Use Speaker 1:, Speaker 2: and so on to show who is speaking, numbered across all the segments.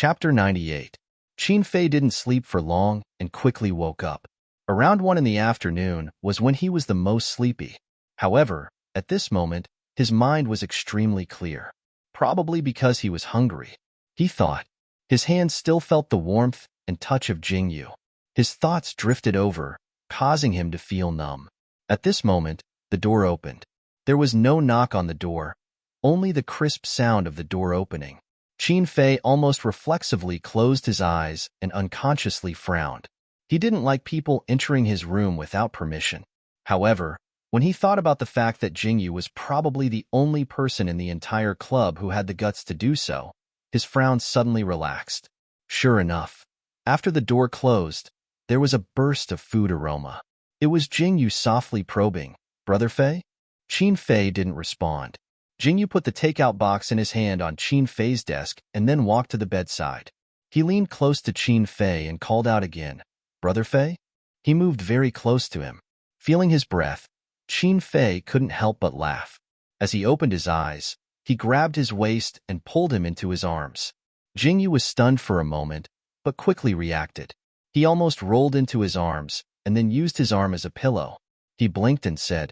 Speaker 1: Chapter 98. Qin Fei didn't sleep for long and quickly woke up. Around 1 in the afternoon was when he was the most sleepy. However, at this moment, his mind was extremely clear. Probably because he was hungry. He thought. His hands still felt the warmth and touch of Jingyu. His thoughts drifted over, causing him to feel numb. At this moment, the door opened. There was no knock on the door, only the crisp sound of the door opening. Qin Fei almost reflexively closed his eyes and unconsciously frowned. He didn't like people entering his room without permission. However, when he thought about the fact that Jingyu was probably the only person in the entire club who had the guts to do so, his frown suddenly relaxed. Sure enough, after the door closed, there was a burst of food aroma. It was Jingyu softly probing, "Brother Fei?" Qin Fei didn't respond. Jingyu put the takeout box in his hand on Qin Fei's desk and then walked to the bedside. He leaned close to Qin Fei and called out again, "Brother Fei?" He moved very close to him. Feeling his breath, Qin Fei couldn't help but laugh. As he opened his eyes, he grabbed his waist and pulled him into his arms. Jingyu was stunned for a moment, but quickly reacted. He almost rolled into his arms and then used his arm as a pillow. He blinked and said,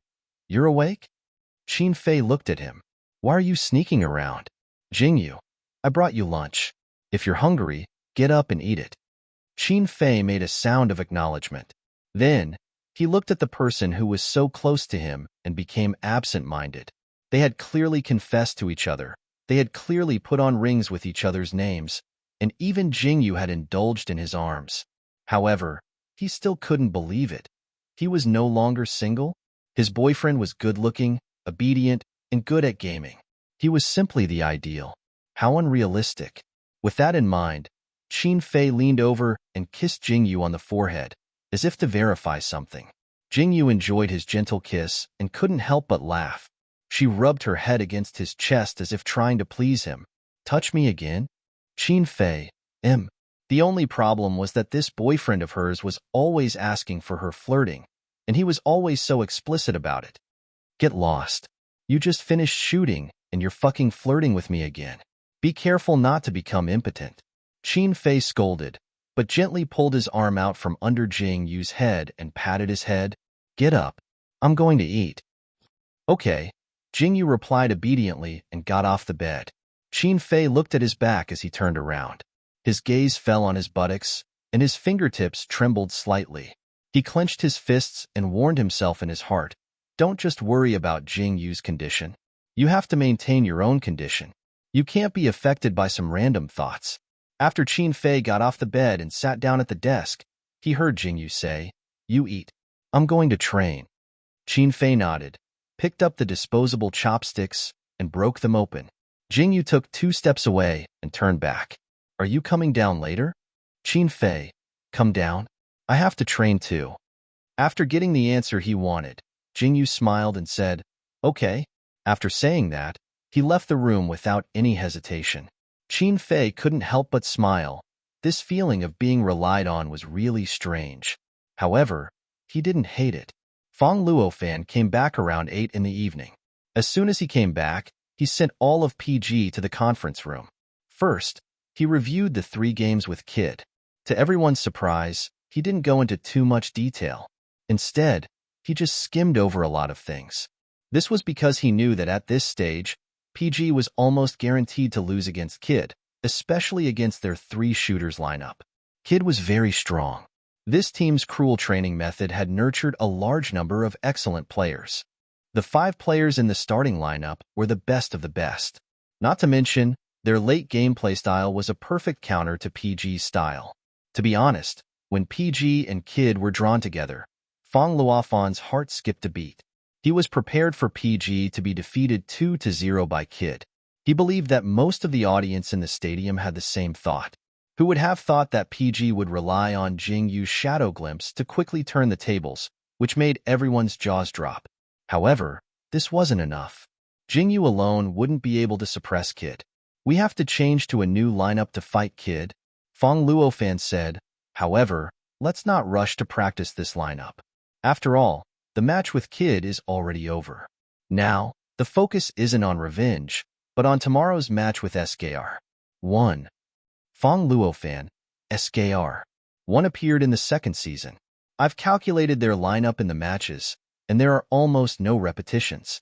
Speaker 1: "You're awake?" Qin Fei looked at him. "Why are you sneaking around?" "Jingyu, I brought you lunch. If you're hungry, get up and eat it." Qin Fei made a sound of acknowledgement. Then, he looked at the person who was so close to him and became absent-minded. They had clearly confessed to each other. They had clearly put on rings with each other's names, and even Jingyu had indulged in his arms. However, he still couldn't believe it. He was no longer single. His boyfriend was good-looking, obedient, and good at gaming. He was simply the ideal. How unrealistic. With that in mind, Qin Fei leaned over and kissed Jingyu on the forehead, as if to verify something. Jingyu enjoyed his gentle kiss and couldn't help but laugh. She rubbed her head against his chest as if trying to please him. "Touch me again?" "Qin Fei, The only problem was that this boyfriend of hers was always asking for her flirting, and he was always so explicit about it. "Get lost. You just finished shooting, and you're fucking flirting with me again. Be careful not to become impotent." Qin Fei scolded, but gently pulled his arm out from under Jingyu's head and patted his head. "Get up. I'm going to eat." "Okay," Jingyu replied obediently and got off the bed. Qin Fei looked at his back as he turned around. His gaze fell on his buttocks, and his fingertips trembled slightly. He clenched his fists and warned himself in his heart, "Don't just worry about Jingyu's condition. You have to maintain your own condition. You can't be affected by some random thoughts." After Qin Fei got off the bed and sat down at the desk, he heard Jingyu say, "You eat. I'm going to train." Qin Fei nodded, picked up the disposable chopsticks, and broke them open. Jingyu took 2 steps away and turned back. "Are you coming down later?" "Qin Fei, come down. I have to train too." After getting the answer he wanted, Jingyu smiled and said, "Okay." After saying that, he left the room without any hesitation. Qin Fei couldn't help but smile. This feeling of being relied on was really strange. However, he didn't hate it. Fang Luofan came back around 8 in the evening. As soon as he came back, he sent all of PG to the conference room. First, he reviewed the 3 games with Kid. To everyone's surprise, he didn't go into too much detail. Instead, he just skimmed over a lot of things. This was because he knew that at this stage, PG was almost guaranteed to lose against Kid, especially against their 3 shooters lineup. Kid was very strong. This team's cruel training method had nurtured a large number of excellent players. The 5 players in the starting lineup were the best of the best. Not to mention, their late gameplay style was a perfect counter to PG's style. To be honest, when PG and Kid were drawn together, Fang Luofan's heart skipped a beat. He was prepared for PG to be defeated 2-0 by Kid. He believed that most of the audience in the stadium had the same thought. Who would have thought that PG would rely on Jingyu's shadow glimpse to quickly turn the tables, which made everyone's jaws drop. However, this wasn't enough. Jingyu alone wouldn't be able to suppress Kid. "We have to change to a new lineup to fight Kid," Fang Luofan said. "However, let's not rush to practice this lineup. After all, the match with Kid is already over. Now, the focus isn't on revenge, but on tomorrow's match with SKR. 1. Fong Luofan, SKR. One appeared in the second season. I've calculated their lineup in the matches, and there are almost no repetitions.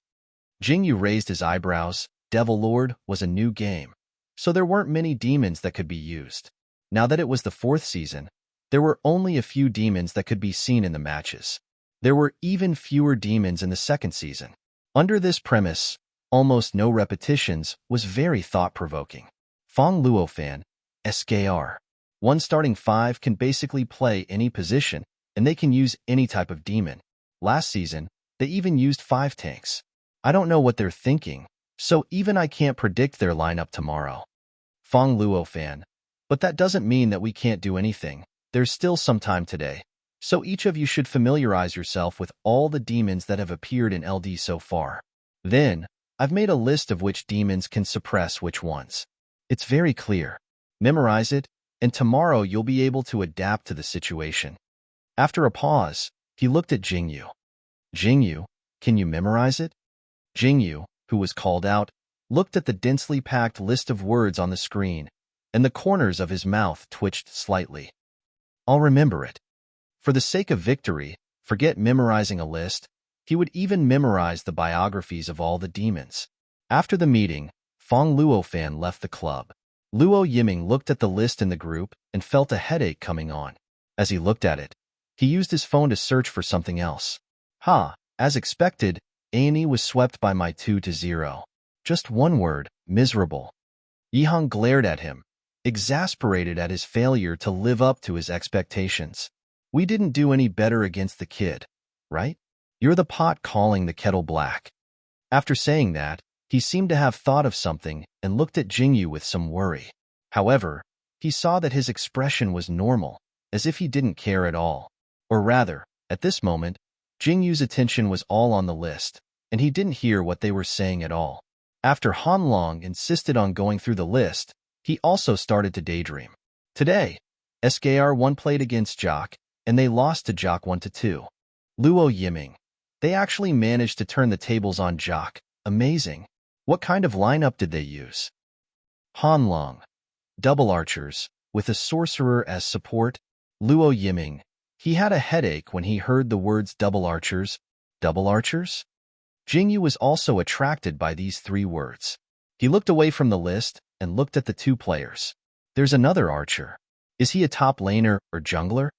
Speaker 1: Jingyu raised his eyebrows. Devil Lord was a new game, so there weren't many demons that could be used. Now that it was the fourth season, there were only a few demons that could be seen in the matches. There were even fewer demons in the second season. Under this premise, almost no repetitions was very thought-provoking. Fong Luofan, SKR. One starting five can basically play any position, and they can use any type of demon. Last season, they even used 5 tanks. I don't know what they're thinking, so even I can't predict their lineup tomorrow. Fong Luofan. But that doesn't mean that we can't do anything. There's still some time today. So each of you should familiarize yourself with all the demons that have appeared in LD so far. Then, I've made a list of which demons can suppress which ones. It's very clear. Memorize it, and tomorrow you'll be able to adapt to the situation. After a pause, he looked at Jingyu. Jingyu, can you memorize it? Jingyu, who was called out, looked at the densely packed list of words on the screen, and the corners of his mouth twitched slightly. I'll remember it. For the sake of victory, forget memorizing a list. He would even memorize the biographies of all the demons. After the meeting, Fong Luofan left the club. Luo Yiming looked at the list in the group and felt a headache coming on. As he looked at it, he used his phone to search for something else. As expected, A&E was swept by my 2-0. Just one word, miserable. Yihang glared at him, exasperated at his failure to live up to his expectations. We didn't do any better against the kid, right? You're the pot calling the kettle black. After saying that, he seemed to have thought of something and looked at Jingyu with some worry. However, he saw that his expression was normal, as if he didn't care at all. Or rather, at this moment, Jingyu's attention was all on the list, and he didn't hear what they were saying at all. After Han Long insisted on going through the list, he also started to daydream. Today, SKR1 played against Jock, and they lost to Jock 1-2. Luo Yiming. They actually managed to turn the tables on Jock. Amazing. What kind of lineup did they use? Han Long. Double archers, with a sorcerer as support. Luo Yiming. He had a headache when he heard the words double archers. Double archers? Jingyu was also attracted by these 3 words. He looked away from the list and looked at the 2 players. There's another archer. Is he a top laner or jungler?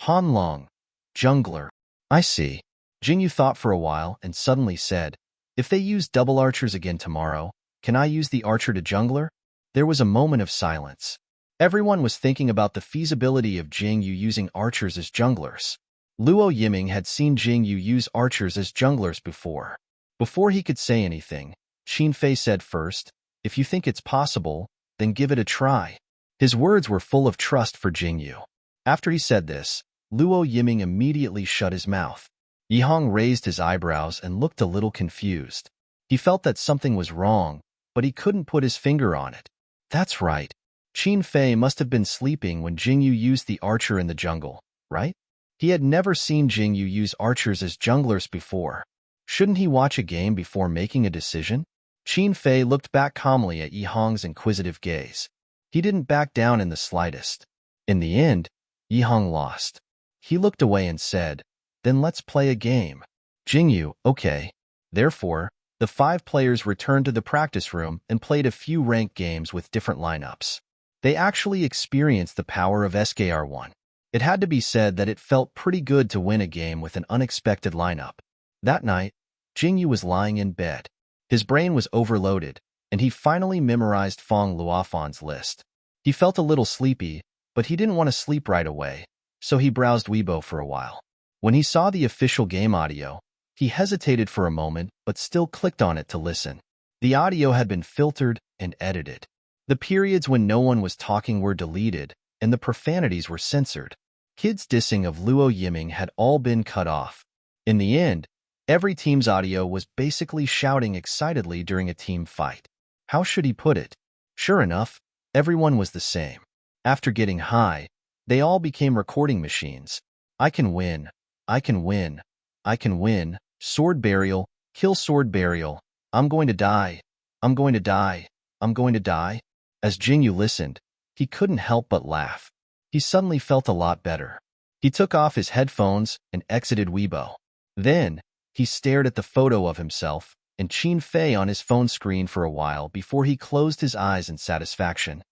Speaker 1: Han Long. Jungler. I see. Jingyu thought for a while and suddenly said, if they use double archers again tomorrow, can I use the archer to jungler? There was a moment of silence. Everyone was thinking about the feasibility of Jingyu using archers as junglers. Luo Yiming had seen Jingyu use archers as junglers before. Before he could say anything, Qin Fei said first, if you think it's possible, then give it a try. His words were full of trust for Jingyu. After he said this, Luo Yiming immediately shut his mouth. Yihang raised his eyebrows and looked a little confused. He felt that something was wrong, but he couldn't put his finger on it. That's right. Qin Fei must have been sleeping when Jingyu used the archer in the jungle, right? He had never seen Jingyu use archers as junglers before. Shouldn't he watch a game before making a decision? Qin Fei looked back calmly at Yihang's inquisitive gaze. He didn't back down in the slightest. In the end, Yihang lost. He looked away and said, then let's play a game. Jingyu, okay. Therefore, the 5 players returned to the practice room and played a few ranked games with different lineups. They actually experienced the power of SKR1. It had to be said that it felt pretty good to win a game with an unexpected lineup. That night, Jingyu was lying in bed. His brain was overloaded, and he finally memorized Fong Luofan's list. He felt a little sleepy, but he didn't want to sleep right away, so he browsed Weibo for a while. When he saw the official game audio, he hesitated for a moment but still clicked on it to listen. The audio had been filtered and edited. The periods when no one was talking were deleted, and the profanities were censored. Kids dissing of Luo Yiming had all been cut off. In the end, every team's audio was basically shouting excitedly during a team fight. How should he put it? Sure enough, everyone was the same. After getting high, they all became recording machines. I can win. I can win. I can win. Sword burial. Kill sword burial. I'm going to die. I'm going to die. I'm going to die. As Jingyu listened, he couldn't help but laugh. He suddenly felt a lot better. He took off his headphones and exited Weibo. Then, he stared at the photo of himself and Qin Fei on his phone screen for a while before he closed his eyes in satisfaction.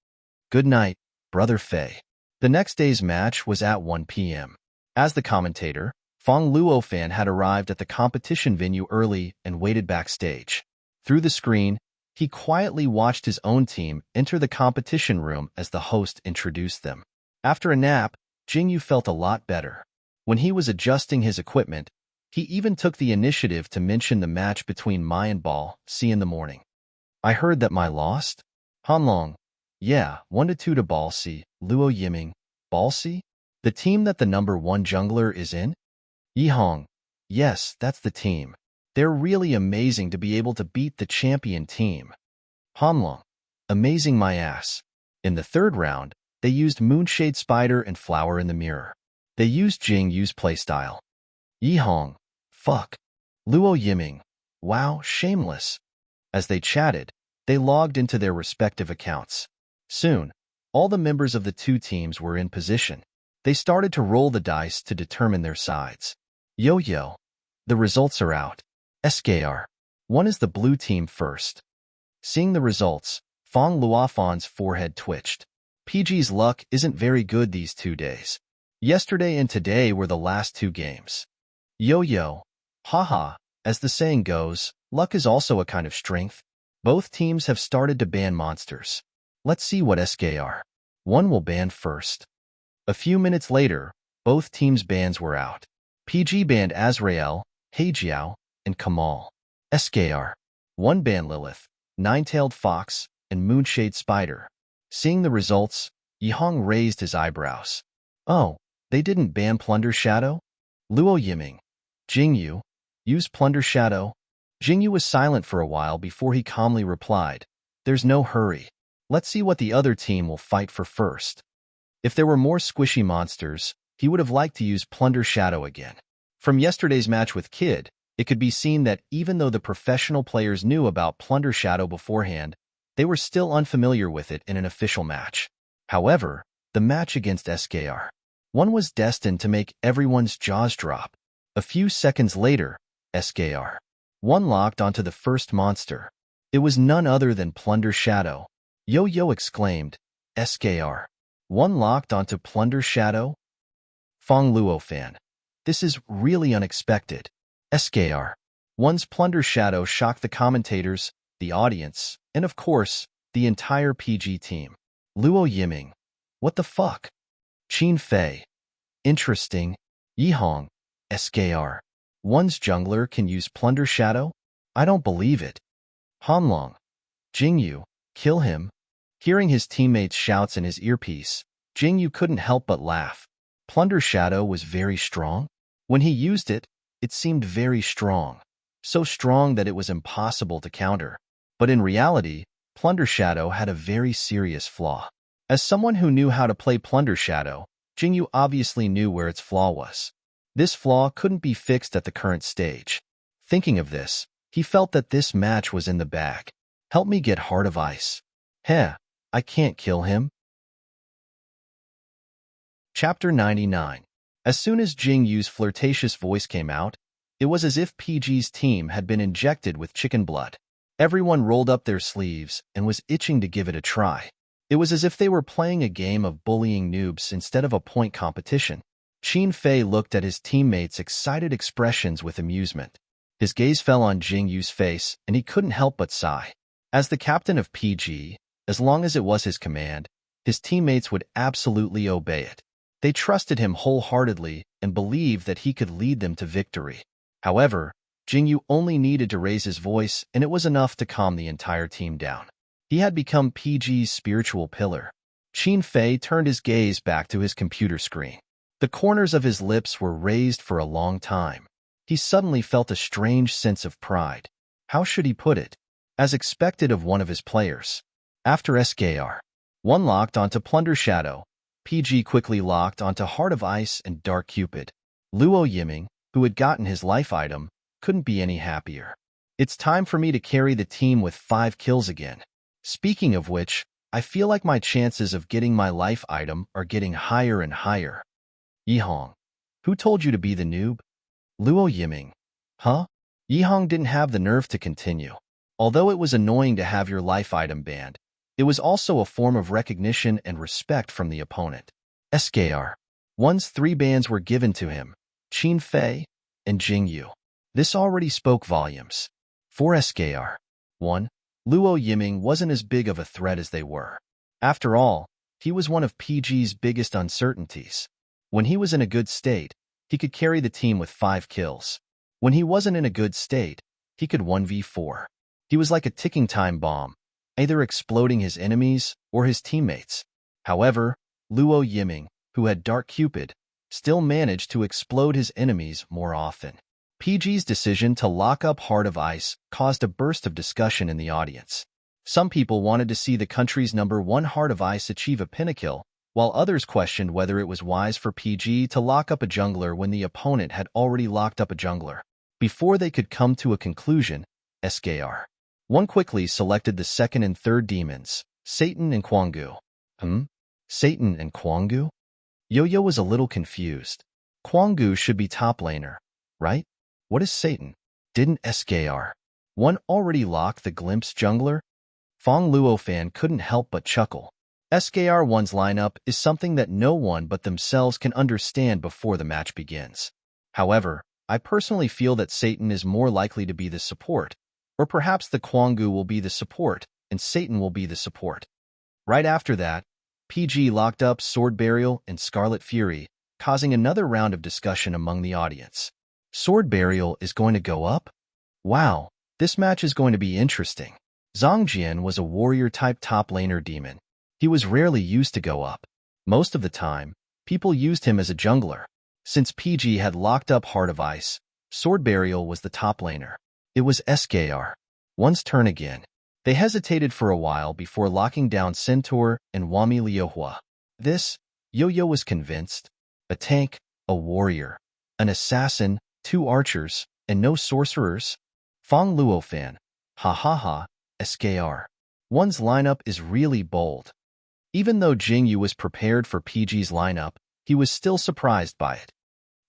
Speaker 1: Good night, Brother Fei. The next day's match was at 1 p.m. As the commentator, Fong Luofan had arrived at the competition venue early and waited backstage. Through the screen, he quietly watched his own team enter the competition room as the host introduced them. After a nap, Jingyu felt a lot better. When he was adjusting his equipment, he even took the initiative to mention the match between Mai and Ball C in the morning. I heard that Mai lost? Hanlong. Yeah, 1-2 to Ball C, Luo Yiming. Ball C? The team that the number 1 jungler is in? Yihong. Yes, that's the team. They're really amazing to be able to beat the champion team. Hanlong. Amazing my ass. In the third round, they used Moonshade Spider and Flower in the Mirror. They used Jingyu's playstyle. Yihong. Fuck. Luo Yiming. Wow, shameless. As they chatted, they logged into their respective accounts. Soon, all the members of the two teams were in position. They started to roll the dice to determine their sides. Yo-yo. The results are out. SKR. 1 is the blue team first. Seeing the results, Fong Luofan's forehead twitched. PG's luck isn't very good these 2 days. Yesterday and today were the last 2 games. Yo-yo. Haha. As the saying goes, luck is also a kind of strength. Both teams have started to ban monsters. Let's see what SKR. 1 will ban first. A few minutes later, both teams' bans were out. PG banned Azrael, Heijiao, and Kamal. SKR. 1 banned Lilith, Nine-Tailed Fox, and Moonshade Spider. Seeing the results, Yihong raised his eyebrows. Oh, they didn't ban Plunder Shadow? Luo Yiming. Jingyu. Use Plunder Shadow. Jingyu was silent for a while before he calmly replied, There's no hurry. Let's see what the other team will fight for first. If there were more squishy monsters, he would have liked to use Plunder Shadow again. From yesterday's match with Kid, it could be seen that even though the professional players knew about Plunder Shadow beforehand, they were still unfamiliar with it in an official match. However, the match against SKR. 1 was destined to make everyone's jaws drop. A few seconds later, SKR. 1 locked onto the first monster. It was none other than Plunder Shadow. Yo-Yo exclaimed, SKR. 1 locked onto Plunder Shadow? Fong Luofan. This is really unexpected. SKR. 1's Plunder Shadow shocked the commentators, the audience, and of course, the entire PG team. Luo Yiming. What the fuck? Qin Fei. Interesting. Yihong. SKR. 1's jungler can use Plunder Shadow? I don't believe it. Hanlong. Jingyu. Kill him. Hearing his teammates' shouts in his earpiece, Jingyu couldn't help but laugh. Plunder Shadow was very strong. When he used it, it seemed very strong. So strong that it was impossible to counter. But in reality, Plunder Shadow had a very serious flaw. As someone who knew how to play Plunder Shadow, Jingyu obviously knew where its flaw was. This flaw couldn't be fixed at the current stage. Thinking of this, he felt that this match was in the bag. Help me get Heart of Ice. Heh, I can't kill him. Chapter 99. As soon as Jingyu's flirtatious voice came out, it was as if PG's team had been injected with chicken blood. Everyone rolled up their sleeves and was itching to give it a try. It was as if they were playing a game of bullying noobs instead of a point competition. Qin Fei looked at his teammates' excited expressions with amusement. His gaze fell on Jingyu's face, and he couldn't help but sigh. As the captain of PG, as long as it was his command, his teammates would absolutely obey it. They trusted him wholeheartedly and believed that he could lead them to victory. However, Jingyu only needed to raise his voice, and it was enough to calm the entire team down. He had become PG's spiritual pillar. Qin Fei turned his gaze back to his computer screen. The corners of his lips were raised for a long time. He suddenly felt a strange sense of pride. How should he put it? As expected of one of his players. After SKR. 1 locked onto Plunder Shadow. PG quickly locked onto Heart of Ice and Dark Cupid. Luo Yiming, who had gotten his life item, couldn't be any happier. It's time for me to carry the team with 5 kills again. Speaking of which, I feel like my chances of getting my life item are getting higher and higher. Yihong. Who told you to be the noob? Luo Yiming. Huh? Yihong didn't have the nerve to continue. Although it was annoying to have your life item banned, it was also a form of recognition and respect from the opponent. SKR. Once 3 bans were given to him, Qin Fei and Jing Yu. This already spoke volumes. For SKR. 1. Luo Yiming wasn't as big of a threat as they were. After all, he was one of PG's biggest uncertainties. When he was in a good state, he could carry the team with 5 kills. When he wasn't in a good state, he could 1v4. He was like a ticking time bomb, either exploding his enemies or his teammates. However, Luo Yiming, who had Dark Cupid, still managed to explode his enemies more often. PG's decision to lock up Heart of Ice caused a burst of discussion in the audience. Some people wanted to see the country's #1 Heart of Ice achieve a pinnacle, while others questioned whether it was wise for PG to lock up a jungler when the opponent had already locked up a jungler. Before they could come to a conclusion, SKR. 1 quickly selected the 2nd and 3rd demons, Satan and Quangu. Satan and Quangu? Yo-Yo was a little confused. Quangu should be top laner, right? What is Satan? Didn't SKR 1 already lock the Glimpse jungler? Fong Luo fan couldn't help but chuckle. SKR 1's lineup is something that no one but themselves can understand before the match begins. However, I personally feel that Satan is more likely to be the support, or perhaps the Quangu will be the support, and Satan will be the support. Right after that, PG locked up Sword Burial and Scarlet Fury, causing another round of discussion among the audience. Sword Burial is going to go up? Wow, this match is going to be interesting. Zhongjian was a warrior-type top laner demon. He was rarely used to go up. Most of the time, people used him as a jungler. Since PG had locked up Heart of Ice, Sword Burial was the top laner. It was SKR 1's turn again. They hesitated for a while before locking down Centaur and Wami Liuhua. This, Yo-Yo was convinced. A tank, a warrior, an assassin, 2 archers, and no sorcerers? Fong Luo fan. Ha ha ha, SKR 1's lineup is really bold. Even though Jing Yu was prepared for PG's lineup, he was still surprised by it.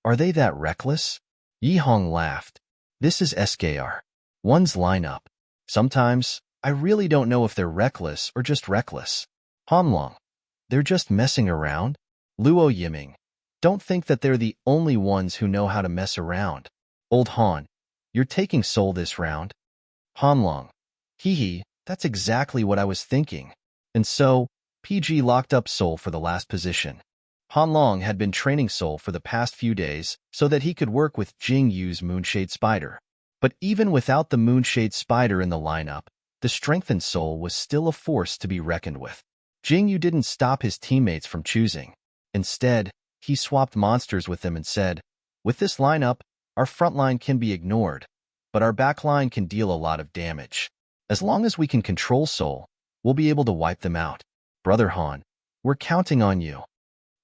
Speaker 1: Are they that reckless? Yihong laughed. This is SKR 1's lineup. Sometimes, I really don't know if they're reckless or just reckless. Hanlong. They're just messing around? Luo Yiming. Don't think that they're the only ones who know how to mess around. Old Han. You're taking Soul this round? Hanlong. Hee, that's exactly what I was thinking. And so, PG locked up Soul for the last position. Hanlong had been training Soul for the past few days so that he could work with Jing Yu's Moonshade Spider. But even without the Moonshade Spider in the lineup, the strengthened Soul was still a force to be reckoned with. Jing Yu didn't stop his teammates from choosing. Instead, he swapped monsters with them and said, with this lineup, our front line can be ignored, but our back line can deal a lot of damage. As long as we can control Soul, we'll be able to wipe them out. Brother Han, we're counting on you.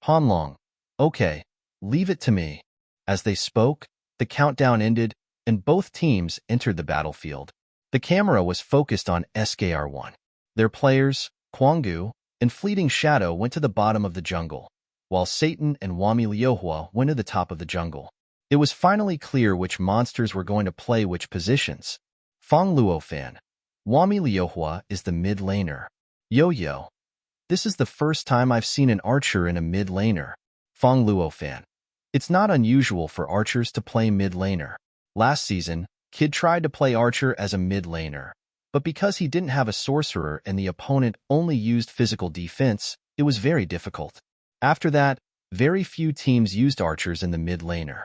Speaker 1: Hanlong. Okay, leave it to me. As they spoke, the countdown ended, and both teams entered the battlefield. The camera was focused on SKR 1. Their players, Quangu and Fleeting Shadow, went to the bottom of the jungle, while Satan and Wami Liuhua went to the top of the jungle. It was finally clear which monsters were going to play which positions. Fong Luo fan. Wami Liuhua is the mid laner. Yo-Yo. This is the first time I've seen an archer in a mid laner. Fong Luo fan. It's not unusual for archers to play mid laner. Last season, Kid tried to play archer as a mid laner, but because he didn't have a sorcerer and the opponent only used physical defense, it was very difficult. After that, very few teams used archers in the mid laner.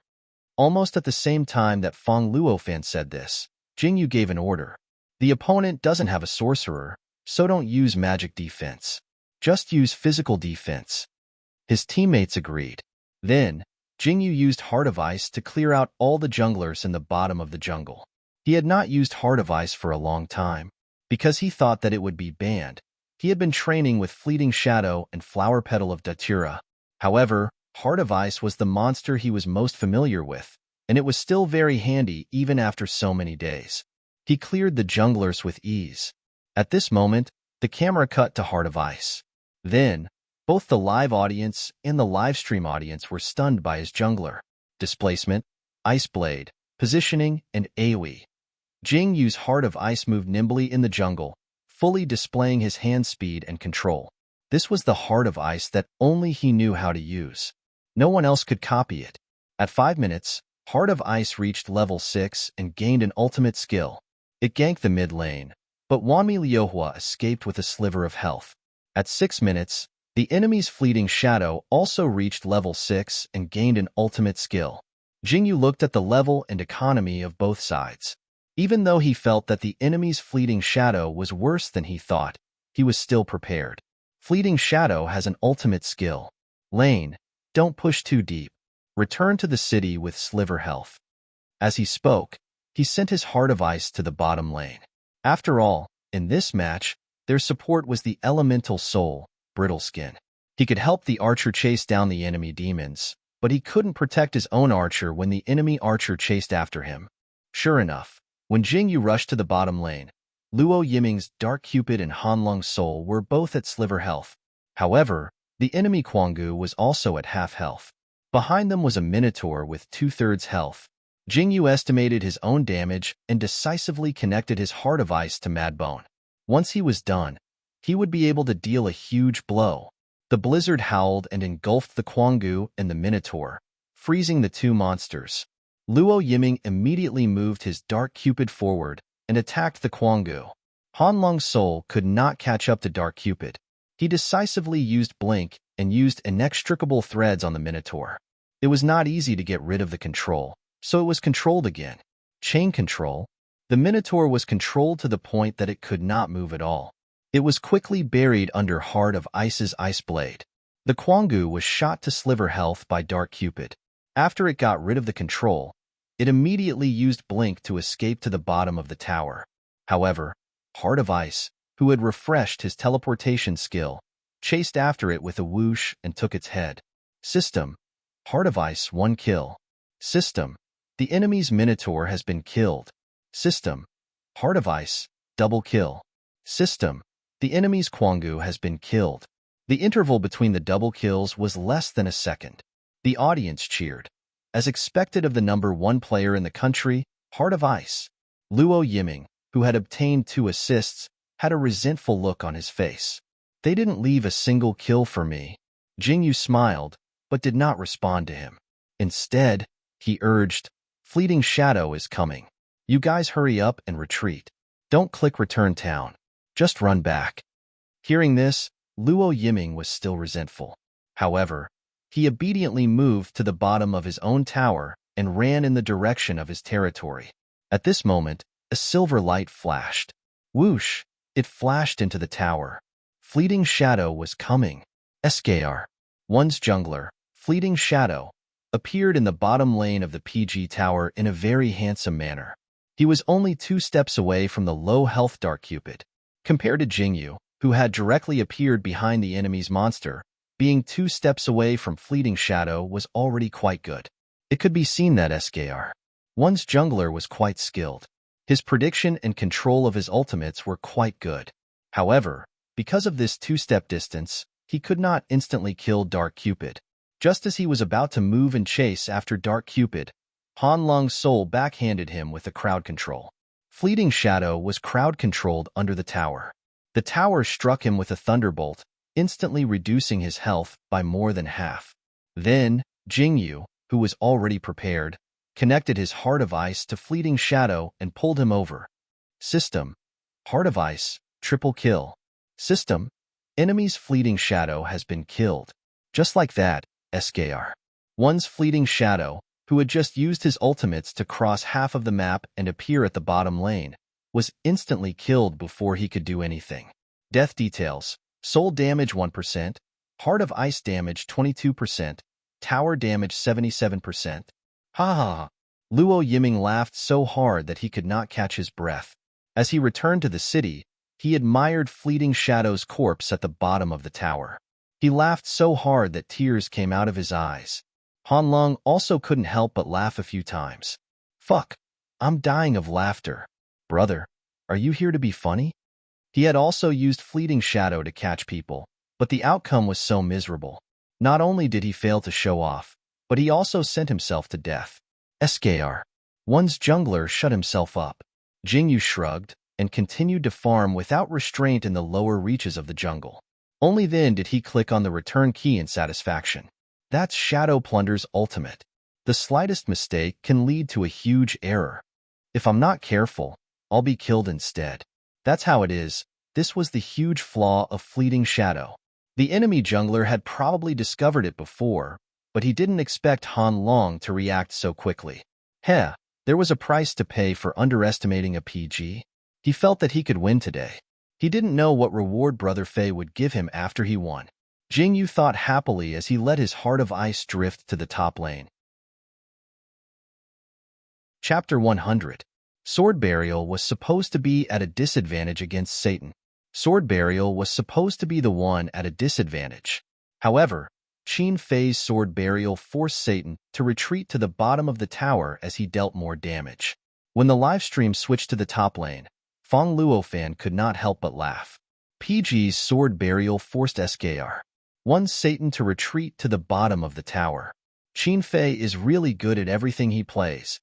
Speaker 1: Almost at the same time that Fong Luo fan said this, Jing Yu gave an order. The opponent doesn't have a sorcerer, so don't use magic defense. Just use physical defense. His teammates agreed. Then, Jing Yu used Heart of Ice to clear out all the junglers in the bottom of the jungle. He had not used Heart of Ice for a long time, because he thought that it would be banned. He had been training with Fleeting Shadow and Flower Petal of Datura. However, Heart of Ice was the monster he was most familiar with, and it was still very handy even after so many days. He cleared the junglers with ease. At this moment, The camera cut to Heart of Ice. Then, both the live audience and the live stream audience were stunned by his jungler. Displacement, Ice Blade, positioning, and AoE. Jing Yu's Heart of Ice moved nimbly in the jungle, fully displaying his hand speed and control. This was the Heart of Ice that only he knew how to use. No one else could copy it. At 5 minutes, Heart of Ice reached level 6 and gained an ultimate skill. It ganked the mid lane, but Wanmi Liuhua escaped with a sliver of health. At 6 minutes, the enemy's Fleeting Shadow also reached level 6 and gained an ultimate skill. Jingyu looked at the level and economy of both sides. Even though he felt that the enemy's Fleeting Shadow was worse than he thought, he was still prepared. Fleeting Shadow has an ultimate skill. Lane, don't push too deep. Return to the city with sliver health. As he spoke, he sent his Heart of Ice to the bottom lane. After all, in this match, their support was the elemental soul, Brittle Skin. He could help the archer chase down the enemy demons, but he couldn't protect his own archer when the enemy archer chased after him. Sure enough, when Jingyu rushed to the bottom lane, Luo Yiming's Dark Cupid and Hanlong's Soul were both at sliver health. However, the enemy Quangu was also at half health. Behind them was a Minotaur with 2/3 health. Jingyu estimated his own damage and decisively connected his Heart of Ice to Madbone. Once he was done, he would be able to deal a huge blow. The blizzard howled and engulfed the Quangu and the Minotaur, freezing the two monsters. Luo Yiming immediately moved his Dark Cupid forward and attacked the Quangu. Hanlong's Soul could not catch up to Dark Cupid. He decisively used Blink and used inextricable threads on the Minotaur. It was not easy to get rid of the control, so it was controlled again. Chain control. The Minotaur was controlled to the point that it could not move at all. It was quickly buried under Heart of Ice's Ice Blade. The Quangu was shot to sliver health by Dark Cupid. After it got rid of the control, it immediately used Blink to escape to the bottom of the tower. However, Heart of Ice, who had refreshed his teleportation skill, chased after it with a whoosh and took its head. System. Heart of Ice 1 kill. System. The enemy's Minotaur has been killed. System. Heart of Ice, double kill. System. The enemy's Quangu has been killed. The interval between the double kills was less than a second. The audience cheered. As expected of the number 1 player in the country, Heart of Ice, Luo Yiming, who had obtained 2 assists, had a resentful look on his face. They didn't leave a single kill for me. Jingyu smiled, but did not respond to him. Instead, he urged, Fleeting Shadow is coming. You guys hurry up and retreat. Don't click return town. Just run back. Hearing this, Luo Yiming was still resentful. However, he obediently moved to the bottom of his own tower and ran in the direction of his territory. At this moment, a silver light flashed. Whoosh! It flashed into the tower. Fleeting Shadow was coming. SKR. One's jungler, Fleeting Shadow, appeared in the bottom lane of the PG tower in a very handsome manner. He was only 2 steps away from the low-health Dark Cupid. Compared to Jingyu, who had directly appeared behind the enemy's monster, being 2 steps away from Fleeting Shadow was already quite good. It could be seen that SKR. One's jungler was quite skilled. His prediction and control of his ultimates were quite good. However, because of this 2-step distance, he could not instantly kill Dark Cupid. Just as he was about to move and chase after Dark Cupid, Hanlong's Soul backhanded him with the crowd control. Fleeting Shadow was crowd-controlled under the tower. The tower struck him with a thunderbolt, instantly reducing his health by more than half. Then, Jingyu, who was already prepared, connected his Heart of Ice to Fleeting Shadow and pulled him over. System. Heart of Ice, triple kill. System. Enemy's Fleeting Shadow has been killed. Just like that, SKR. One's Fleeting Shadow, who had just used his ultimates to cross half of the map and appear at the bottom lane, was instantly killed before he could do anything. Death details. Soul damage 1%, Heart of Ice damage 22%, tower damage 77%. Ha ha ha. Luo Yiming laughed so hard that he could not catch his breath. As he returned to the city, he admired Fleeting Shadow's corpse at the bottom of the tower. He laughed so hard that tears came out of his eyes. Hanlong also couldn't help but laugh a few times. Fuck, I'm dying of laughter. Brother, are you here to be funny? He had also used Fleeting Shadow to catch people, but the outcome was so miserable. Not only did he fail to show off, but he also sent himself to death. SKR. One's jungler shut himself up. Jingyu shrugged and continued to farm without restraint in the lower reaches of the jungle. Only then did he click on the return key in satisfaction. That's Shadow Plunder's ultimate. The slightest mistake can lead to a huge error. If I'm not careful, I'll be killed instead. That's how it is. This was the huge flaw of Fleeting Shadow. The enemy jungler had probably discovered it before, but he didn't expect Han Long to react so quickly. There was a price to pay for underestimating a PG. He felt that he could win today. He didn't know what reward Brother Fei would give him after he won. Jingyu thought happily as he let his Heart of Ice drift to the top lane. Chapter 100. Sword Burial was supposed to be at a disadvantage against Satan. Sword Burial was supposed to be the one at a disadvantage. However, Qin Fei's Sword Burial forced Satan to retreat to the bottom of the tower as he dealt more damage. When the livestream switched to the top lane, Fong Luofan could not help but laugh. PG's Sword Burial forced SKR. One Satan to retreat to the bottom of the tower. Qin Fei is really good at everything he plays.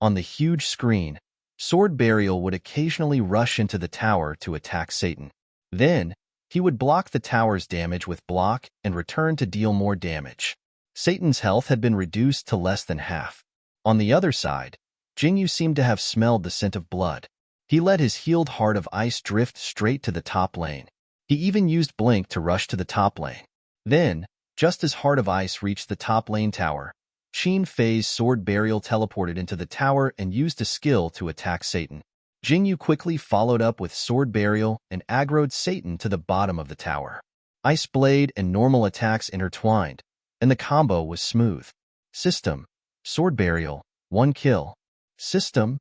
Speaker 1: On the huge screen, Sword Burial would occasionally rush into the tower to attack Satan. Then, he would block the tower's damage with block and return to deal more damage. Satan's health had been reduced to less than half. On the other side, Jingyu seemed to have smelled the scent of blood. He let his healed Heart of Ice drift straight to the top lane. He even used Blink to rush to the top lane. Then, just as Heart of Ice reached the top lane tower, Qin Fei's Sword Burial teleported into the tower and used a skill to attack Satan. Jingyu quickly followed up with Sword Burial and aggroed Satan to the bottom of the tower. Ice Blade and normal attacks intertwined, and the combo was smooth. System. Sword Burial. 1 kill. System.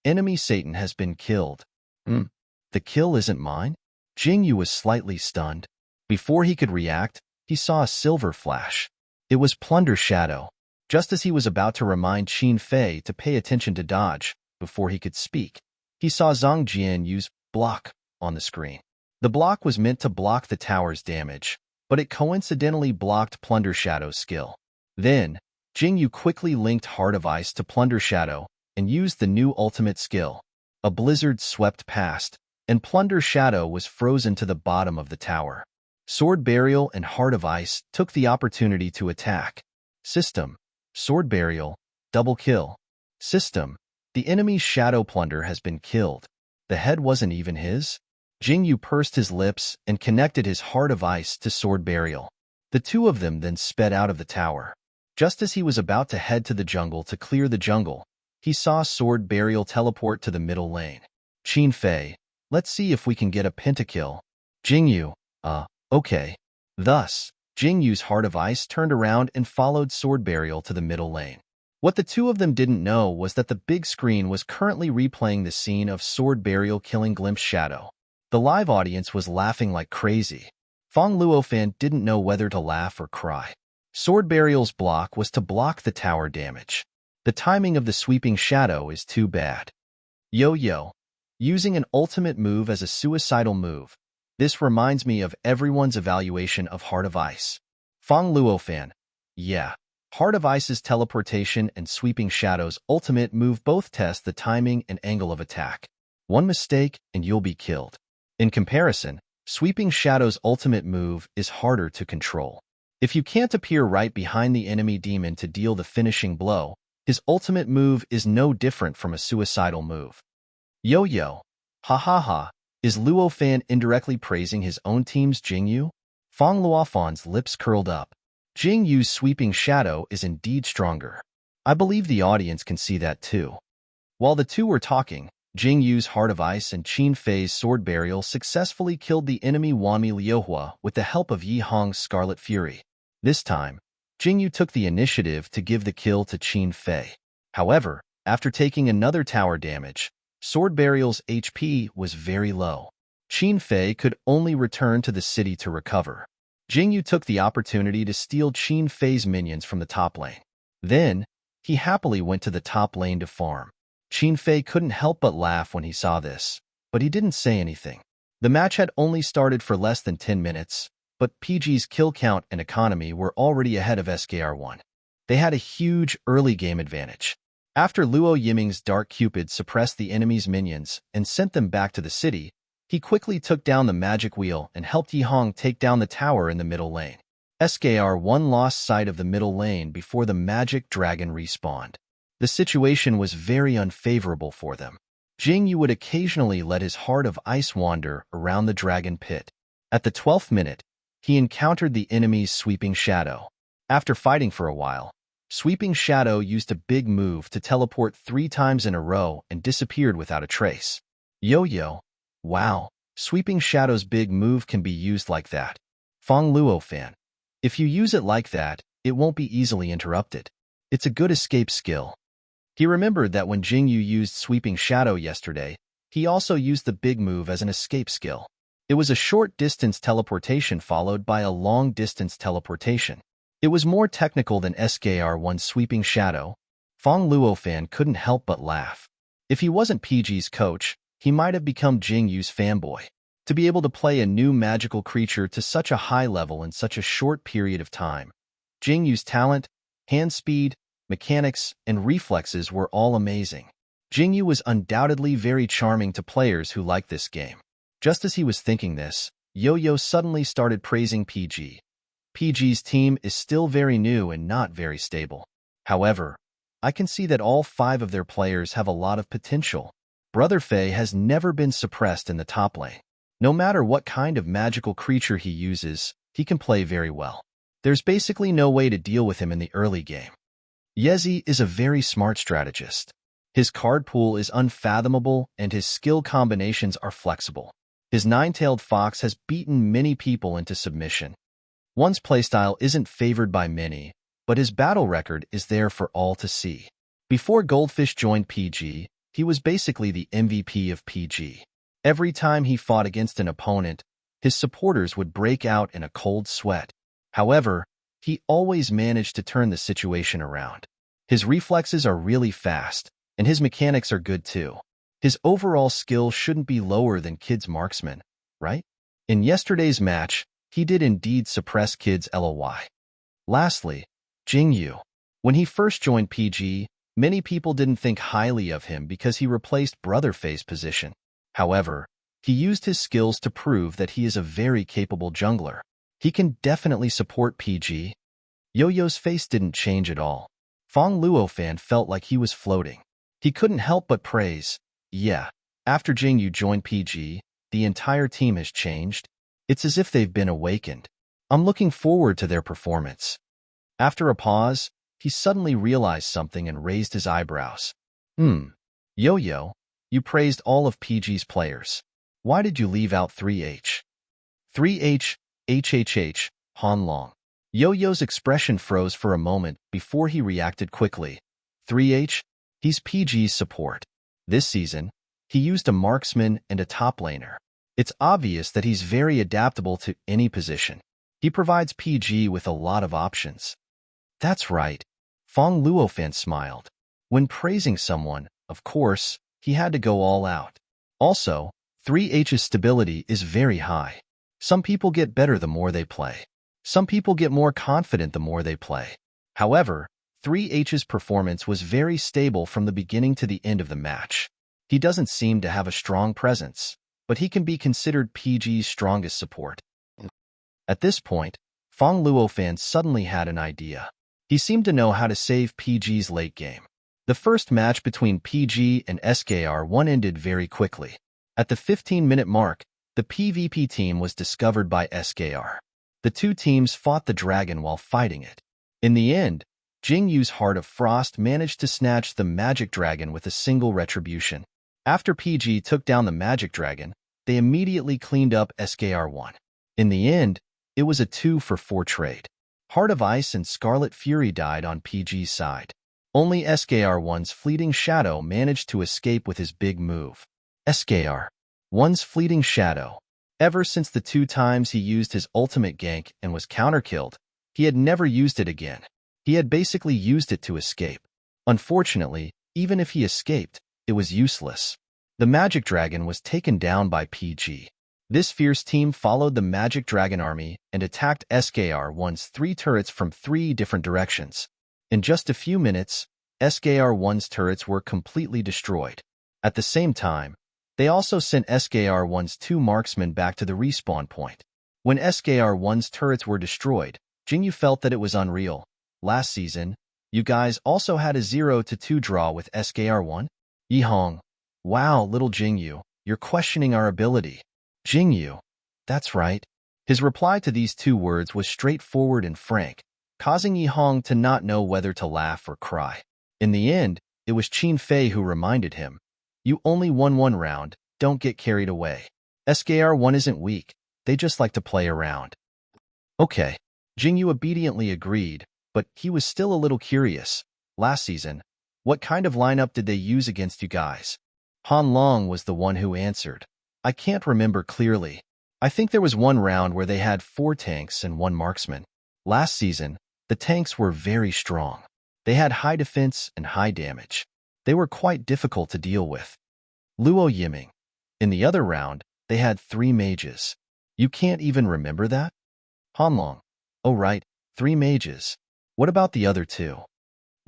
Speaker 1: Enemy Satan has been killed. The kill isn't mine? Jingyu was slightly stunned. Before he could react, he saw a silver flash. It was Plunder Shadow. Just as he was about to remind Qin Fei to pay attention to dodge before he could speak, he saw Zhang Jian use block on the screen. The block was meant to block the tower's damage, but it coincidentally blocked Plunder Shadow's skill. Then, Jingyu quickly linked Heart of Ice to Plunder Shadow and used the new ultimate skill. A blizzard swept past, and Plunder Shadow was frozen to the bottom of the tower. Sword Burial and Heart of Ice took the opportunity to attack. System. Sword Burial. Double kill. System. The enemy's Shadow Plunder has been killed. The head wasn't even his. Jingyu pursed his lips and connected his Heart of Ice to Sword Burial. The two of them then sped out of the tower. Just as he was about to head to the jungle to clear the jungle, he saw Sword Burial teleport to the middle lane. Qin Fei, let's see if we can get a pentakill. Jingyu, okay. Thus, Jingyu's Heart of Ice turned around and followed Sword Burial to the middle lane. What the two of them didn't know was that the big screen was currently replaying the scene of Sword Burial killing Glimpse Shadow. The live audience was laughing like crazy. Fong Luofan didn't know whether to laugh or cry. Sword Burial's block was to block the tower damage. The timing of the sweeping shadow is too bad. Yo-yo. Using an ultimate move as a suicidal move. This reminds me of everyone's evaluation of Heart of Ice. Fong Luofan. Yeah. Heart of Ice's teleportation and Sweeping Shadow's ultimate move both test the timing and angle of attack. One mistake and you'll be killed. In comparison, Sweeping Shadow's ultimate move is harder to control. If you can't appear right behind the enemy demon to deal the finishing blow, his ultimate move is no different from a suicidal move. Yo-yo. Ha ha ha. Is Luofan indirectly praising his own team's Jingyu? Fong Luofan's lips curled up. Jingyu's Sweeping Shadow is indeed stronger. I believe the audience can see that too. While the two were talking, Jingyu's Heart of Ice and Qin Fei's Sword Burial successfully killed the enemy Wami Liuhua with the help of Yi Hong's Scarlet Fury. This time, Jingyu took the initiative to give the kill to Qin Fei. However, after taking another tower damage, Sword Burial's HP was very low. Qin Fei could only return to the city to recover. Jingyu took the opportunity to steal Qin Fei's minions from the top lane. Then, he happily went to the top lane to farm. Qin Fei couldn't help but laugh when he saw this, but he didn't say anything. The match had only started for less than 10 minutes, but PG's kill count and economy were already ahead of SKR1. They had a huge early game advantage. After Luo Yiming's Dark Cupid suppressed the enemy's minions and sent them back to the city, he quickly took down the magic wheel and helped Yihong take down the tower in the middle lane. SKR1 lost sight of the middle lane before the magic dragon respawned. The situation was very unfavorable for them. Jing Yu would occasionally let his heart of ice wander around the dragon pit. At the 12th minute, he encountered the enemy's Sweeping Shadow. After fighting for a while, Sweeping Shadow used a big move to teleport 3 times in a row and disappeared without a trace. Yo-yo. Wow, Sweeping Shadow's big move can be used like that. Fong Luo fan. If you use it like that, it won't be easily interrupted. It's a good escape skill. He remembered that when Jing Yu used Sweeping Shadow yesterday, he also used the big move as an escape skill. It was a short-distance teleportation followed by a long-distance teleportation. It was more technical than SKR1's Sweeping Shadow. Fong Luo fan couldn't help but laugh. If he wasn't PG's coach, he might have become Jing Yu's fanboy. To be able to play a new magical creature to such a high level in such a short period of time. Jing Yu's talent, hand speed, mechanics, and reflexes were all amazing. Jing Yu was undoubtedly very charming to players who liked this game. Just as he was thinking this, Yo-Yo suddenly started praising PG. PG's team is still very new and not very stable. However, I can see that all 5 of their players have a lot of potential. Brother Fei has never been suppressed in the top lane. No matter what kind of magical creature he uses, he can play very well. There's basically no way to deal with him in the early game. Yezi is a very smart strategist. His card pool is unfathomable and his skill combinations are flexible. His 9-tailed fox has beaten many people into submission. One's playstyle isn't favored by many, but his battle record is there for all to see. Before Goldfish joined PG, he was basically the MVP of PG. Every time he fought against an opponent, his supporters would break out in a cold sweat. However, he always managed to turn the situation around. His reflexes are really fast, and his mechanics are good too. His overall skill shouldn't be lower than Kid's marksman, right? In yesterday's match, he did indeed suppress Kid's LOY. Lastly, Jing Yu. When he first joined PG, many people didn't think highly of him because he replaced Brother Fei's position. However, he used his skills to prove that he is a very capable jungler. He can definitely support PG. Yo-Yo's face didn't change at all. Fong Luo fan felt like he was floating. He couldn't help but praise. Yeah, after Jing Yu joined PG, the entire team has changed. It's as if they've been awakened. I'm looking forward to their performance. After a pause, he suddenly realized something and raised his eyebrows. Yo-Yo, you praised all of PG's players. Why did you leave out 3H? 3H, HHH, Han Long. Yo-Yo's expression froze for a moment before he reacted quickly. 3H? He's PG's support. This season, he used a marksman and a top laner. It's obvious that he's very adaptable to any position. He provides PG with a lot of options. That's right. Fong Luo fan smiled. When praising someone, of course, he had to go all out. Also, 3H's stability is very high. Some people get better the more they play. Some people get more confident the more they play. However, 3H's performance was very stable from the beginning to the end of the match. He doesn't seem to have a strong presence, but he can be considered PG's strongest support. At this point, Fong Luo fan suddenly had an idea. He seemed to know how to save PG's late game. The first match between PG and SKR1 ended very quickly. At the 15-minute mark, the PvP team was discovered by SKR. The two teams fought the dragon while fighting it. In the end, Jing Yu's Heart of Frost managed to snatch the magic dragon with a single retribution. After PG took down the magic dragon, they immediately cleaned up SKR1. In the end, it was a 2-for-4 trade. Heart of Ice and Scarlet Fury died on PG's side. Only SKR1's Fleeting Shadow managed to escape with his big move. SKR1's Fleeting Shadow. Ever since the 2 times he used his ultimate gank and was counterkilled, he had never used it again. He had basically used it to escape. Unfortunately, even if he escaped, it was useless. The magic dragon was taken down by PG. This fierce team followed the Magic Dragon army and attacked SKR-1's 3 turrets from 3 different directions. In just a few minutes, SKR-1's turrets were completely destroyed. At the same time, they also sent SKR-1's 2 marksmen back to the respawn point. When SKR-1's turrets were destroyed, Jingyu felt that it was unreal. Last season, you guys also had a 0-2 draw with SKR-1? Yihong. Wow, little Jingyu, you're questioning our ability. Jingyu. That's right. His reply to these 2 words was straightforward and frank, causing Yihong to not know whether to laugh or cry. In the end, it was Qin Fei who reminded him, "You only won 1 round, don't get carried away. SKR-1 isn't weak, they just like to play around." Okay. Jingyu obediently agreed, but he was still a little curious. Last season, what kind of lineup did they use against you guys? Han Long was the one who answered. I can't remember clearly. I think there was 1 round where they had 4 tanks and 1 marksman. Last season, the tanks were very strong. They had high defense and high damage. They were quite difficult to deal with. Luo Yiming. In the other round, they had 3 mages. You can't even remember that? Han Long. Oh right, 3 mages. What about the other 2?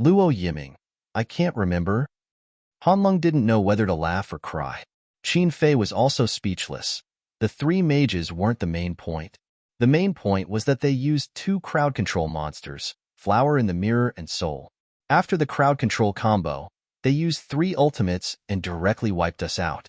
Speaker 1: Luo Yiming. I can't remember. Han Long didn't know whether to laugh or cry. Qin Fei was also speechless. The 3 mages weren't the main point. The main point was that they used 2 crowd control monsters, Flower in the Mirror and Soul. After the crowd control combo, they used 3 ultimates and directly wiped us out.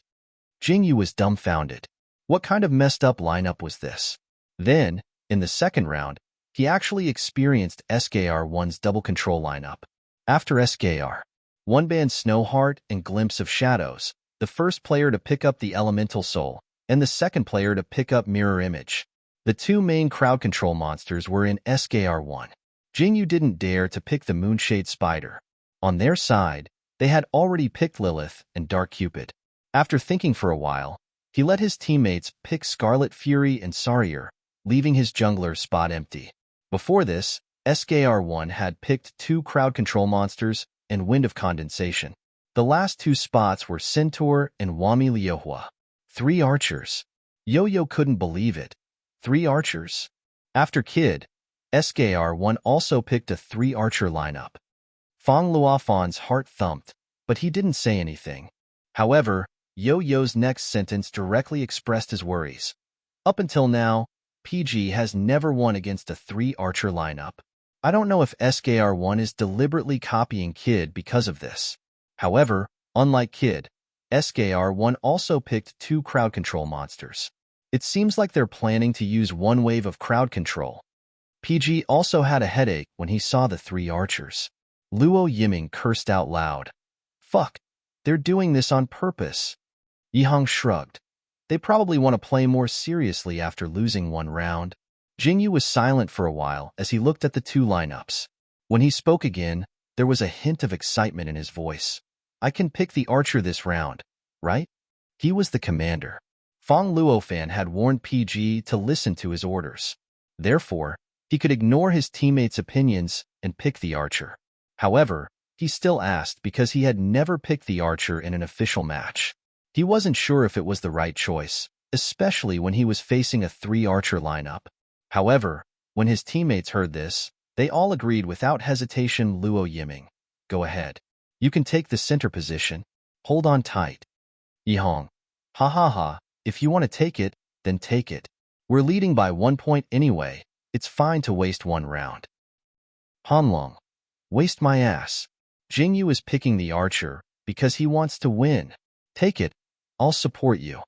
Speaker 1: Jingyu was dumbfounded. What kind of messed up lineup was this? Then, in the second round, he actually experienced SKR-1's double control lineup. After SKR-1 banned Snowheart and Glimpse of Shadows, the first player to pick up the Elemental Soul, and the second player to pick up Mirror Image. The 2 main crowd control monsters were in SKR-1. Jingyu didn't dare to pick the Moonshade Spider. On their side, they had already picked Lilith and Dark Cupid. After thinking for a while, he let his teammates pick Scarlet Fury and Sarier, leaving his jungler spot empty. Before this, SKR-1 had picked 2 crowd control monsters and Wind of Condensation. The last 2 spots were Centaur and Wami Liuhua. 3 archers. Yo-Yo couldn't believe it. 3 archers. After Kid, SKR-1 also picked a 3 archer lineup. Fang Luofan's heart thumped, but he didn't say anything. However, Yo-Yo's next sentence directly expressed his worries. Up until now, PG has never won against a 3 archer lineup. I don't know if SKR-1 is deliberately copying Kid because of this. However, unlike Kid, SKR-1 also picked 2 crowd control monsters. It seems like they're planning to use 1 wave of crowd control. PG also had a headache when he saw the 3 archers. Luo Yiming cursed out loud. Fuck, they're doing this on purpose. Yihong shrugged. They probably want to play more seriously after losing 1 round. Jingyu was silent for a while as he looked at the 2 lineups. When he spoke again, there was a hint of excitement in his voice. I can pick the archer this round, right? He was the commander. Fang Luofan had warned PG to listen to his orders. Therefore, he could ignore his teammates' opinions and pick the archer. However, he still asked because he had never picked the archer in an official match. He wasn't sure if it was the right choice, especially when he was facing a 3 archer lineup. However, when his teammates heard this, they all agreed without hesitation. Luo Yiming. Go ahead. You can take the center position. Hold on tight. Yihong. Ha ha ha, if you want to take it, then take it. We're leading by 1 point anyway. It's fine to waste 1 round. Hanlong. Waste my ass. Jingyu is picking the archer because he wants to win. Take it. I'll support you.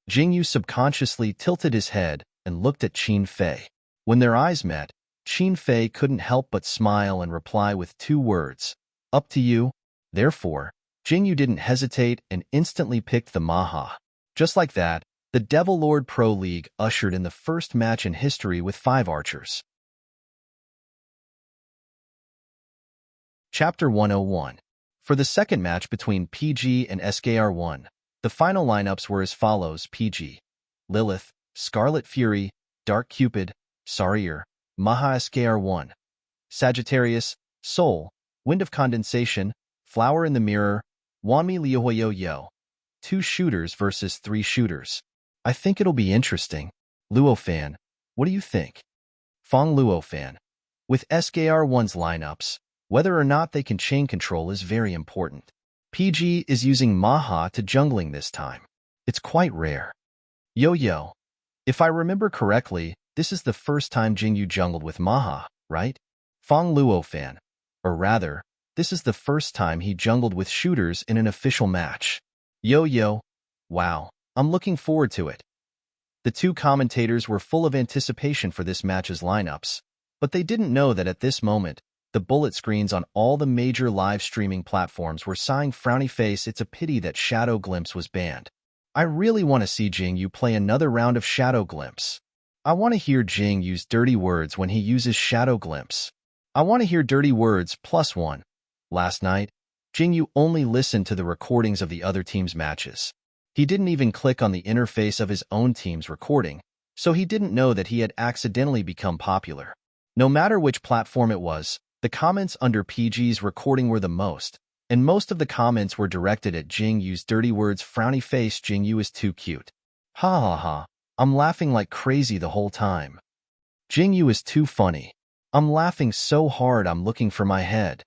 Speaker 1: Jingyu subconsciously tilted his head and looked at Qin Fei. When their eyes met, Qin Fei couldn't help but smile and reply with 2 words. Up to you. Therefore, Jingyu didn't hesitate and instantly picked the Maha. Just like that, the Devil Lord Pro League ushered in the first match in history with 5 archers. Chapter 101. For the second match between PG and SKR-1, the final lineups were as follows: PG, Lilith, Scarlet Fury, Dark Cupid, Sarier, Maha SKR-1, Sagittarius, Soul, Wind of Condensation, Flower in the Mirror, Wami Liuhoyo. 2 shooters versus 3 shooters. I think it'll be interesting. Luo fan, what do you think? Fong Luo fan. With SKR1's lineups, whether or not they can chain control is very important. PG is using Maha to jungling this time. It's quite rare. Yo-yo. If I remember correctly, this is the first time Jingyu jungled with Maha, right? Fong Luo fan. Or rather, this is the first time he jungled with shooters in an official match. Yo-yo. Wow, I'm looking forward to it. The two commentators were full of anticipation for this match's lineups, but they didn't know that at this moment, the bullet screens on all the major live streaming platforms were sighing frowny face. It's a pity that Shadow Glimpse was banned. I really want to see Jingyu play another round of Shadow Glimpse. I want to hear Jing use dirty words when he uses Shadow Glimpse. I want to hear dirty words +1. Last night, Jingyu only listened to the recordings of the other team's matches. He didn't even click on the interface of his own team's recording, so he didn't know that he had accidentally become popular. No matter which platform it was, the comments under PG's recording were the most, and most of the comments were directed at Jingyu's dirty words frowny face. Jingyu is too cute. Ha ha ha, I'm laughing like crazy the whole time. Jingyu is too funny. I'm laughing so hard I'm looking for my head.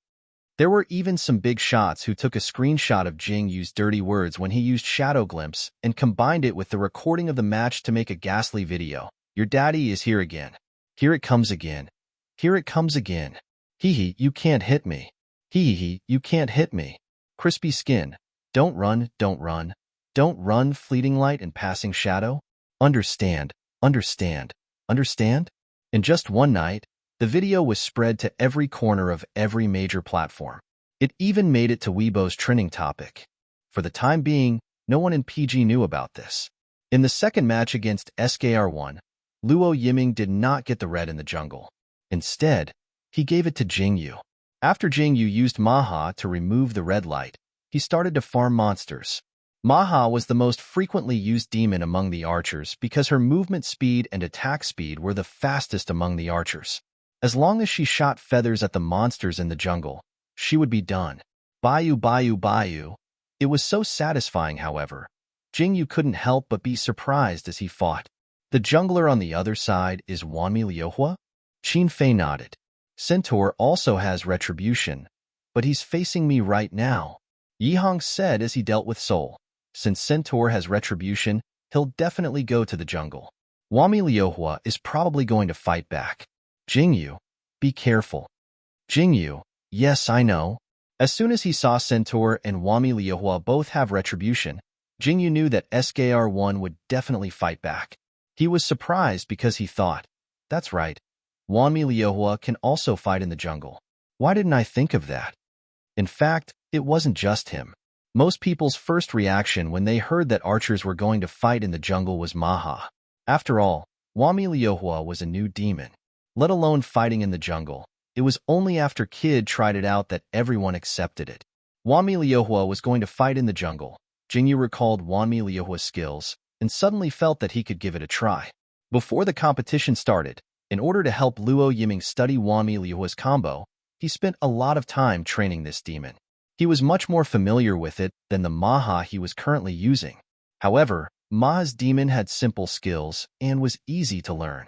Speaker 1: There were even some big shots who took a screenshot of Jingyu's dirty words when he used Shadow Glimpse and combined it with the recording of the match to make a ghastly video. Your daddy is here again. Here it comes again. Here it comes again. Hee hee, you can't hit me. Hee hee, you can't hit me. Crispy skin. Don't run, don't run. Don't run, fleeting light and passing shadow. Understand, understand, understand? In just one night, the video was spread to every corner of every major platform. It even made it to Weibo's trending topic. For the time being, no one in PG knew about this. In the second match against SKR1, Luo Yiming did not get the red in the jungle. Instead, he gave it to Jingyu. After Jingyu used Maha to remove the red light, he started to farm monsters. Maha was the most frequently used demon among the archers because her movement speed and attack speed were the fastest among the archers. As long as she shot feathers at the monsters in the jungle, she would be done. Bayou, bayou, bayou. It was so satisfying, however. Jingyu couldn't help but be surprised as he fought. The jungler on the other side is Wanmi Liuhua? Qin Fei nodded. Centaur also has retribution, but he's facing me right now, Yihong said as he dealt with Soul. Since Centaur has retribution, he'll definitely go to the jungle. Wanmi Liuhua is probably going to fight back. Jingyu, be careful. Jingyu, yes, I know. As soon as he saw Centaur and Wanmi Liuhua both have retribution, Jingyu knew that SKR1 would definitely fight back. He was surprised because he thought, that's right, Wanmi Liuhua can also fight in the jungle. Why didn't I think of that? In fact, it wasn't just him. Most people's first reaction when they heard that archers were going to fight in the jungle was Maha. After all, Wanmi Liuhua was a new demon. Let alone fighting in the jungle. It was only after Kid tried it out that everyone accepted it. Wanmi Liuhua was going to fight in the jungle. Jingyu recalled Wanmi Liuhua's skills and suddenly felt that he could give it a try. Before the competition started, in order to help Luo Yiming study Wanmi Liuhua's combo, he spent a lot of time training this demon. He was much more familiar with it than the Maha he was currently using. However, Maha's demon had simple skills and was easy to learn.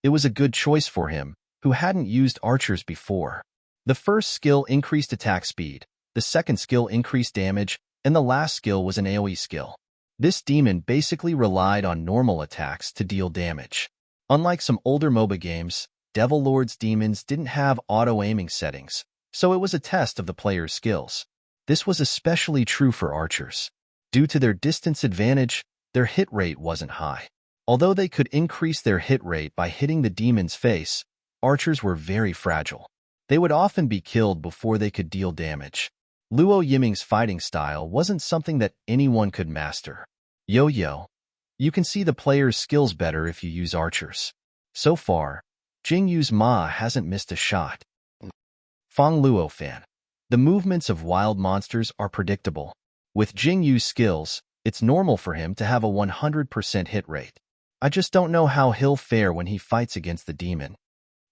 Speaker 1: It was a good choice for him, who hadn't used archers before. The first skill increased attack speed, the second skill increased damage, and the last skill was an AoE skill. This demon basically relied on normal attacks to deal damage. Unlike some older MOBA games, Devil Lord's demons didn't have auto-aiming settings, so it was a test of the player's skills. This was especially true for archers. Due to their distance advantage, their hit rate wasn't high. Although they could increase their hit rate by hitting the demon's face, archers were very fragile. They would often be killed before they could deal damage. Luo Yiming's fighting style wasn't something that anyone could master. Yo-yo. You can see the player's skills better if you use archers. So far, Jingyu's Ma hasn't missed a shot. Fong Luo fan. The movements of wild monsters are predictable. With Jingyu's skills, it's normal for him to have a 100% hit rate. I just don't know how he'll fare when he fights against the demon.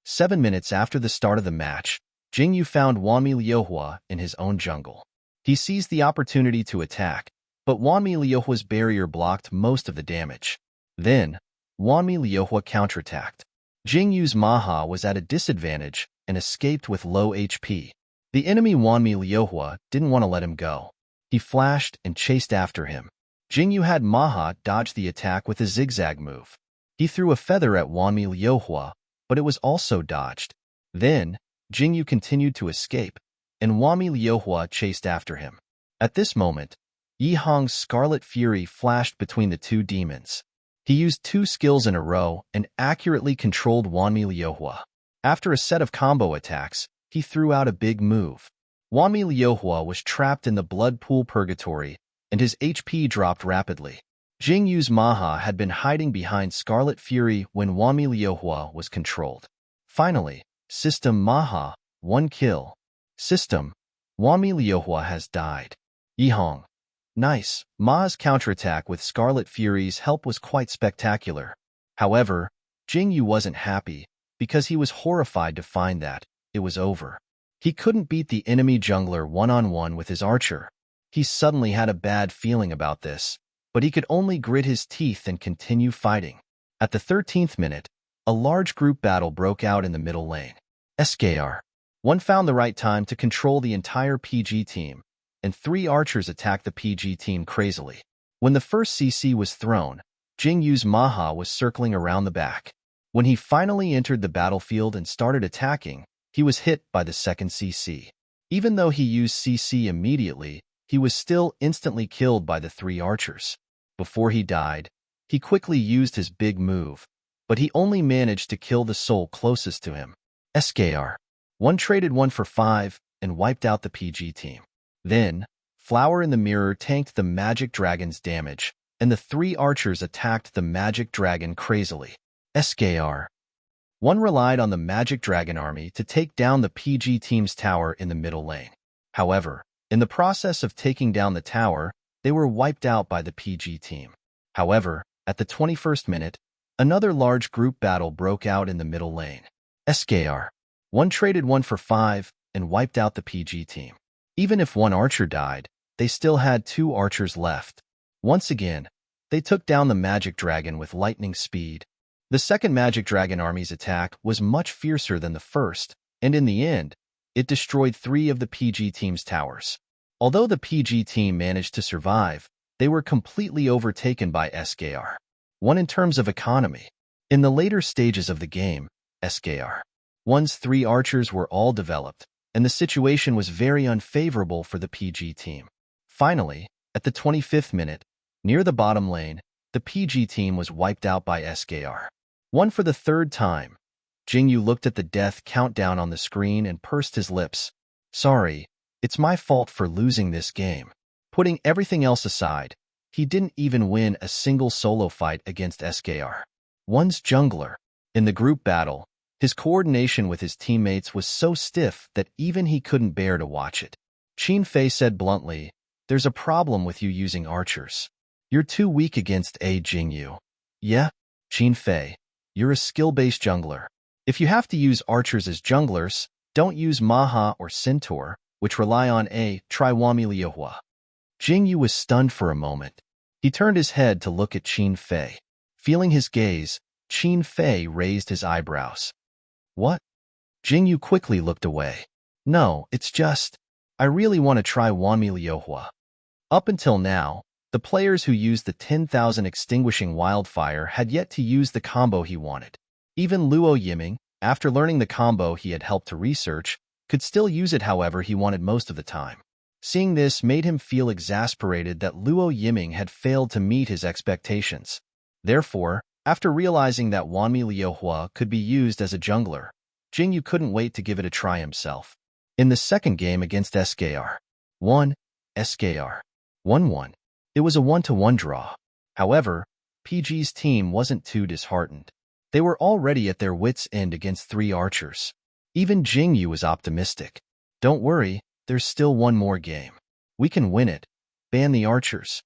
Speaker 1: 7 minutes after the start of the match, Jingyu found Wanmi Liuhua in his own jungle. He seized the opportunity to attack, but Wanmi Liuhua's barrier blocked most of the damage. Then, Wanmi Liuhua counterattacked. Jing Yu's Maha was at a disadvantage and escaped with low HP. The enemy Wanmi Liuhua didn't want to let him go. He flashed and chased after him. Jing Yu had Maha dodge the attack with a zigzag move. He threw a feather at Wanmi Liuhua, but it was also dodged. Then, Jing Yu continued to escape, and Wanmi Liuhua chased after him. At this moment, Yi Hong's Scarlet Fury flashed between the two demons. He used 2 skills in a row and accurately controlled Wanmi Liuhua. After a set of combo attacks, he threw out a big move. Wanmi Liuhua was trapped in the blood pool purgatory, and his HP dropped rapidly. Jing Yu's Maha had been hiding behind Scarlet Fury when Wanmi Liuhua was controlled. Finally, System Maha, 1 kill. System, Wanmi Liuhua has died. Yi Hong. Nice. Ma's counterattack with Scarlet Fury's help was quite spectacular. However, Jing Yu wasn't happy, because he was horrified to find that it was over. He couldn't beat the enemy jungler one-on-one with his archer. He suddenly had a bad feeling about this, but he could only grit his teeth and continue fighting. At the 13th minute, a large group battle broke out in the middle lane. SKR. One found the right time to control the entire PG team, and 3 archers attacked the PG team crazily. When the first CC was thrown, Jing Yu's Maha was circling around the back. When he finally entered the battlefield and started attacking, he was hit by the second CC. Even though he used CC immediately, he was still instantly killed by the 3 archers. Before he died, he quickly used his big move, but he only managed to kill the soul closest to him. SKR. One traded 1 for 5 and wiped out the PG team. Then, Flower in the Mirror tanked the Magic Dragon's damage, and the 3 archers attacked the Magic Dragon crazily. SKR. One relied on the Magic Dragon army to take down the PG team's tower in the middle lane. However, in the process of taking down the tower, they were wiped out by the PG team. However, at the 21st minute, another large group battle broke out in the middle lane. SKR. One traded 1 for 5 and wiped out the PG team. Even if 1 archer died, they still had 2 archers left. Once again, they took down the Magic Dragon with lightning speed. The second Magic Dragon army's attack was much fiercer than the first, and in the end, it destroyed 3 of the PG team's towers. Although the PG team managed to survive, they were completely overtaken by SKR. One in terms of economy. In the later stages of the game, SKR. One's 3 archers were all developed, and the situation was very unfavorable for the PG team. Finally, at the 25th minute, near the bottom lane, the PG team was wiped out by SKR. One for the 3rd time. Jing Yu looked at the death countdown on the screen and pursed his lips. Sorry, it's my fault for losing this game. Putting everything else aside, he didn't even win a single solo fight against SKR. One's jungler. In the group battle, his coordination with his teammates was so stiff that even he couldn't bear to watch it. Qin Fei said bluntly, "There's a problem with you using archers. You're too weak against Jing Yu." Yeah, Qin Fei, you're a skill-based jungler. If you have to use archers as junglers, don't use Maha or Centaur, which rely on try Wanmi Liuhua. Jing Yu was stunned for a moment. He turned his head to look at Qin Fei. Feeling his gaze, Qin Fei raised his eyebrows. What? Jing Yu quickly looked away. No, it's just, I really want to try Wanmi Liuhua. Up until now, the players who used the 10,000 Extinguishing Wildfire had yet to use the combo he wanted. Even Luo Yiming, after learning the combo he had helped to research, could still use it however he wanted most of the time. Seeing this made him feel exasperated that Luo Yiming had failed to meet his expectations. Therefore, after realizing that Wanmi Liuhua could be used as a jungler, Jing Yu couldn't wait to give it a try himself. In the second game against SKR, 1, SKR, 1-1. It was a 1-1 draw. However, PG's team wasn't too disheartened. They were already at their wits' end against 3 archers. Even Jing Yu was optimistic. Don't worry, there's still one more game. We can win it. Ban the archers.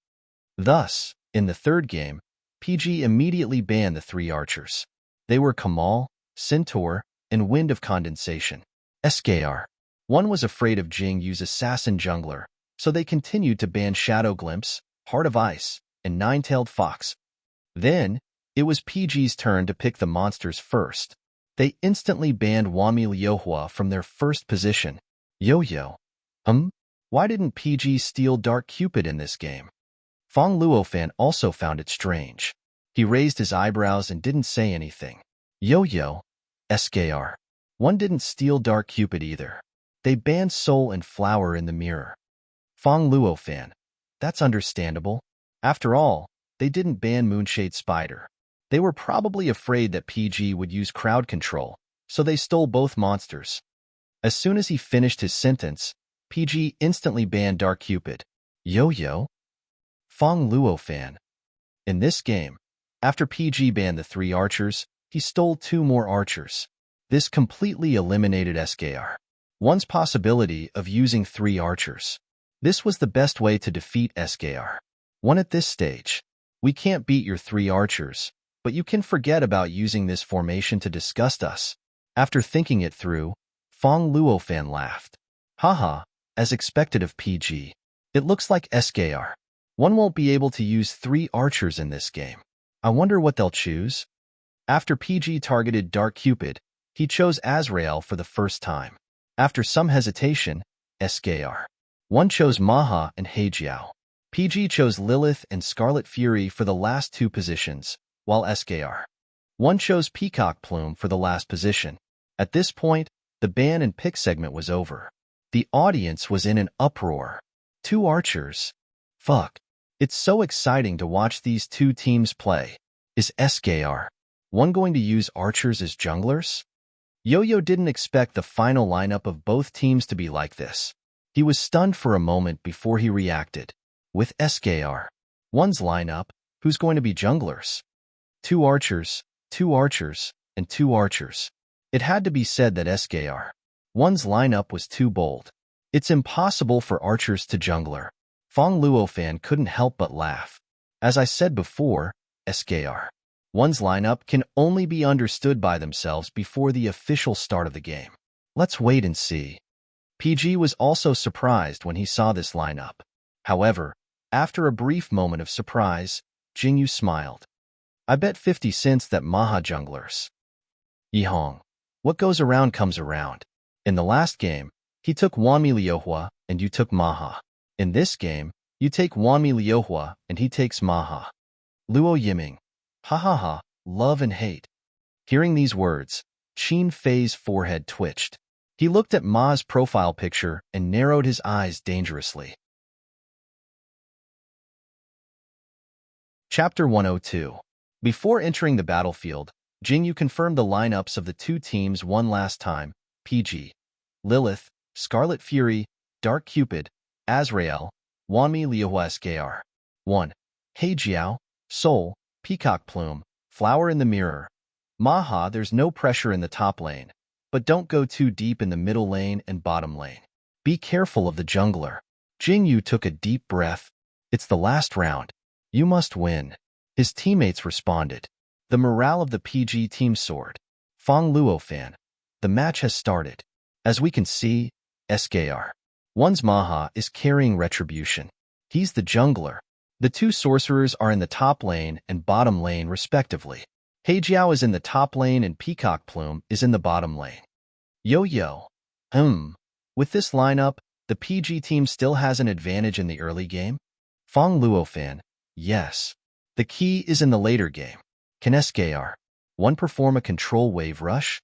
Speaker 1: Thus, in the third game, PG immediately banned the 3 archers. They were Kamal, Centaur, and Wind of Condensation. SKR. One was afraid of Jing Yu's assassin jungler, so they continued to ban Shadow Glimpse, Heart of Ice, and Nine-Tailed Fox. Then, It was PG's turn to pick the monsters first. They instantly banned Wami Liuhua from their first position. Yo-Yo. Why didn't PG steal Dark Cupid in this game? Fong Luofan also found it strange. He raised his eyebrows and didn't say anything. Yo-Yo. SKR. One didn't steal Dark Cupid either. They banned Soul and Flower in the mirror. Fong Luofan. That's understandable. After all, they didn't ban Moonshade Spider. They were probably afraid that PG would use crowd control, so they stole both monsters. As soon as he finished his sentence, PG instantly banned Dark Cupid. Yo-Yo? Fong Luofan. In this game, after PG banned the 3 archers, he stole 2 more archers. This completely eliminated SKR. One's possibility of using 3 archers. This was the best way to defeat SKR. One at this stage. We can't beat your 3 archers, but you can forget about using this formation to disgust us. After thinking it through, Fong Luofan laughed. Haha, as expected of PG. It looks like SKR. One won't be able to use 3 archers in this game. I wonder what they'll choose. After PG targeted Dark Cupid, he chose Azrael for the first time. After some hesitation, SKR. One chose Maha and Heijiao. PG chose Lilith and Scarlet Fury for the last 2 positions, while SKR. One chose Peacock Plume for the last position. At this point, the ban and pick segment was over. The audience was in an uproar. 2 archers. Fuck. It's so exciting to watch these 2 teams play. Is SKR. One going to use archers as junglers? Yo-Yo didn't expect the final lineup of both teams to be like this. He was stunned for a moment before he reacted. With SKR. One's lineup, who's going to be junglers? 2 archers, 2 archers, and 2 archers. It had to be said that SKR. One's lineup was too bold. It's impossible for archers to jungler. Fong Luofan couldn't help but laugh. As I said before, SKR. One's lineup can only be understood by themselves before the official start of the game. Let's wait and see. PG was also surprised when he saw this lineup. However, after a brief moment of surprise, Jingyu smiled. I bet 50 cents that Maha junglers. Yihong. What goes around comes around. In the last game, he took Wami Liuhua and you took Maha. In this game, you take Wami Liuhua and he takes Maha. Luo Yiming. Ha ha ha, love and hate. Hearing these words, Qin Fei's forehead twitched. He looked at Ma's profile picture and narrowed his eyes dangerously. Chapter 102. Before entering the battlefield, Jingyu confirmed the lineups of the 2 teams one last time. PG. Lilith, Scarlet Fury, Dark Cupid, Azrael, Wami Liuhua SKR. 1. Heijiao, Soul, Peacock Plume, Flower in the mirror. Maha, there's no pressure in the top lane, but don't go too deep in the middle lane and bottom lane. Be careful of the jungler. Jingyu took a deep breath. It's the last round. You must win. His teammates responded. The morale of the PG team soared. Fong Luofan. The match has started. As we can see, SKR. One's Maha is carrying Retribution. He's the jungler. The 2 sorcerers are in the top lane and bottom lane respectively. Heijiao is in the top lane and Peacock Plume is in the bottom lane. Yo-Yo. With this lineup, the PG team still has an advantage in the early game? Fong Luofan. Yes. The key is in the later game. Can SKR. One perform a control wave rush?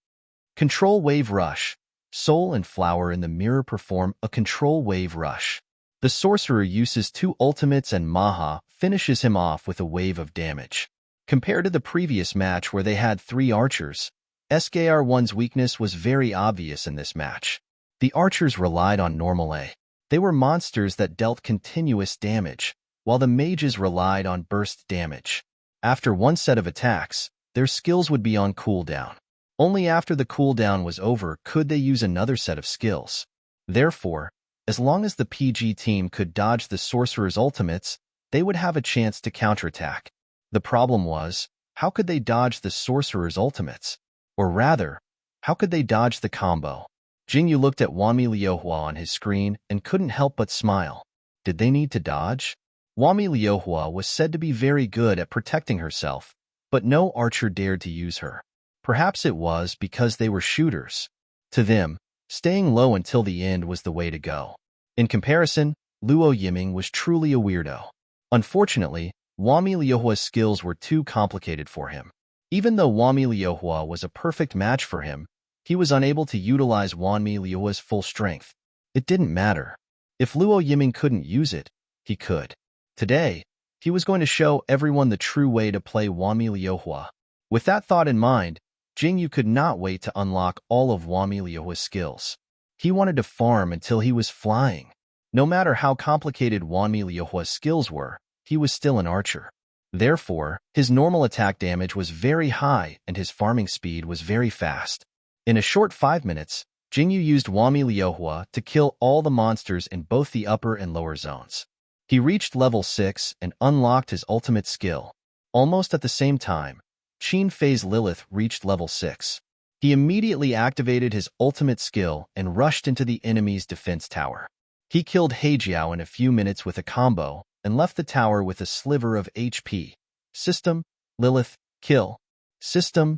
Speaker 1: Control wave rush. Soul and Flower in the mirror perform a control wave rush. The sorcerer uses 2 ultimates and Maha finishes him off with a wave of damage. Compared to the previous match where they had 3 archers, SKR1's weakness was very obvious in this match. The archers relied on normal A. They were monsters that dealt continuous damage, while the mages relied on burst damage. After one set of attacks, their skills would be on cooldown. Only after the cooldown was over could they use another set of skills. Therefore, as long as the PG team could dodge the sorcerer's ultimates, they would have a chance to counterattack. The problem was, how could they dodge the sorcerer's ultimates? Or rather, how could they dodge the combo? Jingyu looked at Wami Liuhua on his screen and couldn't help but smile. Did they need to dodge? Wami Liuhua was said to be very good at protecting herself, but no archer dared to use her. Perhaps it was because they were shooters. To them, staying low until the end was the way to go. In comparison, Luo Yiming was truly a weirdo. Unfortunately, Wami Liuhua's skills were too complicated for him. Even though Wami Liuhua was a perfect match for him, he was unable to utilize Wami Liuhua's full strength. It didn't matter. If Luo Yiming couldn't use it, he could. Today, he was going to show everyone the true way to play Wami Liuhua. With that thought in mind, Jingyu could not wait to unlock all of Wami Liuhua's skills. He wanted to farm until he was flying. No matter how complicated Wami Liuhua's skills were, he was still an archer. Therefore, his normal attack damage was very high and his farming speed was very fast. In a short 5 minutes, Jingyu used Wami Liuhua to kill all the monsters in both the upper and lower zones. He reached level 6 and unlocked his ultimate skill. Almost at the same time, Qin Fei's Lilith reached level 6. He immediately activated his ultimate skill and rushed into the enemy's defense tower. He killed Heijiao in a few minutes with a combo and left the tower with a sliver of HP. System, Lilith, kill. System,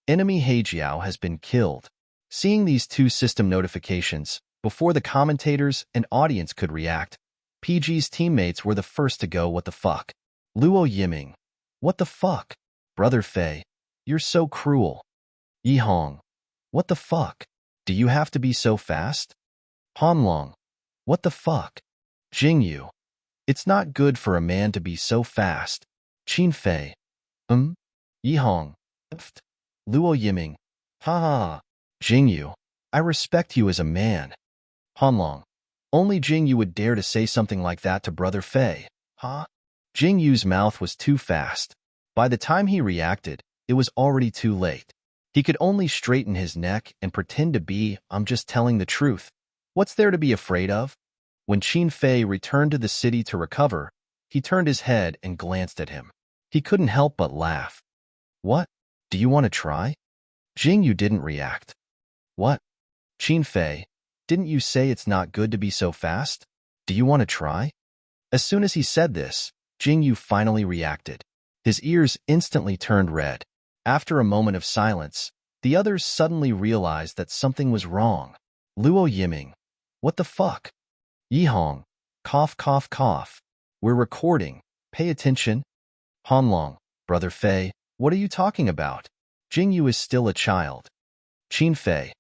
Speaker 1: enemy Heijiao has been killed. Seeing these two system notifications, before the commentators and audience could react, PG's teammates were the first to go, what the fuck? Luo Yiming, what the fuck? Brother Fei, you're so cruel. Yi Hong, what the fuck? Do you have to be so fast? Hanlong, what the fuck? Jingyu, it's not good for a man to be so fast. Qin Fei, Yi Hong, Luo Yiming, ha ha. Jingyu, I respect you as a man. Hanlong, only Jingyu would dare to say something like that to Brother Fei, huh? Jingyu's mouth was too fast. By the time he reacted, it was already too late. He could only straighten his neck and pretend to be, I'm just telling the truth. What's there to be afraid of? When Qin Fei returned to the city to recover, he turned his head and glanced at him. He couldn't help but laugh. What? Do you want to try? Jingyu didn't react. What? Qin Fei, didn't you say it's not good to be so fast? Do you want to try? As soon as he said this, Jingyu finally reacted. His ears instantly turned red. After a moment of silence, the others suddenly realized that something was wrong. Luo Yiming, what the fuck? Yi Hong, cough cough cough. We're recording, pay attention. Hanlong, Brother Fei, what are you talking about? Jingyu is still a child. Qin Fei,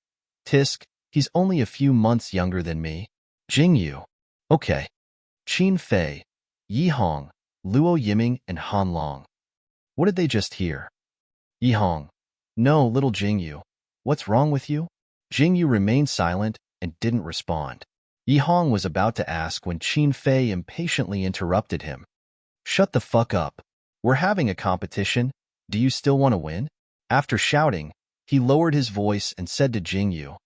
Speaker 1: Tisk, he's only a few months younger than me. Jingyu, okay. Qin Fei, Yi Hong, Luo Yiming, and Hanlong. What did they just hear? Yi Hong, no, little Jingyu. What's wrong with you? Jingyu remained silent and didn't respond. Yi Hong was about to ask when Qin Fei impatiently interrupted him. Shut the fuck up. We're having a competition. Do you still want to win? After shouting, he lowered his voice and said to Jingyu,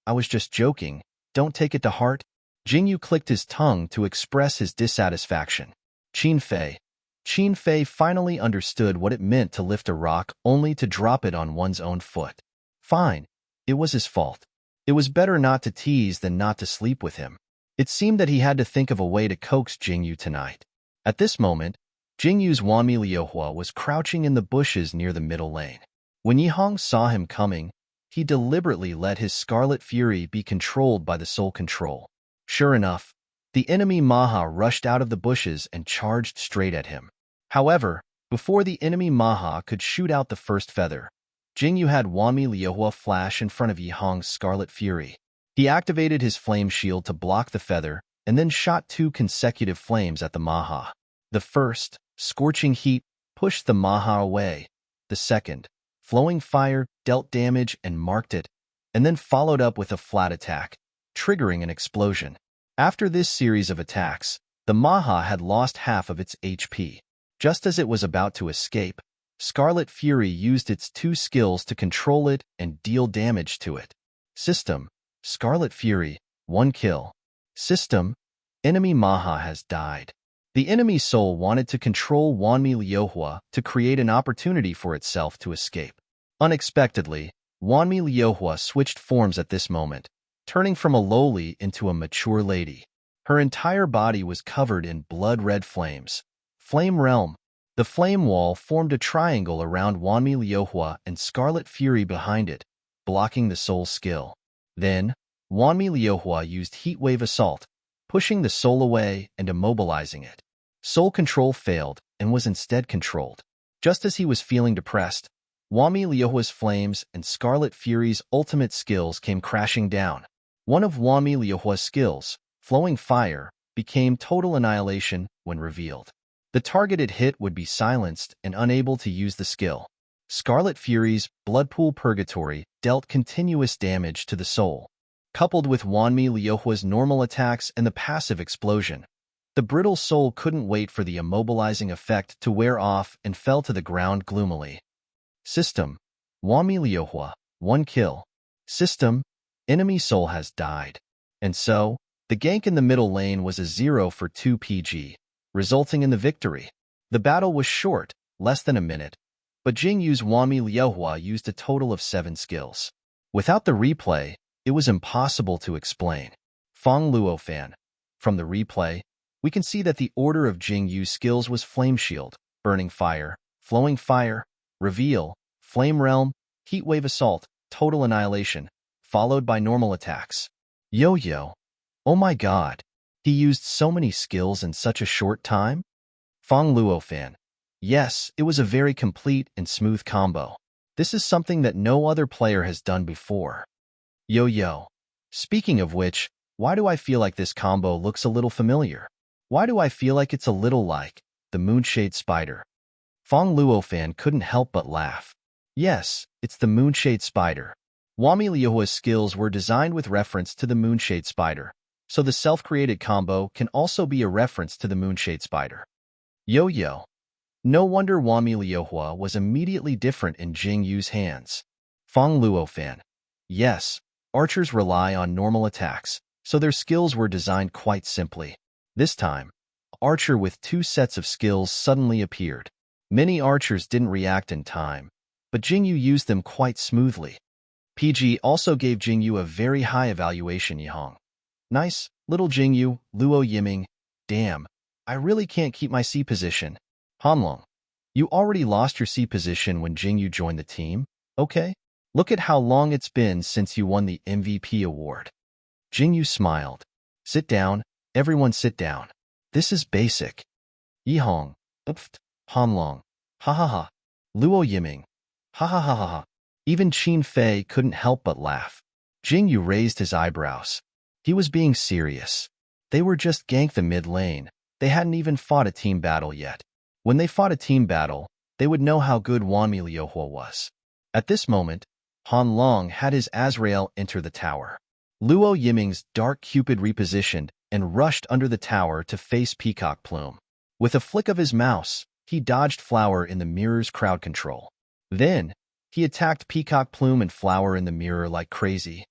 Speaker 1: I was just joking. Don't take it to heart. Jingyu clicked his tongue to express his dissatisfaction. Qin Fei finally understood what it meant to lift a rock only to drop it on one's own foot. Fine. It was his fault. It was better not to tease than not to sleep with him. It seemed that he had to think of a way to coax Jingyu tonight. At this moment, Jingyu's Wami Liuhua was crouching in the bushes near the middle lane. When Yi Hong saw him coming, he deliberately let his Scarlet Fury be controlled by the Soul Control. Sure enough, the enemy Maha rushed out of the bushes and charged straight at him. However, before the enemy Maha could shoot out the first feather, Jingyu had Wami Liuhua flash in front of Yi Hong's Scarlet Fury. He activated his flame shield to block the feather and then shot 2 consecutive flames at the Maha. The first, scorching heat, pushed the Maha away. The second, flowing fire, dealt damage and marked it, and then followed up with a flat attack, triggering an explosion. After this series of attacks, the Maha had lost half of its HP. Just as it was about to escape, Scarlet Fury used its 2 skills to control it and deal damage to it. System, Scarlet Fury, 1 kill. System, enemy Maha has died. The enemy soul wanted to control Wami Liuhua to create an opportunity for itself to escape. Unexpectedly, Wami Liuhua switched forms at this moment, turning from a lowly into a mature lady. Her entire body was covered in blood-red flames. Flame Realm. The flame wall formed a triangle around Wanmi Liuhua and Scarlet Fury behind it, blocking the soul's skill. Then, Wanmi Liuhua used Heatwave Assault, pushing the soul away and immobilizing it. Soul control failed and was instead controlled. Just as he was feeling depressed, Wanmi Liuhua's flames and Scarlet Fury's ultimate skills came crashing down. One of Wanmi Liuhua's skills, Flowing Fire, became total annihilation when revealed. The targeted hit would be silenced and unable to use the skill. Scarlet Fury's Bloodpool Purgatory dealt continuous damage to the soul. Coupled with Wanmi Liuhua's normal attacks and the passive explosion, the brittle soul couldn't wait for the immobilizing effect to wear off and fell to the ground gloomily. System: Wanmi Liuhua, 1 kill. System: Enemy soul has died. And so, the gank in the middle lane was a 0 for 2 PG, resulting in the victory. The battle was short, less than a minute, but Jingyu's Wanmi Liuhua used a total of 7 skills. Without the replay, it was impossible to explain. Fong Luo fan. From the replay, we can see that the order of Jingyu's skills was Flame Shield, Burning Fire, Flowing Fire, Reveal, Flame Realm, Heatwave Assault, Total Annihilation, followed by normal attacks. Yo-yo. Oh my god. He used so many skills in such a short time? Fong Luo fan. Yes, it was a very complete and smooth combo. This is something that no other player has done before. Yo-yo. Speaking of which, why do I feel like this combo looks a little familiar? Why do I feel like it's a little like the Moonshade Spider? Fong Luo fan couldn't help but laugh. Yes, it's the Moonshade Spider. Wanmi Liuhua's skills were designed with reference to the Moonshade Spider, so the self-created combo can also be a reference to the Moonshade Spider. Yo-yo. No wonder Wanmi Liuhua was immediately different in Jingyu's hands. Fong Luo fan. Yes, archers rely on normal attacks, so their skills were designed quite simply. This time, Archer with 2 sets of skills suddenly appeared. Many archers didn't react in time, but Jingyu used them quite smoothly. PG also gave Jingyu a very high evaluation. Yihong. Nice, little Jingyu, Luo Yiming. Damn, I really can't keep my C position. Hanlong. You already lost your C position when Jingyu joined the team, okay? Look at how long it's been since you won the MVP award. Jingyu smiled. Sit down, everyone sit down. This is basic. Yihong. Upft. Hanlong. Ha ha ha. Luo Yiming. Ha ha ha ha ha. Even Qin Fei couldn't help but laugh. Jingyu raised his eyebrows. He was being serious. They were just ganked the mid lane. They hadn't even fought a team battle yet. When they fought a team battle, they would know how good Wanmi Liuhua was. At this moment, Han Long had his Azrael enter the tower. Luo Yiming's Dark Cupid repositioned and rushed under the tower to face Peacock Plume. With a flick of his mouse, he dodged Flower in the mirror's crowd control. Then, he attacked Peacock Plume and Flower in the mirror like crazy.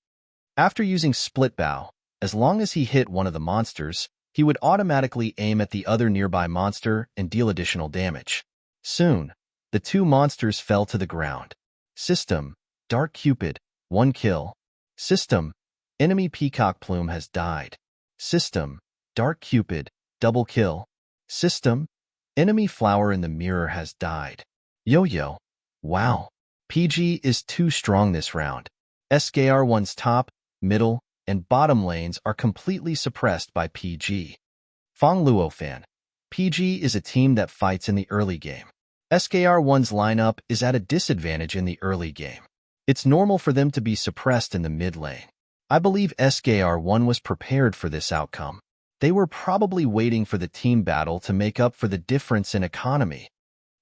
Speaker 1: After using Split Bow, as long as he hit one of the monsters, he would automatically aim at the other nearby monster and deal additional damage. Soon, the 2 monsters fell to the ground. System: Dark Cupid, 1 kill. System: Enemy Peacock Plume has died. System: Dark Cupid, double kill. System: Enemy Flower in the mirror has died. Yo-yo. Wow. PG is too strong this round. SKR1's top, middle, and bottom lanes are completely suppressed by PG. Fong Luo fan. PG is a team that fights in the early game. SKR1's lineup is at a disadvantage in the early game. It's normal for them to be suppressed in the mid lane. I believe SKR1 was prepared for this outcome. They were probably waiting for the team battle to make up for the difference in economy.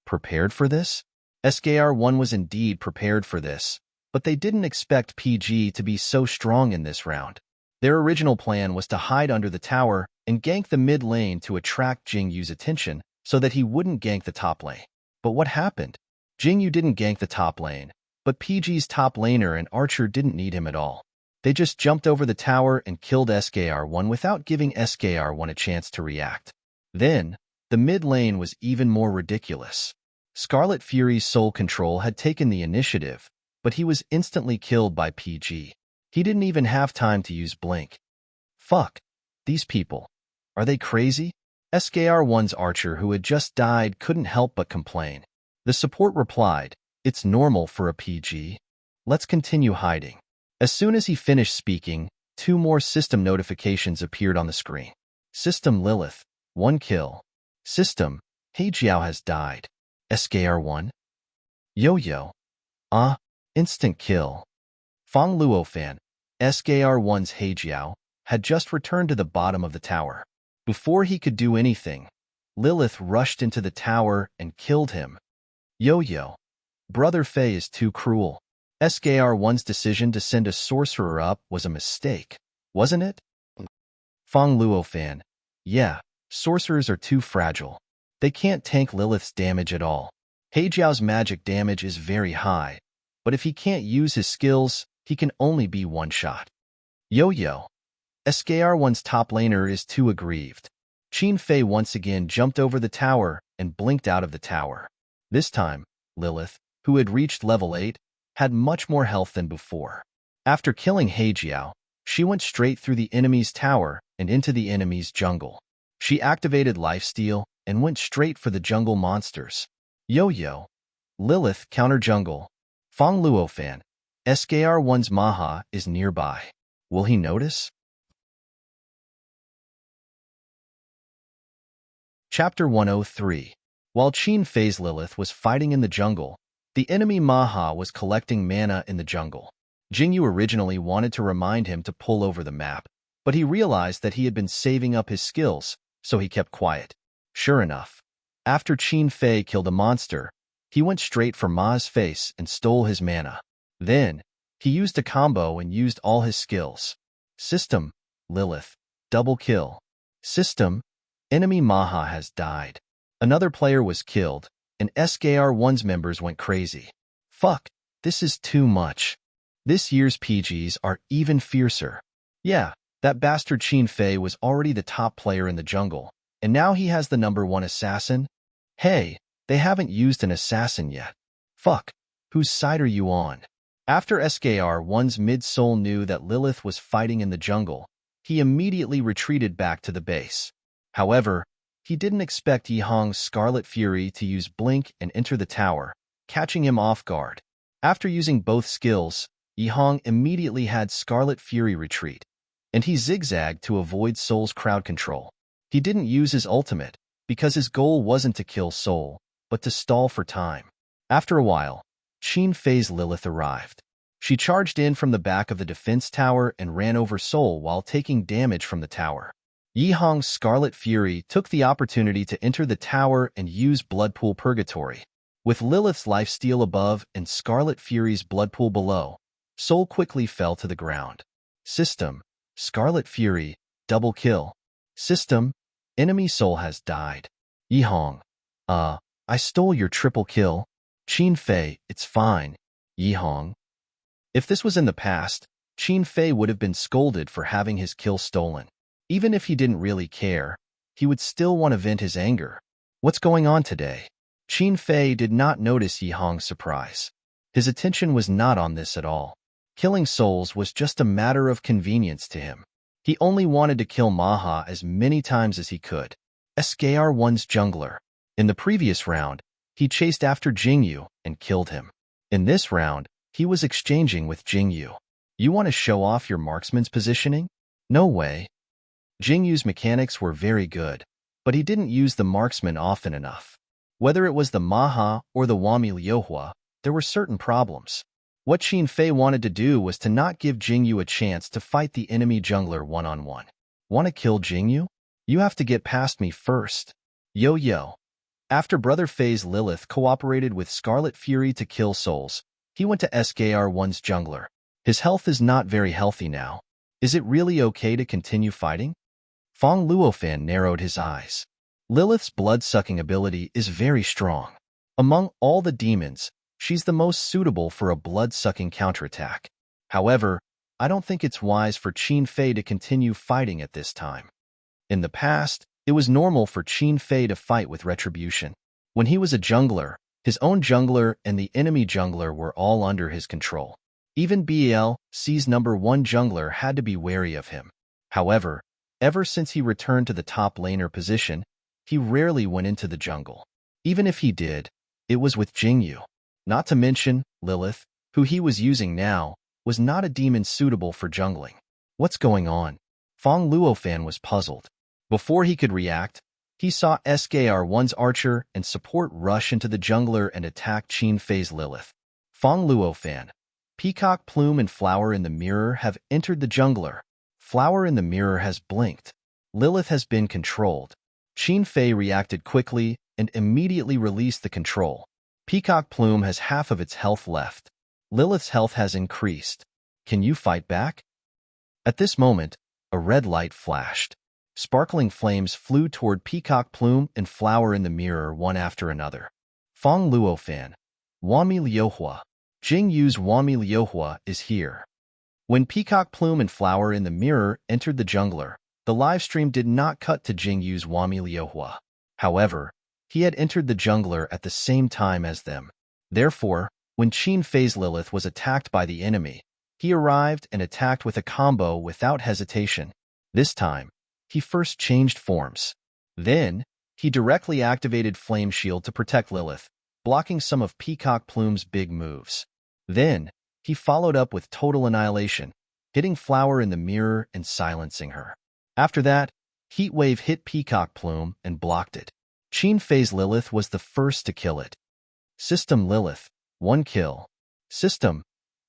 Speaker 1: Prepared for this? SKR1 was indeed prepared for this, but they didn't expect PG to be so strong in this round. Their original plan was to hide under the tower and gank the mid lane to attract Jingyu's attention so that he wouldn't gank the top lane. But what happened? Jingyu didn't gank the top lane, but PG's top laner and Archer didn't need him at all. They just jumped over the tower and killed SKR1 without giving SKR1 a chance to react. Then, the mid lane was even more ridiculous. Scarlet Fury's Soul Control had taken the initiative, but he was instantly killed by PG. He didn't even have time to use Blink. Fuck. These people. Are they crazy? SKR-1's archer who had just died couldn't help but complain. The support replied, "It's normal for a PG. Let's continue hiding." As soon as he finished speaking, 2 more system notifications appeared on the screen. System Lilith, 1 kill. System, Heijiao has died. SKR-1. Yo-Yo. Instant kill. Fang Luofan, SKR-1's Heijiao, had just returned to the bottom of the tower. Before he could do anything, Lilith rushed into the tower and killed him. Yo-Yo. Brother Fei is too cruel. SKR-1's decision to send a sorcerer up was a mistake, wasn't it? Fang Luofan. Yeah, sorcerers are too fragile. They can't tank Lilith's damage at all. Heijiao's magic damage is very high, but if he can't use his skills, he can only be one-shot. Yo-Yo. SKR-1's top laner is too aggrieved. Qin Fei once again jumped over the tower and blinked out of the tower. This time, Lilith, who had reached level 8, had much more health than before. After killing Heijiao, she went straight through the enemy's tower and into the enemy's jungle. She activated lifesteal and went straight for the jungle monsters. Yo-Yo. Lilith counter jungle. Fang Luofan. SKR-1's Maha is nearby. Will he notice? Chapter 103. While Qin Fei's Lilith was fighting in the jungle, the enemy Maha was collecting mana in the jungle. Jingyu originally wanted to remind him to pull over the map, but he realized that he had been saving up his skills, so he kept quiet. Sure enough, after Qin Fei killed a monster, he went straight for Ma's face and stole his mana. Then, he used a combo and used all his skills. System, Lilith, double kill. System, enemy Maha has died. Another player was killed, and SKR-1's members went crazy. Fuck, this is too much. This year's PGs are even fiercer. Yeah, that bastard Qin Fei was already the top player in the jungle, and now he has the #1 assassin? Hey, they haven't used an assassin yet. Fuck, whose side are you on? After SKR-1's mid-soul knew that Lilith was fighting in the jungle, he immediately retreated back to the base. However, he didn't expect Yihong's Scarlet Fury to use Blink and enter the tower, catching him off guard. After using both skills, Yihong immediately had Scarlet Fury retreat, and he zigzagged to avoid Soul's crowd control. He didn't use his ultimate, because his goal wasn't to kill Soul, but to stall for time. After a while, Qin Fei's Lilith arrived. She charged in from the back of the defense tower and ran over Soul while taking damage from the tower. Yihong's Scarlet Fury took the opportunity to enter the tower and use Bloodpool Purgatory. With Lilith's lifesteal above and Scarlet Fury's Bloodpool below, Soul quickly fell to the ground. System, Scarlet Fury, double kill. System, enemy Soul has died. Yihong. I stole your triple kill. Qin Fei, it's fine. Yihong. If this was in the past, Qin Fei would have been scolded for having his kill stolen. Even if he didn't really care, he would still want to vent his anger. What's going on today? Qin Fei did not notice Yihong's surprise. His attention was not on this at all. Killing souls was just a matter of convenience to him. He only wanted to kill Maha as many times as he could. SKR-1's jungler. In the previous round, he chased after Jingyu and killed him. In this round, he was exchanging with Jingyu. You want to show off your marksman's positioning? No way. Jingyu's mechanics were very good, but he didn't use the marksman often enough. Whether it was the Maha or the Wami Liuhua, there were certain problems. What Qin Fei wanted to do was to not give Jingyu a chance to fight the enemy jungler one-on-one. Want to kill Jingyu? You have to get past me first. Yo-Yo. After Brother Fei's Lilith cooperated with Scarlet Fury to kill souls, he went to SKR-1's jungler. His health is not very healthy now. Is it really okay to continue fighting? Fang Luofan narrowed his eyes. Lilith's blood-sucking ability is very strong. Among all the demons, she's the most suitable for a blood-sucking counterattack. However, I don't think it's wise for Qin Fei to continue fighting at this time. In the past, it was normal for Qin Fei to fight with retribution. When he was a jungler, his own jungler and the enemy jungler were all under his control. Even BLC's #1 jungler had to be wary of him. However, ever since he returned to the top laner position, he rarely went into the jungle. Even if he did, it was with Jingyu. Not to mention, Lilith, who he was using now, was not a demon suitable for jungling. What's going on? Fong Luofan was puzzled. Before he could react, he saw SKR-1's archer and support rush into the jungler and attack Qin Fei's Lilith. Fong Luofan, Peacock Plume and Flower in the Mirror have entered the jungler. Flower in the Mirror has blinked. Lilith has been controlled. Qin Fei reacted quickly and immediately released the control. Peacock Plume has half of its health left. Lilith's health has increased. Can you fight back? At this moment, a red light flashed. Sparkling flames flew toward Peacock Plume and Flower in the Mirror one after another. Fong Luofan, Wami Liuhua. Jingyu's Wami Liuhua is here. When Peacock Plume and Flower in the Mirror entered the jungler, the livestream did not cut to Jingyu's Wami Liuhua. However, he had entered the jungler at the same time as them. Therefore, when Qin Fei's Lilith was attacked by the enemy, he arrived and attacked with a combo without hesitation. This time, he first changed forms. Then, he directly activated Flame Shield to protect Lilith, blocking some of Peacock Plume's big moves. Then, he followed up with Total Annihilation, hitting Flower in the Mirror and silencing her. After that, Heat Wave hit Peacock Plume and blocked it. Qin Fei's Lilith was the first to kill it. System Lilith, 1 kill. System,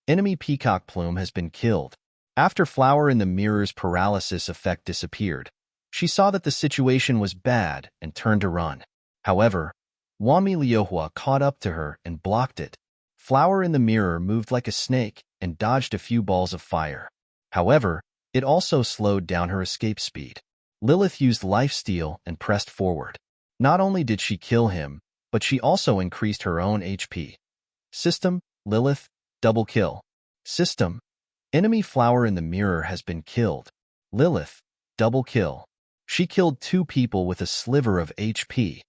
Speaker 1: enemy Peacock Plume has been killed. After Flower in the Mirror's paralysis effect disappeared, she saw that the situation was bad and turned to run. However, Wami Liuhua caught up to her and blocked it. Flower in the Mirror moved like a snake and dodged a few balls of fire. However, it also slowed down her escape speed. Lilith used lifesteal and pressed forward. Not only did she kill him, but she also increased her own HP. System, Lilith, double kill. System, enemy Flower in the Mirror has been killed. Lilith, double kill. She killed 2 people with a sliver of HP.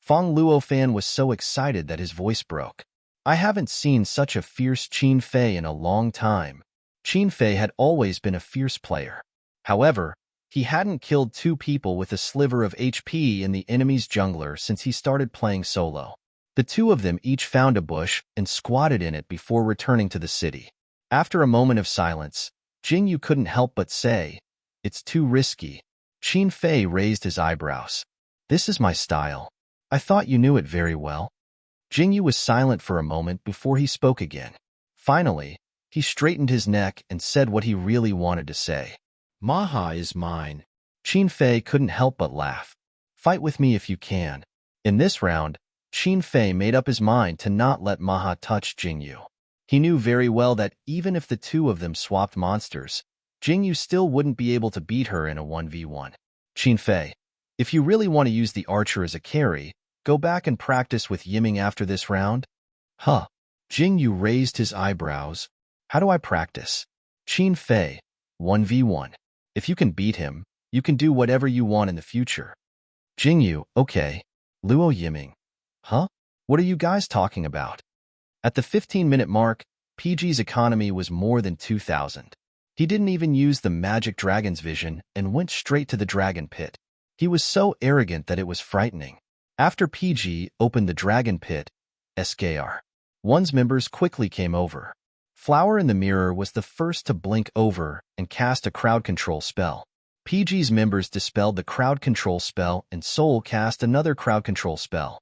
Speaker 1: Fong Luofan was so excited that his voice broke. I haven't seen such a fierce Qin Fei in a long time. Qin Fei had always been a fierce player. However, he hadn't killed 2 people with a sliver of HP in the enemy's jungler since he started playing solo. The 2 of them each found a bush and squatted in it before returning to the city. After a moment of silence, Jingyu couldn't help but say, "It's too risky." Qin Fei raised his eyebrows. "This is my style. I thought you knew it very well." Jingyu was silent for a moment before he spoke again. Finally, he straightened his neck and said what he really wanted to say. "Maha is mine." Qin Fei couldn't help but laugh. "Fight with me if you can." In this round, Qin Fei made up his mind to not let Maha touch Jingyu. He knew very well that even if the 2 of them swapped monsters, Jingyu still wouldn't be able to beat her in a 1v1. "Qin Fei, if you really want to use the archer as a carry, go back and practice with Yiming after this round?" "Huh." Jingyu raised his eyebrows. "How do I practice?" "Qin Fei, 1v1. If you can beat him, you can do whatever you want in the future." Jingyu, "Okay." Luo Yiming, "Huh? What are you guys talking about?" At the 15-minute mark, PG's economy was more than 2,000. He didn't even use the magic dragon's vision and went straight to the dragon pit. He was so arrogant that it was frightening. After PG opened the dragon pit, SKR-1's members quickly came over. Flower in the Mirror was the first to blink over and cast a crowd control spell. PG's members dispelled the crowd control spell and Soul cast another crowd control spell.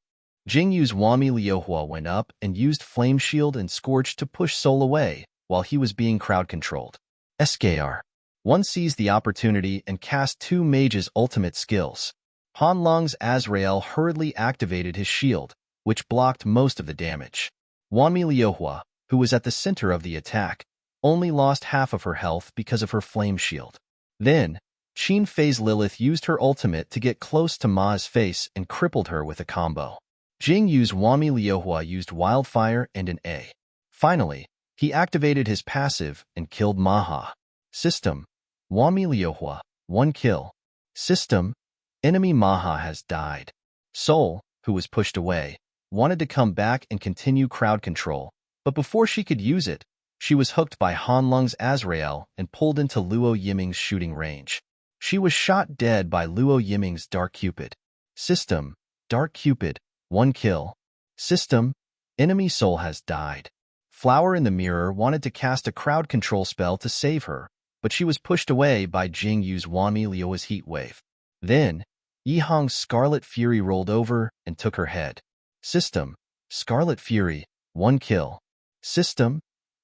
Speaker 1: Jingyu's Wami Liuhua went up and used Flame Shield and Scorch to push Soul away while he was being crowd controlled. SKR-1 seized the opportunity and cast 2 mages' ultimate skills. Han Lung's Azrael hurriedly activated his shield, which blocked most of the damage. Wami Liuhua, who was at the center of the attack, only lost half of her health because of her flame shield. Then, Qin Fei's Lilith used her ultimate to get close to Ma's face and crippled her with a combo. Jingyu's Wami Liuhua used Wildfire and an A. Finally, he activated his passive and killed Maha. System, Wami Liuhua, 1 kill. System, enemy Maha has died. Soul, who was pushed away, wanted to come back and continue crowd control, but before she could use it, she was hooked by Han Lung's Azrael and pulled into Luo Yiming's shooting range. She was shot dead by Luo Yiming's Dark Cupid. System, Dark Cupid, 1 kill. System, enemy soul has died. Flower in the Mirror wanted to cast a crowd control spell to save her, but she was pushed away by Jing Yu's Wanmi Liua's heat wave. Then, Yi Hong's Scarlet Fury rolled over and took her head. System, Scarlet Fury, 1 kill. System,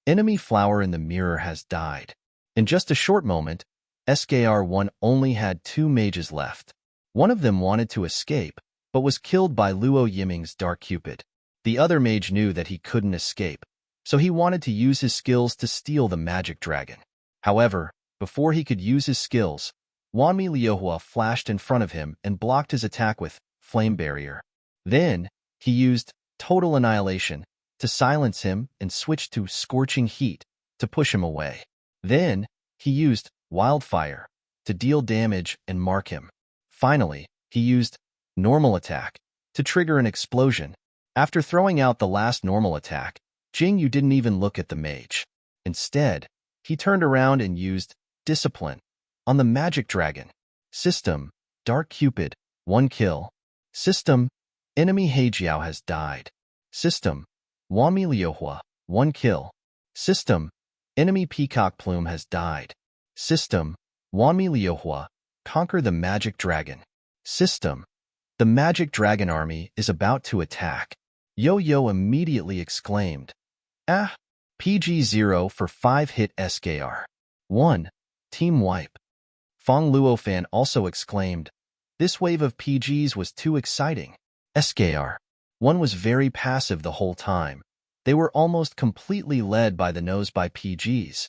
Speaker 1: enemy Flower in the Mirror has died. In just a short moment, SKR-1 only had 2 mages left. One of them wanted to escape, but was killed by Luo Yiming's Dark Cupid. The other mage knew that he couldn't escape, so he wanted to use his skills to steal the magic dragon. However, before he could use his skills, Wanmi Liuhua flashed in front of him and blocked his attack with Flame Barrier. Then, he used Total Annihilation to silence him and switched to Scorching Heat to push him away. Then, he used Wildfire to deal damage and mark him. Finally, he used Normal Attack to trigger an explosion. After throwing out the last normal attack, Jing Yu didn't even look at the mage. Instead, he turned around and used Discipline on the magic dragon. System, Dark Cupid, 1 kill. System, enemy Heijiao has died. System, Wanmi Liuhua, 1 kill. System, enemy Peacock Plume has died. System, Wanmi Liuhua, conquer the magic dragon. System, the magic dragon army is about to attack. Yo-Yo immediately exclaimed, "Ah, PG0 for 5-hit SKR. 1. Team wipe." Fong Luofan also exclaimed, "This wave of PGs was too exciting." SKR. 1 was very passive the whole time. They were almost completely led by the nose by PGs.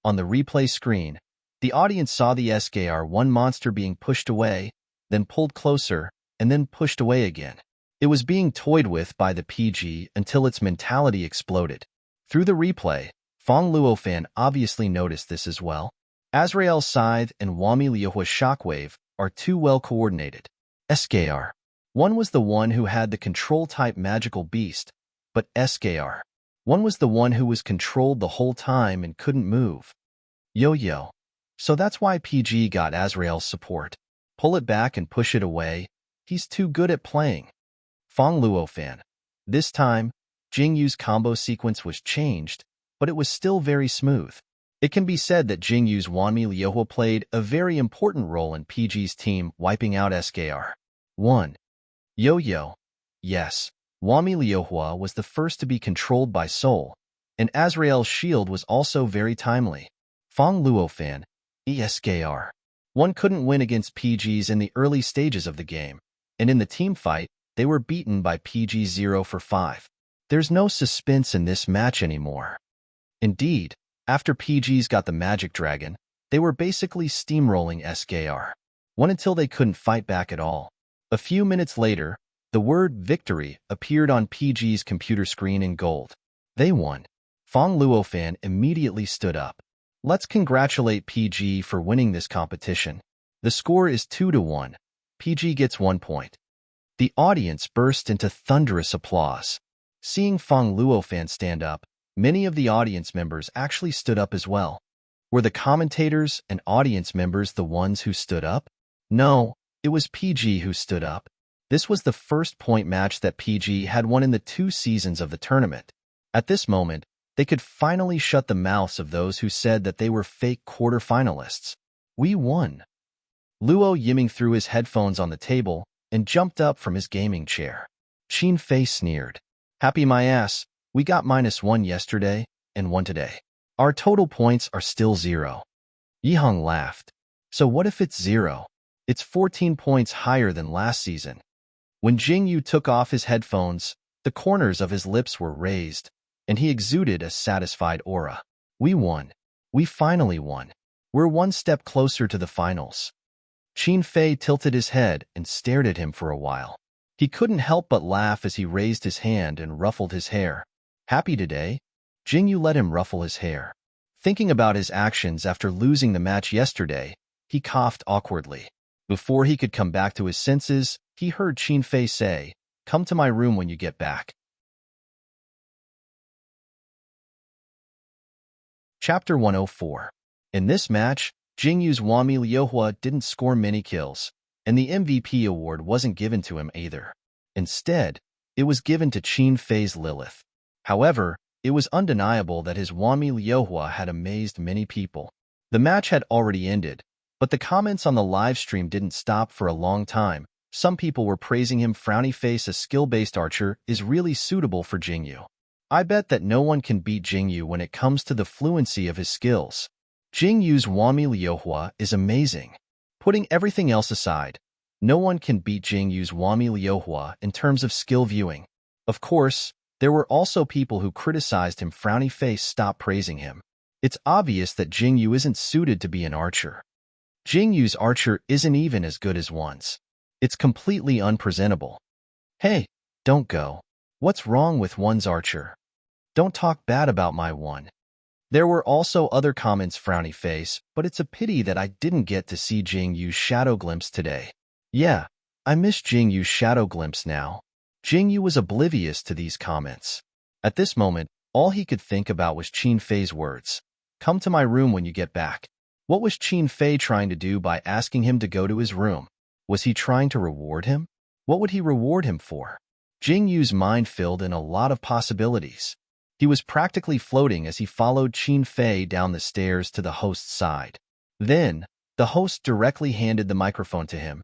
Speaker 1: On the replay screen, the audience saw the SKR-1 monster being pushed away, then pulled closer, and then pushed away again. It was being toyed with by the PG until its mentality exploded. Through the replay, Fong Luofan obviously noticed this as well. Azrael's Scythe and Wanmi Liuhua's Shockwave are too well coordinated. SKR. 1 was the one who had the control-type magical beast, but SKR. 1 was the one who was controlled the whole time and couldn't move. Yo-Yo. So that's why PG got Azrael's support. Pull it back and push it away. He's too good at playing. Fong Luofan. This time, Jing Yu's combo sequence was changed, but it was still very smooth. It can be said that Jing Yu's Wanmi Liuhua played a very important role in PG's team wiping out SKR. 1. Yo-Yo. Yes, Wanmi Liuhua was the first to be controlled by Soul, and Azrael's shield was also very timely. Fong Luofan. ESKR. 1 couldn't win against PGs in the early stages of the game, and in the team fight, they were beaten by PG 0 for 5. There's no suspense in this match anymore. Indeed, after PGs got the Magic Dragon, they were basically steamrolling SKR. 1 until they couldn't fight back at all. A few minutes later, the word victory appeared on PG's computer screen in gold. They won. Fong Luofan immediately stood up. Let's congratulate PG for winning this competition. The score is 2-1. PG gets 1 point. The audience burst into thunderous applause. Seeing Fong Luofan stand up, many of the audience members actually stood up as well. Were the commentators and audience members the ones who stood up? No, it was PG who stood up. This was the first point match that PG had won in the 2 seasons of the tournament. At this moment, they could finally shut the mouths of those who said that they were fake quarterfinalists. We won. Luo Yiming threw his headphones on the table and jumped up from his gaming chair. Qin Fei sneered. Happy my ass, we got -1 yesterday and 1 today. Our total points are still 0. Yihong laughed. So what if it's 0? It's 14 points higher than last season. When Jing Yu took off his headphones, the corners of his lips were raised, and he exuded a satisfied aura. We won. We finally won. We're 1 step closer to the finals. Qin Fei tilted his head and stared at him for a while. He couldn't help but laugh as he raised his hand and ruffled his hair. Happy today? Jing Yu let him ruffle his hair. Thinking about his actions after losing the match yesterday, he coughed awkwardly. Before he could come back to his senses, he heard Qin Fei say, "Come to my room when you get back." Chapter 104. In this match, Jing Yu's Wanmi Liuhua didn't score many kills. and the MVP award wasn't given to him either. Instead, it was given to Qin Fei's Lilith. However, it was undeniable that his Wami Liuhua had amazed many people. The match had already ended, but the comments on the live stream didn't stop for a long time. Some people were praising him. Frowny face, a skill-based archer, is really suitable for Jingyu. I bet that no one can beat Jingyu when it comes to the fluency of his skills. Jingyu's Wami Liuhua is amazing. Putting everything else aside, no one can beat Jingyu's Wami Liuhua in terms of skill viewing. Of course, there were also people who criticized him. Frowny face, stop praising him. It's obvious that Jingyu isn't suited to be an archer. Jingyu's archer isn't even as good as one's. It's completely unpresentable. Hey, don't go. What's wrong with one's archer? Don't talk bad about my one. There were also other comments. Frowny face, but it's a pity that I didn't get to see Jingyu's shadow glimpse today. Yeah, I miss Jingyu's shadow glimpse now. Jingyu was oblivious to these comments. At this moment, all he could think about was Qin Fei's words. Come to my room when you get back. What was Qin Fei trying to do by asking him to go to his room? Was he trying to reward him? What would he reward him for? Jingyu's mind filled in a lot of possibilities. He was practically floating as he followed Qin Fei down the stairs to the host's side. Then, the host directly handed the microphone to him.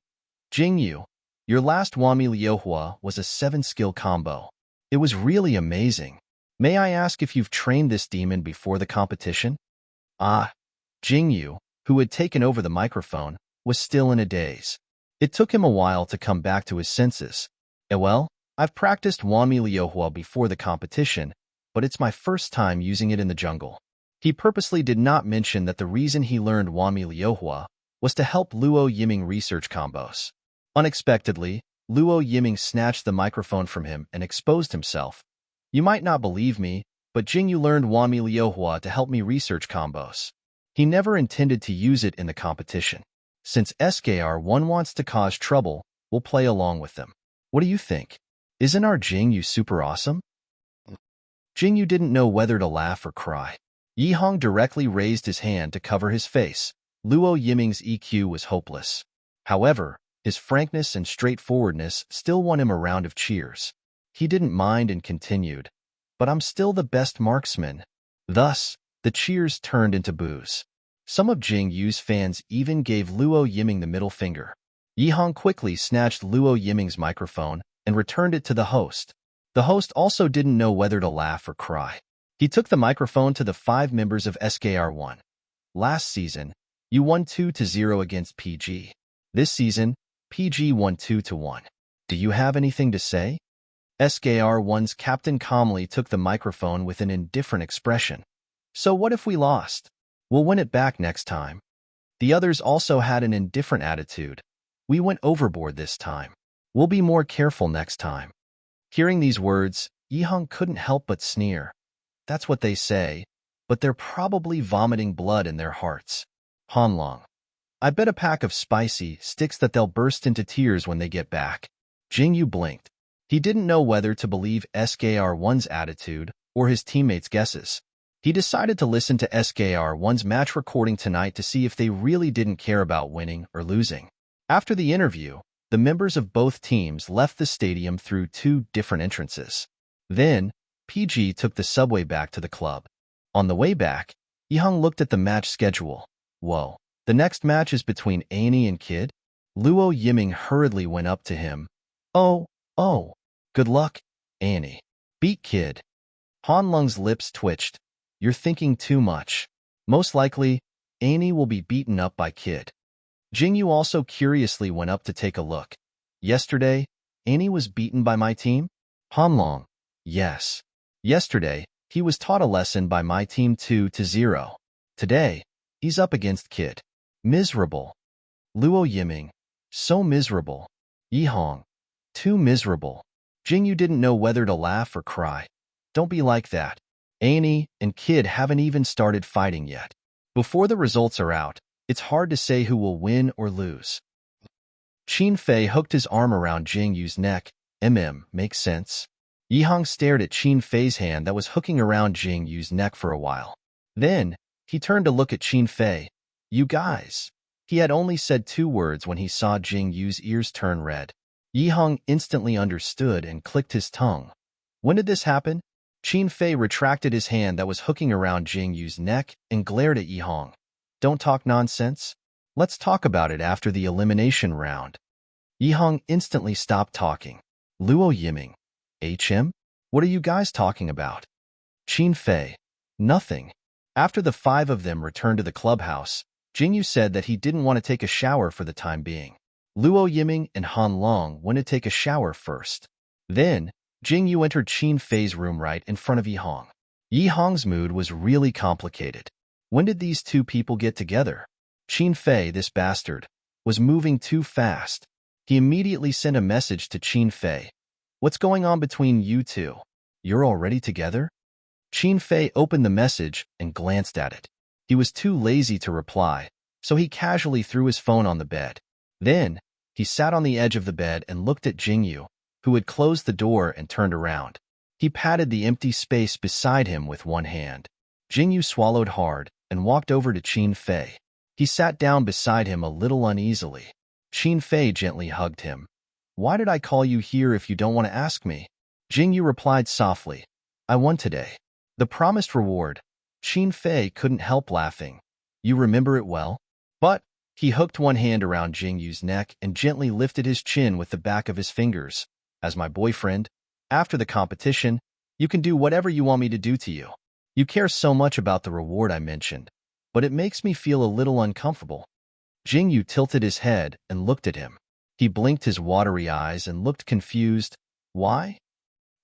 Speaker 1: Jingyu, your last Wami Liuhua was a 7-skill combo. It was really amazing. May I ask if you've trained this demon before the competition? Jingyu, who had taken over the microphone, was still in a daze. It took him a while to come back to his senses. Well, I've practiced Wami Liuhua before the competition, but it's my first time using it in the jungle. He purposely did not mention that the reason he learned Wami Liuhua was to help Luo Yiming research combos. Unexpectedly, Luo Yiming snatched the microphone from him and exposed himself. You might not believe me, but Jingyu learned Wami Liuhua to help me research combos. He never intended to use it in the competition. Since SKR1 wants to cause trouble, we'll play along with them. What do you think? Isn't our Jingyu super awesome? Jingyu didn't know whether to laugh or cry. Yihong directly raised his hand to cover his face. Luo Yiming's EQ was hopeless. However, his frankness and straightforwardness still won him a round of cheers. He didn't mind and continued, but I'm still the best marksman. Thus, the cheers turned into boos. Some of Jingyu's fans even gave Luo Yiming the middle finger. Yihong quickly snatched Luo Yiming's microphone and returned it to the host. The host also didn't know whether to laugh or cry. He took the microphone to the 5 members of SKR1. Last season, you won 2-0 against PG. This season, PG won 2-1. Do you have anything to say? SKR1's captain calmly took the microphone with an indifferent expression. So what if we lost? We'll win it back next time. The others also had an indifferent attitude. We went overboard this time. We'll be more careful next time. Hearing these words, Yihong couldn't help but sneer. That's what they say, but they're probably vomiting blood in their hearts. Hanlong. I bet a pack of spicy sticks that they'll burst into tears when they get back. Jingyu blinked. He didn't know whether to believe SKR1's attitude or his teammates' guesses. He decided to listen to SKR1's match recording tonight to see if they really didn't care about winning or losing. After the interview, the members of both teams left the stadium through 2 different entrances. Then, PG took the subway back to the club. On the way back, Yihong looked at the match schedule. Whoa, the next match is between Annie and Kid? Luo Yiming hurriedly went up to him. Oh, good luck, Annie. Beat Kid. Hanlong's lips twitched. You're thinking too much. Most likely, Annie will be beaten up by Kid. Jingyu also curiously went up to take a look. Yesterday, Annie was beaten by my team? Hanlong. Yes. Yesterday, he was taught a lesson by my team 2-0. Today, he's up against Kid. Miserable. Luo Yiming. So miserable. Yihong. Too miserable. Jingyu didn't know whether to laugh or cry. Don't be like that. Annie and Kid haven't even started fighting yet. Before the results are out, it's hard to say who will win or lose. Qin Fei hooked his arm around Jingyu's neck. Makes sense. Yihong stared at Qin Fei's hand that was hooking around Jingyu's neck for a while. Then, he turned to look at Qin Fei. You guys, He had only said 2 words when he saw Jing Yu's ears turn red. Yi Hong instantly understood and clicked his tongue. When did this happen? Qin Fei retracted his hand that was hooking around Jing Yu's neck and glared at Yi Hong. Don't talk nonsense. Let's talk about it after the elimination round. Yi Hong instantly stopped talking. Luo Yiming. HM? What are you guys talking about? Qin Fei. Nothing. After the 5 of them returned to the clubhouse, Jingyu said that he didn't want to take a shower for the time being. Luo Yiming and Han Long went to take a shower first. Then, Jingyu entered Qin Fei's room right in front of Yi Hong. Yi Hong's mood was really complicated. When did these 2 people get together? Qin Fei, this bastard, was moving too fast. He immediately sent a message to Qin Fei. What's going on between you 2? You're already together? Qin Fei opened the message and glanced at it. He was too lazy to reply, so he casually threw his phone on the bed. Then, he sat on the edge of the bed and looked at Jingyu, who had closed the door and turned around. He patted the empty space beside him with one hand. Jingyu swallowed hard and walked over to Qin Fei. He sat down beside him a little uneasily. Qin Fei gently hugged him. Why did I call you here if you don't want to ask me? Jingyu replied softly. I won today. The promised reward. Qin Fei couldn't help laughing. You remember it well? But he hooked one hand around Jingyu's neck and gently lifted his chin with the back of his fingers. As my boyfriend, after the competition, you can do whatever you want me to do to you. You care so much about the reward I mentioned, but it makes me feel a little uncomfortable. Jingyu tilted his head and looked at him. He blinked his watery eyes and looked confused. Why?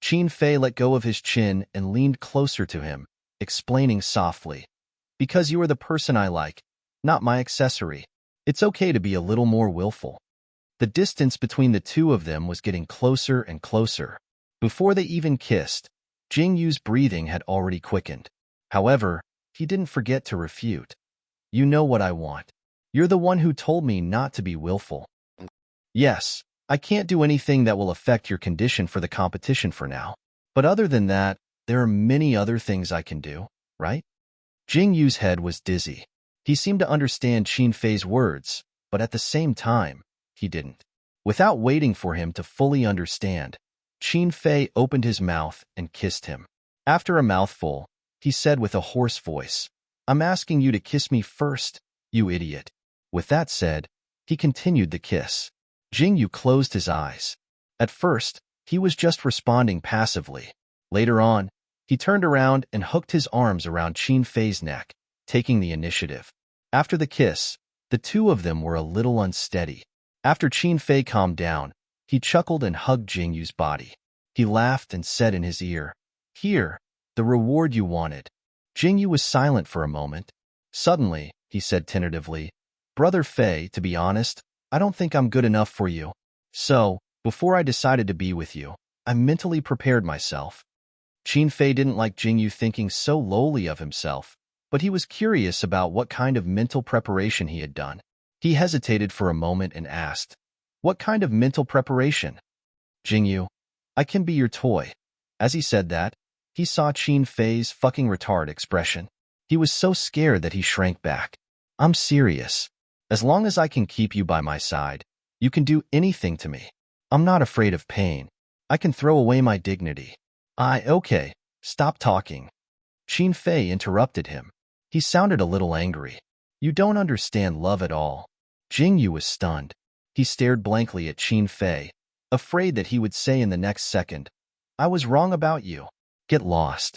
Speaker 1: Qin Fei let go of his chin and leaned closer to him, explaining softly. Because you are the person I like, not my accessory. It's okay to be a little more willful. The distance between the 2 of them was getting closer and closer. Before they even kissed, Jingyu's breathing had already quickened. However, he didn't forget to refute. You know what I want. You're the one who told me not to be willful. Yes, I can't do anything that will affect your condition for the competition for now. But other than that, there are many other things I can do, right? Jingyu's head was dizzy. He seemed to understand Qin Fei's words, but at the same time, he didn't. Without waiting for him to fully understand, Qin Fei opened his mouth and kissed him. After a mouthful, he said with a hoarse voice, I'm asking you to kiss me first, you idiot. With that said, he continued the kiss. Jingyu closed his eyes. At first, he was just responding passively. Later on, he turned around and hooked his arms around Qin Fei's neck, taking the initiative. After the kiss, the 2 of them were a little unsteady. After Qin Fei calmed down, he chuckled and hugged Jingyu's body. He laughed and said in his ear, Here, the reward you wanted. Jingyu was silent for a moment. Suddenly, he said tentatively, Brother Fei, to be honest, I don't think I'm good enough for you. So, before I decided to be with you, I mentally prepared myself. Qin Fei didn't like Jingyu thinking so lowly of himself, but he was curious about what kind of mental preparation he had done. He hesitated for a moment and asked, What kind of mental preparation? Jingyu, I can be your toy. As he said that, he saw Qin Fei's fucking retard expression. He was so scared that he shrank back. I'm serious. As long as I can keep you by my side, you can do anything to me. I'm not afraid of pain. I can throw away my dignity. Okay, stop talking. Qin Fei interrupted him. He sounded a little angry. You don't understand love at all. Jingyu was stunned. He stared blankly at Qin Fei, afraid that he would say in the next second, I was wrong about you. Get lost.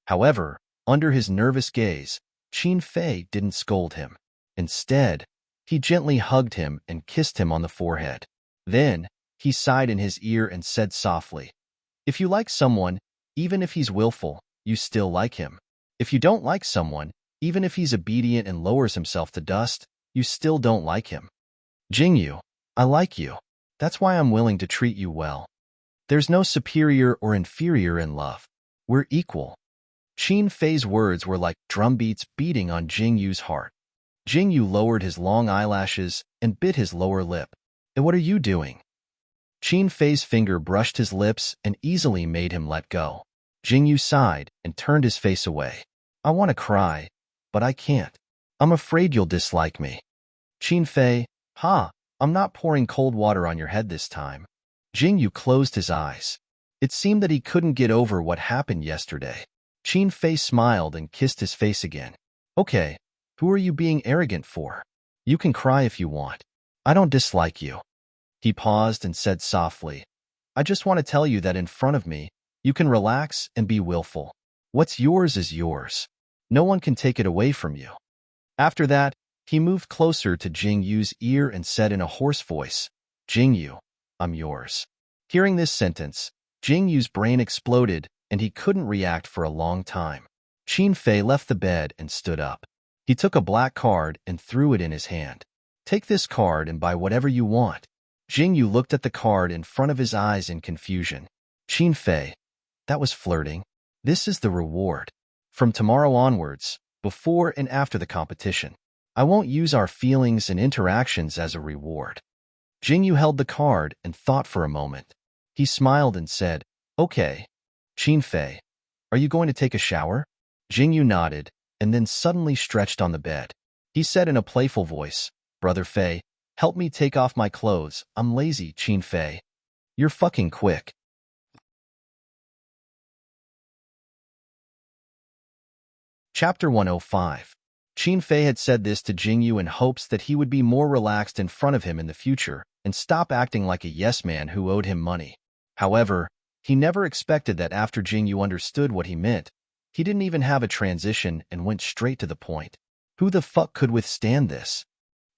Speaker 1: However, under his nervous gaze, Qin Fei didn't scold him. Instead, he gently hugged him and kissed him on the forehead. Then, he sighed in his ear and said softly, If you like someone, even if he's willful, you still like him. If you don't like someone, even if he's obedient and lowers himself to dust, you still don't like him. Jingyu, I like you. That's why I'm willing to treat you well. There's no superior or inferior in love. We're equal. Qin Fei's words were like drumbeats beating on Jingyu's heart. Jingyu lowered his long eyelashes and bit his lower lip. And what are you doing? Qin Fei's finger brushed his lips and easily made him let go. Jingyu sighed and turned his face away. I want to cry, but I can't. I'm afraid you'll dislike me. Qin Fei, I'm not pouring cold water on your head this time. Jing Yu closed his eyes. It seemed that he couldn't get over what happened yesterday. Qin Fei smiled and kissed his face again. Okay, who are you being arrogant for? You can cry if you want. I don't dislike you. He paused and said softly, I just want to tell you that in front of me, you can relax and be willful. What's yours is yours. No one can take it away from you. After that, he moved closer to Jing Yu's ear and said in a hoarse voice, Jing Yu, I'm yours. Hearing this sentence, Jing Yu's brain exploded and he couldn't react for a long time. Qin Fei left the bed and stood up. He took a black card and threw it in his hand. Take this card and buy whatever you want. Jing Yu looked at the card in front of his eyes in confusion. Qin Fei, that was flirting. This is the reward. From tomorrow onwards, before and after the competition, I won't use our feelings and interactions as a reward. Jing Yu held the card and thought for a moment. He smiled and said, Okay. Qin Fei, are you going to take a shower? Jing Yu nodded and then suddenly stretched on the bed. He said in a playful voice, Brother Fei, help me take off my clothes. I'm lazy, Qin Fei. You're fucking quick. Chapter 105. Qin Fei had said this to Jing Yu in hopes that he would be more relaxed in front of him in the future and stop acting like a yes-man who owed him money. However, he never expected that after Jing Yu understood what he meant, he didn't even have a transition and went straight to the point. Who the fuck could withstand this?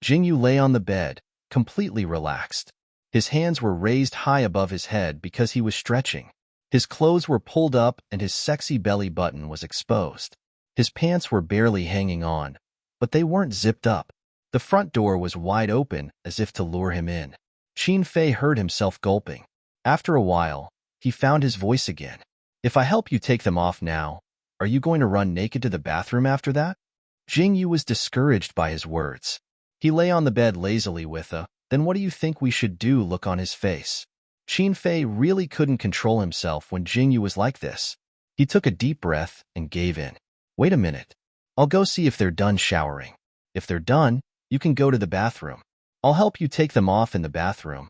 Speaker 1: Jing Yu lay on the bed, completely relaxed. His hands were raised high above his head because he was stretching. His clothes were pulled up and his sexy belly button was exposed. His pants were barely hanging on, but they weren't zipped up. The front door was wide open as if to lure him in. Qin Fei heard himself gulping. After a while, he found his voice again. If I help you take them off now, are you going to run naked to the bathroom after that? Jing Yu was discouraged by his words. He lay on the bed lazily with a, then what do you think we should do look on his face. Qin Fei really couldn't control himself when Jing Yu was like this. He took a deep breath and gave in. Wait a minute. I'll go see if they're done showering. If they're done, you can go to the bathroom. I'll help you take them off in the bathroom.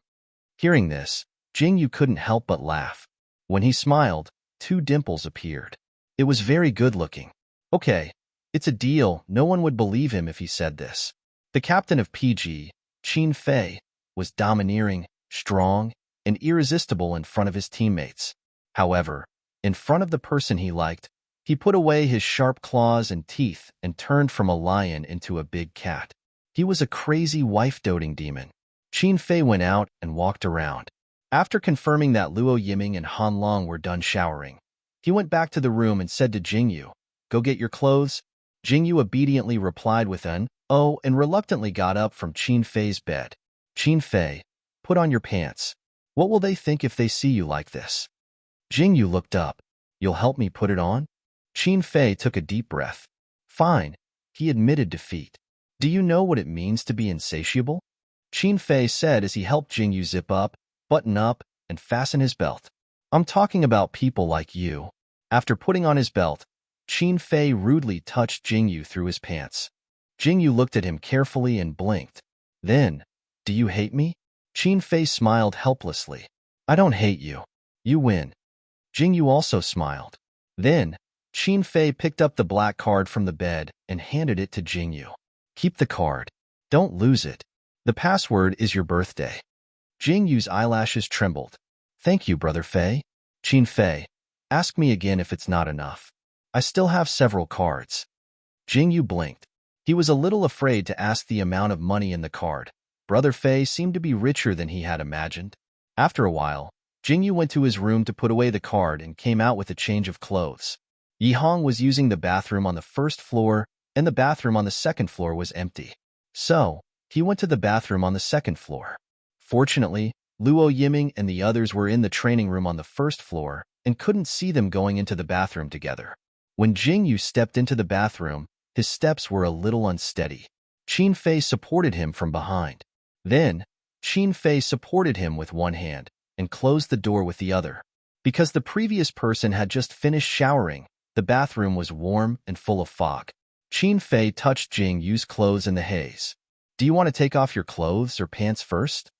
Speaker 1: Hearing this, Jing Yu couldn't help but laugh. When he smiled, 2 dimples appeared. It was very good-looking. Okay, it's a deal. No one would believe him if he said this. The captain of PG, Qin Fei, was domineering, strong, and irresistible in front of his teammates. However, in front of the person he liked, he put away his sharp claws and teeth and turned from a lion into a big cat. He was a crazy wife-doting demon. Qin Fei went out and walked around. After confirming that Luo Yiming and Han Long were done showering, he went back to the room and said to Jing Yu, Go get your clothes. Jing Yu obediently replied with an, Oh, and reluctantly got up from Qin Fei's bed. Qin Fei, put on your pants. What will they think if they see you like this? Jing Yu looked up. You'll help me put it on? Qin Fei took a deep breath. Fine, he admitted defeat. Do you know what it means to be insatiable? Qin Fei said as he helped Jing Yu zip up, button up, and fasten his belt. I'm talking about people like you. After putting on his belt, Qin Fei rudely touched Jing Yu through his pants. Jing Yu looked at him carefully and blinked. Then, do you hate me? Qin Fei smiled helplessly. I don't hate you. You win. Jing Yu also smiled. Then, Qin Fei picked up the black card from the bed and handed it to Jing Yu. Keep the card. Don't lose it. The password is your birthday. Jing Yu's eyelashes trembled. Thank you, Brother Fei. Qin Fei, ask me again if it's not enough. I still have several cards. Jing Yu blinked. He was a little afraid to ask the amount of money in the card. Brother Fei seemed to be richer than he had imagined. After a while, Jing Yu went to his room to put away the card and came out with a change of clothes. Yi Hong was using the bathroom on the first floor, and the bathroom on the second floor was empty. So, he went to the bathroom on the second floor. Fortunately, Luo Yiming and the others were in the training room on the first floor and couldn't see them going into the bathroom together. When Jing Yu stepped into the bathroom, his steps were a little unsteady. Qin Fei supported him from behind. Then, Qin Fei supported him with one hand and closed the door with the other. Because the previous person had just finished showering, the bathroom was warm and full of fog. Qin Fei touched Jing Yu's clothes in the haze. Do you want to take off your clothes or pants first?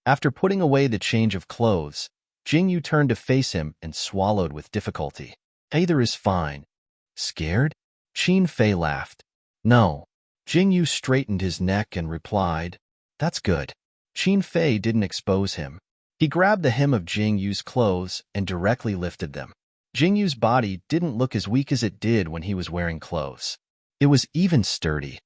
Speaker 1: After putting away the change of clothes, Jingyu turned to face him and swallowed with difficulty. Either is fine. Scared? Qin Fei laughed. No. Jingyu straightened his neck and replied, That's good. Qin Fei didn't expose him. He grabbed the hem of Jingyu's clothes and directly lifted them. Jingyu's body didn't look as weak as it did when he was wearing clothes. It was even sturdy.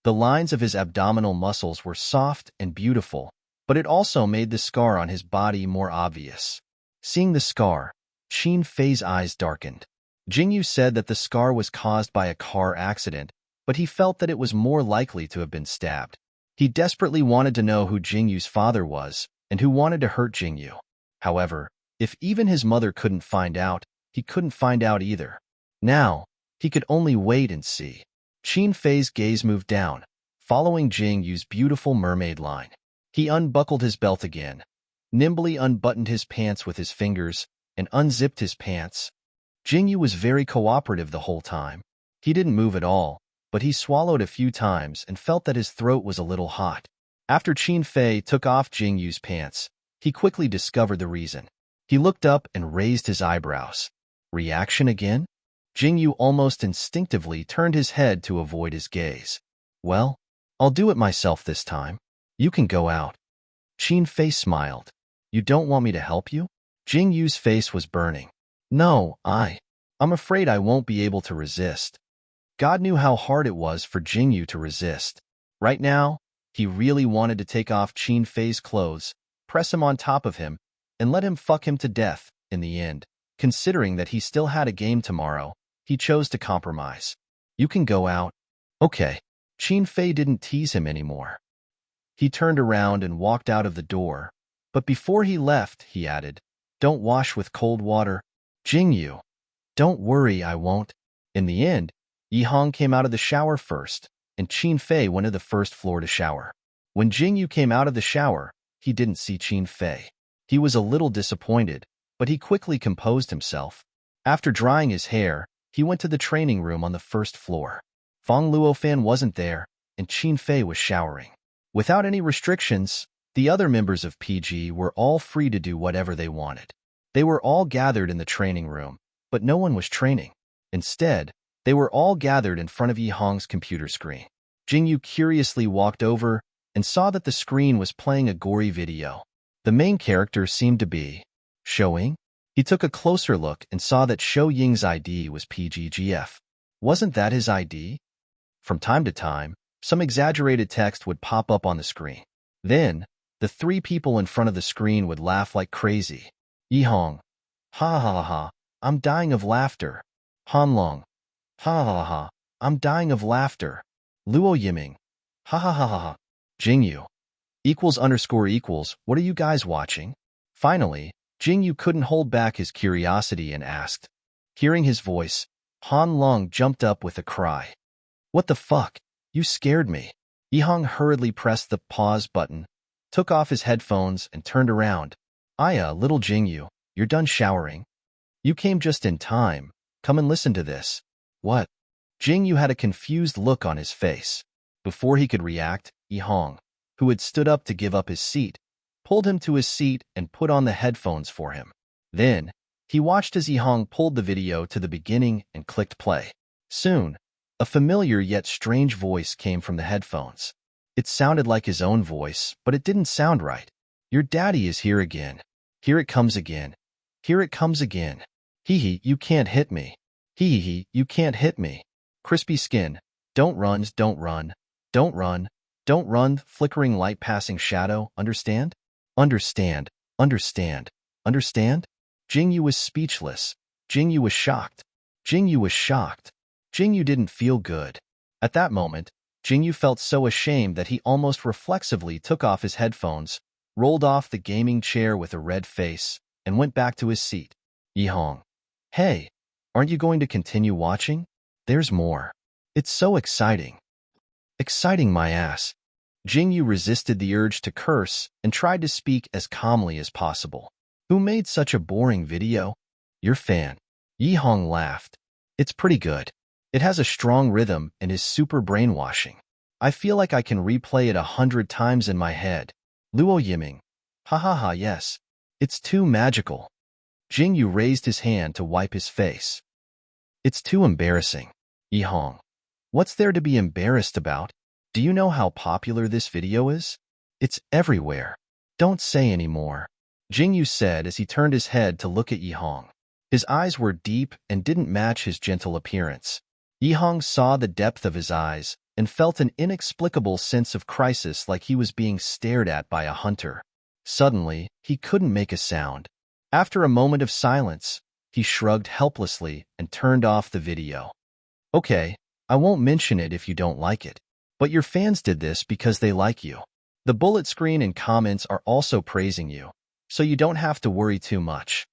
Speaker 1: The lines of his abdominal muscles were soft and beautiful, but it also made the scar on his body more obvious. Seeing the scar, Qin Fei's eyes darkened. Jingyu said that the scar was caused by a car accident, but he felt that it was more likely to have been stabbed. He desperately wanted to know who Jingyu's father was and who wanted to hurt Jingyu. However, if even his mother couldn't find out, he couldn't find out either. Now, he could only wait and see. Qin Fei's gaze moved down, following Jingyu's beautiful mermaid line. He unbuckled his belt again, nimbly unbuttoned his pants with his fingers, and unzipped his pants. Jingyu was very cooperative the whole time. He didn't move at all, but he swallowed a few times and felt that his throat was a little hot. After Qin Fei took off Jingyu's pants, he quickly discovered the reason. He looked up and raised his eyebrows. Reaction again? Jingyu almost instinctively turned his head to avoid his gaze. Well, I'll do it myself this time. You can go out. Qin Fei smiled. You don't want me to help you? Jingyu's face was burning. No, I'm afraid I won't be able to resist. God knew how hard it was for Jingyu to resist. Right now, he really wanted to take off Qin Fei's clothes, press him on top of him, and let him fuck him to death in the end. Considering that he still had a game tomorrow, he chose to compromise. You can go out. Okay. Qin Fei didn't tease him anymore. He turned around and walked out of the door, but before he left, he added, Don't wash with cold water. Jingyu. Don't worry, I won't. In the end, Yi Hong came out of the shower first, and Qin Fei went to the first floor to shower. When Jingyu came out of the shower, he didn't see Qin Fei. He was a little disappointed, but he quickly composed himself. After drying his hair, he went to the training room on the first floor. Fang Luofan wasn't there, and Qin Fei was showering. Without any restrictions, the other members of PG were all free to do whatever they wanted. They were all gathered in the training room, but no one was training. Instead, they were all gathered in front of Yi Hong's computer screen. Jingyu curiously walked over and saw that the screen was playing a gory video. The main character seemed to be Showing. He took a closer look and saw that Shou Ying's ID was PGGF. Wasn't that his ID? From time to time, some exaggerated text would pop up on the screen. Then, the three people in front of the screen would laugh like crazy. Yi Hong. Ha ha ha, I'm dying of laughter. Han Long. Ha ha ha, I'm dying of laughter. Luo Yiming. Ha ha ha ha ha. Jingyu. == what are you guys watching? Finally, Jingyu couldn't hold back his curiosity and asked. Hearing his voice, Han Long jumped up with a cry. What the fuck? You scared me. Yi Hong hurriedly pressed the pause button, took off his headphones, and turned around. Little Jingyu, you're done showering? You came just in time. Come and listen to this. What? Jingyu had a confused look on his face. Before he could react, Yi Hong, who had stood up to give up his seat, pulled him to his seat and put on the headphones for him. Then, he watched as Yi Hong pulled the video to the beginning and clicked play. Soon, a familiar yet strange voice came from the headphones. It sounded like his own voice, but it didn't sound right. Your daddy is here again. Here it comes again. Here it comes again. Hee hee, you can't hit me. Hee hee, you can't hit me. Crispy skin. Don't run, don't run. Don't run. Don't run, flickering light passing shadow, understand? Understand, understand, understand? Jingyu was speechless. Jingyu was shocked. Jingyu was shocked. Jingyu didn't feel good. At that moment, Jingyu felt so ashamed that he almost reflexively took off his headphones, rolled off the gaming chair with a red face, and went back to his seat. Yi Hong. Hey, aren't you going to continue watching? There's more. It's so exciting. Exciting my ass. Jingyu resisted the urge to curse and tried to speak as calmly as possible. Who made such a boring video? Your fan. Yi Hong laughed. It's pretty good. It has a strong rhythm and is super brainwashing. I feel like I can replay it 100 times in my head. Luo Yiming. Ha ha ha, yes. It's too magical. Jingyu raised his hand to wipe his face. It's too embarrassing. Yihong. What's there to be embarrassed about? Do you know how popular this video is? It's everywhere. Don't say any more. Jingyu said as he turned his head to look at Yihong. His eyes were deep and didn't match his gentle appearance. Yihong saw the depth of his eyes and felt an inexplicable sense of crisis, like he was being stared at by a hunter. Suddenly, he couldn't make a sound. After a moment of silence, he shrugged helplessly and turned off the video. Okay, I won't mention it if you don't like it. But your fans did this because they like you. The bullet screen and comments are also praising you, so you don't have to worry too much.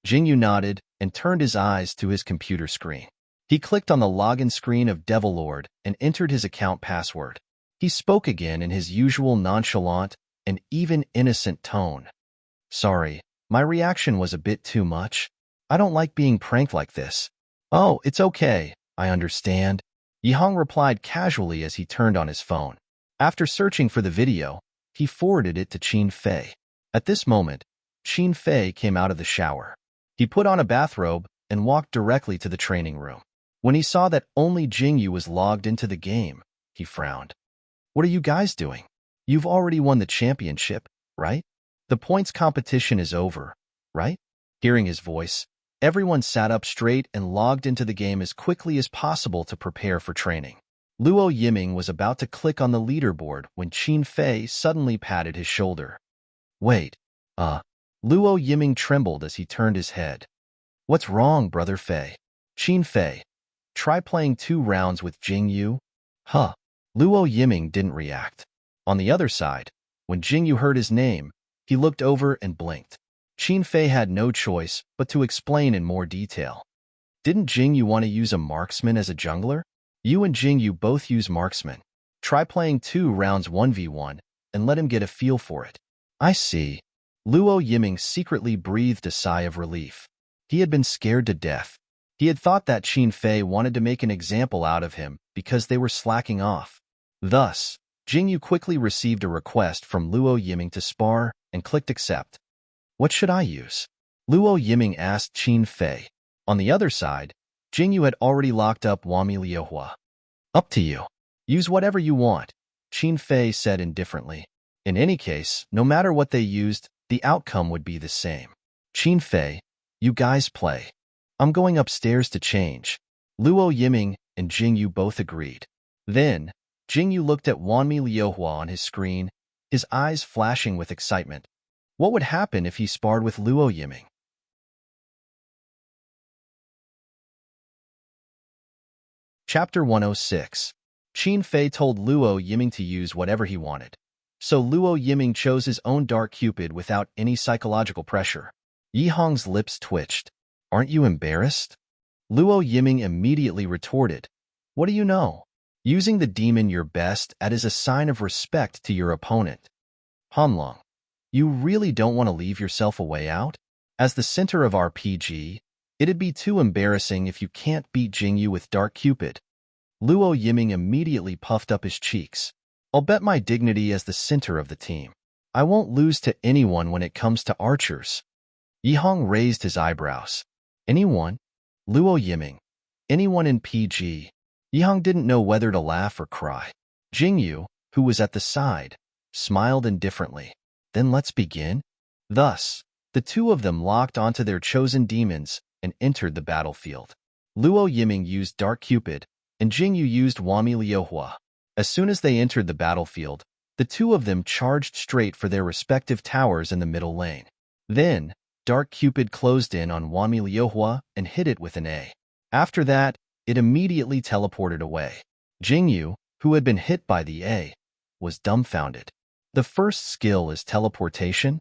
Speaker 1: Jingyu nodded and turned his eyes to his computer screen. He clicked on the login screen of Devillord and entered his account password. He spoke again in his usual nonchalant and even innocent tone. Sorry, my reaction was a bit too much. I don't like being pranked like this. Oh, it's okay, I understand. Yihong replied casually as he turned on his phone. After searching for the video, he forwarded it to Qin Fei. At this moment, Qin Fei came out of the shower. He put on a bathrobe and walked directly to the training room. When he saw that only Jingyu was logged into the game, he frowned. What are you guys doing? You've already won the championship, right? The points competition is over, right? Hearing his voice, everyone sat up straight and logged into the game as quickly as possible to prepare for training. Luo Yiming was about to click on the leaderboard when Qin Fei suddenly patted his shoulder. Wait, Luo Yiming trembled as he turned his head. What's wrong, Brother Fei? Qin Fei, try playing 2 rounds with Jingyu. Huh. Luo Yiming didn't react. On the other side, when Jingyu heard his name, he looked over and blinked. Qin Fei had no choice but to explain in more detail. Didn't Jingyu want to use a marksman as a jungler? You and Jingyu both use marksman. Try playing 2 rounds 1v1 and let him get a feel for it. I see. Luo Yiming secretly breathed a sigh of relief. He had been scared to death. He had thought that Qin Fei wanted to make an example out of him because they were slacking off. Thus, Jingyu quickly received a request from Luo Yiming to spar and clicked accept. What should I use? Luo Yiming asked Qin Fei. On the other side, Jingyu had already locked up Wami Liuhua. Up to you. Use whatever you want, Qin Fei said indifferently. In any case, no matter what they used, the outcome would be the same. Qin Fei, you guys play. I'm going upstairs to change. Luo Yiming and Jingyu both agreed. Then, Jingyu looked at Wanmi Liuhua on his screen, his eyes flashing with excitement. What would happen if he sparred with Luo Yiming? Chapter 106. Qin Fei told Luo Yiming to use whatever he wanted. So Luo Yiming chose his own Dark Cupid without any psychological pressure. Yihong's lips twitched. Aren't you embarrassed? Luo Yiming immediately retorted. What do you know? Using the demon you're best at is a sign of respect to your opponent. Hanlong, you really don't want to leave yourself a way out? As the center of RPG, it'd be too embarrassing if you can't beat Jingyu with Dark Cupid. Luo Yiming immediately puffed up his cheeks. I'll bet my dignity as the center of the team. I won't lose to anyone when it comes to archers. Yihong raised his eyebrows. Anyone? Luo Yiming. Anyone in PG? Yihong didn't know whether to laugh or cry. Jingyu, who was at the side, smiled indifferently. Then let's begin. Thus, the two of them locked onto their chosen demons and entered the battlefield. Luo Yiming used Dark Cupid, and Jingyu used Wami Liuhua. As soon as they entered the battlefield, the two of them charged straight for their respective towers in the middle lane. Then, Dark Cupid closed in on Wami Liuhua and hit it with an A. After that, it immediately teleported away. Jingyu, who had been hit by the A, was dumbfounded. The first skill is teleportation?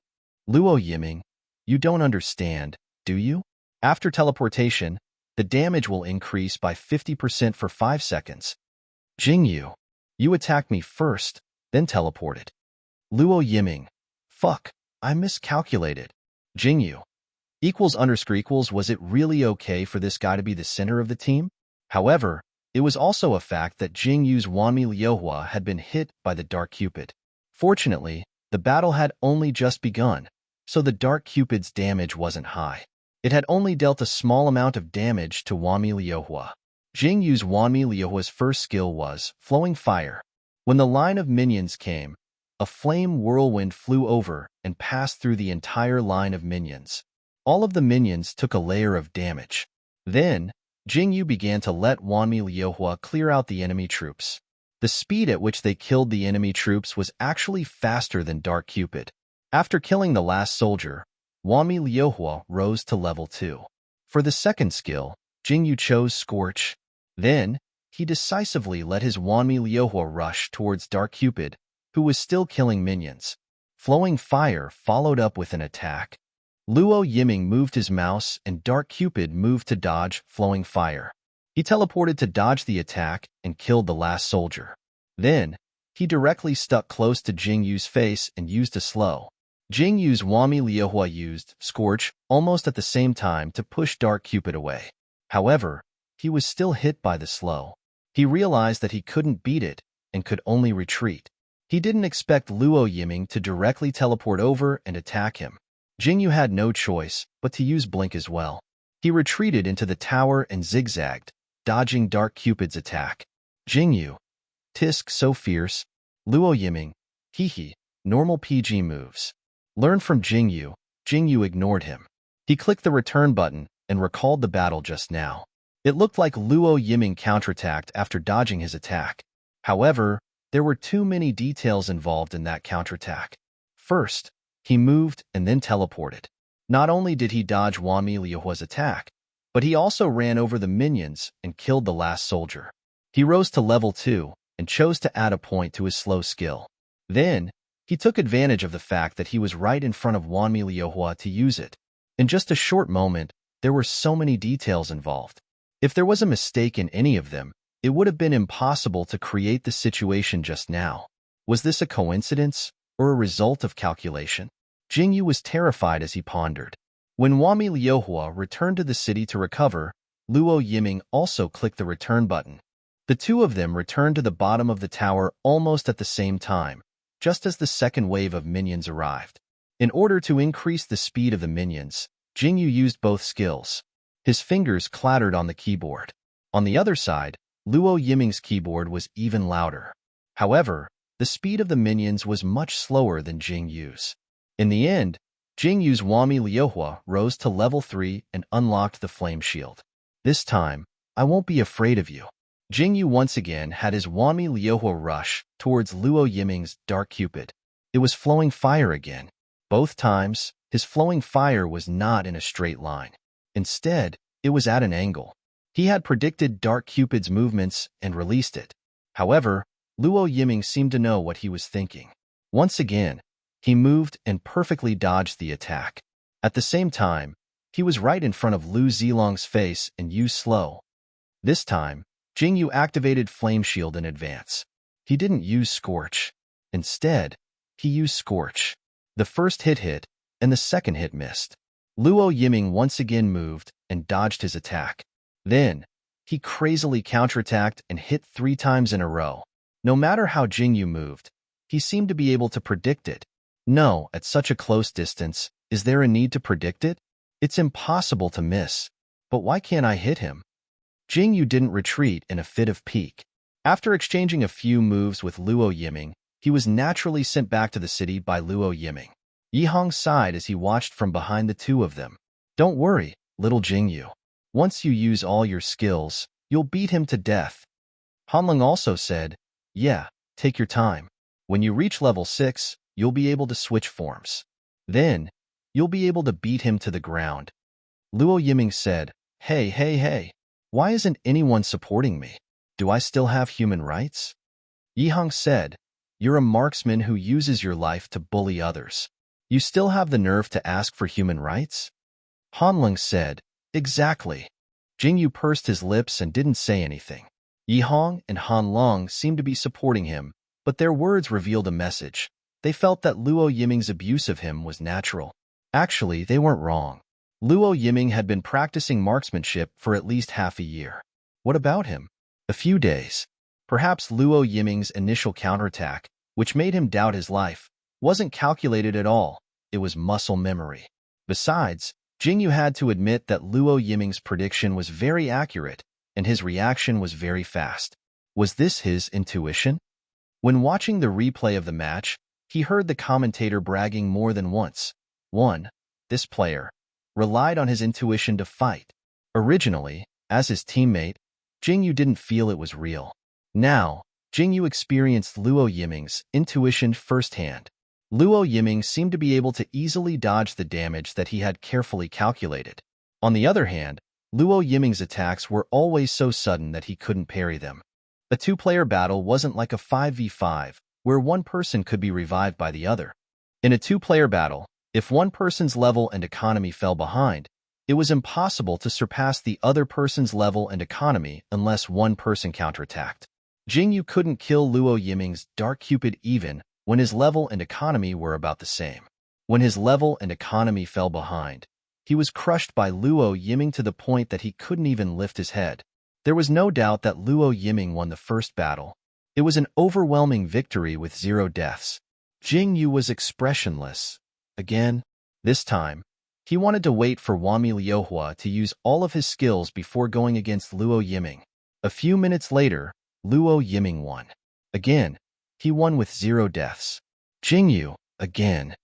Speaker 1: Luo Yiming, you don't understand, do you? After teleportation, the damage will increase by 50% for 5 seconds. Jingyu, you attacked me first, then teleported. Luo Yiming, fuck, I miscalculated. Jingyu, == was it really okay for this guy to be the center of the team? However, It was also a fact that Jing Yu's Wanmi Liuhua had been hit by the Dark Cupid. Fortunately, the battle had only just begun, so the Dark Cupid's damage wasn't high. It had only dealt a small amount of damage to Wanmi Liuhua. Jing Yu's Wanmi Liuhua's first skill was Flowing Fire. When the line of minions came, a flame whirlwind flew over and passed through the entire line of minions. All of the minions took a layer of damage. Then, Jing Yu began to let Wanmi Liuhua clear out the enemy troops. The speed at which they killed the enemy troops was actually faster than Dark Cupid. After killing the last soldier, Wanmi Liuhua rose to level 2. For the second skill, Jing Yu chose Scorch. Then, he decisively let his Wanmi Liuhua rush towards Dark Cupid, who was still killing minions. Flowing Fire followed up with an attack. Luo Yiming moved his mouse and Dark Cupid moved to dodge Flowing Fire. He teleported to dodge the attack and killed the last soldier. Then, he directly stuck close to Jing Yu's face and used a slow. Jing Yu's Wanmi Liuhua used Scorch almost at the same time to push Dark Cupid away. However, he was still hit by the slow. He realized that he couldn't beat it and could only retreat. He didn't expect Luo Yiming to directly teleport over and attack him. Jing Yu had no choice but to use Blink as well. He retreated into the tower and zigzagged, dodging Dark Cupid's attack. Jing Yu. Tisk so fierce. Luo Yiming. Hee. Normal PG moves. Learn from Jing Yu. Jing Yu ignored him. He clicked the return button and recalled the battle just now. It looked like Luo Yiming counterattacked after dodging his attack. However, there were too many details involved in that counterattack. First, he moved and then teleported. Not only did he dodge Wanmi Liuhua's attack, but he also ran over the minions and killed the last soldier. He rose to level 2 and chose to add a point to his slow skill. Then, he took advantage of the fact that he was right in front of Wanmi Liuhua to use it. In just a short moment, there were so many details involved. If there was a mistake in any of them, it would have been impossible to create the situation just now. Was this a coincidence or a result of calculation? Jing Yu was terrified as he pondered. When Wanmi Liuhua returned to the city to recover, Luo Yiming also clicked the return button. The two of them returned to the bottom of the tower almost at the same time, just as the second wave of minions arrived. In order to increase the speed of the minions, Jing Yu used both skills. His fingers clattered on the keyboard. On the other side, Luo Yiming's keyboard was even louder. However, the speed of the minions was much slower than Jing Yu's. In the end, Jing Yu's Wanmi Liuhua rose to level 3 and unlocked the flame shield. This time, I won't be afraid of you. Jing Yu once again had his Wanmi Liuhua rush towards Luo Yiming's Dark Cupid. It was Flowing Fire again. Both times, his Flowing Fire was not in a straight line. Instead, it was at an angle. He had predicted Dark Cupid's movements and released it. However, Luo Yiming seemed to know what he was thinking. Once again, he moved and perfectly dodged the attack. At the same time, he was right in front of Lu Zilong's face and used slow. This time, Jing Yu activated Flame Shield in advance. He didn't use Scorch. Instead, he used Scorch. The first hit, and the second hit missed. Luo Yiming once again moved and dodged his attack. Then, he crazily counterattacked and hit 3 times in a row. No matter how Jing Yu moved, he seemed to be able to predict it. No, at such a close distance, is there a need to predict it? It's impossible to miss. But why can't I hit him? Jing Yu didn't retreat in a fit of pique. After exchanging a few moves with Luo Yiming, he was naturally sent back to the city by Luo Yiming. Yi Hong sighed as he watched from behind the two of them. Don't worry, little Jing Yu. Once you use all your skills, you'll beat him to death. Hanling also said, yeah, take your time. When you reach level 6, you'll be able to switch forms. Then, you'll be able to beat him to the ground. Luo Yiming said, hey. Why isn't anyone supporting me? Do I still have human rights? Yi Hong said, you're a marksman who uses your life to bully others. You still have the nerve to ask for human rights? Hanling said, exactly. Jing Yu pursed his lips and didn't say anything. Yi Hong and Han Long seemed to be supporting him, but their words revealed a message. They felt that Luo Yiming's abuse of him was natural. Actually, they weren't wrong. Luo Yiming had been practicing marksmanship for at least half a year. What about him? A few days. Perhaps Luo Yiming's initial counterattack, which made him doubt his life, wasn't calculated at all. It was muscle memory. Besides, Jingyu had to admit that Luo Yiming's prediction was very accurate, and his reaction was very fast. Was this his intuition? When watching the replay of the match, he heard the commentator bragging more than once. 1. This player relied on his intuition to fight. Originally, as his teammate, Jingyu didn't feel it was real. Now, Jingyu experienced Luo Yiming's intuition firsthand. Luo Yiming seemed to be able to easily dodge the damage that he had carefully calculated. On the other hand, Luo Yiming's attacks were always so sudden that he couldn't parry them. A two-player battle wasn't like a 5v5, where one person could be revived by the other. In a two-player battle, if one person's level and economy fell behind, it was impossible to surpass the other person's level and economy unless one person counterattacked. Jingyu couldn't kill Luo Yiming's Dark Cupid even when his level and economy were about the same. When his level and economy fell behind, he was crushed by Luo Yiming to the point that he couldn't even lift his head. There was no doubt that Luo Yiming won the first battle. It was an overwhelming victory with 0 deaths. Jingyu was expressionless. Again, this time, he wanted to wait for Wami Liuhua to use all of his skills before going against Luo Yiming. A few minutes later, Luo Yiming won. Again, he won with 0 deaths. Jingyu, again.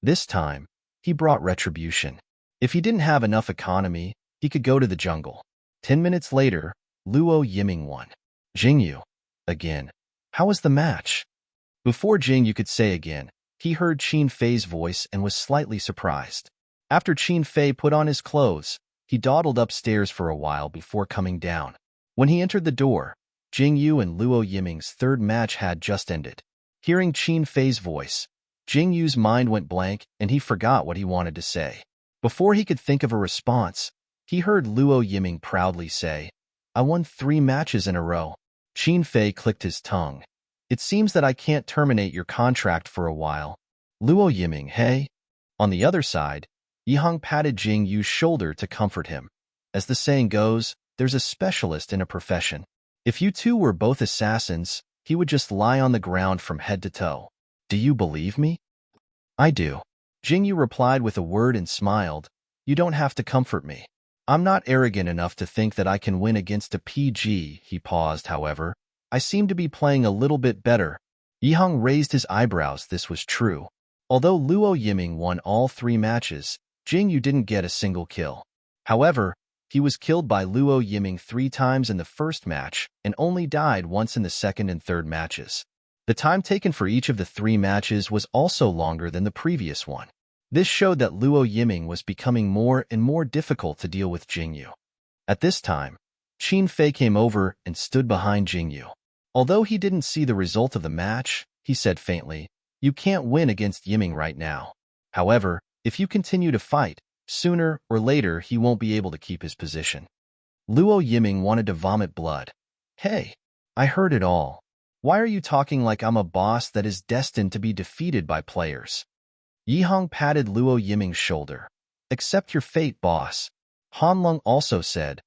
Speaker 1: This time, he brought retribution. If he didn't have enough economy, he could go to the jungle. 10 minutes later, Luo Yiming won. Jingyu, again. How was the match? Before Jingyu could say again, he heard Qin Fei's voice and was slightly surprised. After Qin Fei put on his clothes, he dawdled upstairs for a while before coming down. When he entered the door, Jingyu and Luo Yiming's third match had just ended. Hearing Qin Fei's voice, Jingyu's mind went blank and he forgot what he wanted to say. Before he could think of a response, he heard Luo Yiming proudly say, "I won 3 matches in a row." Qin Fei clicked his tongue. "It seems that I can't terminate your contract for a while." Luo Yiming, hey? On the other side, Yihang patted Jingyu's shoulder to comfort him. As the saying goes, there's a specialist in a profession. If you two were both assassins, he would just lie on the ground from head to toe. Do you believe me? I do. Jingyu replied with a word and smiled. You don't have to comfort me. I'm not arrogant enough to think that I can win against a PG. He paused, however. I seem to be playing a little bit better. Yihang raised his eyebrows. This was true. Although Luo Yiming won all 3 matches, Jingyu didn't get a single kill. However, he was killed by Luo Yiming 3 times in the first match and only died once in the second and third matches. The time taken for each of the 3 matches was also longer than the previous one. This showed that Luo Yiming was becoming more and more difficult to deal with Jingyu. At this time, Qin Fei came over and stood behind Jingyu. Although he didn't see the result of the match, he said faintly, "You can't win against Yiming right now. However, if you continue to fight, sooner or later he won't be able to keep his position." Luo Yiming wanted to vomit blood. Hey, I heard it all. Why are you talking like I'm a boss that is destined to be defeated by players? Yihang patted Luo Yiming's shoulder. Accept your fate, boss. Han Lung also said,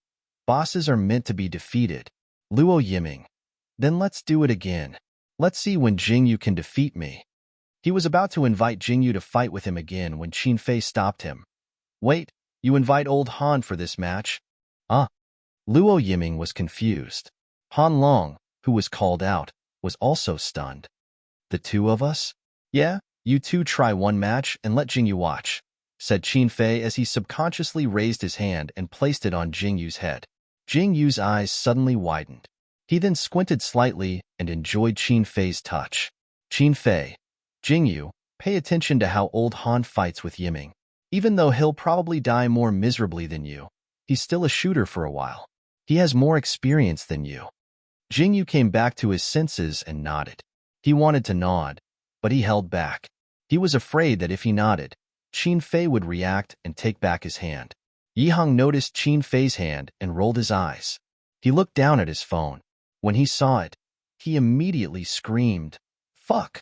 Speaker 1: bosses are meant to be defeated. Luo Yiming. Then let's do it again. Let's see when Jingyu can defeat me. He was about to invite Jingyu to fight with him again when Qin Fei stopped him. Wait, you invite old Han for this match? Ah. Luo Yiming was confused. Han Long, who was called out, was also stunned. The 2 of us? Yeah, you 2 try one match and let Jingyu watch, said Qin Fei as he subconsciously raised his hand and placed it on Jingyu's head. Jingyu's eyes suddenly widened. He then squinted slightly and enjoyed Qin Fei's touch. Qin Fei, Jingyu, pay attention to how old Han fights with Yiming. Even though he'll probably die more miserably than you, he's still a shooter for a while. He has more experience than you. Jingyu came back to his senses and nodded. He wanted to nod, but he held back. He was afraid that if he nodded, Qin Fei would react and take back his hand. Yihang noticed Qin Fei's hand and rolled his eyes. He looked down at his phone. When he saw it, he immediately screamed, "Fuck!"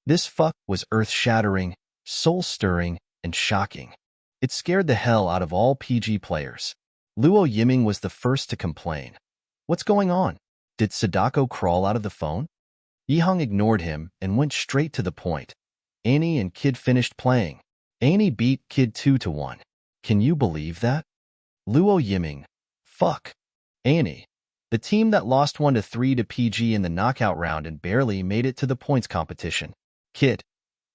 Speaker 1: This fuck was earth-shattering, soul-stirring, and shocking. It scared the hell out of all PG players. Luo Yiming was the first to complain. What's going on? Did Sadako crawl out of the phone? Yihong ignored him and went straight to the point. Annie and Kid finished playing. Annie beat Kid 2-1. Can you believe that? Luo Yiming. Fuck. Annie. The team that lost 1-3 to PG in the knockout round and barely made it to the points competition. Kid.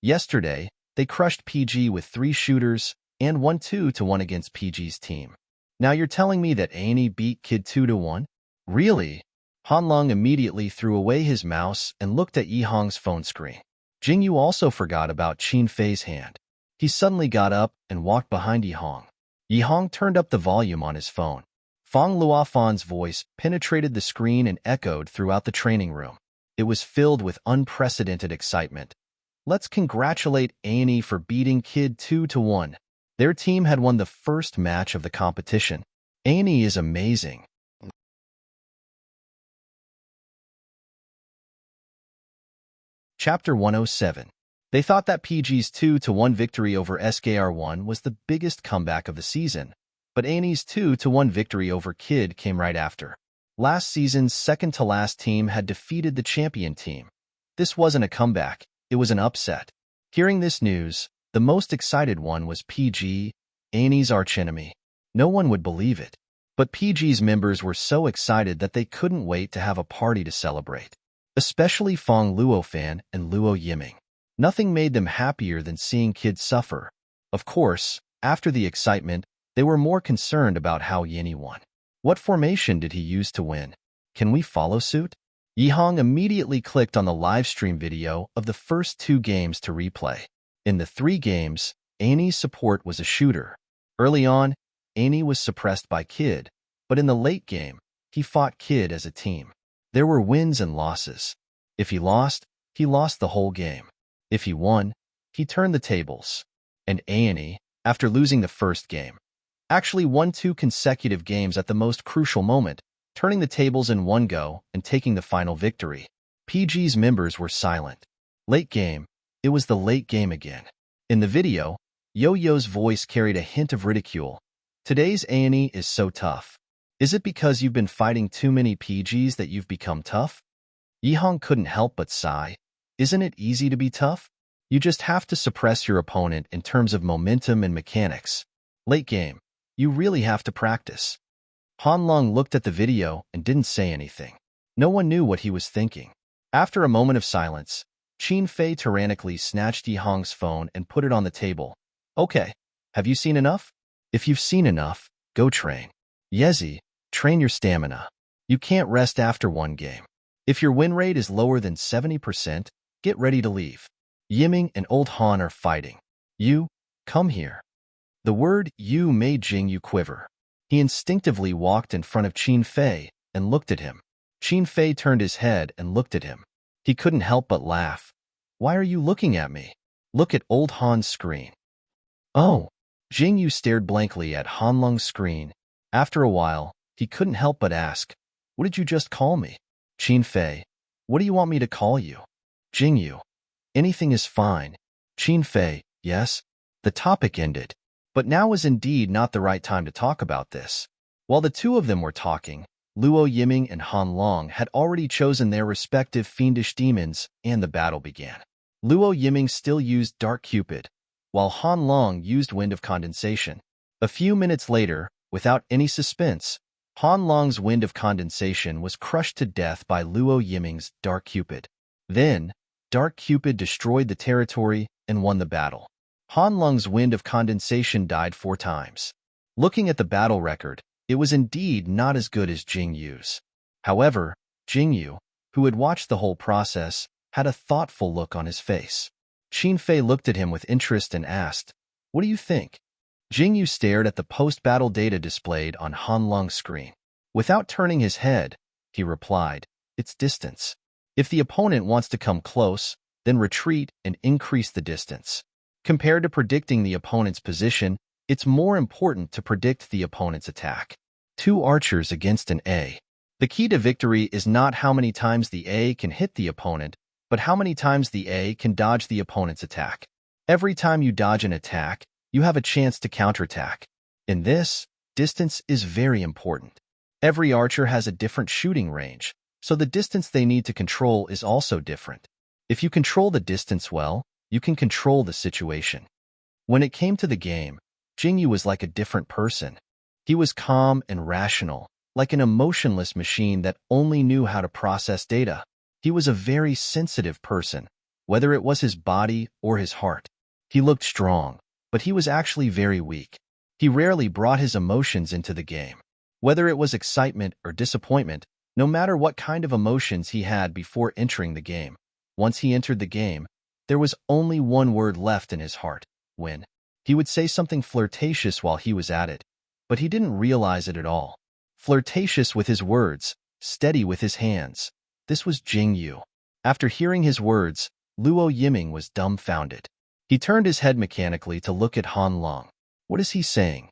Speaker 1: Yesterday, they crushed PG with 3 shooters and won 2-1 against PG's team. Now you're telling me that Annie beat Kid 2-1? Really? Hanlong immediately threw away his mouse and looked at Yihong's phone screen. Jingyu also forgot about Qin Fei's hand. He suddenly got up and walked behind Yihong. Yihong turned up the volume on his phone. Fang Luofan's voice penetrated the screen and echoed throughout the training room. It was filled with unprecedented excitement. Let's congratulate Annie for beating Kid 2-1. Their team had won the first match of the competition. Annie is amazing. Chapter 107. They thought that PG's 2-1 victory over SKR1 was the biggest comeback of the season, but Annie's 2-1 victory over Kid came right after. Last season's second-to-last team had defeated the champion team. This wasn't a comeback, it was an upset. Hearing this news, the most excited one was PG, Annie's archenemy. No one would believe it. But PG's members were so excited that they couldn't wait to have a party to celebrate. Especially Fang Luofan and Luo Yiming. Nothing made them happier than seeing Kid suffer. Of course, after the excitement, they were more concerned about how Yinny won. What formation did he use to win? Can we follow suit? Yihong immediately clicked on the live stream video of the first 2 games to replay. In the 3 games, Annie's support was a shooter. Early on, Annie was suppressed by Kid, but in the late game, he fought Kid as a team. There were wins and losses. If he lost the whole game. If he won, he turned the tables. And Annie, after losing the first game, actually won 2 consecutive games at the most crucial moment, turning the tables in one go and taking the final victory. PG's members were silent. Late game. It was the late game again. In the video, Yo-Yo's voice carried a hint of ridicule. Today's Annie is so tough. Is it because you've been fighting too many PGs that you've become tough? Yihong couldn't help but sigh. Isn't it easy to be tough? You just have to suppress your opponent in terms of momentum and mechanics. Late game. You really have to practice. Hanlong looked at the video and didn't say anything. No one knew what he was thinking. After a moment of silence, Qin Fei tyrannically snatched Yihong's phone and put it on the table. Okay, have you seen enough? If you've seen enough, go train. Yezi, train your stamina. You can't rest after one game. If your win rate is lower than 70%, get ready to leave. Yiming and Old Han are fighting. You, come here. The word you made Jingyu quiver. He instinctively walked in front of Qin Fei and looked at him. Qin Fei turned his head and looked at him. He couldn't help but laugh. Why are you looking at me? Look at Old Han's screen. Oh. Jingyu stared blankly at Hanlong's screen. After a while, he couldn't help but ask, what did you just call me? Qin Fei, what do you want me to call you? Jingyu, anything is fine. Qin Fei, yes? The topic ended. But now was indeed not the right time to talk about this. While the two of them were talking, Luo Yiming and Han Long had already chosen their respective fiendish demons, and the battle began. Luo Yiming still used Dark Cupid, while Han Long used Wind of Condensation. A few minutes later, without any suspense, Han Long's Wind of Condensation was crushed to death by Luo Yiming's Dark Cupid. Then, Dark Cupid destroyed the territory and won the battle. Han Long's Wind of Condensation died 4 times. Looking at the battle record, it was indeed not as good as Jingyu's. However, Jingyu, who had watched the whole process, had a thoughtful look on his face. Qin Fei looked at him with interest and asked, what do you think? Jingyu stared at the post-battle data displayed on Han Long's screen. Without turning his head, he replied, it's distance. If the opponent wants to come close, then retreat and increase the distance. Compared to predicting the opponent's position, it's more important to predict the opponent's attack. 2 archers against an A. The key to victory is not how many times the A can hit the opponent, but how many times the A can dodge the opponent's attack. Every time you dodge an attack, you have a chance to counterattack. In this, distance is very important. Every archer has a different shooting range, so the distance they need to control is also different. If you control the distance well, you can control the situation. When it came to the game, Jingyu was like a different person. He was calm and rational, like an emotionless machine that only knew how to process data. He was a very sensitive person, whether it was his body or his heart. He looked strong, but he was actually very weak. He rarely brought his emotions into the game. Whether it was excitement or disappointment, no matter what kind of emotions he had before entering the game, once he entered the game, there was only one word left in his heart: win. He would say something flirtatious while he was at it, but he didn't realize it at all. Flirtatious with his words, steady with his hands. This was Jingyu. After hearing his words, Luo Yiming was dumbfounded. He turned his head mechanically to look at Han Long. What is he saying?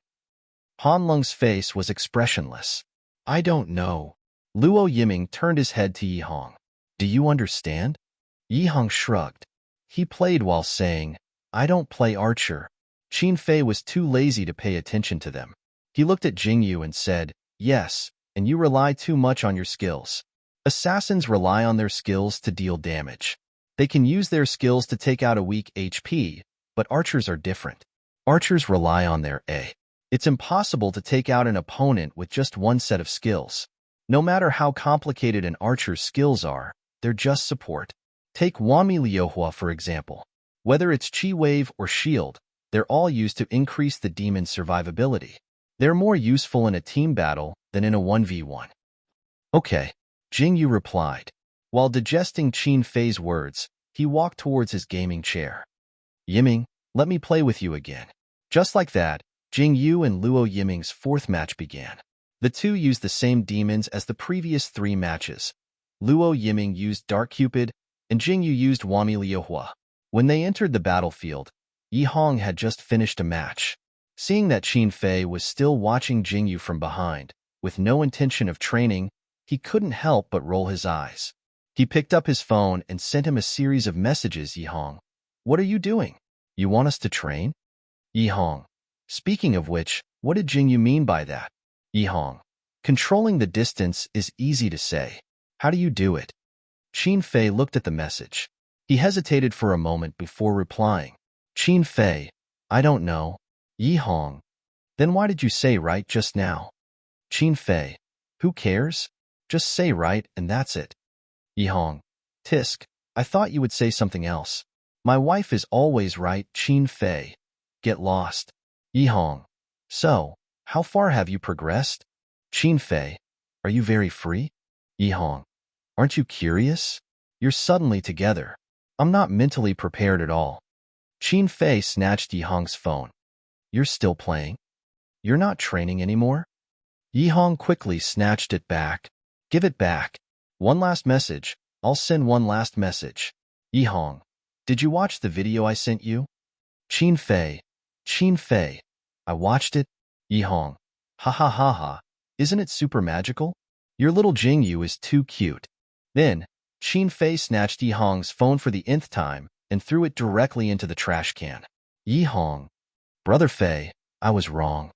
Speaker 1: Han Long's face was expressionless. I don't know. Luo Yiming turned his head to Yi Hong. Do you understand? Yi Hong shrugged. He played while saying, I don't play archer. Qin Fei was too lazy to pay attention to them. He looked at Jingyu and said, yes, and you rely too much on your skills. Assassins rely on their skills to deal damage. They can use their skills to take out a weak HP, but archers are different. Archers rely on their A. It's impossible to take out an opponent with just one set of skills. No matter how complicated an archer's skills are, they're just support. Take Wanmi Liuhua for example. Whether it's Chi Wave or Shield, they're all used to increase the demon's survivability. They're more useful in a team battle than in a 1v1. Okay, Jingyu replied. While digesting Qin Fei's words, he walked towards his gaming chair. Yiming, let me play with you again. Just like that, Jingyu and Luo Yiming's fourth match began. The two used the same demons as the previous 3 matches. Luo Yiming used Dark Cupid, and Jingyu used Wanmi Liuhua. When they entered the battlefield, Yi Hong had just finished a match. Seeing that Qin Fei was still watching Jingyu from behind, with no intention of training, he couldn't help but roll his eyes. He picked up his phone and sent him a series of messages. Yi Hong, what are you doing? You want us to train? Yi Hong, speaking of which, what did Jingyu mean by that? Yi Hong, controlling the distance is easy to say. How do you do it? Qin Fei looked at the message. He hesitated for a moment before replying. Qin Fei, I don't know. Yi Hong, then why did you say right just now? Qin Fei, who cares? Just say right and that's it. Yi Hong, tisk, I thought you would say something else. My wife is always right. Qin Fei, get lost. Yi Hong, so, how far have you progressed? Qin Fei, are you very free? Yi Hong, aren't you curious? You're suddenly together. I'm not mentally prepared at all. Qin Fei snatched Yi Hong's phone. You're still playing? You're not training anymore? Yi Hong quickly snatched it back. Give it back. One last message. I'll send one last message. Yi Hong, did you watch the video I sent you? Qin Fei, I watched it. Yi Hong, ha ha ha ha, isn't it super magical? Your little Jingyu is too cute. Then, Qin Fei snatched Yi Hong's phone for the nth time and threw it directly into the trash can. Yi Hong, Brother Fei, I was wrong.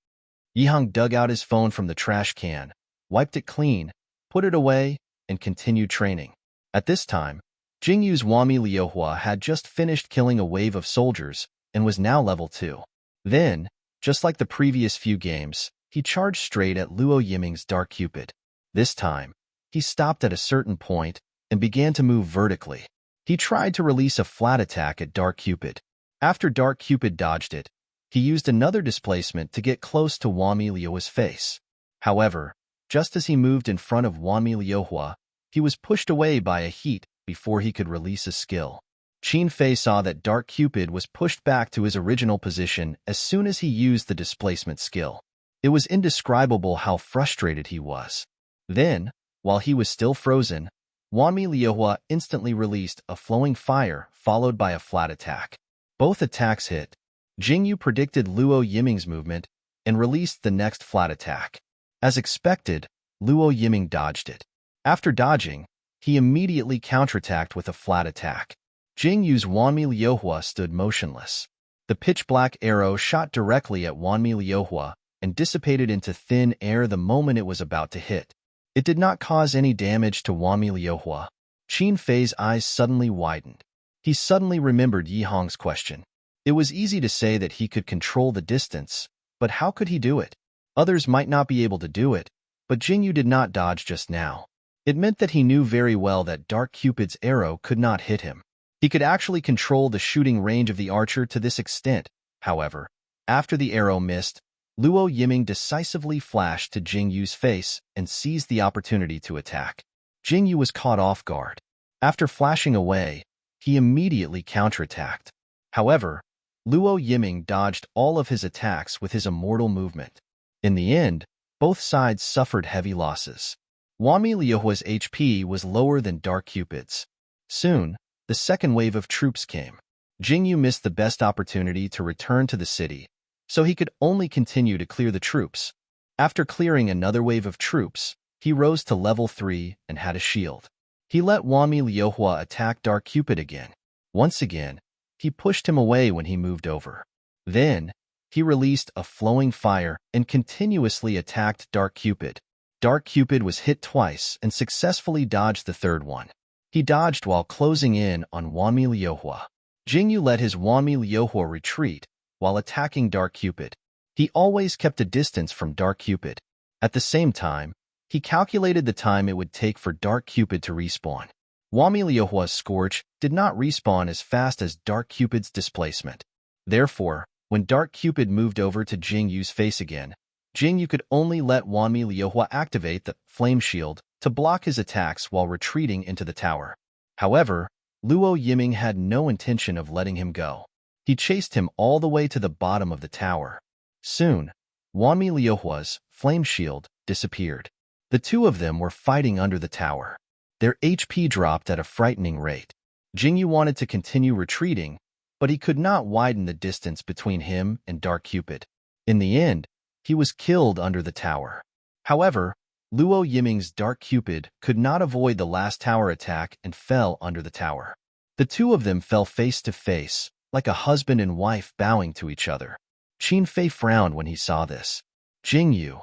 Speaker 1: Yi Hong dug out his phone from the trash can, wiped it clean, put it away, and continued training. At this time, Jingyu's Wanmi Liuhua had just finished killing a wave of soldiers and was now level 2. Then, just like the previous few games, he charged straight at Luo Yiming's Dark Cupid. This time, he stopped at a certain point and began to move vertically. He tried to release a flat attack at Dark Cupid. After Dark Cupid dodged it, he used another displacement to get close to Wanmi Liuhua's face. However, just as he moved in front of Wanmi Liuhua, he was pushed away by a heat before he could release a skill. Qin Fei saw that Dark Cupid was pushed back to his original position as soon as he used the displacement skill. It was indescribable how frustrated he was. Then, while he was still frozen, Wanmi Liuhua instantly released a flowing fire followed by a flat attack. Both attacks hit. Jingyu predicted Luo Yiming's movement and released the next flat attack. As expected, Luo Yiming dodged it. After dodging, he immediately counterattacked with a flat attack. Jingyu's Wanmi Liuhua stood motionless. The pitch-black arrow shot directly at Wanmi Liuhua and dissipated into thin air the moment it was about to hit. It did not cause any damage to Wami Liuhua. Qin Fei's eyes suddenly widened. He suddenly remembered Yi Hong's question. It was easy to say that he could control the distance, but how could he do it? Others might not be able to do it, but Jingyu did not dodge just now. It meant that he knew very well that Dark Cupid's arrow could not hit him. He could actually control the shooting range of the archer to this extent. However, after the arrow missed, Luo Yiming decisively flashed to Jingyu's face and seized the opportunity to attack. Jingyu was caught off guard. After flashing away, he immediately counterattacked. However, Luo Yiming dodged all of his attacks with his immortal movement. In the end, both sides suffered heavy losses. Wami Liuhua's HP was lower than Dark Cupid's. Soon, the second wave of troops came. Jingyu missed the best opportunity to return to the city, so he could only continue to clear the troops. After clearing another wave of troops, he rose to level 3 and had a shield. He let Wami Liuhua attack Dark Cupid again. Once again, he pushed him away when he moved over. Then, he released a flowing fire and continuously attacked Dark Cupid. Dark Cupid was hit twice and successfully dodged the third one. He dodged while closing in on Wami Liuhua. Jingyu let his Wami Liuhua retreat while attacking Dark Cupid. He always kept a distance from Dark Cupid. At the same time, he calculated the time it would take for Dark Cupid to respawn. Wami Liuhua's Scorch did not respawn as fast as Dark Cupid's displacement. Therefore, when Dark Cupid moved over to Jingyu's face again, Jingyu could only let Wami Liuhua activate the Flame Shield to block his attacks while retreating into the tower. However, Luo Yiming had no intention of letting him go. He chased him all the way to the bottom of the tower. Soon, Wami Liuhua's Flame Shield disappeared. The two of them were fighting under the tower. Their HP dropped at a frightening rate. Jingyu wanted to continue retreating, but he could not widen the distance between him and Dark Cupid. In the end, he was killed under the tower. However, Luo Yiming's Dark Cupid could not avoid the last tower attack and fell under the tower. The two of them fell face to face, like a husband and wife bowing to each other. Qin Fei frowned when he saw this. Jingyu.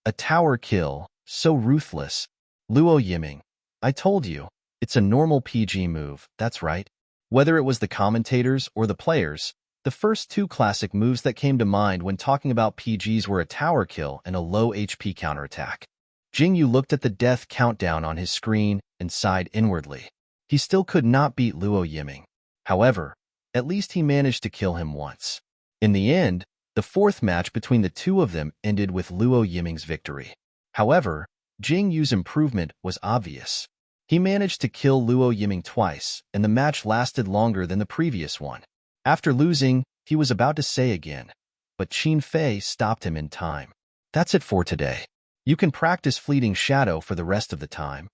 Speaker 1: A tower kill, so ruthless. Luo Yiming. I told you, it's a normal PG move, that's right. Whether it was the commentators or the players, the first two classic moves that came to mind when talking about PGs were a tower kill and a low HP counterattack. Jingyu looked at the death countdown on his screen and sighed inwardly. He still could not beat Luo Yiming. However, at least he managed to kill him once. In the end, the fourth match between the two of them ended with Luo Yiming's victory. However, Jingyu's improvement was obvious. He managed to kill Luo Yiming twice, and the match lasted longer than the previous one. After losing, he was about to say again, but Qin Fei stopped him in time. That's it for today. You can practice Fleeting Shadow for the rest of the time.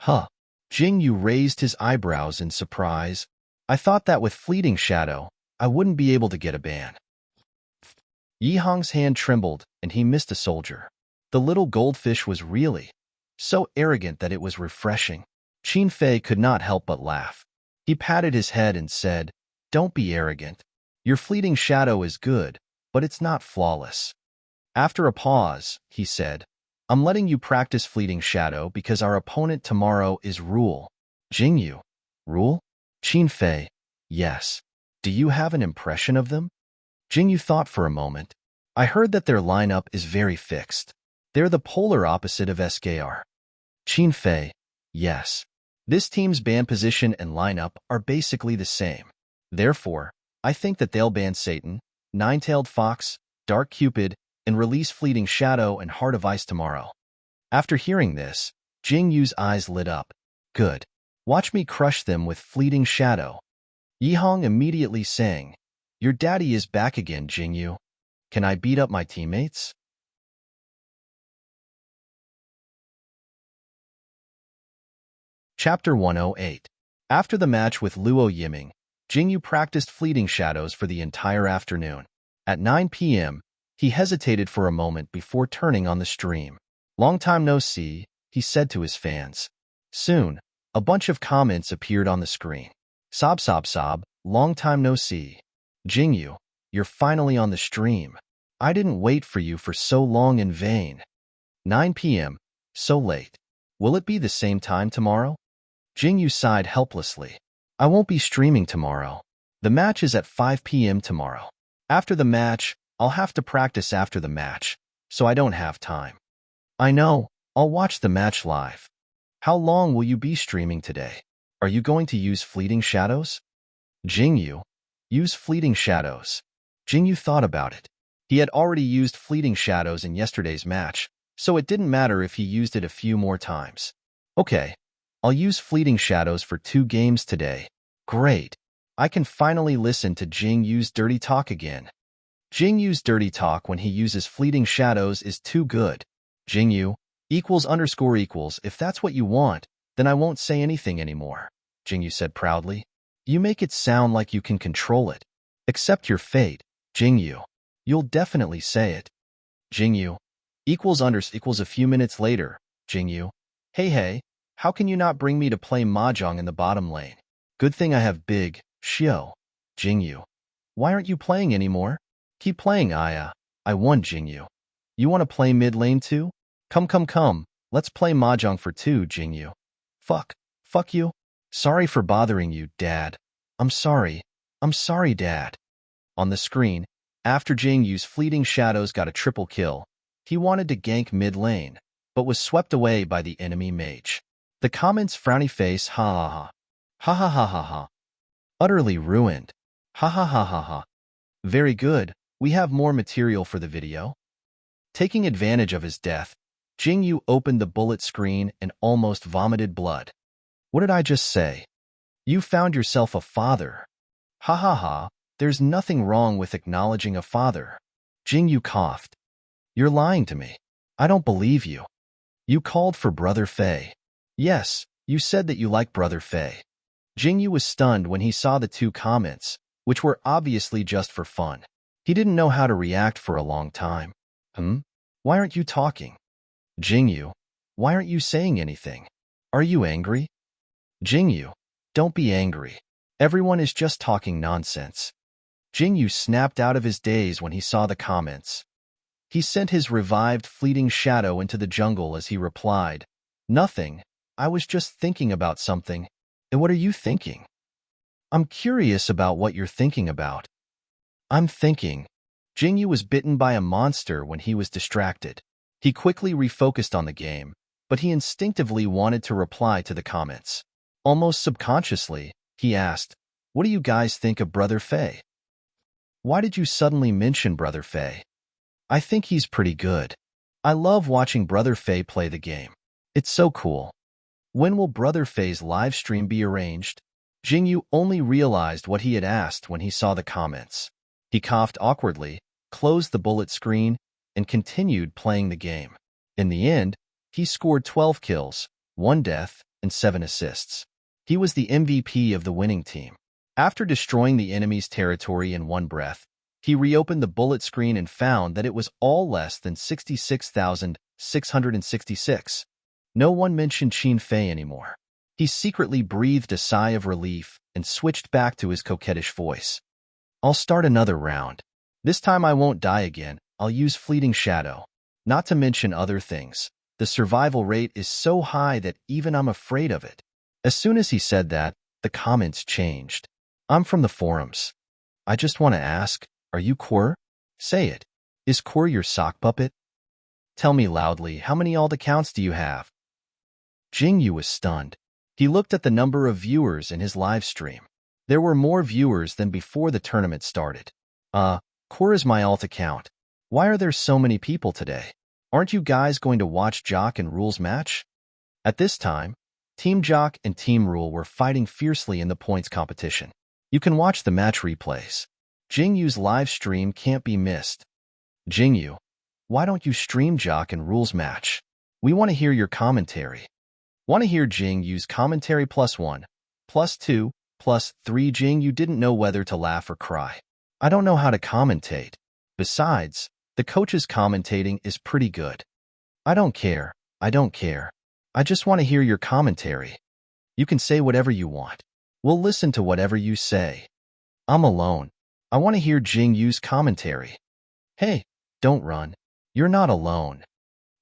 Speaker 1: Huh. Jingyu raised his eyebrows in surprise. I thought that with Fleeting Shadow, I wouldn't be able to get a ban. Yi Hong's hand trembled, and he missed a soldier. The little goldfish was really so arrogant that it was refreshing. Qin Fei could not help but laugh. He patted his head and said, "Don't be arrogant. Your Fleeting Shadow is good, but it's not flawless." After a pause, he said, "I'm letting you practice Fleeting Shadow because our opponent tomorrow is Rule." Jingyu. Rule? Qin Fei. Yes. Do you have an impression of them? Jingyu thought for a moment. I heard that their lineup is very fixed. They're the polar opposite of SKR. Qin Fei. Yes. This team's ban position and lineup are basically the same. Therefore, I think that they'll ban Satan, Nine-Tailed Fox, Dark Cupid, and release Fleeting Shadow and Heart of Ice tomorrow. After hearing this, Jingyu's eyes lit up. Good. Watch me crush them with Fleeting Shadow. Yi Hong immediately sang, "Your daddy is back again, Jingyu. Can I beat up my teammates?" Chapter 108. After the match with Luo Yiming, Jingyu practiced Fleeting Shadows for the entire afternoon. At 9 p.m., he hesitated for a moment before turning on the stream. "Long time no see," he said to his fans. Soon, a bunch of comments appeared on the screen. Sob sob sob, long time no see. Jingyu, you're finally on the stream. I didn't wait for you for so long in vain. 9 p.m., So late. Will it be the same time tomorrow? Jingyu sighed helplessly. I won't be streaming tomorrow. The match is at 5 p.m. tomorrow. After the match, I'll have to practice after the match, so I don't have time. I know. I'll watch the match live. How long will you be streaming today? Are you going to use Fleeting Shadows? Jingyu. Use Fleeting Shadows. Jingyu thought about it. He had already used Fleeting Shadows in yesterday's match, so it didn't matter if he used it a few more times. Okay, I'll use Fleeting Shadows for 2 games today. Great. I can finally listen to Jingyu's dirty talk again. Jingyu's dirty talk when he uses Fleeting Shadows is too good. Jingyu, == if that's what you want, then I won't say anything anymore, Jingyu said proudly. You make it sound like you can control it. Accept your fate, Jingyu. You'll definitely say it. Jingyu, == a few minutes later, Jingyu. Hey, how can you not bring me to play mahjong in the bottom lane? Good thing I have big, Shio. Jingyu. Why aren't you playing anymore? Keep playing, I won, Jingyu. You want to play mid lane too? Come, let's play mahjong for 2, Jingyu. Fuck you. Sorry for bothering you, Dad. I'm sorry, Dad. On the screen, after Jingyu's Fleeting Shadows got a triple kill, he wanted to gank mid lane, but was swept away by the enemy mage. The comments frowny face ha ha. Utterly ruined. Ha. Very good, we have more material for the video. Taking advantage of his death, Jingyu opened the bullet screen and almost vomited blood. What did I just say? You found yourself a father. Ha. There's nothing wrong with acknowledging a father. Jingyu coughed. You're lying to me. I don't believe you. You called for Brother Fei. Yes, you said that you like Brother Fei. Jingyu was stunned when he saw the 2 comments, which were obviously just for fun. He didn't know how to react for a long time. Why aren't you talking? Jingyu, why aren't you saying anything? Are you angry? Jingyu, don't be angry. Everyone is just talking nonsense. Jingyu snapped out of his daze when he saw the comments. He sent his revived Fleeting Shadow into the jungle as he replied, Nothing, I was just thinking about something. And what are you thinking? I'm curious about what you're thinking about. I'm thinking. Jingyu was bitten by a monster when he was distracted. He quickly refocused on the game, but he instinctively wanted to reply to the comments. Almost subconsciously, he asked, What do you guys think of Brother Fei? Why did you suddenly mention Brother Fei? I think he's pretty good. I love watching Brother Fei play the game. It's so cool. When will Brother Fei's live stream be arranged? Jingyu only realized what he had asked when he saw the comments. He coughed awkwardly, closed the bullet screen, and continued playing the game. In the end, he scored 12 kills, 1 death, and 7 assists. He was the MVP of the winning team. After destroying the enemy's territory in one breath, he reopened the bullet screen and found that it was all less than 66,666. No one mentioned Qin Fei anymore. He secretly breathed a sigh of relief and switched back to his coquettish voice. I'll start another round. This time I won't die again. I'll use Fleeting Shadow. Not to mention other things. The survival rate is so high that even I'm afraid of it. As soon as he said that, the comments changed. I'm from the forums. I just want to ask, are you Quir? Say it. Is Quir your sock puppet? Tell me loudly, how many alt accounts do you have? Jingyu was stunned. He looked at the number of viewers in his live stream. There were more viewers than before the tournament started. Quir is my alt account. Why are there so many people today? Aren't you guys going to watch Jock and Rule's match? At this time, Team Jock and Team Rule were fighting fiercely in the points competition. You can watch the match replays. Jingyu's live stream can't be missed. Jingyu, why don't you stream Jock and Rule's match? We want to hear your commentary. Want to hear Jingyu's commentary +1, +2, +3. Jingyu didn't know whether to laugh or cry. I don't know how to commentate. Besides, the coach's commentating is pretty good. I don't care. I just want to hear your commentary. You can say whatever you want. We'll listen to whatever you say. I'm alone. I want to hear Jingyu's commentary. Hey, don't run. You're not alone.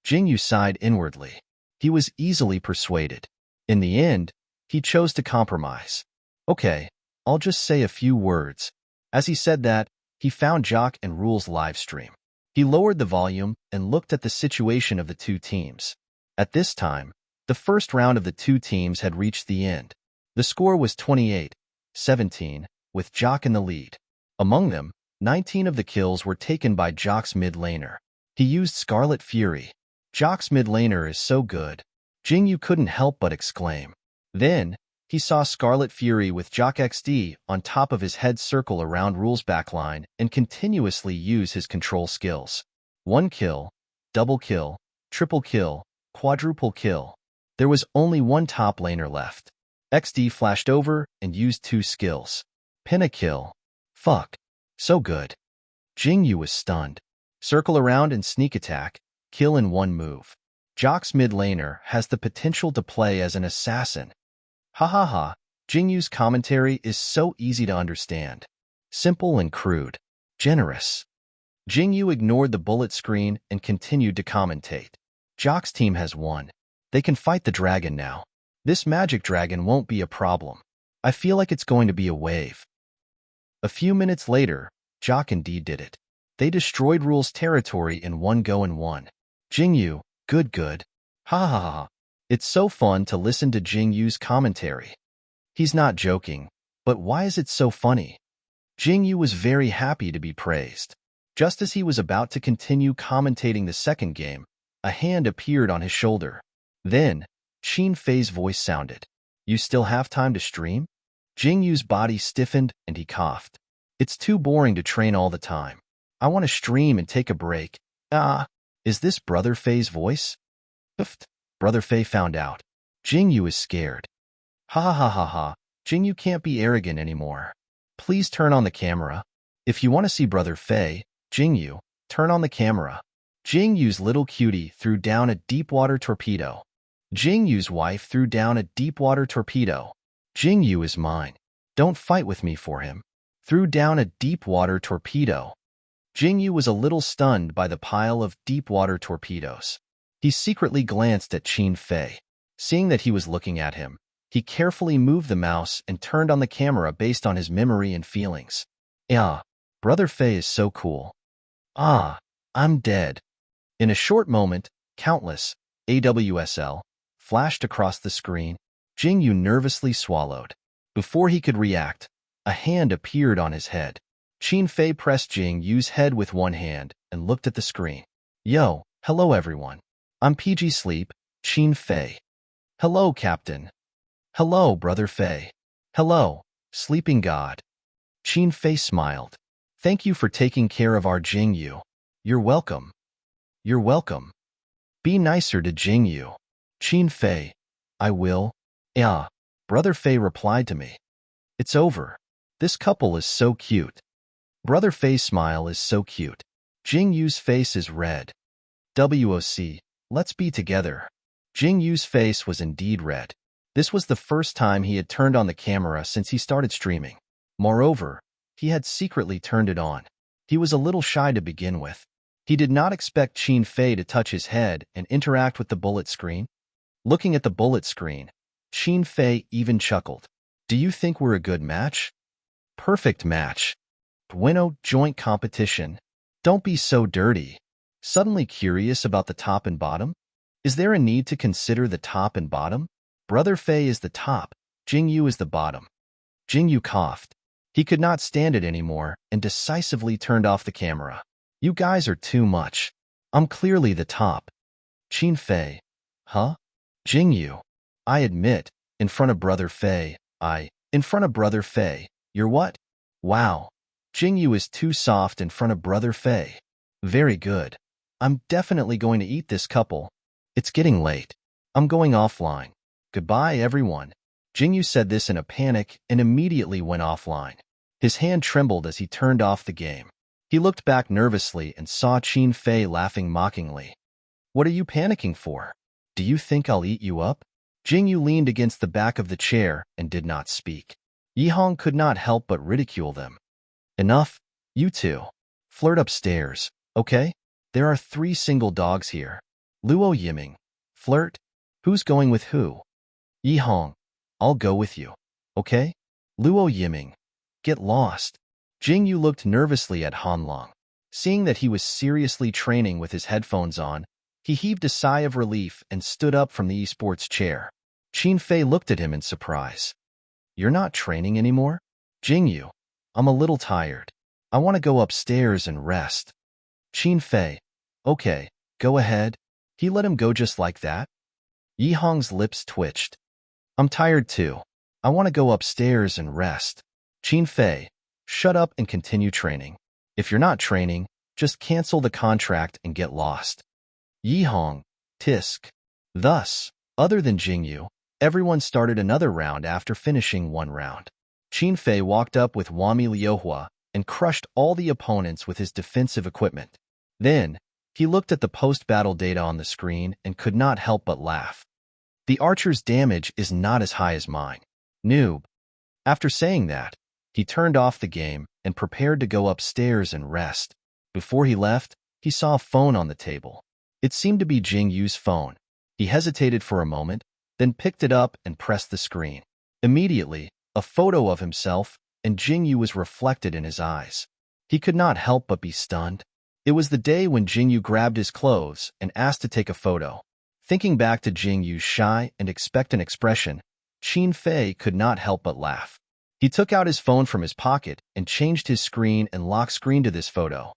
Speaker 1: Jingyu sighed inwardly. He was easily persuaded. In the end, he chose to compromise. Okay, I'll just say a few words. As he said that, he found Jock and Rule's live stream. He lowered the volume and looked at the situation of the two teams. At this time, the first round of the two teams had reached the end. The score was 28-17, with Jock in the lead. Among them, 19 of the kills were taken by Jock's mid laner. He used Scarlet Fury. Jock's mid laner is so good. Jingyu couldn't help but exclaim. Then, he saw Scarlet Fury with Jock XD on top of his head circle around Rule's backline and continuously use his control skills. 1 kill, double kill, triple kill, quadruple kill. There was only one top laner left. XD flashed over and used 2 skills. Pin a kill. Fuck. So good. Jingyu was stunned. Circle around and sneak attack, kill in 1 move. Jock's mid laner has the potential to play as an assassin. Ha ha ha, Jingyu's commentary is so easy to understand. Simple and crude. Generous. Jingyu ignored the bullet screen and continued to commentate. Jock's team has won. They can fight the dragon now. This magic dragon won't be a problem. I feel like it's going to be a wave. A few minutes later, Jock indeed did it. They destroyed Rule's territory in 1 go and won. Jingyu, good. Ha ha ha. It's so fun to listen to Jingyu's commentary. He's not joking, but why is it so funny? Jingyu was very happy to be praised. Just as he was about to continue commentating the second game, a hand appeared on his shoulder. Then, Qin Fei's voice sounded. You still have time to stream? Jingyu's body stiffened and he coughed. It's too boring to train all the time. I want to stream and take a break. Is this Brother Fei's voice? Pfft. Brother Fei found out. Jingyu is scared. Ha ha ha ha ha. Jingyu can't be arrogant anymore. Please turn on the camera. If you want to see Brother Fei, Jingyu, turn on the camera. Jingyu's little cutie threw down a deep-water torpedo. Jingyu's wife threw down a deep-water torpedo. Jingyu is mine. Don't fight with me for him. Threw down a deep-water torpedo. Jingyu was a little stunned by the pile of deep-water torpedoes. He secretly glanced at Qin Fei. Seeing that he was looking at him, he carefully moved the mouse and turned on the camera based on his memory and feelings. Brother Fei is so cool. I'm dead. In a short moment, countless AWSL flashed across the screen. Jingyu nervously swallowed. Before he could react, a hand appeared on his head. Qin Fei pressed Jingyu's head with one hand and looked at the screen. Yo, hello everyone. I'm PG Sleep, Qin Fei. Hello, Captain. Hello, Brother Fei. Hello, Sleeping God. Qin Fei smiled. Thank you for taking care of our Jingyu. You're welcome. You're welcome. Be nicer to Jingyu. Qin Fei. I will. Yeah. Brother Fei replied to me. It's over. This couple is so cute. Brother Fei's smile is so cute. Jingyu's face is red. WOC. Let's be together. Jingyu's face was indeed red. This was the first time he had turned on the camera since he started streaming. Moreover, he had secretly turned it on. He was a little shy to begin with. He did not expect Qin Fei to touch his head and interact with the bullet screen. Looking at the bullet screen, Qin Fei even chuckled. Do you think we're a good match? Perfect match. Bueno, joint competition. Don't be so dirty. Suddenly curious about the top and bottom? Is there a need to consider the top and bottom? Brother Fei is the top, Jingyu is the bottom. Jingyu coughed. He could not stand it anymore and decisively turned off the camera. You guys are too much. I'm clearly the top. Qin Fei. Huh? Jingyu. I admit, in front of Brother Fei, in front of Brother Fei, you're what? Wow. Jingyu is too soft in front of Brother Fei. Very good. I'm definitely going to eat this couple. It's getting late. I'm going offline. Goodbye, everyone. Jingyu said this in a panic and immediately went offline. His hand trembled as he turned off the game. He looked back nervously and saw Qin Fei laughing mockingly. What are you panicking for? Do you think I'll eat you up? Jingyu leaned against the back of the chair and did not speak. Yihong could not help but ridicule them. Enough, you two. Flirt upstairs, okay? There are 3 single dogs here. Luo Yiming. Flirt? Who's going with who? Yi Hong. I'll go with you. Okay? Luo Yiming. Get lost. Jing Yu looked nervously at Han Long. Seeing that he was seriously training with his headphones on, he heaved a sigh of relief and stood up from the esports chair. Qin Fei looked at him in surprise. You're not training anymore? Jing Yu. I'm a little tired. I want to go upstairs and rest. Qin Fei. Okay, go ahead. He let him go just like that? Yi Hong's lips twitched. I'm tired too. I want to go upstairs and rest. Qin Fei. Shut up and continue training. If you're not training, just cancel the contract and get lost. Yi Hong. Tisk. Thus, other than Jing Yu, everyone started another round after finishing one round. Qin Fei walked up with Wami Liuhua and crushed all the opponents with his defensive equipment. Then, he looked at the post-battle data on the screen and could not help but laugh. The archer's damage is not as high as mine. Noob. After saying that, he turned off the game and prepared to go upstairs and rest. Before he left, he saw a phone on the table. It seemed to be Jing Yu's phone. He hesitated for a moment, then picked it up and pressed the screen. Immediately, a photo of himself and Jing Yu was reflected in his eyes. He could not help but be stunned. It was the day when Jing Yu grabbed his clothes and asked to take a photo. Thinking back to Jing Yu's shy and expectant expression, Qin Fei could not help but laugh. He took out his phone from his pocket and changed his screen and lock screen to this photo.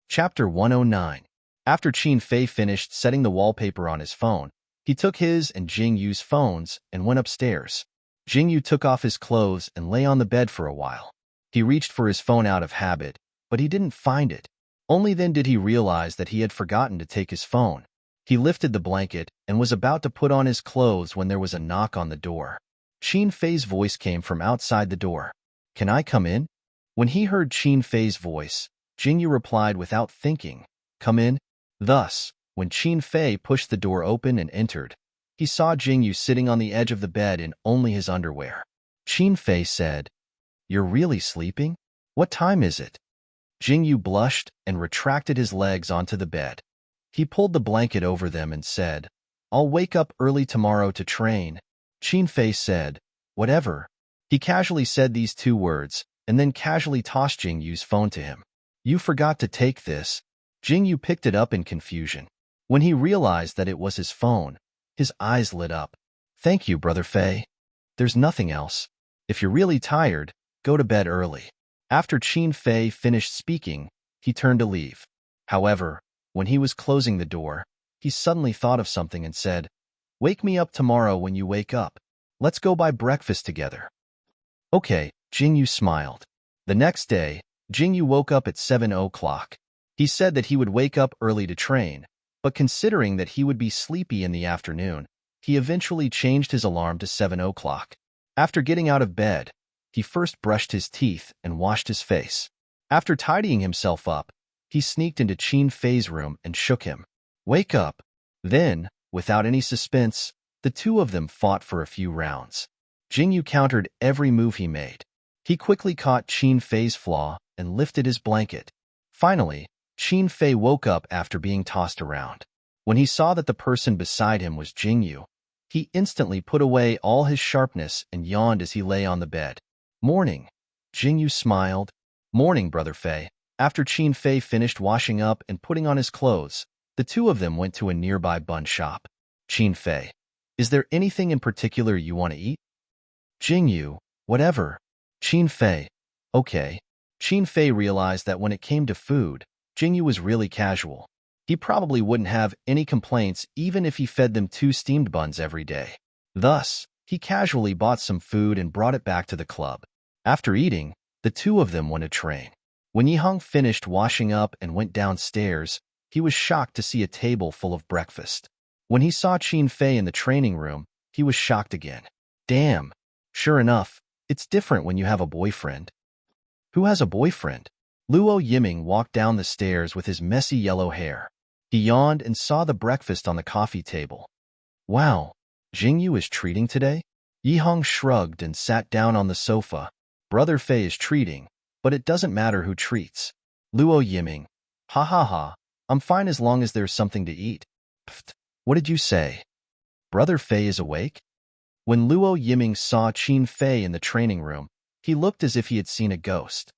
Speaker 1: Chapter 109. After Qin Fei finished setting the wallpaper on his phone, he took his and Jing Yu's phones and went upstairs. Jing Yu took off his clothes and lay on the bed for a while. He reached for his phone out of habit, but he didn't find it. Only then did he realize that he had forgotten to take his phone. He lifted the blanket and was about to put on his clothes when there was a knock on the door. Qin Fei's voice came from outside the door. Can I come in? When he heard Qin Fei's voice, Jing Yu replied without thinking, Come in. Thus, when Qin Fei pushed the door open and entered, he saw Jing Yu sitting on the edge of the bed in only his underwear. Qin Fei said, You're really sleeping? What time is it? Jing Yu blushed and retracted his legs onto the bed. He pulled the blanket over them and said, I'll wake up early tomorrow to train. Qin Fei said, Whatever. He casually said these two words, and then casually tossed Jing Yu's phone to him. You forgot to take this. Jing Yu picked it up in confusion. When he realized that it was his phone, his eyes lit up. Thank you, Brother Fei. There's nothing else. If you're really tired, go to bed early. After Qin Fei finished speaking, he turned to leave. However, when he was closing the door, he suddenly thought of something and said, Wake me up tomorrow when you wake up. Let's go buy breakfast together. Okay, Jing Yu smiled. The next day, Jing Yu woke up at 7 o'clock. He said that he would wake up early to train, but considering that he would be sleepy in the afternoon, he eventually changed his alarm to 7 o'clock. After getting out of bed, he first brushed his teeth and washed his face. After tidying himself up, he sneaked into Qin Fei's room and shook him. Wake up. Then, without any suspense, the two of them fought for a few rounds. Jing Yu countered every move he made. He quickly caught Qin Fei's flaw and lifted his blanket. Finally, Qin Fei woke up after being tossed around. When he saw that the person beside him was Jing Yu, he instantly put away all his sharpness and yawned as he lay on the bed. Morning. Jing Yu smiled. Morning, Brother Fei. After Qin Fei finished washing up and putting on his clothes, the two of them went to a nearby bun shop. Qin Fei. Is there anything in particular you want to eat? Jing Yu. Whatever. Qin Fei. Okay. Qin Fei realized that when it came to food, Jing Yu was really casual. He probably wouldn't have any complaints even if he fed them 2 steamed buns every day. Thus, he casually bought some food and brought it back to the club. After eating, the two of them went to train. When Yi Hong finished washing up and went downstairs, he was shocked to see a table full of breakfast. When he saw Qin Fei in the training room, he was shocked again. Damn. Sure enough, it's different when you have a boyfriend. Who has a boyfriend? Luo Yiming walked down the stairs with his messy yellow hair. He yawned and saw the breakfast on the coffee table. Wow, Jing Yu is treating today? Yi Hong shrugged and sat down on the sofa. Brother Fei is treating, but it doesn't matter who treats. Luo Yiming. Ha ha ha. I'm fine as long as there's something to eat. Pfft. What did you say? Brother Fei is awake? When Luo Yiming saw Qin Fei in the training room, he looked as if he had seen a ghost.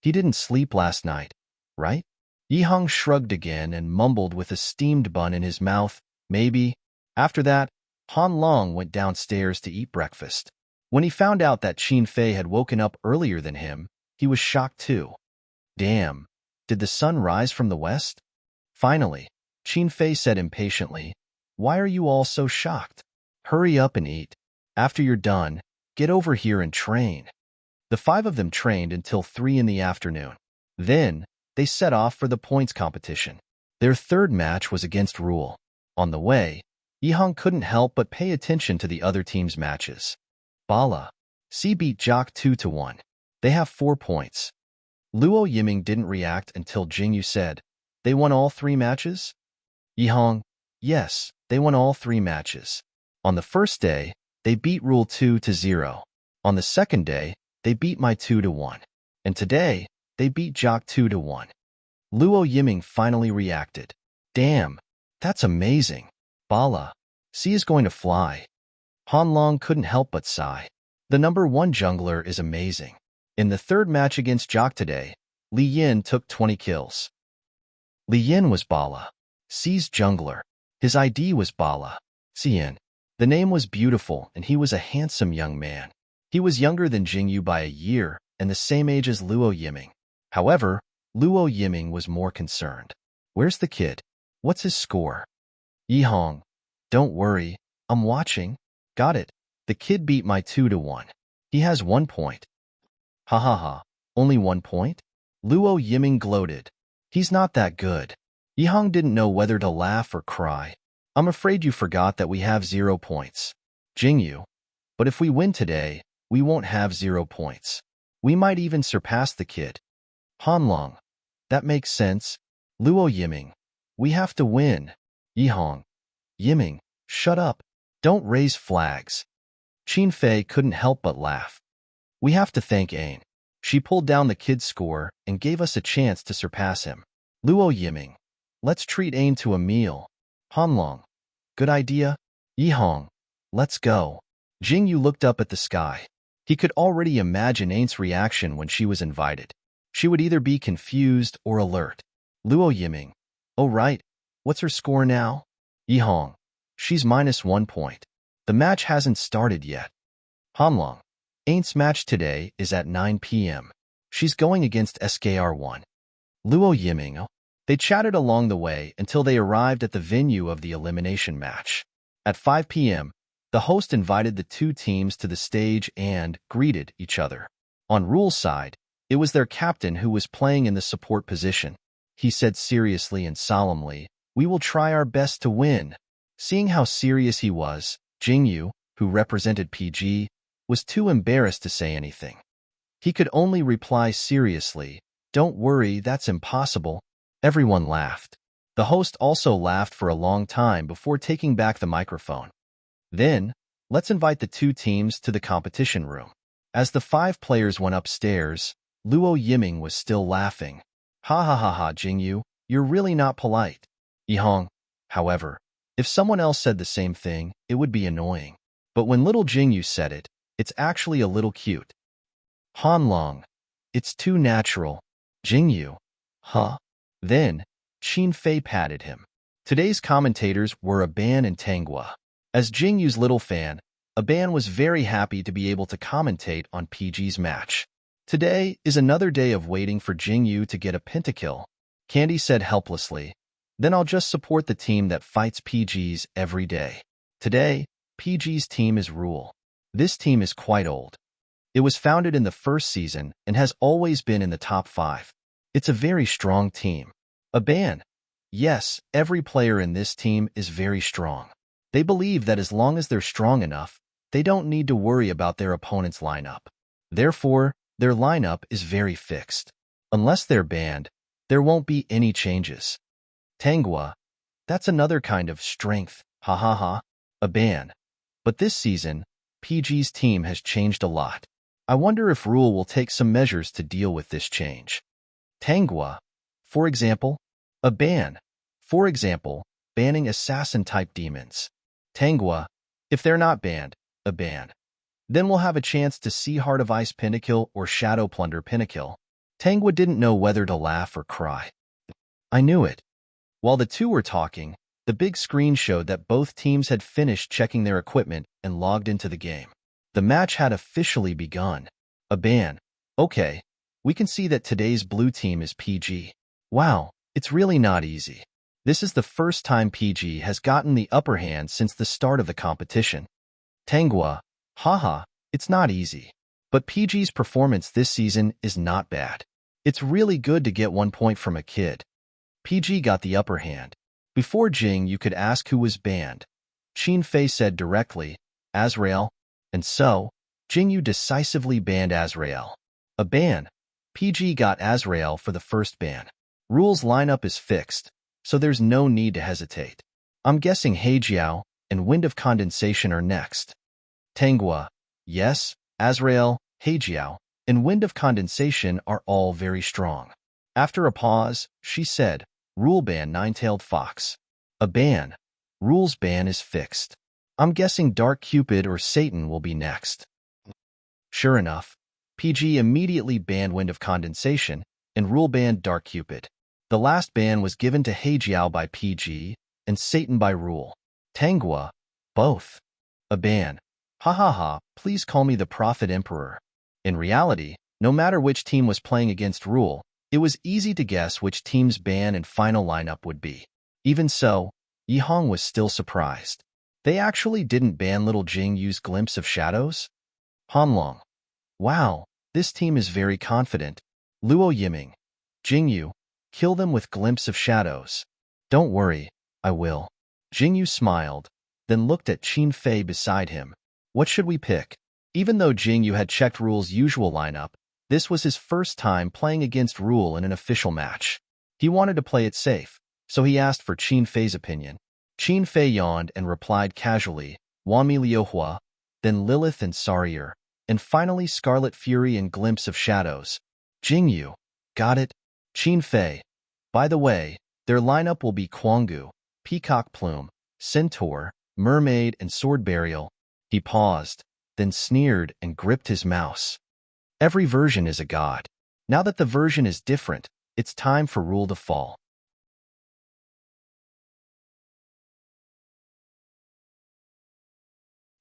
Speaker 1: He didn't sleep last night, right? Yihang shrugged again and mumbled with a steamed bun in his mouth, maybe. After that, Han Long went downstairs to eat breakfast. When he found out that Qin Fei had woken up earlier than him, he was shocked too. Damn, did the sun rise from the west? Finally, Qin Fei said impatiently, "Why are you all so shocked? Hurry up and eat. After you're done, get over here and train." The five of them trained until 3 in the afternoon. Then, they set off for the points competition. Their third match was against Rule. On the way, Yihang couldn't help but pay attention to the other team's matches. Bala. C beat Jock 2-1. They have 4 points. Luo Yiming didn't react until Jingyu said, "They won all 3 matches?" Yihang, "Yes, they won all 3 matches. On the first day, they beat Rule 2-0. On the second day, they beat my 2-1. And today, they beat Jock 2-1. Luo Yiming finally reacted. Damn, that's amazing. Bala. C is going to fly. Han Long couldn't help but sigh. The number 1 jungler is amazing. In the third match against Jock today, Li Yin took 20 kills. Li Yin was Bala, C's jungler. His ID was Bala, Xian. The name was beautiful and he was a handsome young man. He was younger than Jingyu by a year and the same age as Luo Yiming. However, Luo Yiming was more concerned. Where's the kid? What's his score? Yihang, don't worry, I'm watching. Got it. The kid beat my 2-1. He has 1 point. Ha ha ha, only 1 point? Luo Yiming gloated. He's not that good. Yihang didn't know whether to laugh or cry. I'm afraid you forgot that we have 0 points. Jingyu, but if we win today, we won't have 0 points. We might even surpass the kid. Han Long, that makes sense. Luo Yiming, we have to win. Yihang, Yiming, shut up. Don't raise flags. Qin Fei couldn't help but laugh. We have to thank Ain. She pulled down the kid's score and gave us a chance to surpass him. Luo Yiming, let's treat Ain to a meal. Han Long, good idea. Yihang, let's go. Jingyu looked up at the sky. He could already imagine Ain's reaction when she was invited. She would either be confused or alert. Luo Yiming, oh right, what's her score now? Yihang, she's -1 point. The match hasn't started yet. Han Long, Ain's match today is at 9 p.m. She's going against SKR1. Luo Yiming, they chatted along the way until they arrived at the venue of the elimination match. At 5 p.m., the host invited the 2 teams to the stage and greeted each other. On Rule's side, it was their captain who was playing in the support position. He said seriously and solemnly, "We will try our best to win." Seeing how serious he was, Jingyu, who represented PG, was too embarrassed to say anything. He could only reply seriously, "Don't worry, that's impossible." Everyone laughed. The host also laughed for a long time before taking back the microphone. Then, let's invite the 2 teams to the competition room. As the 5 players went upstairs, Luo Yiming was still laughing. Ha ha ha ha, Jingyu, you're really not polite. Yihang, however, if someone else said the same thing, it would be annoying. But when little Jingyu said it, it's actually a little cute. Han Long, it's too natural. Jingyu, huh? Then, Qin Fei patted him. Today's commentators were Aban and Tanghua. As Jingyu's little fan, Aban was very happy to be able to commentate on PG's match. Today is another day of waiting for Jingyu to get a pentakill, Candy said helplessly. Then I'll just support the team that fights PG's every day. Today, PG's team is Rule. This team is quite old. It was founded in the first season and has always been in the top 5. It's a very strong team. Aban. Yes, every player in this team is very strong. They believe that as long as they're strong enough, they don't need to worry about their opponent's lineup. Therefore, their lineup is very fixed. Unless they're banned, there won't be any changes. Tanghua, that's another kind of strength, ha ha ha, a ban. But this season, PG's team has changed a lot. I wonder if Rule will take some measures to deal with this change. Tanghua, for example, A ban. For example, banning assassin-type demons. Tangua. If they're not banned, a ban. Then we'll have a chance to see Heart of Ice Pinnacle or Shadow Plunder Pinnacle. Tangua didn't know whether to laugh or cry. I knew it. While the two were talking, the big screen showed that both teams had finished checking their equipment and logged into the game. The match had officially begun. A ban. Okay, we can see that today's blue team is PG. Wow, it's really not easy. This is the first time PG has gotten the upper hand since the start of the competition. Tangua. Haha, it's not easy. But PG's performance this season is not bad. It's really good to get 1 point from a kid. PG got the upper hand. Before Jing, you could ask who was banned. Qin Fei said directly, Azrael. And so, Jingyu decisively banned Azrael. A ban. PG got Azrael for the first ban. Rules lineup is fixed, so there's no need to hesitate. I'm guessing Heijiao and Wind of Condensation are next. Tangua. Yes, Azrael, Heijiao, and Wind of Condensation are all very strong. After a pause, she said, Rule ban Nine-Tailed Fox. A ban. Rules ban is fixed. I'm guessing Dark Cupid or Satan will be next. Sure enough, PG immediately banned Wind of Condensation and rule banned Dark Cupid. The last ban was given to Heijiao by PG and Satan by Rule. Tangua. Both. A ban. Ha ha ha, please call me the Prophet Emperor. In reality, no matter which team was playing against Rule, it was easy to guess which team's ban and final lineup would be. Even so, Yihong was still surprised. They actually didn't ban little Jingyu's Glimpse of Shadows? Hanlong. Wow, this team is very confident. Luo Yiming. Jingyu, kill them with Glimpse of Shadows. Don't worry, I will. Jingyu smiled, then looked at Qin Fei beside him. What should we pick? Even though Jingyu had checked Rule's usual lineup, this was his first time playing against Rule in an official match. He wanted to play it safe, so he asked for Qin Fei's opinion. Qin Fei yawned and replied casually, Wanmi Liuhua, then Lilith and Sarier, and finally Scarlet Fury and Glimpse of Shadows. Jingyu. Got it? Qin Fei. By the way, their lineup will be Quangu, Peacock Plume, Centaur, Mermaid, and Sword Burial. He paused, then sneered and gripped his mouse. Every version is a god. Now that the version is different, it's time for Rule to fall.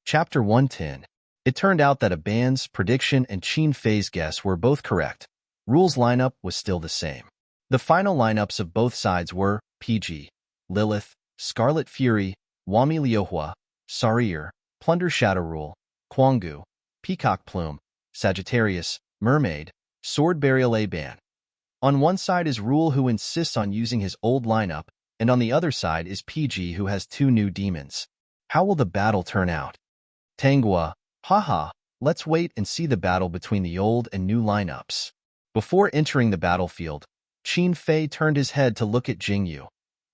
Speaker 1: Chapter 110. It turned out that Aban's prediction and Qin Fei's guess were both correct. Rule's lineup was still the same. The final lineups of both sides were PG, Lilith, Scarlet Fury, Wami Liuhua, Sarier, Plunder Shadow Rule, Quangu, Peacock Plume, Sagittarius, Mermaid, Sword Burial Aban. On one side is Rule, who insists on using his old lineup, and on the other side is PG, who has 2 new demons. How will the battle turn out? Tangua. Haha, let's wait and see the battle between the old and new lineups. Before entering the battlefield, Qin Fei turned his head to look at Jingyu,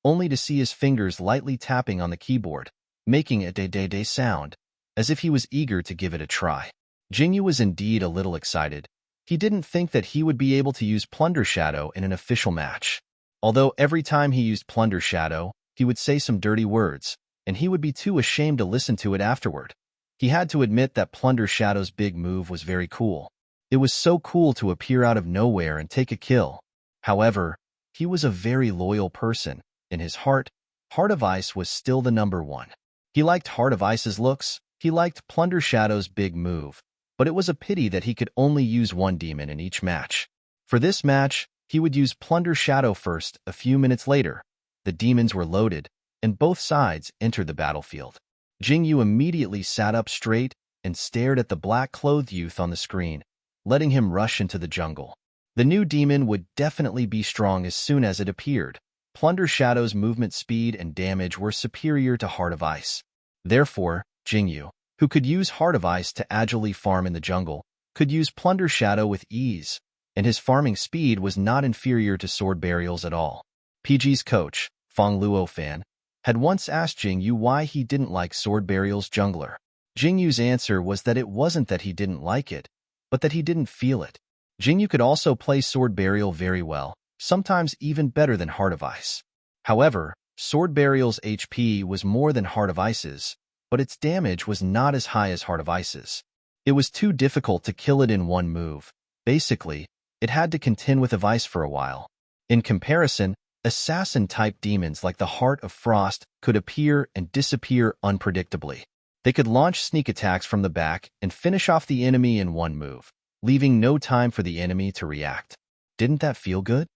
Speaker 1: only to see his fingers lightly tapping on the keyboard, making a de-de-de sound, as if he was eager to give it a try. Jingyu was indeed a little excited. He didn't think that he would be able to use Plunder Shadow in an official match. Although every time he used Plunder Shadow, he would say some dirty words, and he would be too ashamed to listen to it afterward. He had to admit that Plunder Shadow's big move was very cool. It was so cool to appear out of nowhere and take a kill. However, he was a very loyal person. In his heart, Heart of Ice was still the #1. He liked Heart of Ice's looks, he liked Plunder Shadow's big move, but it was a pity that he could only use 1 demon in each match. For this match, he would use Plunder Shadow first. A few minutes later, the demons were loaded, and both sides entered the battlefield. Jingyu immediately sat up straight and stared at the black-clothed youth on the screen, letting him rush into the jungle. The new demon would definitely be strong as soon as it appeared. Plunder Shadow's movement speed and damage were superior to Heart of Ice. Therefore, Jingyu, who could use Heart of Ice to agilely farm in the jungle, could use Plunder Shadow with ease, and his farming speed was not inferior to Sword Burial's at all. PG's coach, Feng Luofan, had once asked Jingyu why he didn't like Sword Burial's jungler. Jingyu's answer was that it wasn't that he didn't like it, but that he didn't feel it. Jingyu could also play Sword Burial very well, sometimes even better than Heart of Ice. However, Sword Burial's HP was more than Heart of Ice's, but its damage was not as high as Heart of Ice's. It was too difficult to kill it in one move. Basically, it had to contend with of ice for a while. In comparison, assassin-type demons like the Heart of Frost could appear and disappear unpredictably. They could launch sneak attacks from the back and finish off the enemy in one move, leaving no time for the enemy to react. Didn't that feel good?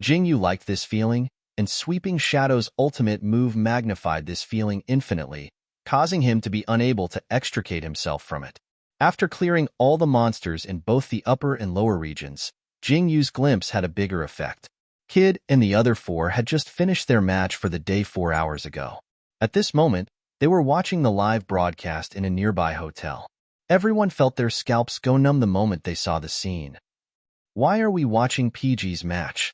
Speaker 1: Jingyu liked this feeling, and Sweeping Shadow's ultimate move magnified this feeling infinitely, causing him to be unable to extricate himself from it. After clearing all the monsters in both the upper and lower regions, Jingyu's glimpse had a bigger effect. Kid and the other four had just finished their match for the day 4 hours ago. At this moment, they were watching the live broadcast in a nearby hotel. Everyone felt their scalps go numb the moment they saw the scene. Why are we watching PG's match?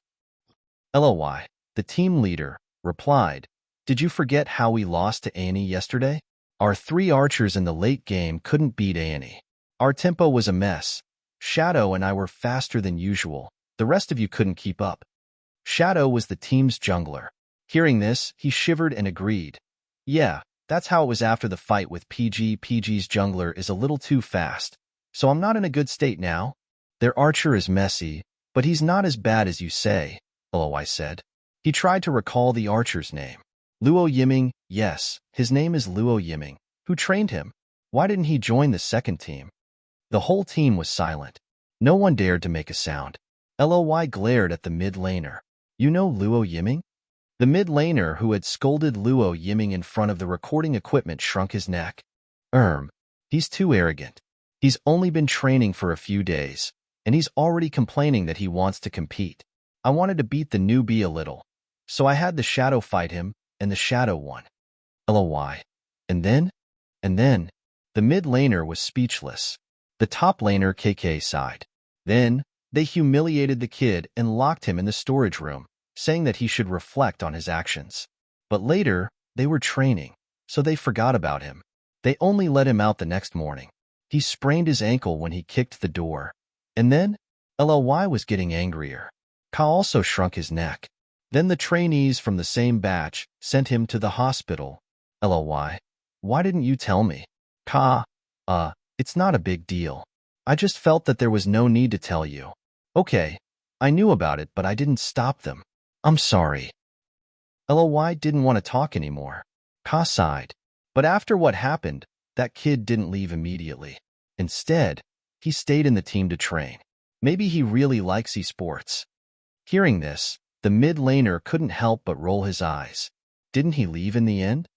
Speaker 1: LOY, the team leader, replied, did you forget how we lost to Annie yesterday? Our 3 archers in the late game couldn't beat Annie. Our tempo was a mess. Shadow and I were faster than usual. The rest of you couldn't keep up. Shadow was the team's jungler. Hearing this, he shivered and agreed. Yeah, that's how it was after the fight with PG. PG's jungler is a little too fast, so I'm not in a good state now. Their archer is messy, but he's not as bad as you say, LOY said. He tried to recall the archer's name. Luo Yiming, yes, his name is Luo Yiming. Who trained him? Why didn't he join the second team? The whole team was silent. No one dared to make a sound. LOY glared at the mid laner. You know Luo Yiming? The mid laner who had scolded Luo Yiming in front of the recording equipment shrunk his neck. He's too arrogant. He's only been training for a few days, and he's already complaining that he wants to compete. I wanted to beat the newbie a little, so I had the Shadow fight him, and the Shadow won. LOY. And then, the mid laner was speechless. The top laner KK sighed. Then, they humiliated the kid and locked him in the storage room, saying that he should reflect on his actions. But later, they were training, so they forgot about him. They only let him out the next morning. He sprained his ankle when he kicked the door. And then, LOY was getting angrier. Ka also shrunk his neck. Then the trainees from the same batch sent him to the hospital. LOY, why didn't you tell me? Ka, it's not a big deal. I just felt that there was no need to tell you. Okay, I knew about it, but I didn't stop them. I'm sorry. LOY didn't want to talk anymore. Ka sighed. But after what happened, that kid didn't leave immediately. Instead, he stayed in the team to train. Maybe he really likes esports. Hearing this, the mid laner couldn't help but roll his eyes. Didn't he leave in the end?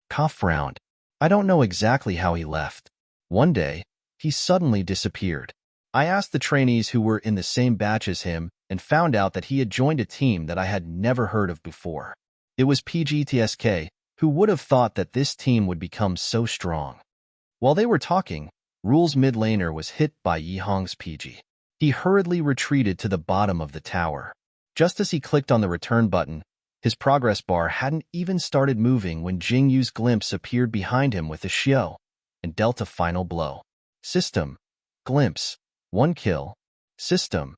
Speaker 1: Ka frowned. I don't know exactly how he left. One day, he suddenly disappeared. I asked the trainees who were in the same batch as him and found out that he had joined a team that I had never heard of before. It was PGTSK. Who would have thought that this team would become so strong? While they were talking, Rule's mid laner was hit by Yihong's PG. He hurriedly retreated to the bottom of the tower. Just as he clicked on the return button, his progress bar hadn't even started moving when Jingyu's glimpse appeared behind him with a Xiao and dealt a final blow. System. Glimpse. 1 kill. System.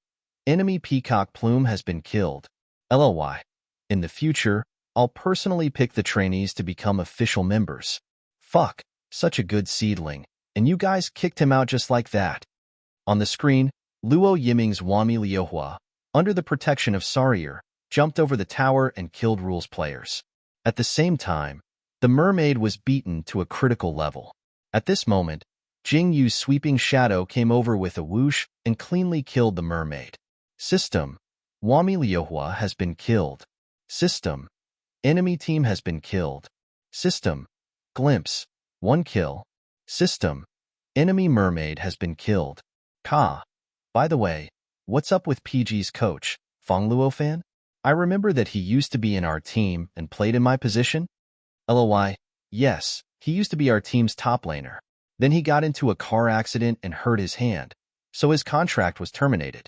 Speaker 1: Enemy Peacock Plume has been killed. LOY. In the future, I'll personally pick the trainees to become official members. Fuck, such a good seedling, and you guys kicked him out just like that. On the screen, Luo Yiming's Wami Liuhua, under the protection of Sarier, jumped over the tower and killed Rule's players. At the same time, the mermaid was beaten to a critical level. At this moment, Jingyu's Sweeping Shadow came over with a whoosh and cleanly killed the mermaid. System. Wami Liuhua has been killed. System. Enemy team has been killed. System. Glimpse. 1 kill. System. Enemy mermaid has been killed. Ka. By the way, what's up with PG's coach, Feng Luofan? I remember that he used to be in our team and played in my position. LOY. Yes, he used to be our team's top laner. Then he got into a car accident and hurt his hand, so his contract was terminated.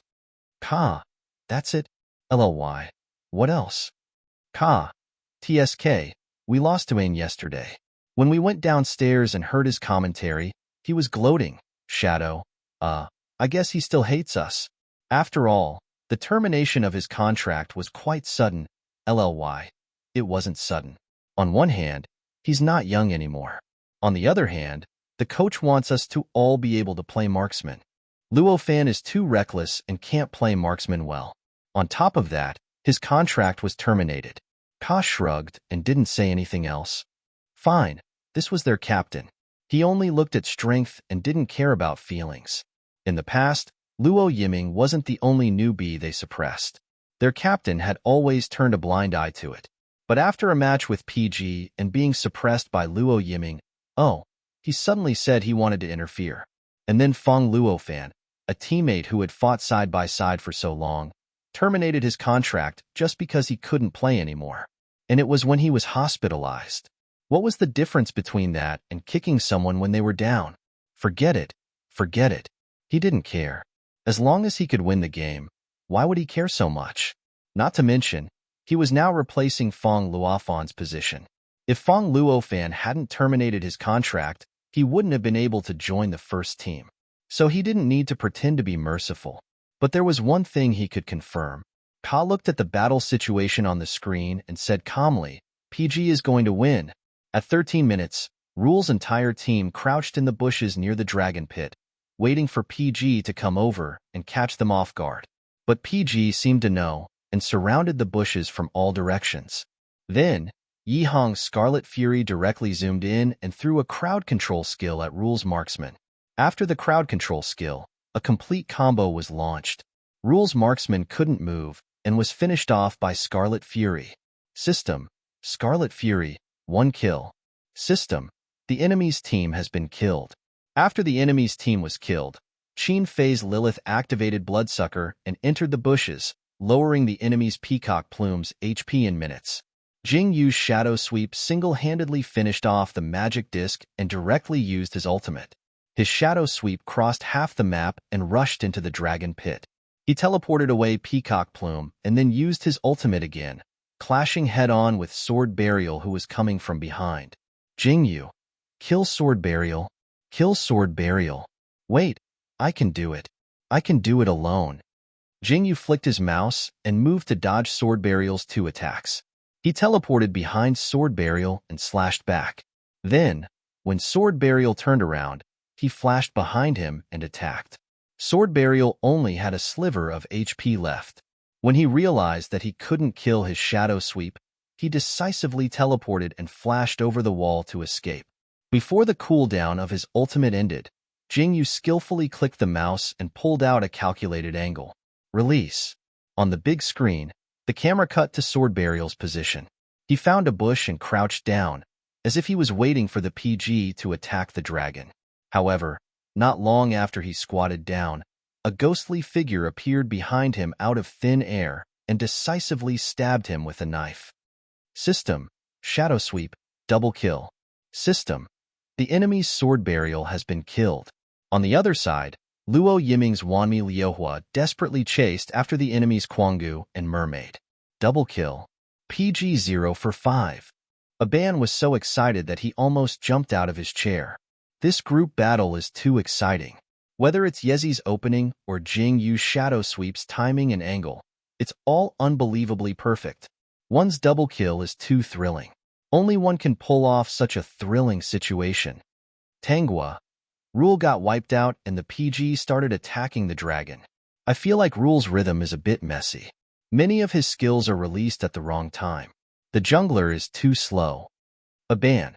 Speaker 1: Ka. That's it? LOY. What else? Ka. TSK, we lost to Ain yesterday. When we went downstairs and heard his commentary, he was gloating. Shadow, I guess he still hates us. After all, The termination of his contract was quite sudden. LLY. It wasn't sudden. On one hand, he's not young anymore. On the other hand, the coach wants us to all be able to play marksman. Luo Fan is too reckless and can't play marksman well. On top of that, his contract was terminated. Ka shrugged and didn't say anything else. Fine, this was their captain. He only looked at strength and didn't care about feelings. In the past, Luo Yiming wasn't the only newbie they suppressed. Their captain had always turned a blind eye to it. But after a match with PG and being suppressed by Luo Yiming, he suddenly said he wanted to interfere. And then Feng Luo Fan, a teammate who had fought side by side for so long, terminated his contract just because he couldn't play anymore. And it was when he was hospitalized. What was the difference between that and kicking someone when they were down? Forget it. Forget it. He didn't care. As long as he could win the game, why would he care so much? Not to mention, he was now replacing Feng Luofan's position. If Feng Luofan hadn't terminated his contract, he wouldn't have been able to join the first team. So he didn't need to pretend to be merciful. But there was one thing he could confirm. Ka looked at the battle situation on the screen and said calmly, PG is going to win. At 13 minutes, Rule's entire team crouched in the bushes near the dragon pit, waiting for PG to come over and catch them off guard. But PG seemed to know and surrounded the bushes from all directions. Then, Yihong's Scarlet Fury directly zoomed in and threw a crowd control skill at Rule's marksman. After the crowd control skill, a complete combo was launched. Rule's marksman couldn't move and was finished off by Scarlet Fury. System: Scarlet Fury, 1 kill. System: the enemy's team has been killed. After the enemy's team was killed, Qin Fei's Lilith activated Bloodsucker and entered the bushes, lowering the enemy's Peacock Plume's HP in minutes. Jing Yu's Shadow Sweep single-handedly finished off the magic disc and directly used his ultimate. His Shadow Sweep crossed half the map and rushed into the dragon pit. He teleported away Peacock Plume and then used his ultimate again, clashing head-on with Sword Burial who was coming from behind. Jing Yu. Kill Sword Burial. Kill Sword Burial. Wait, I can do it. I can do it alone. Jing Yu flicked his mouse and moved to dodge Sword Burial's 2 attacks. He teleported behind Sword Burial and slashed back. Then, when Sword Burial turned around, he flashed behind him and attacked. Sword Burial only had a sliver of HP left. When he realized that he couldn't kill his Shadow Sweep, he decisively teleported and flashed over the wall to escape. Before the cooldown of his ultimate ended, Jing Yu skillfully clicked the mouse and pulled out a calculated angle. Release. On the big screen, the camera cut to Sword Burial's position. He found a bush and crouched down, as if he was waiting for the PG to attack the dragon. However, not long after he squatted down, a ghostly figure appeared behind him out of thin air and decisively stabbed him with a knife. System: Shadow Sweep, double kill. System: the enemy's Sword Burial has been killed. On the other side, Luo Yiming's Wanmi Liuhua desperately chased after the enemy's Quangu and Mermaid. Double kill. PG 0 for 5. Aban was so excited that he almost jumped out of his chair. This group battle is too exciting. Whether it's Yezi's opening or Jing Yu's Shadow Sweep's timing and angle, it's all unbelievably perfect. One's double kill is too thrilling. Only one can pull off such a thrilling situation. Tanghua. Rule got wiped out and the PG started attacking the dragon. I feel like Rule's rhythm is a bit messy. Many of his skills are released at the wrong time. The jungler is too slow. Aban.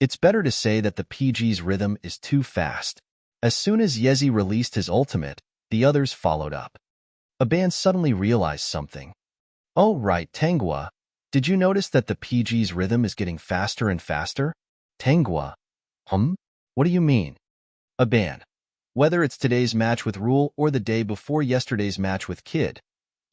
Speaker 1: It's better to say that the PG's rhythm is too fast. As soon as Yezi released his ultimate, the others followed up. Aban suddenly realized something. Oh right, Tanghua. Did you notice that the PG's rhythm is getting faster and faster? Tanghua. What do you mean? Aban. Whether it's today's match with Rule or the day before yesterday's match with Kid,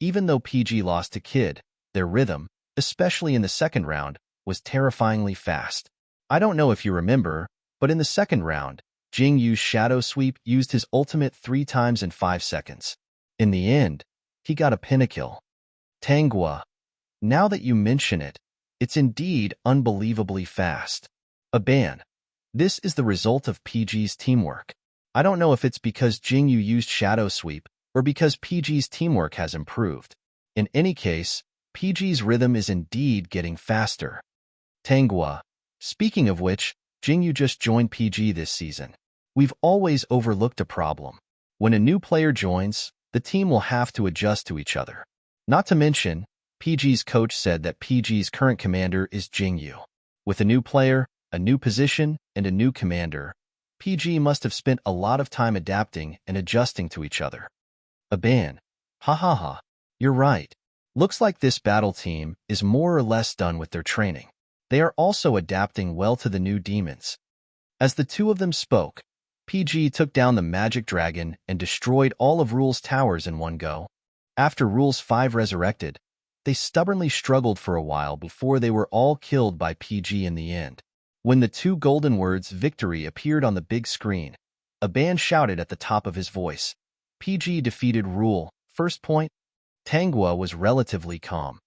Speaker 1: even though PG lost to Kid, their rhythm, especially in the second round, was terrifyingly fast. I don't know if you remember, but in the second round, Jing Yu's Shadow Sweep used his ultimate 3 times in 5 seconds. In the end, he got a pentakill. Tanghua. Now that you mention it, it's indeed unbelievably fast. Aban. This is the result of PG's teamwork. I don't know if it's because Jing Yu used Shadow Sweep, or because PG's teamwork has improved. In any case, PG's rhythm is indeed getting faster. Tanghua. Speaking of which, Jingyu just joined PG this season. We've always overlooked a problem. When a new player joins, the team will have to adjust to each other. Not to mention, PG's coach said that PG's current commander is Jingyu. With a new player, a new position, and a new commander, PG must have spent a lot of time adapting and adjusting to each other. Aban. Ha ha ha. You're right. Looks like this battle team is more or less done with their training. They are also adapting well to the new demons. As the two of them spoke, PG took down the magic dragon and destroyed all of Rule's towers in one go. After Rule's 5 resurrected, they stubbornly struggled for a while before they were all killed by PG in the end. When the 2 golden words victory appeared on the big screen, Aban shouted at the top of his voice. PG defeated Rule. First point. Tanghua was relatively calm.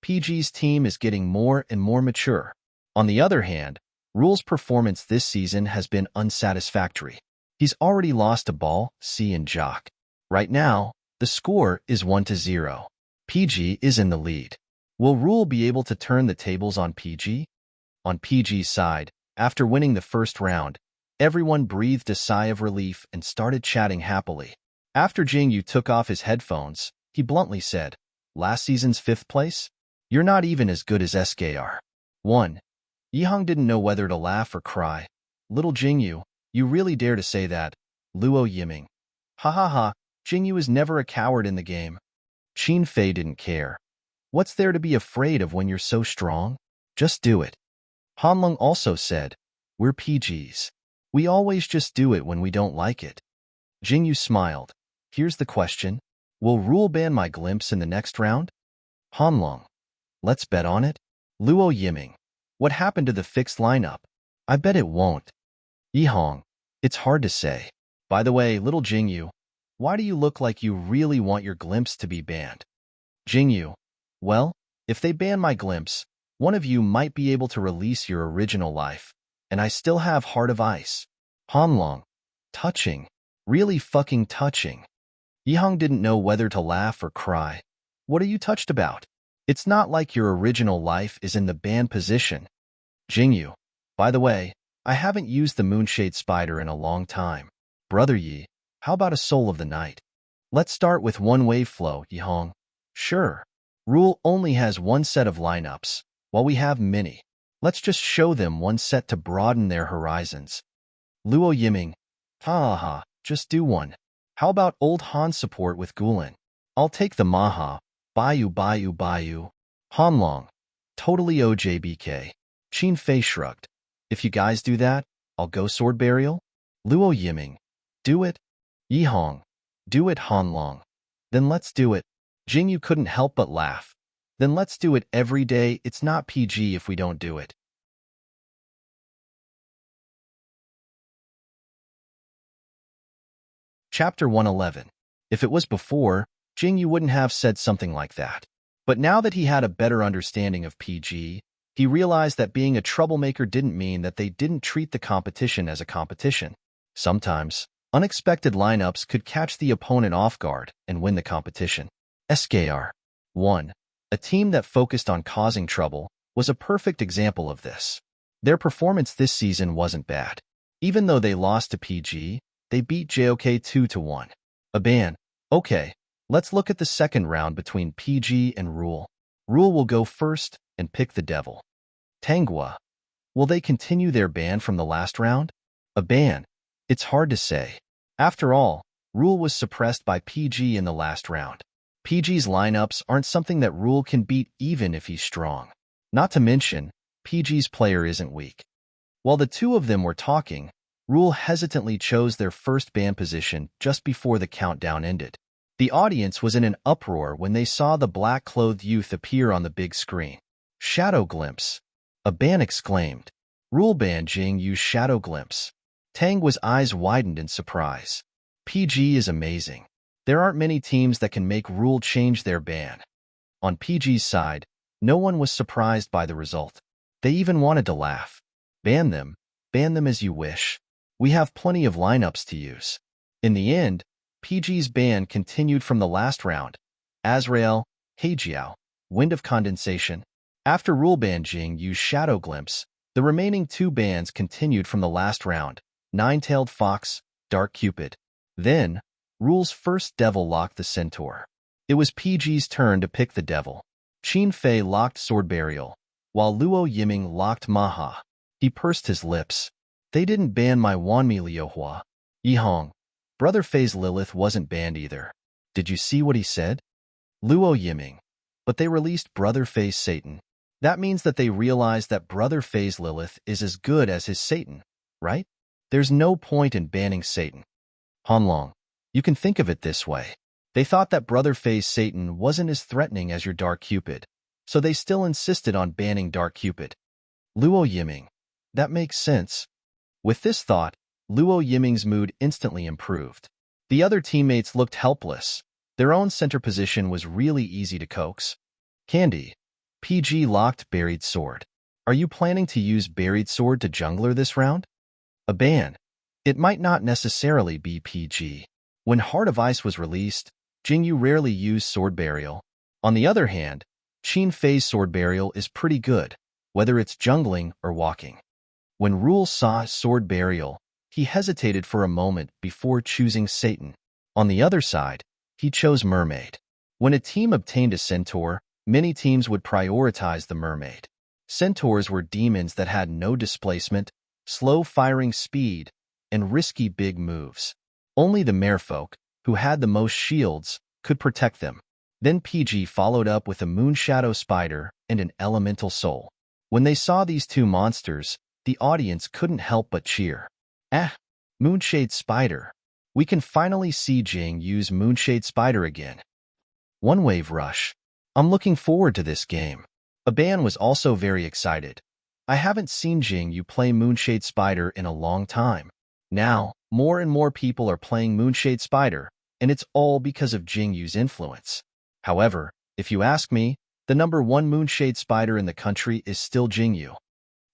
Speaker 1: PG's team is getting more and more mature. On the other hand, Rule's performance this season has been unsatisfactory. He's already lost to Ball, C and Jock. Right now, the score is 1-0. PG is in the lead. Will Rule be able to turn the tables on PG? On PG's side, after winning the first round, everyone breathed a sigh of relief and started chatting happily. After Jingyu took off his headphones, he bluntly said, "Last season's 5th place? You're not even as good as SKR." 1. Yihang didn't know whether to laugh or cry. Little Jingyu, you really dare to say that? Luo Yiming. Ha ha ha, Jingyu is never a coward in the game. Qin Fei didn't care. What's there to be afraid of when you're so strong? Just do it. Hanlong also said, we're PGs. We always just do it when we don't like it. Jingyu smiled. Here's the question. Will Rule ban my glimpse in the next round? Hanlong. Let's bet on it. Luo Yiming. What happened to the fixed lineup? I bet it won't. Yihang. It's hard to say. By the way, little Jingyu, why do you look like you really want your glimpse to be banned? Jingyu. Well, if they ban my glimpse, one of you might be able to release your original life, and I still have Heart of Ice. Hanlong. Touching. Really fucking touching. Yihang didn't know whether to laugh or cry. What are you touched about? It's not like your original life is in the banned position. Jingyu. By the way, I haven't used the Moonshade Spider in a long time. Brother Yi, how about a Soul of the Night? Let's start with one wave flow, Yihang. Sure. Rule only has one set of lineups, while we have many. Let's just show them one set to broaden their horizons. Luo Yiming. Ha ha ha, just do one. How about Old Han support with Gulen? I'll take the Maha. Bayou. Hanlong. Totally OJBK. Qin Fei shrugged. If you guys do that, I'll go Sword Burial. Luo Yiming. Do it. Yihang. Do it, Hanlong. Then let's do it. Jingyu couldn't help but laugh. Then let's do it every day. It's not PG if we don't do it. Chapter 111. If it was before, Jingyu wouldn't have said something like that. But now that he had a better understanding of PG, he realized that being a troublemaker didn't mean that they didn't treat the competition as a competition. Sometimes, unexpected lineups could catch the opponent off guard and win the competition. SKR 1. A team that focused on causing trouble was a perfect example of this. Their performance this season wasn't bad. Even though they lost to PG, they beat JOK 2-1. Aban. Okay, let's look at the second round between PG and Rule. Rule will go first and pick the devil. Tanghua. Will they continue their ban from the last round? Aban. It's hard to say. After all, Rule was suppressed by PG in the last round. PG's lineups aren't something that Rule can beat even if he's strong. Not to mention, PG's player isn't weak. While the two of them were talking, Rule hesitantly chose their first ban position just before the countdown ended. The audience was in an uproar when they saw the black-clothed youth appear on the big screen. Shadow Glimpse. Aban exclaimed. Rule ban Jingyu's Shadow Glimpse. Tanghua's eyes widened in surprise. PG is amazing. There aren't many teams that can make Rule change their ban. On PG's side, no one was surprised by the result. They even wanted to laugh. Ban them as you wish. We have plenty of lineups to use. In the end, PG's ban continued from the last round. Azrael, Heijiao, Wind of Condensation. After rule ban Jing used Shadow Glimpse, the remaining two bans continued from the last round. Nine-Tailed Fox, Dark Cupid. Then, rule's first devil locked the Centaur. It was PG's turn to pick the devil. Qin Fei locked Sword Burial, while Luo Yiming locked Maha. He pursed his lips. They didn't ban my Wanmi Liuhua. Yihong. Brother Fei's Lilith wasn't banned either. Did you see what he said? Luo Yiming. But they released Brother Fei's Satan. That means that they realized that Brother Fei's Lilith is as good as his Satan, right? There's no point in banning Satan. Hanlong. You can think of it this way. They thought that Brother Fei's Satan wasn't as threatening as your Dark Cupid, so they still insisted on banning Dark Cupid. Luo Yiming. That makes sense. With this thought, Luo Yiming's mood instantly improved. The other teammates looked helpless. Their own center position was really easy to coax. Candy. PG locked Buried Sword. Are you planning to use Buried Sword to jungler this round? A ban. It might not necessarily be PG. When Heart of Ice was released, Jingyu rarely used Sword Burial. On the other hand, Qin Fei's Sword Burial is pretty good, whether it's jungling or walking. When Rule saw Sword Burial, he hesitated for a moment before choosing Satan. On the other side, he chose Mermaid. When a team obtained a Centaur, many teams would prioritize the Mermaid. Centaurs were demons that had no displacement, slow firing speed, and risky big moves. Only the Merfolk, who had the most shields, could protect them. Then PG followed up with a Moonshadow Spider and an Elemental Soul. When they saw these two monsters, the audience couldn't help but cheer. Moonshade Spider. We can finally see Jing use Moonshade Spider again. One Wave Rush. I'm looking forward to this game. Aban was also very excited. I haven't seen Jing play Moonshade Spider in a long time. Now, more and more people are playing Moonshade Spider, and it's all because of Jingyu's influence. However, if you ask me, the number one Moonshade Spider in the country is still Jingyu.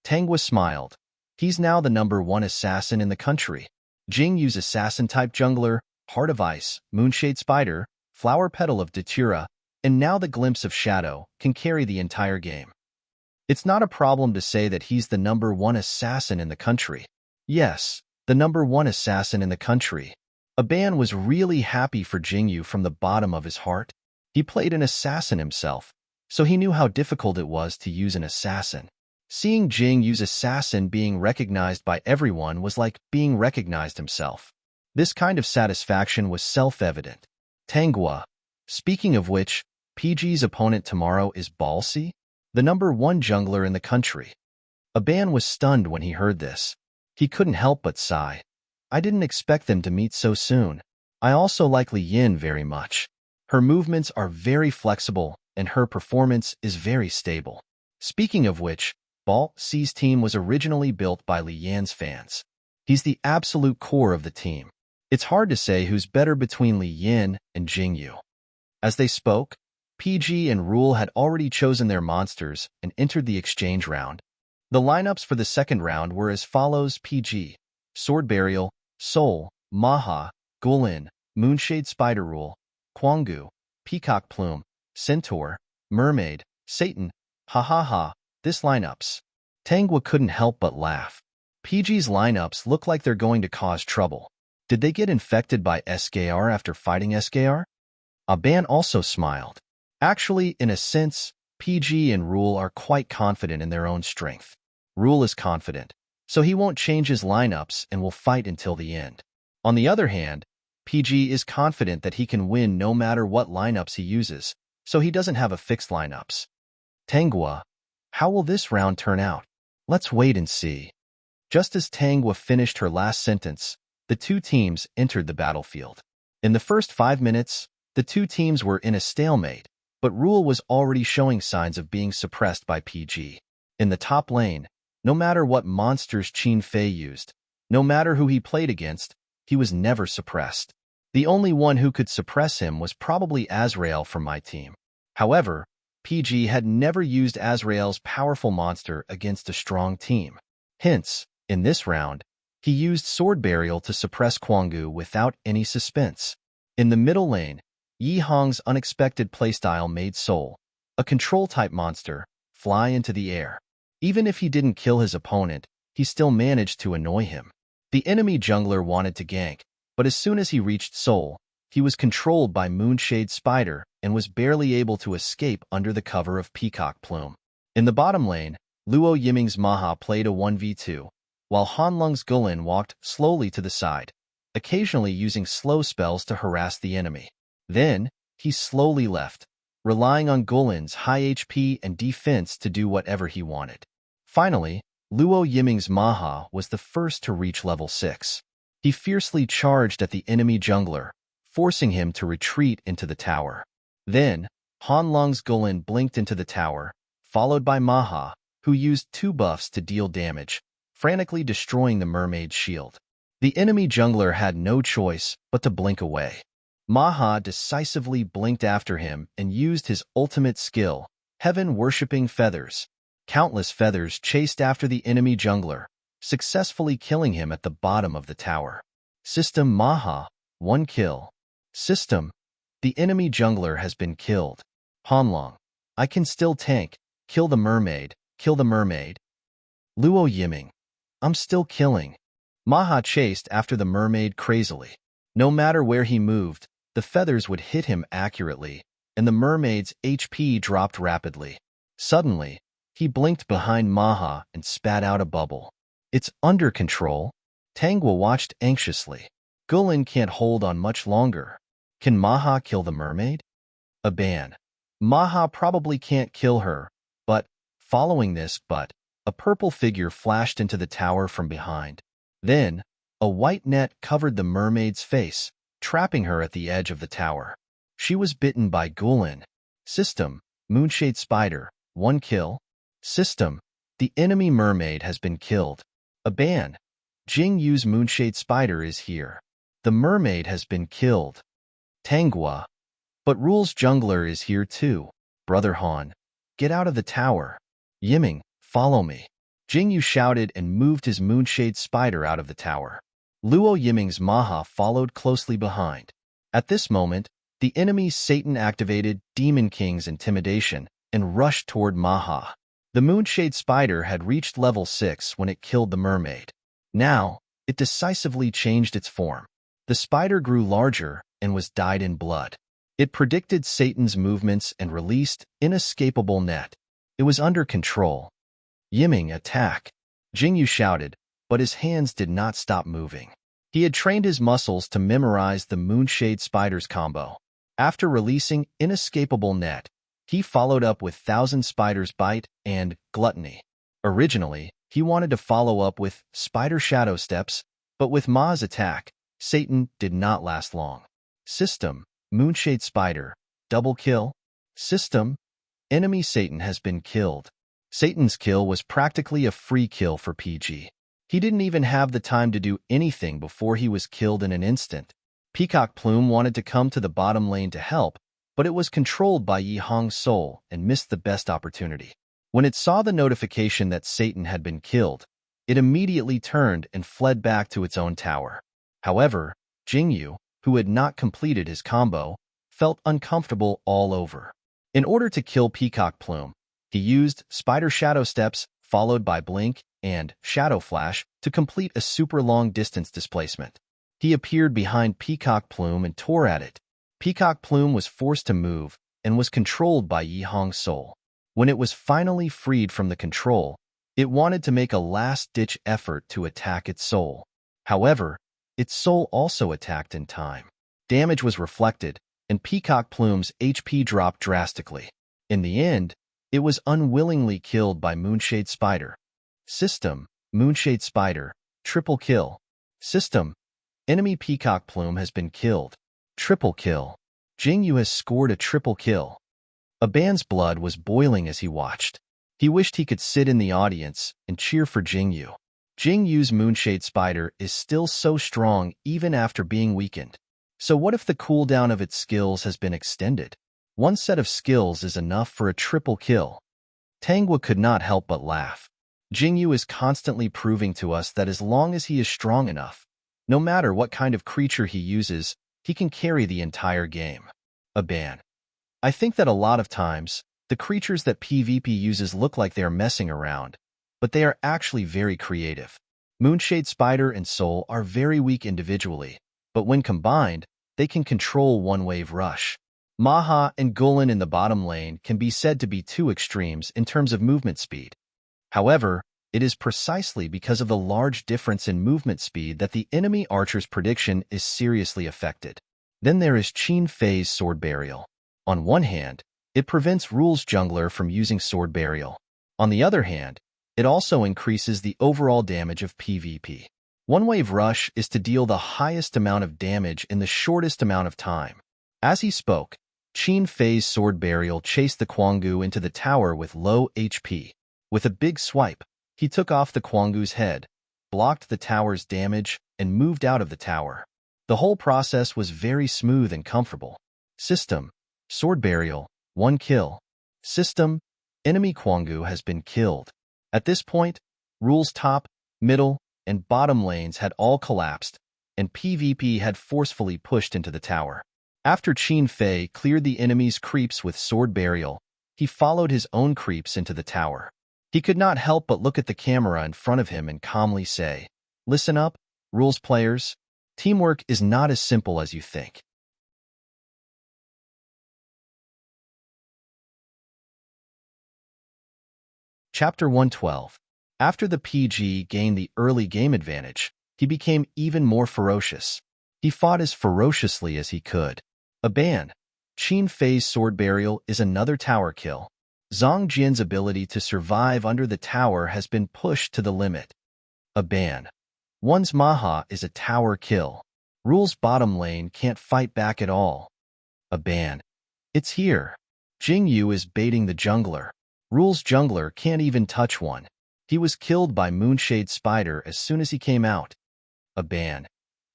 Speaker 1: Tangwa smiled. He's now the number one assassin in the country. Jingyu's assassin-type jungler, Heart of Ice, Moonshade Spider, Flower Petal of Datura, and now the Glimpse of Shadow can carry the entire game. It's not a problem to say that he's the number one assassin in the country. Yes, the number one assassin in the country. Aban was really happy for Jingyu from the bottom of his heart. He played an assassin himself, so he knew how difficult it was to use an assassin. Seeing Jing use assassin being recognized by everyone was like being recognized himself. This kind of satisfaction was self-evident. Tangwa. Speaking of which, PG's opponent tomorrow is Balsi, the number one jungler in the country. Aban was stunned when he heard this. He couldn't help but sigh. I didn't expect them to meet so soon. I also like Li Yin very much. Her movements are very flexible, and her performance is very stable. Speaking of which, Balsi's team was originally built by Li Yan's fans. He's the absolute core of the team. It's hard to say who's better between Li Yin and Jingyu. As they spoke, PG and Rule had already chosen their monsters and entered the exchange round. The lineups for the second round were as follows: PG, Sword Burial, Soul, Maha, Gulin, Moonshade Spider Rule, Quangu, Peacock Plume, Centaur, Mermaid, Satan. Ha ha ha, this lineups. Tangwa couldn't help but laugh. PG's lineups look like they're going to cause trouble. Did they get infected by SKR after fighting SKR? Aban also smiled. Actually, in a sense, PG and Rule are quite confident in their own strength. Rule is confident, so he won't change his lineups and will fight until the end. On the other hand, PG is confident that he can win no matter what lineups he uses, so he doesn't have a fixed lineups. Tangwa, how will this round turn out? Let's wait and see. Just as Tangwa finished her last sentence, the two teams entered the battlefield. In the first 5 minutes, the two teams were in a stalemate, but Rule was already showing signs of being suppressed by PG. In the top lane, no matter what monsters Qin Fei used, no matter who he played against, he was never suppressed. The only one who could suppress him was probably Azrael from my team. However, PG had never used Azrael's powerful monster against a strong team. Hence, in this round, he used Sword Burial to suppress Quangu without any suspense. In the middle lane, Yi Hong's unexpected playstyle made Soul, a control-type monster, fly into the air. Even if he didn't kill his opponent, he still managed to annoy him. The enemy jungler wanted to gank, but as soon as he reached Soul, he was controlled by Moonshade Spider and was barely able to escape under the cover of Peacock Plume. In the bottom lane, Luo Yiming's Maha played a 1v2, while Hanlung's Guilin walked slowly to the side, occasionally using slow spells to harass the enemy. Then, he slowly left, relying on Gulin's high HP and defense to do whatever he wanted. Finally, Luo Yiming's Maha was the first to reach level 6. He fiercely charged at the enemy jungler, forcing him to retreat into the tower. Then, Hanlung's Guilin blinked into the tower, followed by Maha, who used 2 buffs to deal damage, frantically destroying the mermaid's shield. The enemy jungler had no choice but to blink away. Maha decisively blinked after him and used his ultimate skill, Heaven-Worshipping Feathers. Countless feathers chased after the enemy jungler, successfully killing him at the bottom of the tower. System Maha, 1 kill. System, the enemy jungler has been killed. Hanlong, I can still tank, kill the mermaid, kill the mermaid. Luo Yiming, I'm still killing. Maha chased after the mermaid crazily. No matter where he moved, the feathers would hit him accurately, and the mermaid's HP dropped rapidly. Suddenly, he blinked behind Maha and spat out a bubble. It's under control. Tangwa watched anxiously. Guilin can't hold on much longer. Can Maha kill the mermaid? A ban. Maha probably can't kill her, but, following this a purple figure flashed into the tower from behind. Then, a white net covered the mermaid's face, trapping her at the edge of the tower. She was bitten by Guilin. System, Moonshade Spider, 1 kill. System, the enemy mermaid has been killed. A ban. Jing Yu's Moonshade Spider is here. The mermaid has been killed. Tangwa. But Rule's jungler is here too. Brother Han, get out of the tower. Yiming, follow me. Jing Yu shouted and moved his Moonshade Spider out of the tower. Luo Yiming's Maha followed closely behind. At this moment, the enemy Satan activated Demon King's Intimidation and rushed toward Maha. The Moonshade Spider had reached level 6 when it killed the mermaid. Now, it decisively changed its form. The spider grew larger and was dyed in blood. It predicted Satan's movements and released inescapable net. It was under control. Yiming, attack! Jingyu shouted, but his hands did not stop moving. He had trained his muscles to memorize the Moonshade Spider's combo. After releasing inescapable net, he followed up with Thousand Spiders Bite and Gluttony. Originally, he wanted to follow up with Spider Shadow Steps, but with Ma's attack, Satan did not last long. System, Moonshade Spider, double kill. System, enemy Satan has been killed. Satan's kill was practically a free kill for PG. He didn't even have the time to do anything before he was killed in an instant. Peacock Plume wanted to come to the bottom lane to help, but it was controlled by Yi Hong's soul and missed the best opportunity. When it saw the notification that Satan had been killed, it immediately turned and fled back to its own tower. However, Jingyu, who had not completed his combo, felt uncomfortable all over. In order to kill Peacock Plume, he used Spider Shadow Steps followed by Blink and Shadow Flash to complete a super long distance displacement. He appeared behind Peacock Plume and tore at it. Peacock Plume was forced to move and was controlled by Yi Hong's soul. When it was finally freed from the control, it wanted to make a last-ditch effort to attack its soul. However, its soul also attacked in time. Damage was reflected, and Peacock Plume's HP dropped drastically. In the end, it was unwillingly killed by Moonshade Spider. System, Moonshade Spider, triple kill. System, enemy Peacock Plume has been killed. Triple kill. Jingyu has scored a triple kill. Aban's blood was boiling as he watched. He wished he could sit in the audience and cheer for Jingyu. Jingyu's Moonshade Spider is still so strong even after being weakened. So what if the cooldown of its skills has been extended? One set of skills is enough for a triple kill. Tangwa could not help but laugh. Jingyu is constantly proving to us that as long as he is strong enough, no matter what kind of creature he uses, he can carry the entire game. A ban. I think that a lot of times, the creatures that PvP uses look like they are messing around, but they are actually very creative. Moonshade Spider and Soul are very weak individually, but when combined, they can control one-wave rush. Maha and Gulen in the bottom lane can be said to be two extremes in terms of movement speed. However, it is precisely because of the large difference in movement speed that the enemy archer's prediction is seriously affected. Then there is Qin Fei's Sword Burial. On one hand, it prevents Rule's jungler from using Sword Burial. On the other hand, it also increases the overall damage of PvP. One-wave rush is to deal the highest amount of damage in the shortest amount of time. As he spoke, Qin Fei's Sword Burial chased the Quangu into the tower with low HP. With a big swipe, he took off the Quangu's head, blocked the tower's damage, and moved out of the tower. The whole process was very smooth and comfortable. System: Sword Burial, 1 kill. System: Enemy Quangu has been killed. At this point, Rule's top, middle, and bottom lanes had all collapsed, and PvP had forcefully pushed into the tower. After Qin Fei cleared the enemy's creeps with Sword Burial, he followed his own creeps into the tower. He could not help but look at the camera in front of him and calmly say, "Listen up, Rules players. Teamwork is not as simple as you think." Chapter 112. After the PG gained the early game advantage, he became even more ferocious. He fought as ferociously as he could. A ban. Qin Fei's Sword Burial is another tower kill. Zhang Jian's ability to survive under the tower has been pushed to the limit. A ban. One's Maha is a tower kill. Rule's bottom lane can't fight back at all. A ban. It's here. Jingyu is baiting the jungler. Rule's jungler can't even touch one. He was killed by Moonshade Spider as soon as he came out. A ban.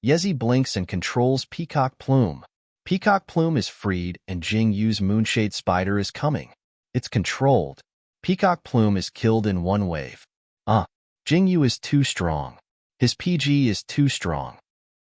Speaker 1: Yezi blinks and controls Peacock Plume. Peacock Plume is freed and Jingyu's Moonshade Spider is coming. It's controlled. Peacock Plume is killed in one wave. Jingyu is too strong. His PG is too strong.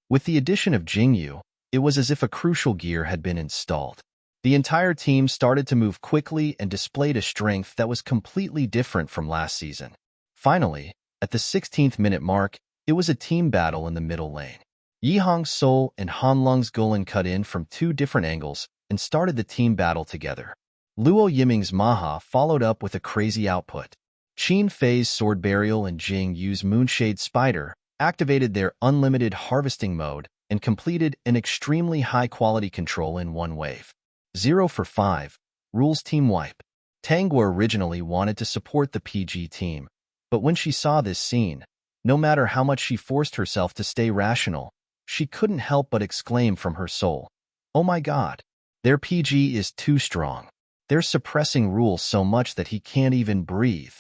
Speaker 1: With the addition of Jingyu, it was as if a crucial gear had been installed. The entire team started to move quickly and displayed a strength that was completely different from last season. Finally, at the 16th minute mark, it was a team battle in the middle lane. Yihong's Soul and Hanlong's Gulen cut in from two different angles and started the team battle together. Luo Yiming's Maha followed up with a crazy output. Qin Fei's Sword Burial and Jing Yu's Moonshade Spider activated their unlimited harvesting mode and completed an extremely high-quality control in one wave. 0 for 5, Rule's team wipe. Tangua originally wanted to support the PG team, but when she saw this scene, no matter how much she forced herself to stay rational, she couldn't help but exclaim from her soul, "Oh my God, their PG is too strong. They're suppressing Rule so much that he can't even breathe."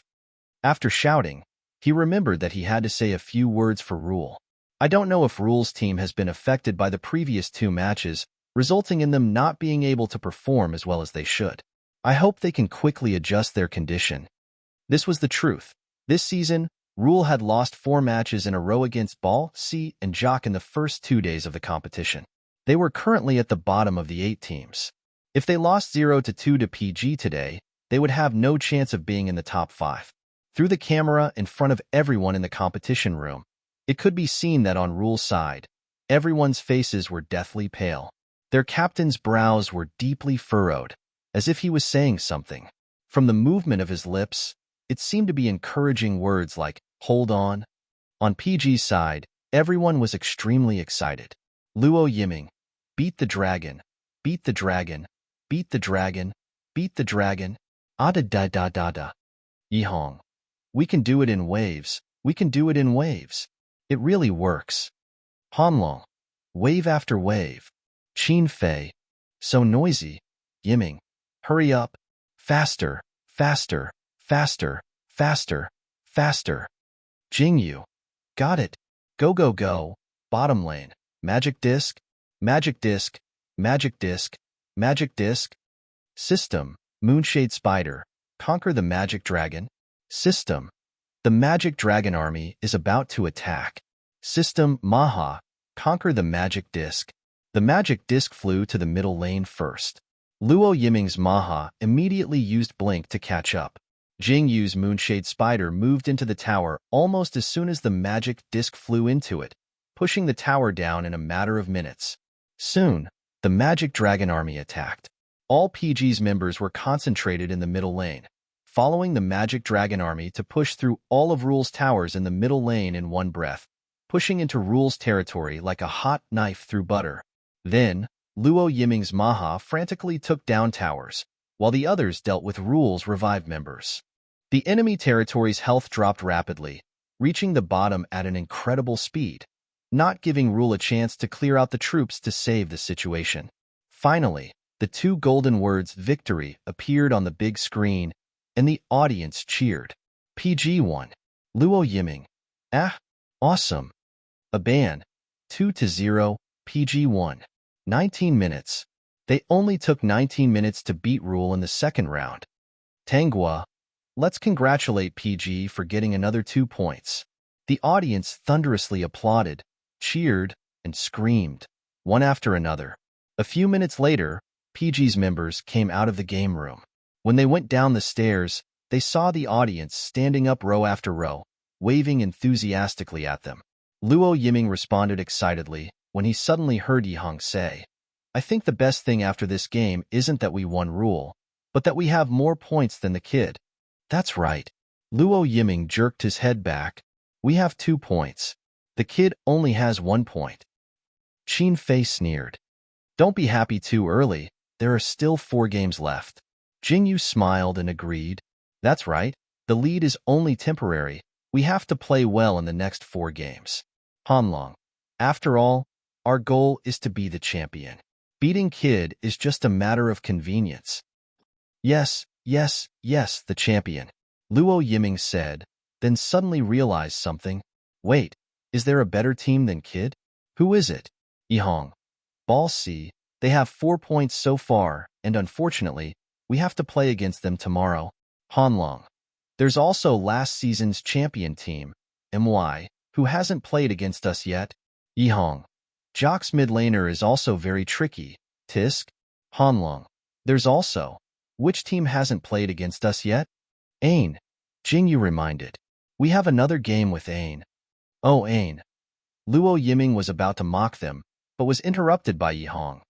Speaker 1: After shouting, he remembered that he had to say a few words for Rule. I don't know if Rule's team has been affected by the previous two matches, resulting in them not being able to perform as well as they should. I hope they can quickly adjust their condition. This was the truth. This season, Rule had lost 4 matches in a row against Ball, C, and Jock in the first 2 days of the competition. They were currently at the bottom of the 8 teams. If they lost 0-2 to PG today, they would have no chance of being in the top 5. Through the camera in front of everyone in the competition room, it could be seen that on Rule's side, everyone's faces were deathly pale. Their captain's brows were deeply furrowed, as if he was saying something. From the movement of his lips, it seemed to be encouraging words like, "Hold on." On PG's side, everyone was extremely excited. Luo Yiming, "Beat the dragon, beat the dragon, beat the dragon, beat the dragon, da-da-da-da-da." Yihong, "We can do it in waves, we can do it in waves. It really works." Hanlong, "Wave after wave." Qin Fei, "So noisy." Yiming, "Hurry up. Faster, faster, faster, faster, faster." Jingyu, "Got it. Go, go, go." Bottom lane, magic disc, magic disc, magic disc, magic disc. System, Moonshade Spider, conquer the magic dragon. System, the magic dragon army is about to attack. System, Maha, conquer the magic disc. The magic disc flew to the middle lane first. Luo Yiming's Maha immediately used Blink to catch up. Jing Yu's Moonshade Spider moved into the tower almost as soon as the magic disc flew into it, pushing the tower down in a matter of minutes. Soon, the Magic Dragon Army attacked. All PG's members were concentrated in the middle lane, following the Magic Dragon Army to push through all of Rule's towers in the middle lane in one breath, pushing into Rule's territory like a hot knife through butter. Then, Luo Yiming's Maha frantically took down towers, while the others dealt with Rule's revived members. The enemy territory's health dropped rapidly, reaching the bottom at an incredible speed, not giving Rule a chance to clear out the troops to save the situation. Finally, the two golden words "victory" appeared on the big screen, and the audience cheered. PG won. Luo Yiming. Ah, awesome. A ban. 2-0, PG won. 19 minutes. They only took 19 minutes to beat Rule in the second round. Tanghua, let's congratulate PG for getting another 2 points. The audience thunderously applauded, cheered, and screamed, one after another. A few minutes later, PG's members came out of the game room. When they went down the stairs, they saw the audience standing up row after row, waving enthusiastically at them. Luo Yiming responded excitedly when he suddenly heard Yihang say, "I think the best thing after this game isn't that we won Rule, but that we have more points than the kid." "That's right." Luo Yiming jerked his head back. "We have 2 points. The kid only has 1 point. Qin Fei sneered. "Don't be happy too early. There are still 4 games left." Jingyu smiled and agreed. "That's right. The lead is only temporary. We have to play well in the next 4 games. Hanlong. After all, our goal is to be the champion. Beating Kid is just a matter of convenience." Yes, the champion," Luo Yiming said, then suddenly realized something. "Wait, is there a better team than Kid? Who is it?" "Yihang. Ball C. They have 4 points so far, and unfortunately, we have to play against them tomorrow." "Hanlong. There's also last season's champion team, MY, who hasn't played against us yet." "Yihang. Jock's mid laner is also very tricky. Tisk." "Hanlong. There's also. Which team hasn't played against us yet?" "Ain." Jingyu reminded. "We have another game with Ain." "Oh, Ain." Luo Yiming was about to mock them, but was interrupted by Yihang.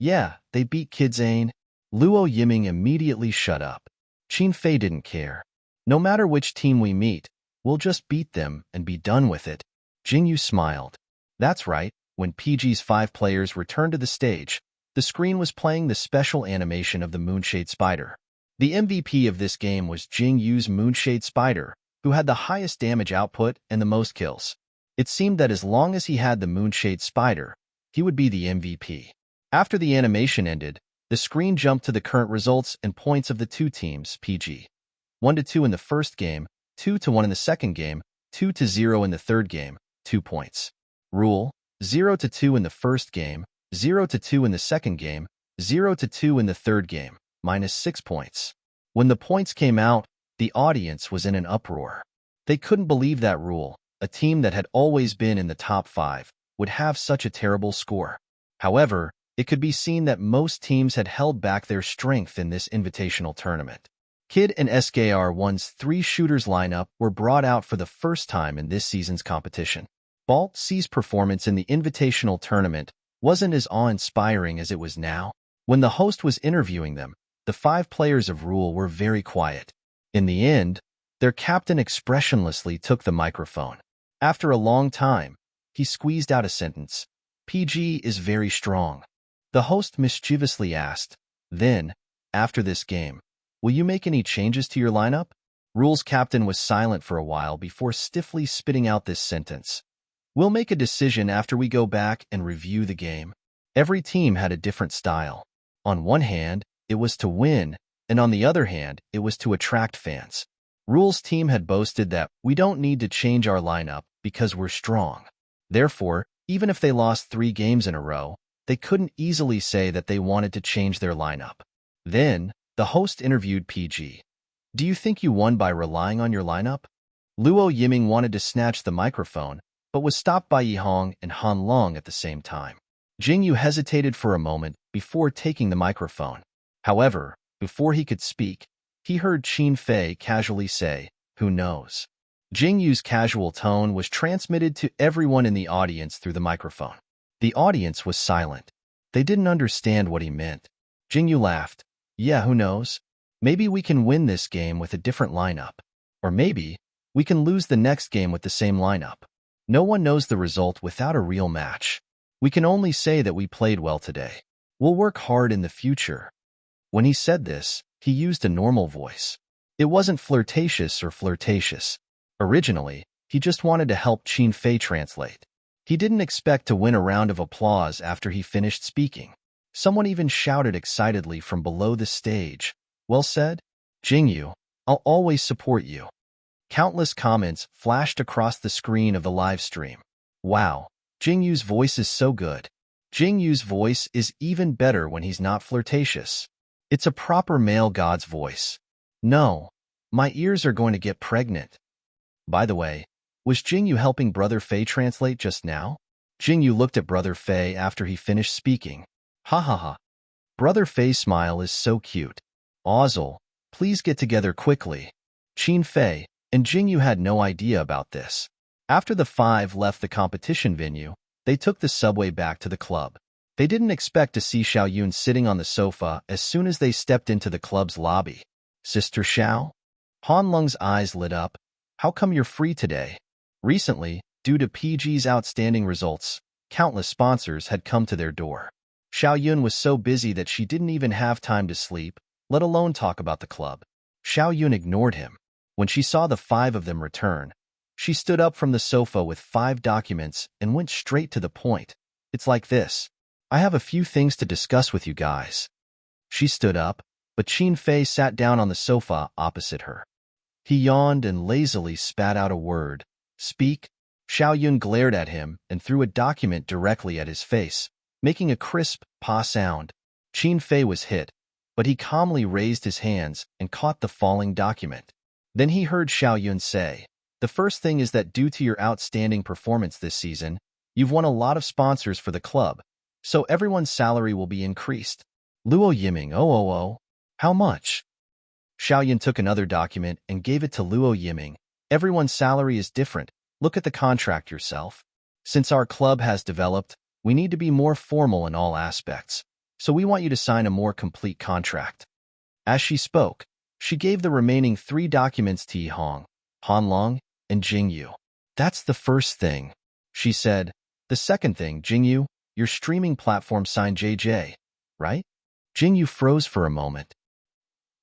Speaker 1: "Yeah, they beat Kid's Ain." Luo Yiming immediately shut up. Qin Fei didn't care. "No matter which team we meet, we'll just beat them and be done with it." Jingyu smiled. That's right, when PG's 5 players returned to the stage, the screen was playing the special animation of the Moonshade Spider. The MVP of this game was Jing Yu's Moonshade Spider, who had the highest damage output and the most kills. It seemed that as long as he had the Moonshade Spider, he would be the MVP. After the animation ended, the screen jumped to the current results and points of the 2 teams, PG. 1-2 in the first game, 2-1 in the second game, 2-0 in the third game, 2 points. Rule, 0-2 in the first game, 0-2 in the second game, 0-2 in the third game, -6 points. When the points came out, the audience was in an uproar. They couldn't believe that Rule, a team that had always been in the top 5, would have such a terrible score. However, it could be seen that most teams had held back their strength in this invitational tournament. Kid and SKR1's 3 shooters lineup were brought out for the first time in this season's competition. Balt C's performance in the invitational tournament wasn't as awe-inspiring as it was now. When the host was interviewing them, the 5 players of Rule were very quiet. In the end, their captain expressionlessly took the microphone. After a long time, he squeezed out a sentence. "PG is very strong." The host mischievously asked, "Then, after this game, will you make any changes to your lineup?" Rule's captain was silent for a while before stiffly spitting out this sentence. "We'll make a decision after we go back and review the game." Every team had a different style. On one hand, it was to win, and on the other hand, it was to attract fans. Rule's team had boasted that we don't need to change our lineup because we're strong. Therefore, even if they lost 3 games in a row, they couldn't easily say that they wanted to change their lineup. Then, the host interviewed PG. "Do you think you won by relying on your lineup?" Luo Yiming wanted to snatch the microphone, but was stopped by Yihang and Han Long at the same time. Jingyu hesitated for a moment before taking the microphone. However, before he could speak, he heard Qin Fei casually say, "Who knows?" Jingyu's casual tone was transmitted to everyone in the audience through the microphone. The audience was silent. They didn't understand what he meant. Jingyu laughed. "Yeah, who knows? Maybe we can win this game with a different lineup. Or maybe we can lose the next game with the same lineup. No one knows the result without a real match. We can only say that we played well today. We'll work hard in the future." When he said this, he used a normal voice. It wasn't flirtatious or flirtatious. Originally, he just wanted to help Qin Fei translate. He didn't expect to win a round of applause after he finished speaking. Someone even shouted excitedly from below the stage, "Well said, Jingyu. I'll always support you." Countless comments flashed across the screen of the live stream. "Wow, Jingyu's voice is so good. Jingyu's voice is even better when he's not flirtatious. It's a proper male god's voice. No, my ears are going to get pregnant." By the way, was Jingyu helping Brother Fei translate just now? Jingyu looked at Brother Fei after he finished speaking. "Ha ha ha. Brother Fei's smile is so cute. Ozzel, please get together quickly." Qin Fei and Jingyu had no idea about this. After the five left the competition venue, they took the subway back to the club. They didn't expect to see Xiao Yun sitting on the sofa as soon as they stepped into the club's lobby. "Sister Xiao?" Han Lung's eyes lit up. "How come you're free today?" Recently, due to PG's outstanding results, countless sponsors had come to their door. Xiao Yun was so busy that she didn't even have time to sleep, let alone talk about the club. Xiao Yun ignored him. When she saw the five of them return, she stood up from the sofa with 5 documents and went straight to the point. "It's like this. I have a few things to discuss with you guys." She stood up, but Qin Fei sat down on the sofa opposite her. He yawned and lazily spat out a word. "Speak." Xiao Yun glared at him and threw a document directly at his face, making a crisp "pa" sound. Qin Fei was hit, but he calmly raised his hands and caught the falling document. Then he heard Xiao Yun say, "The first thing is that due to your outstanding performance this season, you've won a lot of sponsors for the club, so everyone's salary will be increased." Luo Yiming, "Oh. How much?" Xiao Yun took another document and gave it to Luo Yiming. "Everyone's salary is different. Look at the contract yourself. Since our club has developed, we need to be more formal in all aspects, so we want you to sign a more complete contract." As she spoke, she gave the remaining 3 documents to Yihong, Han Long, and Jingyu. "That's the first thing," she said. "The second thing, Jingyu, your streaming platform signed JJ, right?" Jingyu froze for a moment.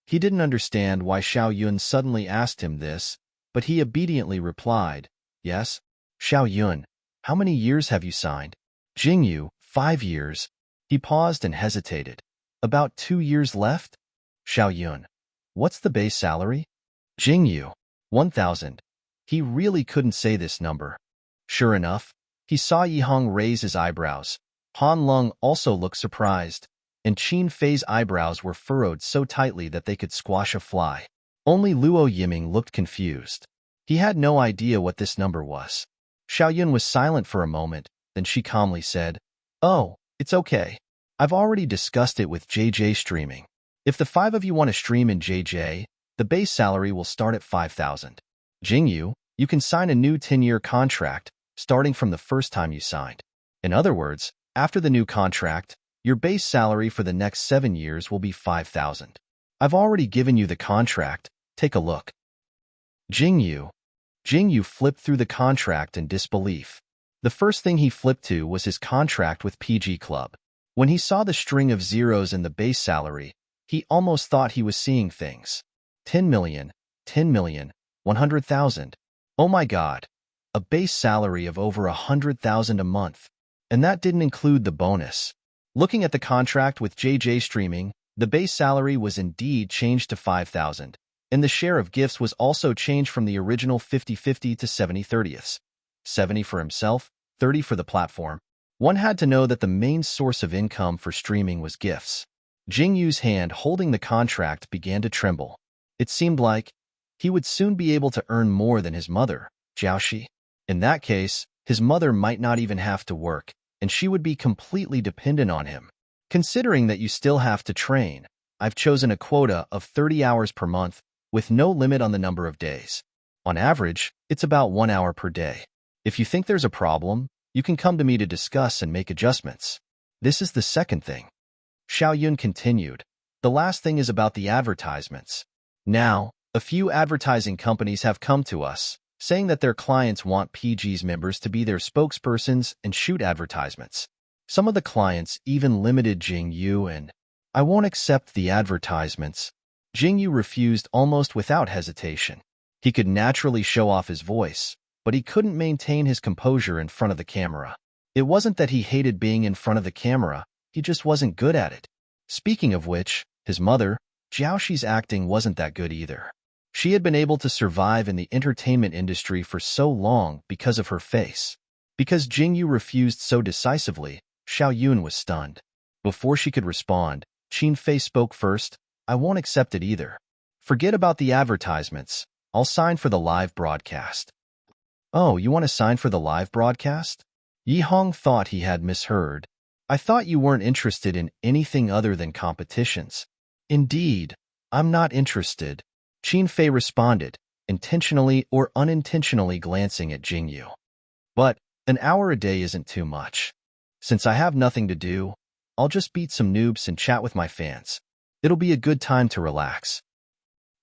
Speaker 1: He didn't understand why Xiao Yun suddenly asked him this, but he obediently replied, "Yes." "Xiao Yun, how many years have you signed?" Jingyu, 5 years. He paused and hesitated. "About 2 years left?" Xiao Yun, "What's the base salary?" Jingyu, 1,000. He really couldn't say this number. Sure enough, he saw Yihong raise his eyebrows. Han Lung also looked surprised, and Qin Fei's eyebrows were furrowed so tightly that they could squash a fly. Only Luo Yiming looked confused. He had no idea what this number was. Xiao Yun was silent for a moment, then she calmly said, "Oh, it's okay. I've already discussed it with JJ Streaming. If the 5 of you want to stream in JJ, the base salary will start at 5,000. Jingyu, you can sign a new 10-year contract, starting from the first time you signed. In other words, after the new contract, your base salary for the next 7 years will be 5,000. I've already given you the contract. Take a look." Jingyu flipped through the contract in disbelief. The first thing he flipped to was his contract with PG Club. When he saw the string of zeros in the base salary, he almost thought he was seeing things. 10 million, 10 million, 100,000. Oh my God. A base salary of over 100,000 a month. And that didn't include the bonus. Looking at the contract with JJ Streaming, the base salary was indeed changed to 5,000, and the share of gifts was also changed from the original 50-50 to 70-30ths. 70 for himself, 30 for the platform. One had to know that the main source of income for streaming was gifts. Jingyu's hand holding the contract began to tremble. It seemed like he would soon be able to earn more than his mother, Jiaoxi. In that case, his mother might not even have to work, and she would be completely dependent on him. Considering that you still have to train, I've chosen a quota of 30 hours per month with no limit on the number of days. On average, it's about 1 hour per day. If you think there's a problem, you can come to me to discuss and make adjustments. This is the second thing. Xiao Yun continued. The last thing is about the advertisements. Now, a few advertising companies have come to us, saying that their clients want PG's members to be their spokespersons and shoot advertisements. Some of the clients even limited Jingyu, and I won't accept the advertisements. Jingyu refused almost without hesitation. He could naturally show off his voice, but he couldn't maintain his composure in front of the camera. It wasn't that he hated being in front of the camera, he just wasn't good at it. Speaking of which, his mother, Jiaoxi's acting wasn't that good either. She had been able to survive in the entertainment industry for so long because of her face. Because Jingyu refused so decisively, Xiao Yun was stunned. Before she could respond, Qin Fei spoke first. I won't accept it either. Forget about the advertisements. I'll sign for the live broadcast. Oh, you want to sign for the live broadcast? Yi Hong thought he had misheard. I thought you weren't interested in anything other than competitions. Indeed, I'm not interested. Qin Fei responded, intentionally or unintentionally glancing at Jingyu. But an hour a day isn't too much. Since I have nothing to do, I'll just beat some noobs and chat with my fans. It'll be a good time to relax.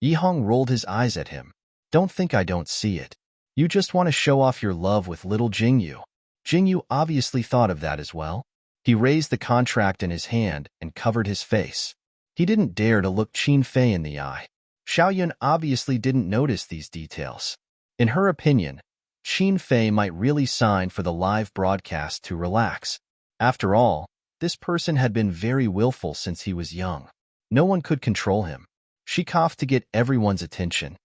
Speaker 1: Yi Hong rolled his eyes at him. Don't think I don't see it. You just want to show off your love with little Jingyu. Jingyu obviously thought of that as well. He raised the contract in his hand and covered his face. He didn't dare to look Qin Fei in the eye. Xiao Yun obviously didn't notice these details. In her opinion, Qin Fei might really sign for the live broadcast to relax. After all, this person had been very willful since he was young. No one could control him. She coughed to get everyone's attention.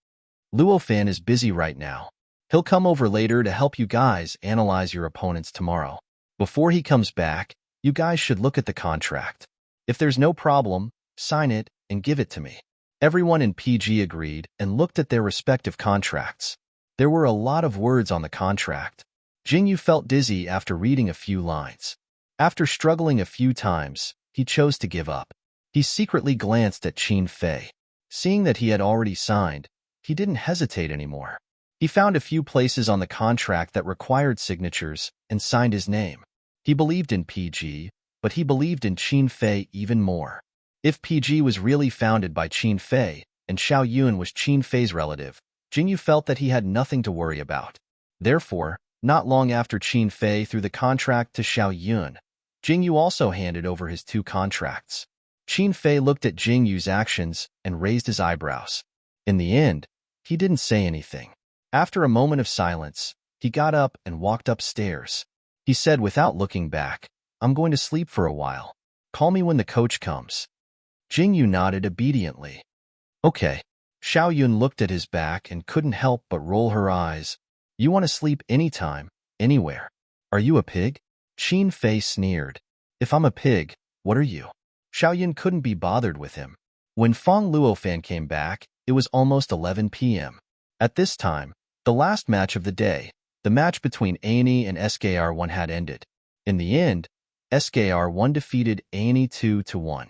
Speaker 1: Luofan is busy right now. He'll come over later to help you guys analyze your opponents tomorrow. Before he comes back, you guys should look at the contract. If there's no problem, sign it and give it to me. Everyone in PG agreed and looked at their respective contracts. There were a lot of words on the contract. Jingyu felt dizzy after reading a few lines. After struggling a few times, he chose to give up. He secretly glanced at Qin Fei. Seeing that he had already signed, he didn't hesitate anymore. He found a few places on the contract that required signatures and signed his name. He believed in PG, but he believed in Qin Fei even more. If PG was really founded by Qin Fei, and Xiao Yun was Qin Fei's relative, Jingyu felt that he had nothing to worry about. Therefore, not long after Qin Fei threw the contract to Xiao Yun, Jingyu also handed over his 2 contracts. Qin Fei looked at Jingyu's actions and raised his eyebrows. In the end, he didn't say anything. After a moment of silence, he got up and walked upstairs. He said without looking back, I'm going to sleep for a while. Call me when the coach comes. Jingyu nodded obediently. Okay. Xiao Yun looked at his back and couldn't help but roll her eyes. You want to sleep anytime, anywhere. Are you a pig? Qin Fei sneered. If I'm a pig, what are you? Xiao Yun couldn't be bothered with him. When Fong Luofan came back, it was almost 11 p.m. At this time, the last match of the day, the match between ANE and SKR1 had ended. In the end, SKR1 defeated ANE 2-1.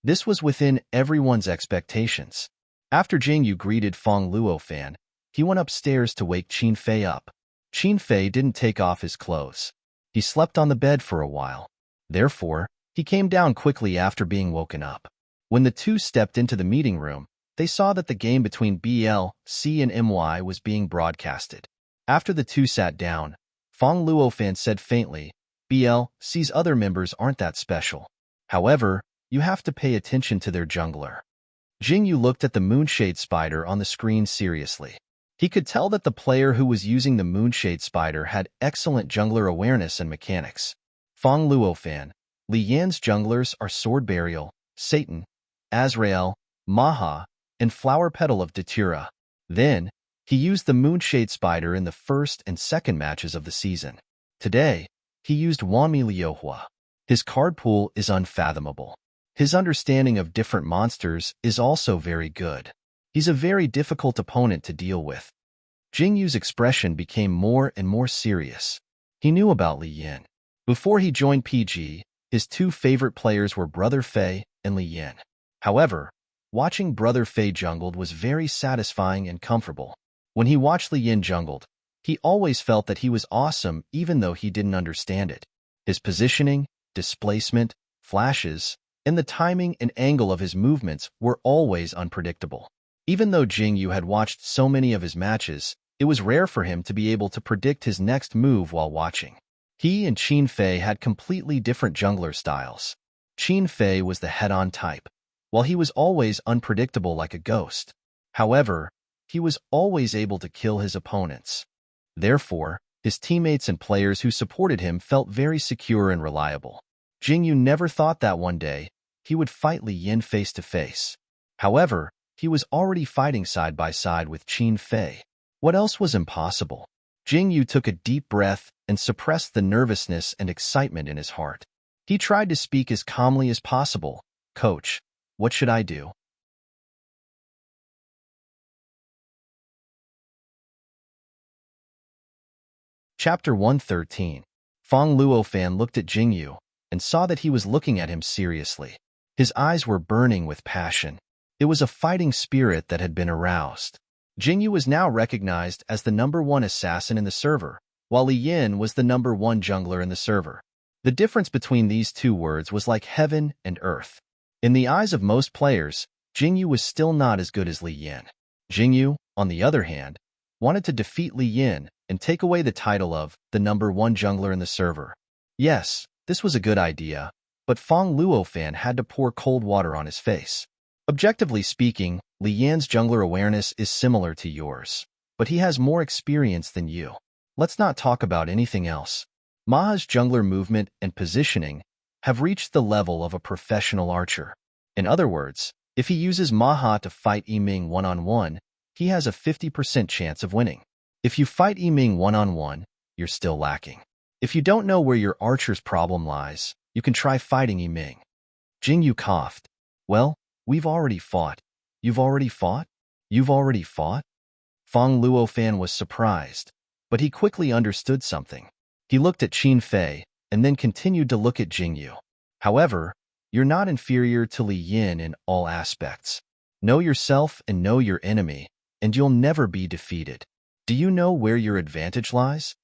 Speaker 1: This was within everyone's expectations. After Jingyu greeted Fong Luofan, he went upstairs to wake Qin Fei up. Qin Fei didn't take off his clothes. He slept on the bed for a while. Therefore, he came down quickly after being woken up. When the two stepped into the meeting room, they saw that the game between BLC and MY was being broadcasted. After the two sat down, Fong Luofan said faintly, BLC's other members aren't that special. However, you have to pay attention to their jungler. Jingyu looked at the Moonshade Spider on the screen seriously. He could tell that the player who was using the Moonshade Spider had excellent jungler awareness and mechanics. Fong Luofan, Li Yan's junglers are Sword Burial, Satan, Azrael, Maha, and Flower Petal of Datura. Then, he used the Moonshade Spider in the first and second matches of the season. Today, he used Wanmi Liuhua. His card pool is unfathomable. His understanding of different monsters is also very good. He's a very difficult opponent to deal with. Jingyu's expression became more and more serious. He knew about Li Yan. Before he joined PG, his two favorite players were Brother Fei and Li Yin. However, watching Brother Fei jungled was very satisfying and comfortable. When he watched Li Yin jungled, he always felt that he was awesome even though he didn't understand it. His positioning, displacement, flashes, and the timing and angle of his movements were always unpredictable. Even though Jingyu had watched so many of his matches, it was rare for him to be able to predict his next move while watching. He and Qin Fei had completely different jungler styles. Qin Fei was the head-on type, while he was always unpredictable like a ghost. However, he was always able to kill his opponents. Therefore, his teammates and players who supported him felt very secure and reliable. Jingyu never thought that one day he would fight Li Yin face-to-face. However, he was already fighting side by side with Qin Fei. What else was impossible? Jingyu took a deep breath and suppressed the nervousness and excitement in his heart. He tried to speak as calmly as possible. "Coach, what should I do?" Chapter 113. Feng Luofan looked at Jingyu and saw that he was looking at him seriously. His eyes were burning with passion. It was a fighting spirit that had been aroused. Jingyu was now recognized as the #1 assassin in the server, while Li Yin was the #1 jungler in the server. The difference between these two words was like heaven and earth. In the eyes of most players, Jingyu was still not as good as Li Yin. Jingyu, on the other hand, wanted to defeat Li Yin and take away the title of the #1 jungler in the server. Yes, this was a good idea, but Feng Luofan had to pour cold water on his face. Objectively speaking, Li Yan's jungler awareness is similar to yours, but he has more experience than you. Let's not talk about anything else. Maha's jungler movement and positioning have reached the level of a professional archer. In other words, if he uses Maha to fight Yiming one-on-one, he has a 50% chance of winning. If you fight Yiming one-on-one, you're still lacking. If you don't know where your archer's problem lies, you can try fighting Yiming. Jingyu coughed. "Well, we've already fought." "You've already fought? You've already fought?" Feng Luofan was surprised, but he quickly understood something. He looked at Qin Fei and then continued to look at Jingyu. "However, you're not inferior to Li Yin in all aspects. Know yourself and know your enemy, and you'll never be defeated. Do you know where your advantage lies?"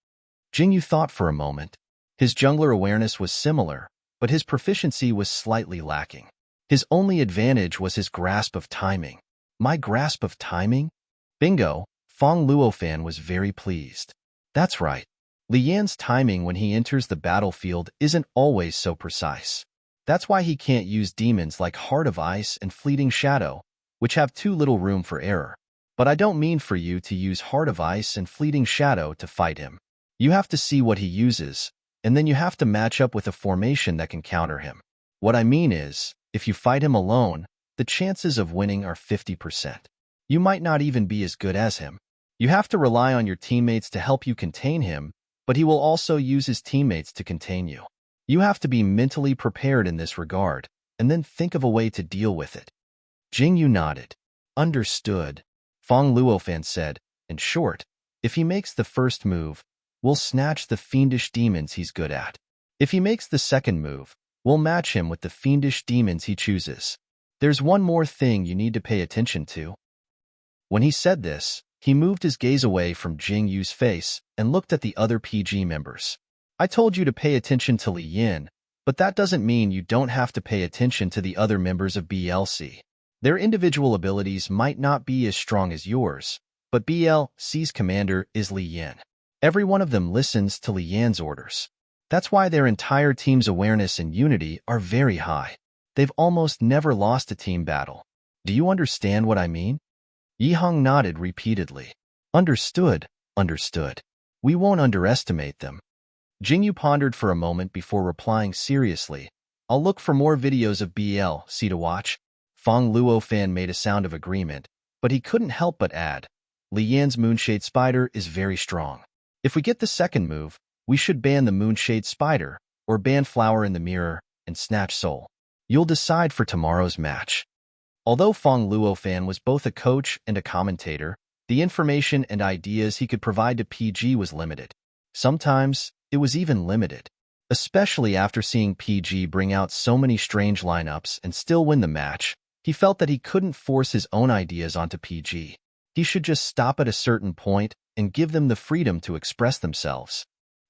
Speaker 1: Jingyu thought for a moment. His jungler awareness was similar, but his proficiency was slightly lacking. His only advantage was his grasp of timing. My grasp of timing? Bingo! Feng Luofan was very pleased. That's right. Li Yan's timing when he enters the battlefield isn't always so precise. That's why he can't use demons like Heart of Ice and Fleeting Shadow, which have too little room for error. But I don't mean for you to use Heart of Ice and Fleeting Shadow to fight him. You have to see what he uses, and then you have to match up with a formation that can counter him. What I mean is, if you fight him alone, the chances of winning are 50%. You might not even be as good as him. You have to rely on your teammates to help you contain him, but he will also use his teammates to contain you. You have to be mentally prepared in this regard, and then think of a way to deal with it. Jingyu nodded. Understood. Feng Luofan said, in short, if he makes the first move, we'll snatch the fiendish demons he's good at. If he makes the second move, we'll match him with the fiendish demons he chooses. There's one more thing you need to pay attention to. When he said this, he moved his gaze away from Jingyu's face and looked at the other PG members. I told you to pay attention to Li Yin, but that doesn't mean you don't have to pay attention to the other members of BLC. Their individual abilities might not be as strong as yours, but BLC's commander is Li Yin. Every one of them listens to Li Yan's orders. That's why their entire team's awareness and unity are very high. They've almost never lost a team battle. Do you understand what I mean? Yihong nodded repeatedly. Understood, understood. We won't underestimate them. Jingyu pondered for a moment before replying seriously. I'll look for more videos of BLC to watch. Feng Luofan made a sound of agreement, but he couldn't help but add, Li Yan's Moonshade Spider is very strong. If we get the second move, we should ban the Moonshade Spider, or ban Flower in the Mirror, and Snatch Soul. You'll decide for tomorrow's match. Although Feng Luofan was both a coach and a commentator, the information and ideas he could provide to PG was limited. Sometimes, it was even limited. Especially after seeing PG bring out so many strange lineups and still win the match, he felt that he couldn't force his own ideas onto PG. He should just stop at a certain point and give them the freedom to express themselves.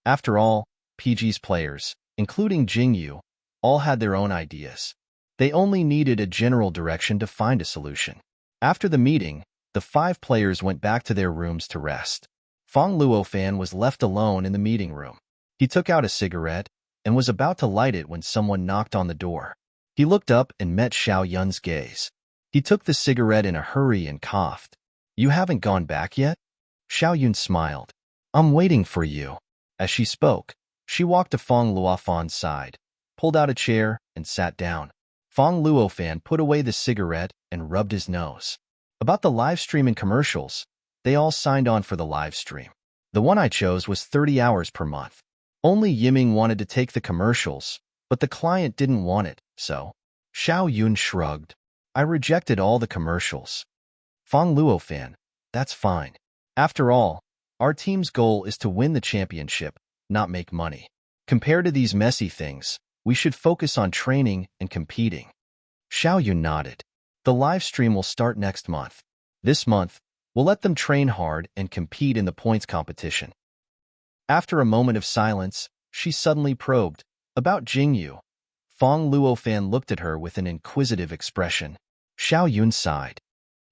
Speaker 1: After all, PG's players, including Jingyu, all had their own ideas. They only needed a general direction to find a solution. After the meeting, the 5 players went back to their rooms to rest. Fong Luofan was left alone in the meeting room. He took out a cigarette and was about to light it when someone knocked on the door. He looked up and met Xiao Yun's gaze. He took the cigarette in a hurry and coughed. "You haven't gone back yet?" Xiao Yun smiled. "I'm waiting for you." As she spoke, she walked to Fong Luofan's side, pulled out a chair, and sat down. Fong Luofan put away the cigarette and rubbed his nose. About the live stream and commercials, they all signed on for the live stream. The one I chose was 30 hours per month. Only Yiming wanted to take the commercials, but the client didn't want it, so Xiao Yun shrugged. "I rejected all the commercials." Fong Luofan, "That's fine. After all, our team's goal is to win the championship, not make money. Compared to these messy things, we should focus on training and competing." Xiao Yun nodded. "The live stream will start next month. This month, we'll let them train hard and compete in the points competition." After a moment of silence, she suddenly probed, "About Jingyu." Fong Luofan looked at her with an inquisitive expression. Xiao Yun sighed.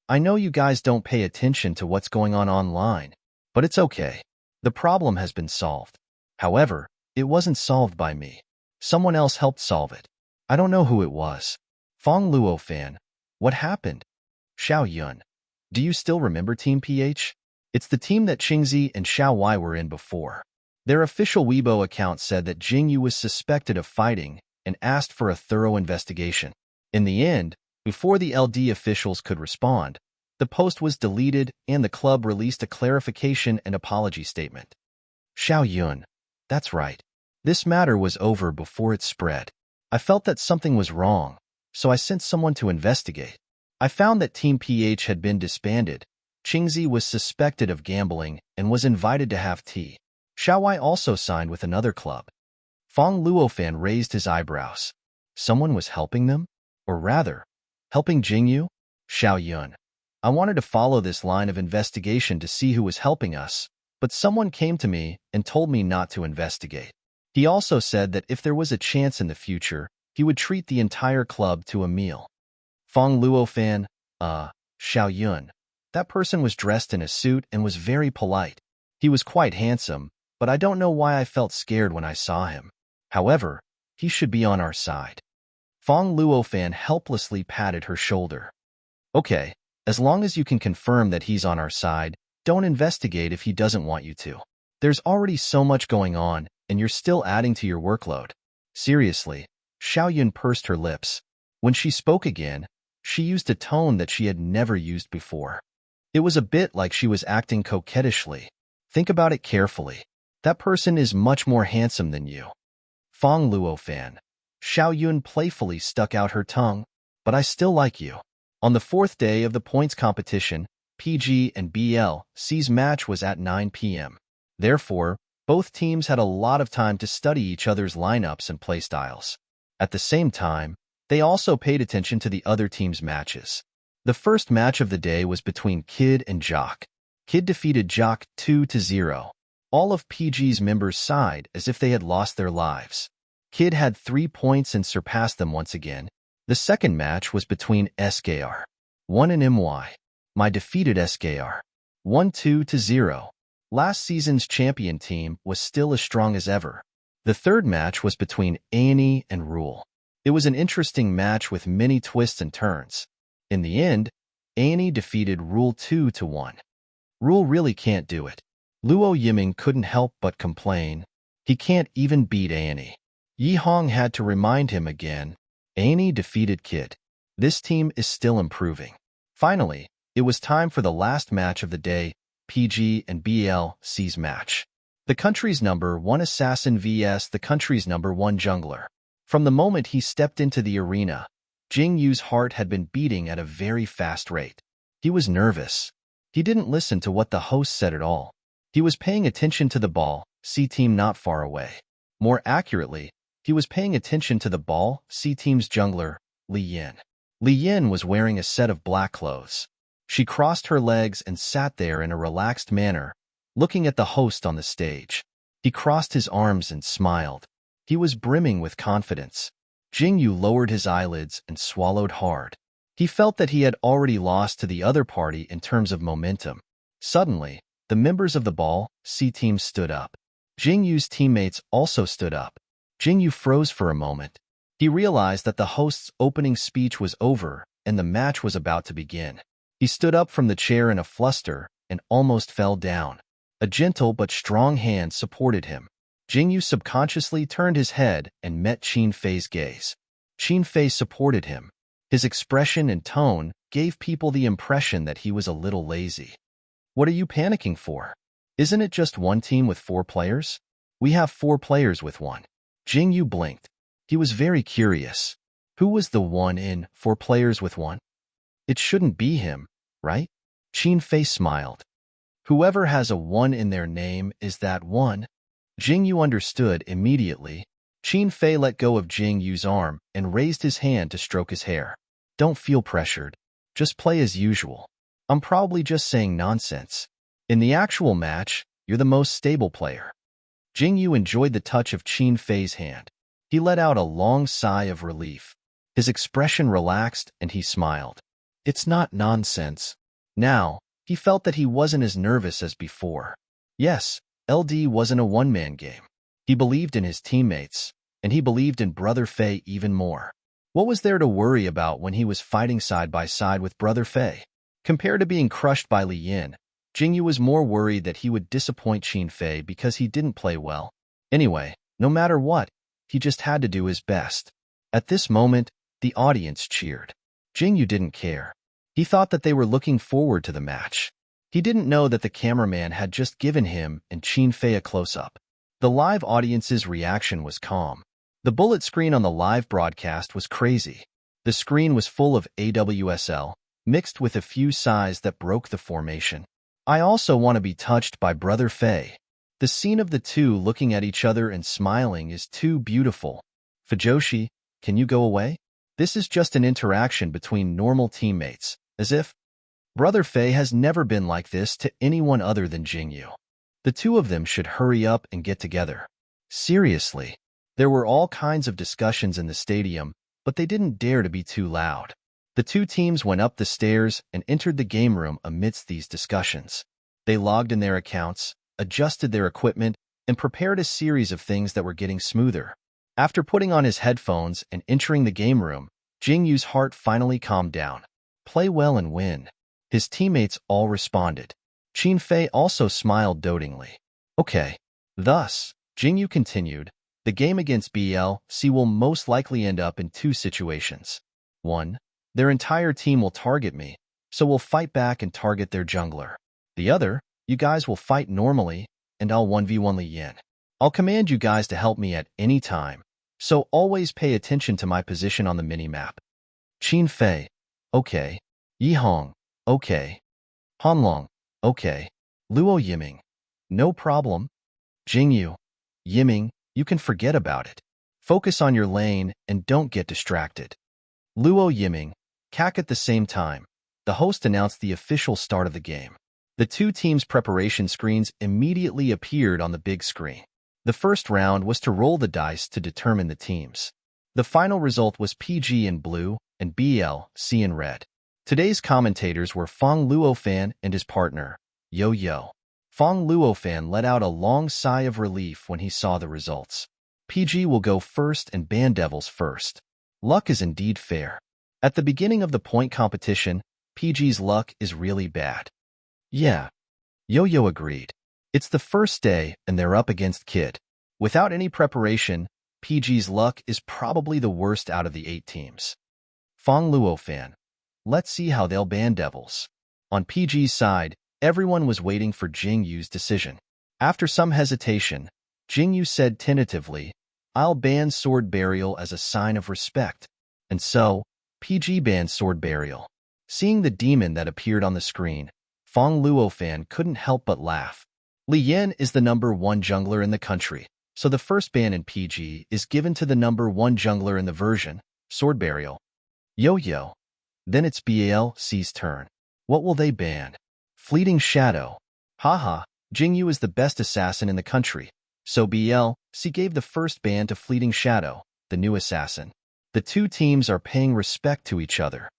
Speaker 1: "I know you guys don't pay attention to what's going on online, but it's okay. The problem has been solved. However, it wasn't solved by me. Someone else helped solve it. I don't know who it was." Fong Luofan, "What happened?" Xiao Yun, "Do you still remember Team PH? It's the team that Qingzi and Xiao Wei were in before. Their official Weibo account said that Jingyu was suspected of fighting and asked for a thorough investigation. In the end, before the LD officials could respond, the post was deleted and the club released a clarification and apology statement." Xiao Yun, "That's right. This matter was over before it spread. I felt that something was wrong, so I sent someone to investigate. I found that Team PH had been disbanded. Qingzi was suspected of gambling and was invited to have tea. Xiao Wei also signed with another club." Fong Luofan raised his eyebrows. Someone was helping them? Or rather, helping Jingyu? Xiao Yun, "I wanted to follow this line of investigation to see who was helping us, but someone came to me and told me not to investigate. He also said that if there was a chance in the future, he would treat the entire club to a meal." Fong Luofan, Xiao Yun, "That person was dressed in a suit and was very polite. He was quite handsome, but I don't know why I felt scared when I saw him. However, he should be on our side." Fong Luofan helplessly patted her shoulder. "Okay, as long as you can confirm that he's on our side, don't investigate if he doesn't want you to. There's already so much going on, and you're still adding to your workload." Seriously, Xiao Yun pursed her lips. When she spoke again, she used a tone that she had never used before. It was a bit like she was acting coquettishly. "Think about it carefully. That person is much more handsome than you." Fong Luofan, Xiao Yun playfully stuck out her tongue, "But I still like you." On the 4th day of the points competition, PG and BLC's match was at 9 p.m. Therefore, both teams had a lot of time to study each other's lineups and playstyles. At the same time, they also paid attention to the other team's matches. The first match of the day was between Kid and Jock. Kid defeated Jock 2-0. All of PG's members sighed as if they had lost their lives. Kid had 3 points and surpassed them once again. The second match was between SKR 1 and My defeated SKR 1-2-0. Last season's champion team was still as strong as ever. The third match was between A&E and Rule. It was an interesting match with many twists and turns. In the end, A&E defeated Rule 2-1. Rule really can't do it. Luo Yiming couldn't help but complain. He can't even beat A&E. Yi Hong had to remind him again. A&E defeated Kid. This team is still improving. Finally, it was time for the last match of the day, PG and BLC's match. The country's #1 assassin vs the country's #1 jungler. From the moment he stepped into the arena, Jing Yu's heart had been beating at a very fast rate. He was nervous. He didn't listen to what the host said at all. He was paying attention to the ball, C team not far away. More accurately, he was paying attention to the ball C team's jungler, Li Yin. Li Yin was wearing a set of black clothes. She crossed her legs and sat there in a relaxed manner, looking at the host on the stage. He crossed his arms and smiled. He was brimming with confidence. Jingyu lowered his eyelids and swallowed hard. He felt that he had already lost to the other party in terms of momentum. Suddenly, the members of the ball C team stood up. Jingyu's teammates also stood up. Jingyu froze for a moment. He realized that the host's opening speech was over and the match was about to begin. He stood up from the chair in a fluster and almost fell down. A gentle but strong hand supported him. Jingyu subconsciously turned his head and met Qin Fei's gaze. Qin Fei supported him. His expression and tone gave people the impression that he was a little lazy. What are you panicking for? Isn't it just one team with 4 players? We have 4 players with 1. Jingyu blinked. He was very curious. Who was the one in 4 players with 1? It shouldn't be him, right? Qin Fei smiled. Whoever has a 1 in their name is that one. Jingyu understood immediately. Qin Fei let go of Jingyu's arm and raised his hand to stroke his hair. Don't feel pressured. Just play as usual. I'm probably just saying nonsense. In the actual match, you're the most stable player. Jingyu enjoyed the touch of Qin Fei's hand. He let out a long sigh of relief. His expression relaxed and he smiled. It's not nonsense. Now, he felt that he wasn't as nervous as before. Yes, LD wasn't a one-man game. He believed in his teammates, and he believed in Brother Fei even more. What was there to worry about when he was fighting side by side with Brother Fei? Compared to being crushed by Li Yin, Jingyu was more worried that he would disappoint Qin Fei because he didn't play well. Anyway, no matter what, he just had to do his best. At this moment, the audience cheered. Jingyu didn't care. He thought that they were looking forward to the match. He didn't know that the cameraman had just given him and Qin Fei a close-up. The live audience's reaction was calm. The bullet screen on the live broadcast was crazy. The screen was full of AWSL, mixed with a few sighs that broke the formation. I also want to be touched by Brother Fei. The scene of the two looking at each other and smiling is too beautiful. Fujoshi, can you go away? This is just an interaction between normal teammates, as if Brother Fei has never been like this to anyone other than Jingyu. The two of them should hurry up and get together. Seriously. There were all kinds of discussions in the stadium, but they didn't dare to be too loud. The two teams went up the stairs and entered the game room amidst these discussions. They logged in their accounts, adjusted their equipment, and prepared a series of things that were getting smoother. After putting on his headphones and entering the game room, Jingyu's heart finally calmed down. Play well and win. His teammates all responded. Qin Fei also smiled dotingly. Okay. Thus, Jingyu continued, the game against BLC will most likely end up in 2 situations. 1. Their entire team will target me, so we'll fight back and target their jungler. The other, you guys will fight normally, and I'll 1v1 Li Yin. I'll command you guys to help me at any time, so always pay attention to my position on the minimap. Qin Fei, okay. Yihong, okay. Hanlong, okay. Luo Yiming, no problem. Jingyu, Yiming, you can forget about it. Focus on your lane and don't get distracted. Luo Yiming, Kak at the same time. The host announced the official start of the game. The two teams' preparation screens immediately appeared on the big screen. The first round was to roll the dice to determine the teams. The final result was PG in blue and BLC in red. Today's commentators were Fong Luofan and his partner, Yo-Yo. Fong Luofan let out a long sigh of relief when he saw the results. PG will go first and Band Devils first. Luck is indeed fair. At the beginning of the point competition, PG's luck is really bad. Yeah. Yo-Yo agreed. It's the first day and they're up against Kid. Without any preparation, PG's luck is probably the worst out of the 8 teams. Fong Luofan. Let's see how they'll ban Devils. On PG's side, everyone was waiting for Jingyu's decision. After some hesitation, Jingyu said tentatively, I'll ban Sword Burial as a sign of respect. And so, PG banned Sword Burial. Seeing the demon that appeared on the screen, Fong Luofan couldn't help but laugh. Li Yin is the #1 jungler in the country, So the first ban in PG is given to the number 1 jungler in the version, Sword Burial. Yo-Yo. Then it's BALC's turn. What will they ban? Fleeting Shadow. Haha, Jingyu is the best assassin in the country. So BLC gave the first ban to Fleeting Shadow, the new assassin. The two teams are paying respect to each other.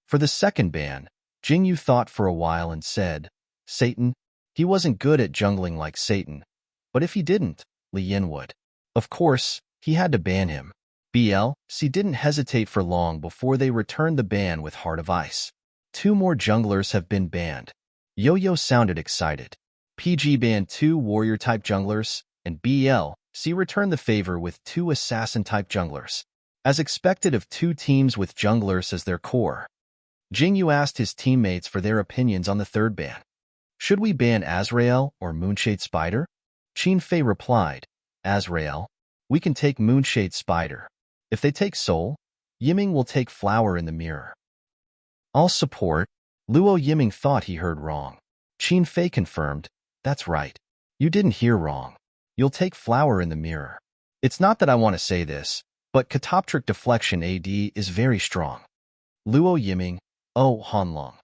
Speaker 1: For the second ban, Jingyu thought for a while and said, Satan. He wasn't good at jungling like Satan. But if he didn't, Li Yin would. Of course, he had to ban him. BLC didn't hesitate for long before they returned the ban with Heart of Ice. 2 more junglers have been banned. Yo-Yo sounded excited. PG banned 2 warrior-type junglers, and BLC returned the favor with 2 assassin-type junglers. As expected of 2 teams with junglers as their core, Jingyu asked his teammates for their opinions on the third ban. Should we ban Azrael or Moonshade Spider? Qin Fei replied, Azrael. We can take Moonshade Spider. If they take Soul, Yiming will take Flower in the Mirror. I'll support. Luo Yiming thought he heard wrong. Qin Fei confirmed, that's right. You didn't hear wrong. You'll take Flower in the Mirror. It's not that I want to say this, but Catoptric Deflection AD is very strong. Luo Yiming, oh, Hanlong.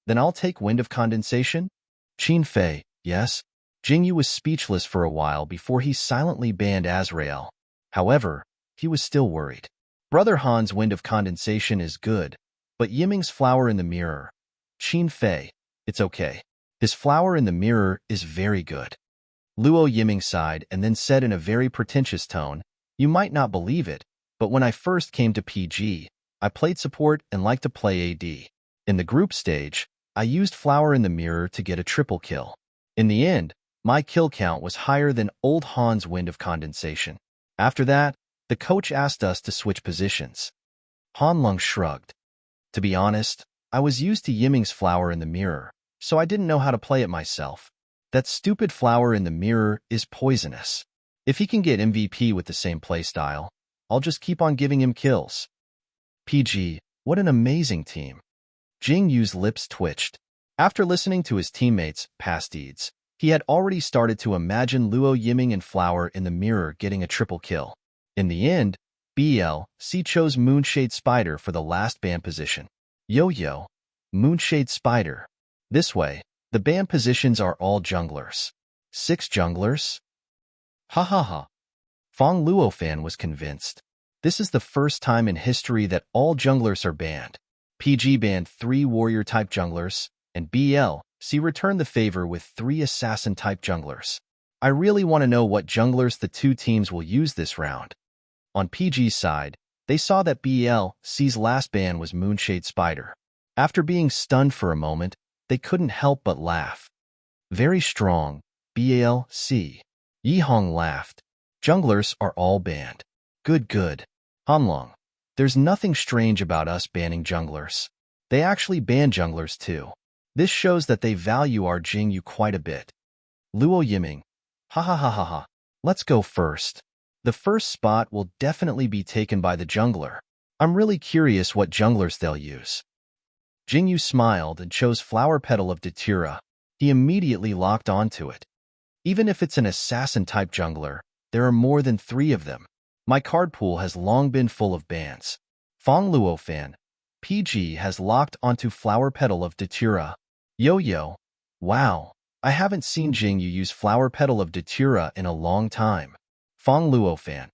Speaker 1: Then I'll take Wind of Condensation? Qin Fei, yes. Jingyu was speechless for a while before he silently banned Azrael. However, he was still worried. Brother Han's Wind of Condensation is good, but Yiming's Flower in the Mirror. Qin Fei, it's okay. His Flower in the Mirror is very good. Luo Yiming sighed and then said in a very pretentious tone, You might not believe it, but when I first came to PG, I played support and liked to play AD. In the group stage, I used Flower in the Mirror to get a triple kill. In the end, my kill count was higher than old Han's Wind of Condensation. After that, the coach asked us to switch positions. Han Lung shrugged. To be honest, I was used to Yiming's Flower in the Mirror, so I didn't know how to play it myself. That stupid Flower in the Mirror is poisonous. If he can get MVP with the same playstyle, I'll just keep on giving him kills. PG, what an amazing team. Jingyu's lips twitched. After listening to his teammates' past deeds, he had already started to imagine Luo Yiming and Flower in the Mirror getting a triple kill. In the end, BLC chose Moonshade Spider for the last ban position. Yo-Yo, Moonshade Spider. This way, the ban positions are all junglers. 6 junglers? Ha ha ha. Fong Luofan was convinced. This is the first time in history that all junglers are banned. PG banned 3 warrior-type junglers, and BLC returned the favor with 3 assassin-type junglers. I really want to know what junglers the 2 teams will use this round. On PG's side, they saw that BLC's last ban was Moonshade Spider. After being stunned for a moment, they couldn't help but laugh. Very strong, BLC. Yihong laughed. Junglers are all banned. Good, good. Hanlong, there's nothing strange about us banning junglers. They actually ban junglers too. This shows that they value our Jingyu quite a bit. Luo Yiming. Ha ha ha ha ha. Let's go first. The first spot will definitely be taken by the jungler. I'm really curious what junglers they'll use. Jingyu smiled and chose Flower Petal of Datura. He immediately locked onto it. Even if it's an assassin-type jungler, there are more than 3 of them. My card pool has long been full of bans. Fong Luofan. PG has locked onto Flower Petal of Datura. Yo-Yo. Wow, I haven't seen Jingyu use Flower Petal of Datura in a long time. Fong Luofan.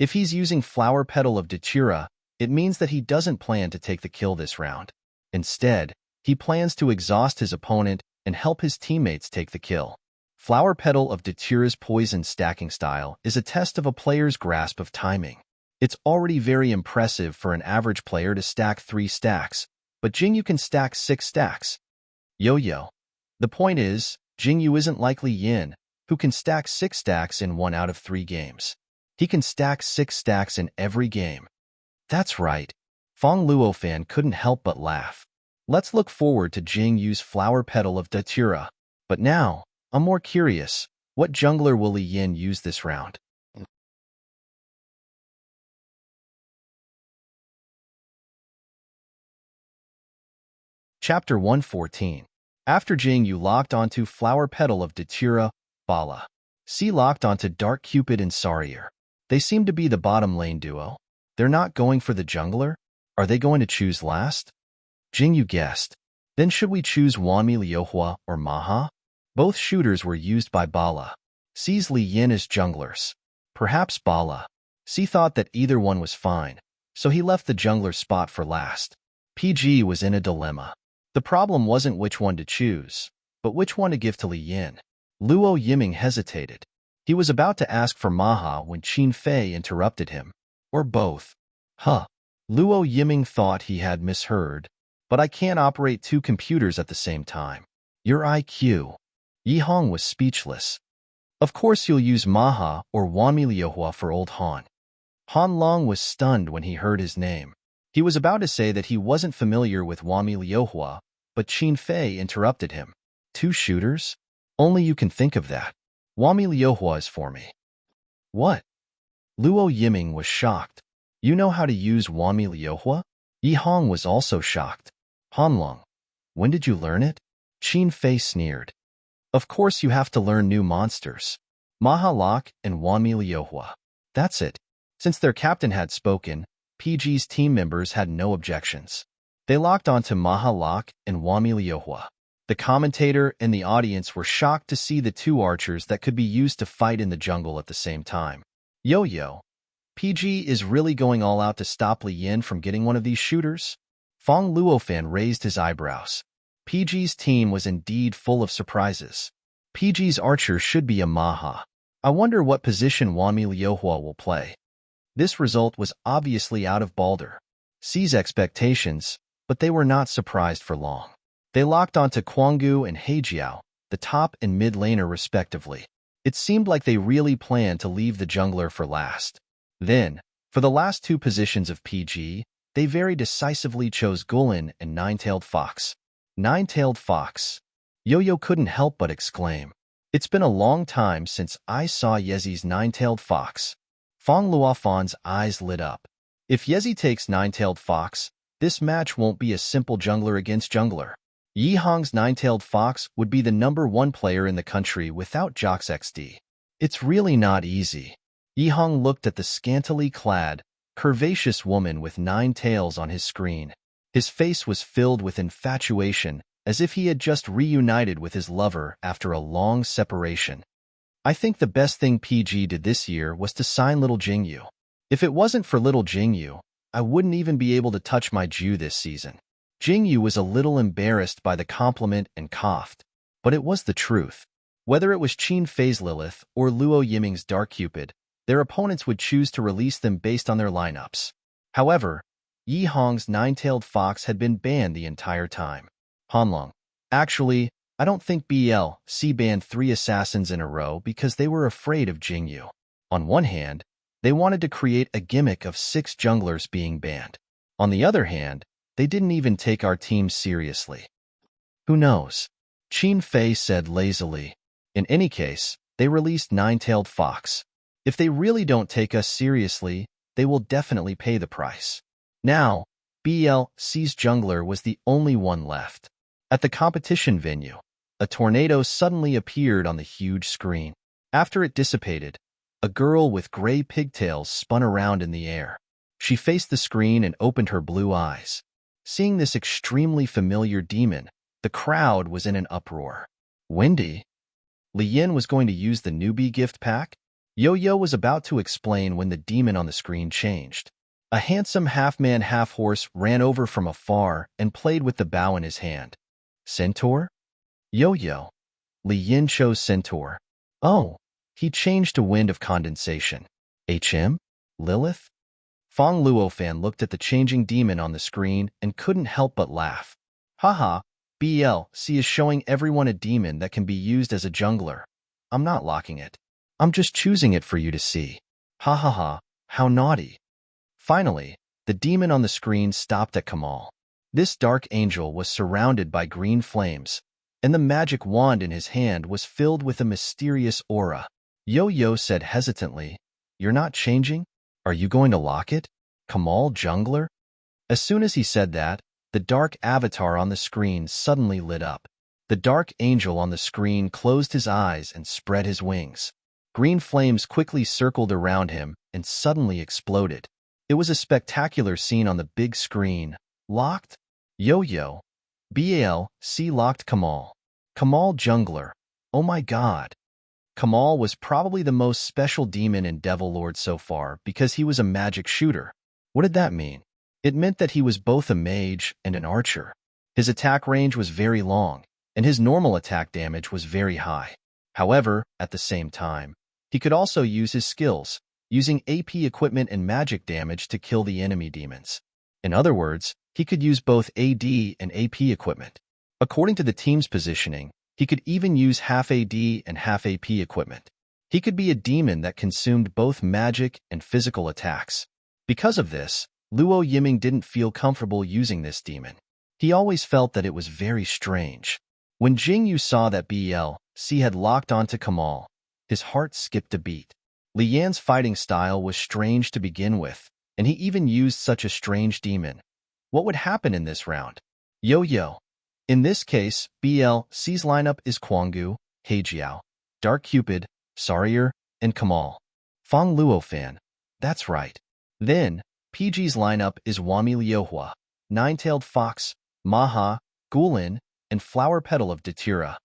Speaker 1: If he's using Flower Petal of Datura, it means that he doesn't plan to take the kill this round. Instead, he plans to exhaust his opponent and help his teammates take the kill. Flower Petal of Datura's poison stacking style is a test of a player's grasp of timing. It's already very impressive for an average player to stack 3 stacks, but Jingyu can stack 6 stacks. Yo-Yo. The point is, Jingyu isn't like Li Yin, who can stack 6 stacks in 1 out of 3 games. He can stack 6 stacks in every game. That's right. Fong Luofan couldn't help but laugh. Let's look forward to Jingyu's Flower Petal of Datura. But now, I'm more curious, what jungler will Li Yin use this round? Chapter 114. After Jingyu locked onto Flower Petal of Datura, Bala. C locked onto Dark Cupid and Sarier. They seem to be the bottom lane duo. They're not going for the jungler? Are they going to choose last? Jingyu guessed. Then should we choose Wanmi Liuhua or Maha? Both shooters were used by Bala. C's Li Yin as junglers. Perhaps Bala. C thought that either one was fine, so he left the jungler spot for last. PG was in a dilemma. The problem wasn't which one to choose, but which one to give to Li Yin. Luo Yiming hesitated. He was about to ask for Maha when Qin Fei interrupted him. Or both. Luo Yiming thought he had misheard. But I can't operate two computers at the same time. Your IQ. Yi Hong was speechless. Of course you'll use Maha or Wanmi Liuhua for old Han. Han Long was stunned when he heard his name. He was about to say that he wasn't familiar with Wanmi Liuhua, but Qin Fei interrupted him. Two shooters? Only you can think of that. Wanmi Liuhua is for me. What? Luo Yiming was shocked. You know how to use Wanmi Liuhua? Yi Hong was also shocked. Han Long, when did you learn it? Qin Fei sneered. Of course you have to learn new monsters. Maha Locke and Wanmi Liuhua. That's it. Since their captain had spoken, PG's team members had no objections. They locked onto Maha Locke and Wanmi Liuhua. The commentator and the audience were shocked to see the two archers that could be used to fight in the jungle at the same time. Yo-yo. PG is really going all out to stop Li Yin from getting one of these shooters? Fong Luofan raised his eyebrows. PG's team was indeed full of surprises. PG's archer should be a Maha. I wonder what position Wanmi Liuhua will play. This result was obviously out of Balder C's expectations, but they were not surprised for long. They locked onto Quangu and Heijiao, the top and mid laner respectively. It seemed like they really planned to leave the jungler for last. Then, for the last two positions of PG, they very decisively chose Gulen and Nine-Tailed Fox. Nine-Tailed Fox. Yo-Yo couldn't help but exclaim. It's been a long time since I saw Yezi's Nine-Tailed Fox. Fong Luofan's eyes lit up. If Yezi takes Nine-Tailed Fox, this match won't be a simple jungler against jungler. Yi Hong's Nine-Tailed Fox would be the #1 player in the country without Jox XD. It's really not easy. Yi Hong looked at the scantily clad, curvaceous woman with 9 tails on his screen. His face was filled with infatuation, as if he had just reunited with his lover after a long separation. I think the best thing PG did this year was to sign little Jingyu. If it wasn't for little Jingyu, I wouldn't even be able to touch my Ju this season. Jingyu was a little embarrassed by the compliment and coughed, but it was the truth. Whether it was Qin Fei's Lilith or Luo Yiming's Dark Cupid, their opponents would choose to release them based on their lineups. However, Yi Hong's Nine-Tailed Fox had been banned the entire time. Hanlong. Actually, I don't think BLC banned 3 assassins in a row because they were afraid of Jingyu. On one hand, they wanted to create a gimmick of 6 junglers being banned. On the other hand, they didn't even take our team seriously. Who knows? Qin Fei said lazily. In any case, they released Nine-Tailed Fox. If they really don't take us seriously, they will definitely pay the price. Now, BLC's jungler was the only one left. At the competition venue, a tornado suddenly appeared on the huge screen. After it dissipated, a girl with gray pigtails spun around in the air. She faced the screen and opened her blue eyes. Seeing this extremely familiar demon, the crowd was in an uproar. Wendy? Li Yin was going to use the newbie gift pack? Yo-Yo was about to explain when the demon on the screen changed. A handsome half-man half-horse ran over from afar and played with the bow in his hand. Centaur? Yo-Yo. Li Yin chose Centaur. Oh, he changed to Wind of Condensation. HM? Lilith? Fong Luofan looked at the changing demon on the screen and couldn't help but laugh. Haha, BLC is showing everyone a demon that can be used as a jungler. I'm not locking it. I'm just choosing it for you to see. Ha ha ha, how naughty. Finally, the demon on the screen stopped at Kamal. This dark angel was surrounded by green flames, and the magic wand in his hand was filled with a mysterious aura. Yo-Yo said hesitantly, "You're not changing? Are you going to lock it? Kamal jungler?" As soon as he said that, the dark avatar on the screen suddenly lit up. The dark angel on the screen closed his eyes and spread his wings. Green flames quickly circled around him and suddenly exploded. It was a spectacular scene on the big screen. Locked? Yo-Yo. BAL-C locked Kamal. Kamal Jungler. Oh my god. Kamal was probably the most special demon in Devil Lord so far because he was a magic shooter. What did that mean? It meant that he was both a mage and an archer. His attack range was very long, and his normal attack damage was very high. However, at the same time, he could also use his skills, using AP equipment and magic damage to kill the enemy demons. In other words, he could use both AD and AP equipment. According to the team's positioning, he could even use half AD and half AP equipment. He could be a demon that consumed both magic and physical attacks. Because of this, Luo Yiming didn't feel comfortable using this demon. He always felt that it was very strange. When Jingyu saw that BL-C had locked onto Kamal, his heart skipped a beat. Li Yan's fighting style was strange to begin with, and he even used such a strange demon. What would happen in this round? Yo-Yo. In this case, BL-C's lineup is Kwanggu, Heijiao, Dark Cupid, Sarier, and Kamal. Fang Luo fan. That's right. Then, PG's lineup is Wami Liuhua, Nine-Tailed Fox, Maha, Gulin, and Flower Petal of Datura.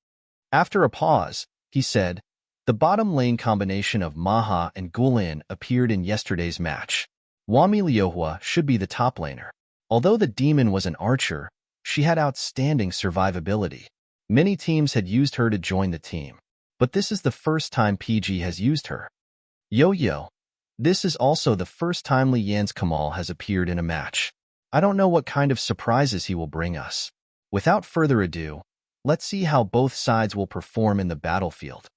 Speaker 1: After a pause, he said, the bottom lane combination of Maha and Gulin appeared in yesterday's match. Wami Liuhua should be the top laner. Although the demon was an archer, she had outstanding survivability. Many teams had used her to join the team, but this is the first time PG has used her. Yo-Yo. This is also the first time Li Yan's Kamal has appeared in a match. I don't know what kind of surprises he will bring us. Without further ado, let's see how both sides will perform in the battlefield.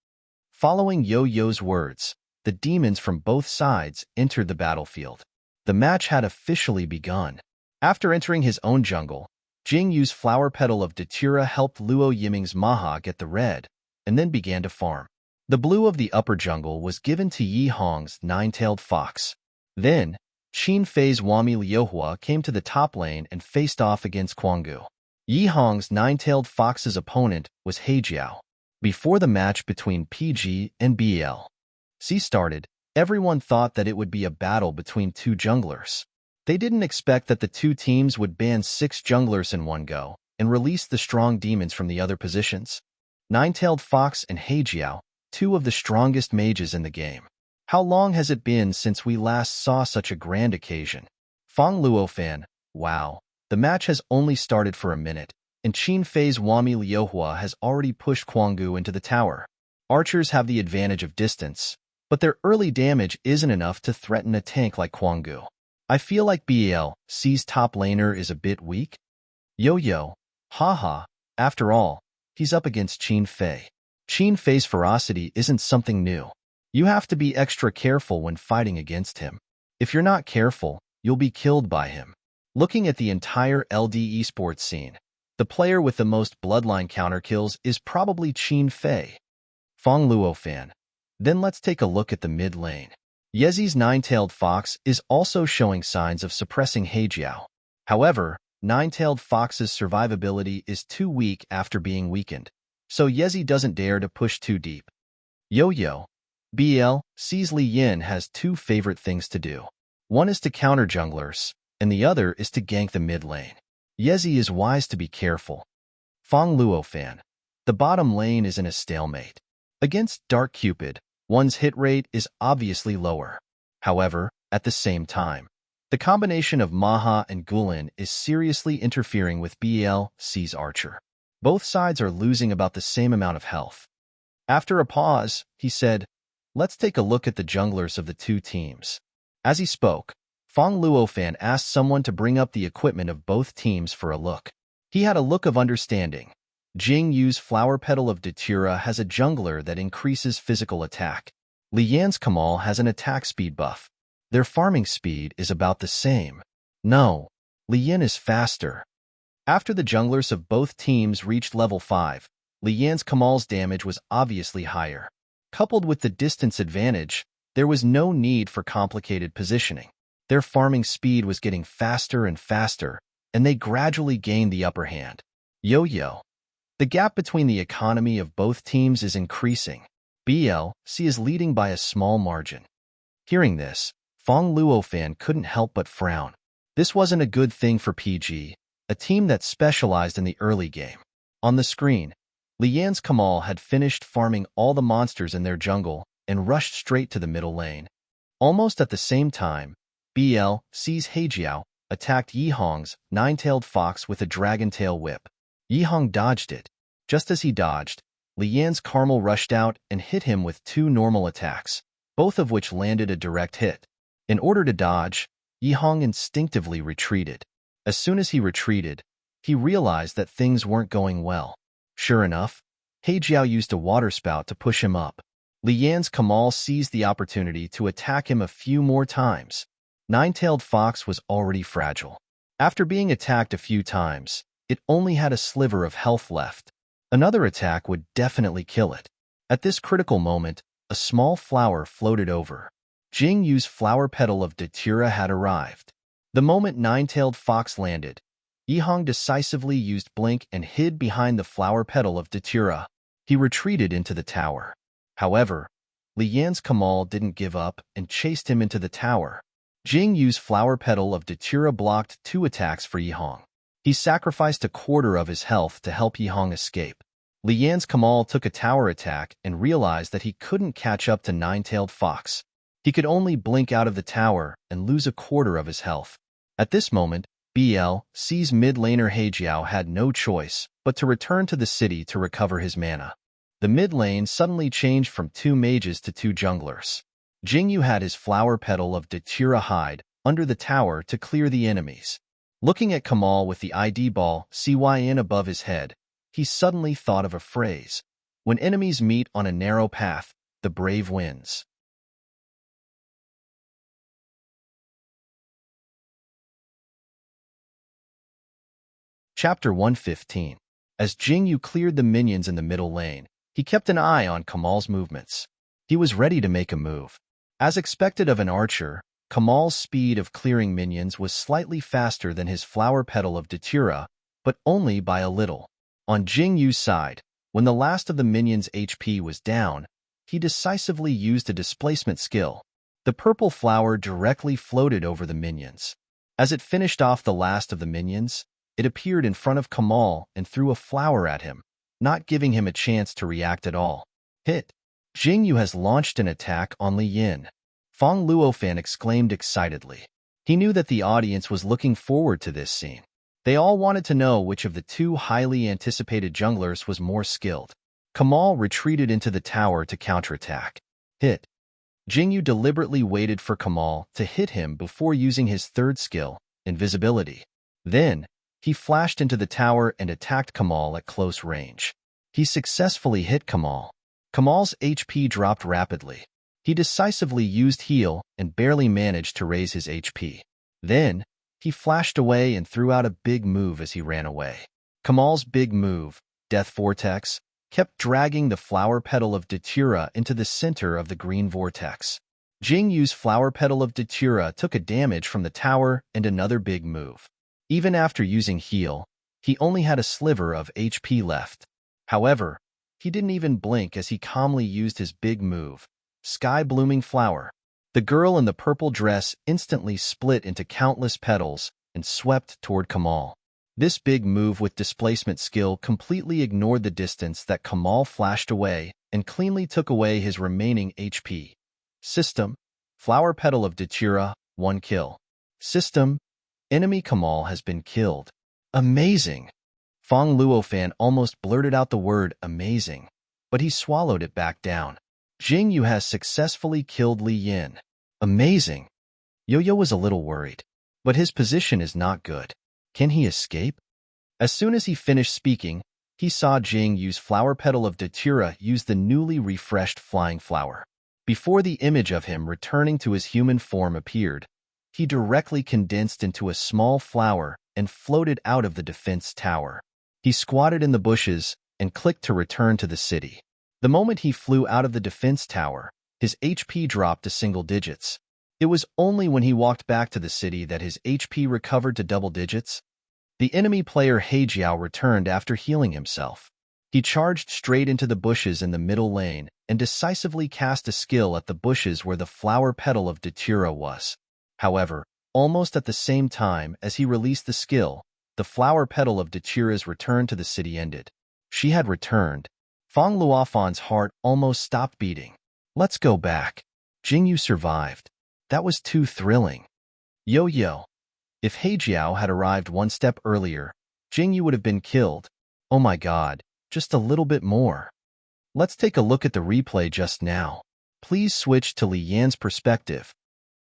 Speaker 1: Following Yo-Yo's words, the demons from both sides entered the battlefield. The match had officially begun. After entering his own jungle, Jingyu's Flower Petal of Datura helped Luo Yiming's Maha get the red, and then began to farm. The blue of the upper jungle was given to Yi Hong's Nine-Tailed Fox. Then, Qin Fei's Wami Liuhua came to the top lane and faced off against Kwanggu. Yi Hong's Nine-Tailed Fox's opponent was Heijiao. Before the match between PG and BL-C started, everyone thought that it would be a battle between two junglers. They didn't expect that the two teams would ban 6 junglers in one go and release the strong demons from the other positions. Nine-Tailed Fox and Heijiao, 2 of the strongest mages in the game. How long has it been since we last saw such a grand occasion? Fang Luo fan, wow. The match has only started for a minute, and Qin Fei's Wami Liuhua has already pushed Kwanggu into the tower. Archers have the advantage of distance, but their early damage isn't enough to threaten a tank like Kwanggu. I feel like BL-C's top laner is a bit weak. Yo-Yo. Haha. After all, he's up against Qin Fei. Qin Fei's ferocity isn't something new. You have to be extra careful when fighting against him. If you're not careful, you'll be killed by him. Looking at the entire LD esports scene, the player with the most bloodline counterkills is probably Qin Fei. Fang Luo fan. Then let's take a look at the mid lane. Yezi's Nine-Tailed Fox is also showing signs of suppressing Heijiao. However, Nine-Tailed Fox's survivability is too weak after being weakened, so Yezi doesn't dare to push too deep. Yo-Yo. BL-C's Li Yan has 2 favorite things to do. One is to counter junglers, and the other is to gank the mid lane. Yezi is wise to be careful. Fang Luo fan. The bottom lane is in a stalemate. Against Dark Cupid, one's hit rate is obviously lower. However, at the same time, the combination of Maha and Gulin is seriously interfering with BL-C's archer. Both sides are losing about the same amount of health. After a pause, he said, let's take a look at the junglers of the 2 teams. As he spoke, Fang Luo fan asked someone to bring up the equipment of both teams for a look. He had a look of understanding. Jingyu's Flower Petal of Datura has a jungler that increases physical attack. Li Yan's Kamal has an attack speed buff. Their farming speed is about the same. No, Li Yan is faster. After the junglers of both teams reached level 5, Li Yan's Kamal's damage was obviously higher. Coupled with the distance advantage, there was no need for complicated positioning. Their farming speed was getting faster and faster, and they gradually gained the upper hand. Yo-Yo. The gap between the economy of both teams is increasing. BLC is leading by a small margin. Hearing this, Fong Luofan couldn't help but frown. This wasn't a good thing for PG, a team that specialized in the early game. On the screen, Lian's Kamal had finished farming all the monsters in their jungle and rushed straight to the middle lane. Almost at the same time, BLC's Hejiao attacked Yihong's nine-tailed fox with a dragon-tail whip. Yihong dodged it. Just as he dodged, Lian's Carmel rushed out and hit him with two normal attacks, both of which landed a direct hit. In order to dodge, Yihong instinctively retreated. As soon as he retreated, he realized that things weren't going well. Sure enough, Hejiao used a water spout to push him up. Lian's Kamal seized the opportunity to attack him a few more times. Nine-tailed fox was already fragile. After being attacked a few times, it only had a sliver of health left. Another attack would definitely kill it. At this critical moment, a small flower floated over. Jing Yu's flower petal of Datura had arrived. The moment Nine-tailed fox landed, Yihong decisively used blink and hid behind the flower petal of Datura. He retreated into the tower. However, Lian's Kamal didn't give up and chased him into the tower. Jing Yu's flower petal of Datura blocked two attacks for Yihong. He sacrificed a quarter of his health to help Yihong escape. Lian's Kamal took a tower attack and realized that he couldn't catch up to Nine-tailed fox. He could only blink out of the tower and lose a quarter of his health. At this moment, BLC's mid-laner Hejiao had no choice but to return to the city to recover his mana. The mid-lane suddenly changed from two mages to two junglers. Jingyu had his flower petal of Datura hide under the tower to clear the enemies. Looking at Kamal with the ID ball CYN above his head, he suddenly thought of a phrase. When enemies meet on a narrow path, the brave wins. Chapter 115. As Jingyu cleared the minions in the middle lane, he kept an eye on Kamal's movements. He was ready to make a move. As expected of an archer, Kamal's speed of clearing minions was slightly faster than his flower petal of Datura, but only by a little. On Jingyu's side, when the last of the minions' HP was down, he decisively used a displacement skill. The purple flower directly floated over the minions. As it finished off the last of the minions, it appeared in front of Kamal and threw a flower at him, not giving him a chance to react at all. Hit! Jingyu has launched an attack on Li Yin. Fong Luofan exclaimed excitedly. He knew that the audience was looking forward to this scene. They all wanted to know which of the two highly anticipated junglers was more skilled. Kamal retreated into the tower to counterattack. Hit! Jingyu deliberately waited for Kamal to hit him before using his third skill, invisibility. Then, he flashed into the tower and attacked Kamal at close range. He successfully hit Kamal. Kamal's HP dropped rapidly. He decisively used heal and barely managed to raise his HP. Then, he flashed away and threw out a big move as he ran away. Kamal's big move, Death Vortex, kept dragging the flower petal of Datura into the center of the green vortex. Jingyu's flower petal of Datura took a damage from the tower and another big move. Even after using heal, he only had a sliver of HP left. However, he didn't even blink as he calmly used his big move, Sky Blooming Flower. The girl in the purple dress instantly split into countless petals and swept toward Kamal. This big move with displacement skill completely ignored the distance that Kamal flashed away and cleanly took away his remaining HP. System, Flower Petal of Datura, 1 kill. System, Enemy Kamal has been killed. Amazing! Fong Luofan almost blurted out the word amazing, but he swallowed it back down. Jingyu has successfully killed Li Yin. Amazing! Yo-Yo was a little worried, but his position is not good. Can he escape? As soon as he finished speaking, he saw Jingyu's flower petal of Datura use the newly refreshed flying flower. Before the image of him returning to his human form appeared, he directly condensed into a small flower and floated out of the defense tower. He squatted in the bushes and clicked to return to the city. The moment he flew out of the defense tower, his HP dropped to single digits. It was only when he walked back to the city that his HP recovered to double digits. The enemy player Hejiao returned after healing himself. He charged straight into the bushes in the middle lane and decisively cast a skill at the bushes where the flower petal of Datura was. However, almost at the same time as he released the skill, the flower petal of Datura's return to the city ended. She had returned. Fong Luofan's heart almost stopped beating. Let's go back. Jingyu survived. That was too thrilling. Yo-yo. If Hejiao had arrived one step earlier, Jingyu would have been killed. Oh my god, just a little bit more. Let's take a look at the replay just now. Please switch to Li Yan's perspective.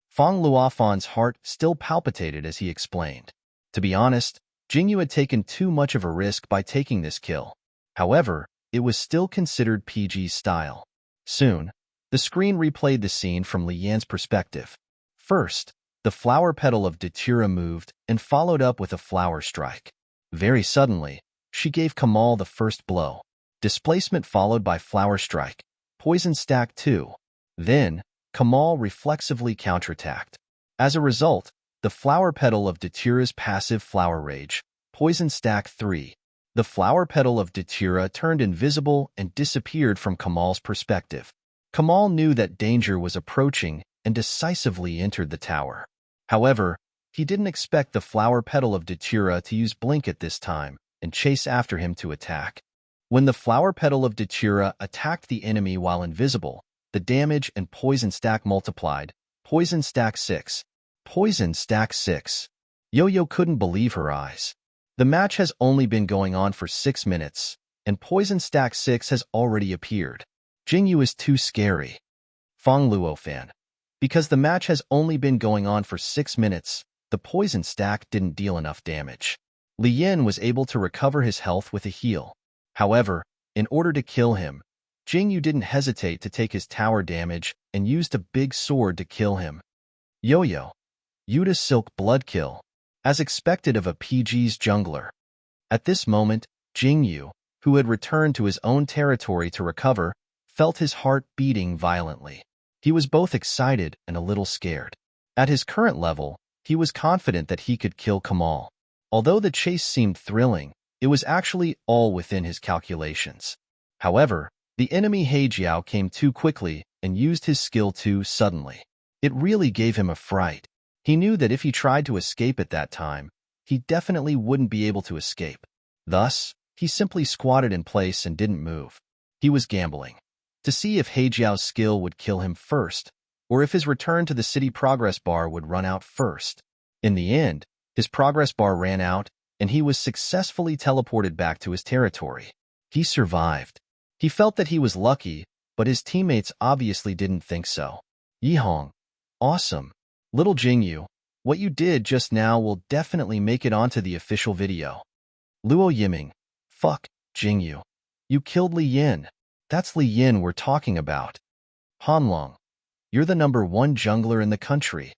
Speaker 1: Fong Luofan's heart still palpitated as he explained. To be honest, Jingyu had taken too much of a risk by taking this kill. However, it was still considered PG style. Soon, the screen replayed the scene from Li Yan's perspective. First, the flower petal of Datura moved and followed up with a flower strike. Very suddenly, she gave Kamal the first blow. Displacement followed by flower strike. Poison stack 2. Then, Kamal reflexively counterattacked. As a result, the flower petal of Datura's passive flower rage. Poison stack 3. The flower petal of Datura turned invisible and disappeared from Kamal's perspective. Kamal knew that danger was approaching and decisively entered the tower. However, he didn't expect the flower petal of Datura to use blink at this time and chase after him to attack. When the flower petal of Datura attacked the enemy while invisible, the damage and poison stack multiplied. Poison stack 6. Poison stack 6. Yo-Yo couldn't believe her eyes. The match has only been going on for 6 minutes, and poison stack 6 has already appeared. Jingyu is too scary. Fong Luofan. Because the match has only been going on for 6 minutes, the poison stack didn't deal enough damage. Li Yan was able to recover his health with a heal. However, in order to kill him, Jingyu didn't hesitate to take his tower damage and used a big sword to kill him. Yo-Yo. Yuta Silk Blood Kill. As expected of a PG's jungler. At this moment, Jingyu, who had returned to his own territory to recover, felt his heart beating violently. He was both excited and a little scared. At his current level, he was confident that he could kill Kamal. Although the chase seemed thrilling, it was actually all within his calculations. However, the enemy Hejiao came too quickly and used his skill too suddenly. It really gave him a fright. He knew that if he tried to escape at that time, he definitely wouldn't be able to escape. Thus, he simply squatted in place and didn't move. He was gambling to see if Hejiao's skill would kill him first, or if his return to the city progress bar would run out first. In the end, his progress bar ran out, and he was successfully teleported back to his territory. He survived. He felt that he was lucky, but his teammates obviously didn't think so. Yihong. Awesome. Little Jingyu, what you did just now will definitely make it onto the official video. Luo Yiming. Fuck, Jingyu. You killed Li Yan. That's Li Yan we're talking about. Hanlong. You're the #1 jungler in the country.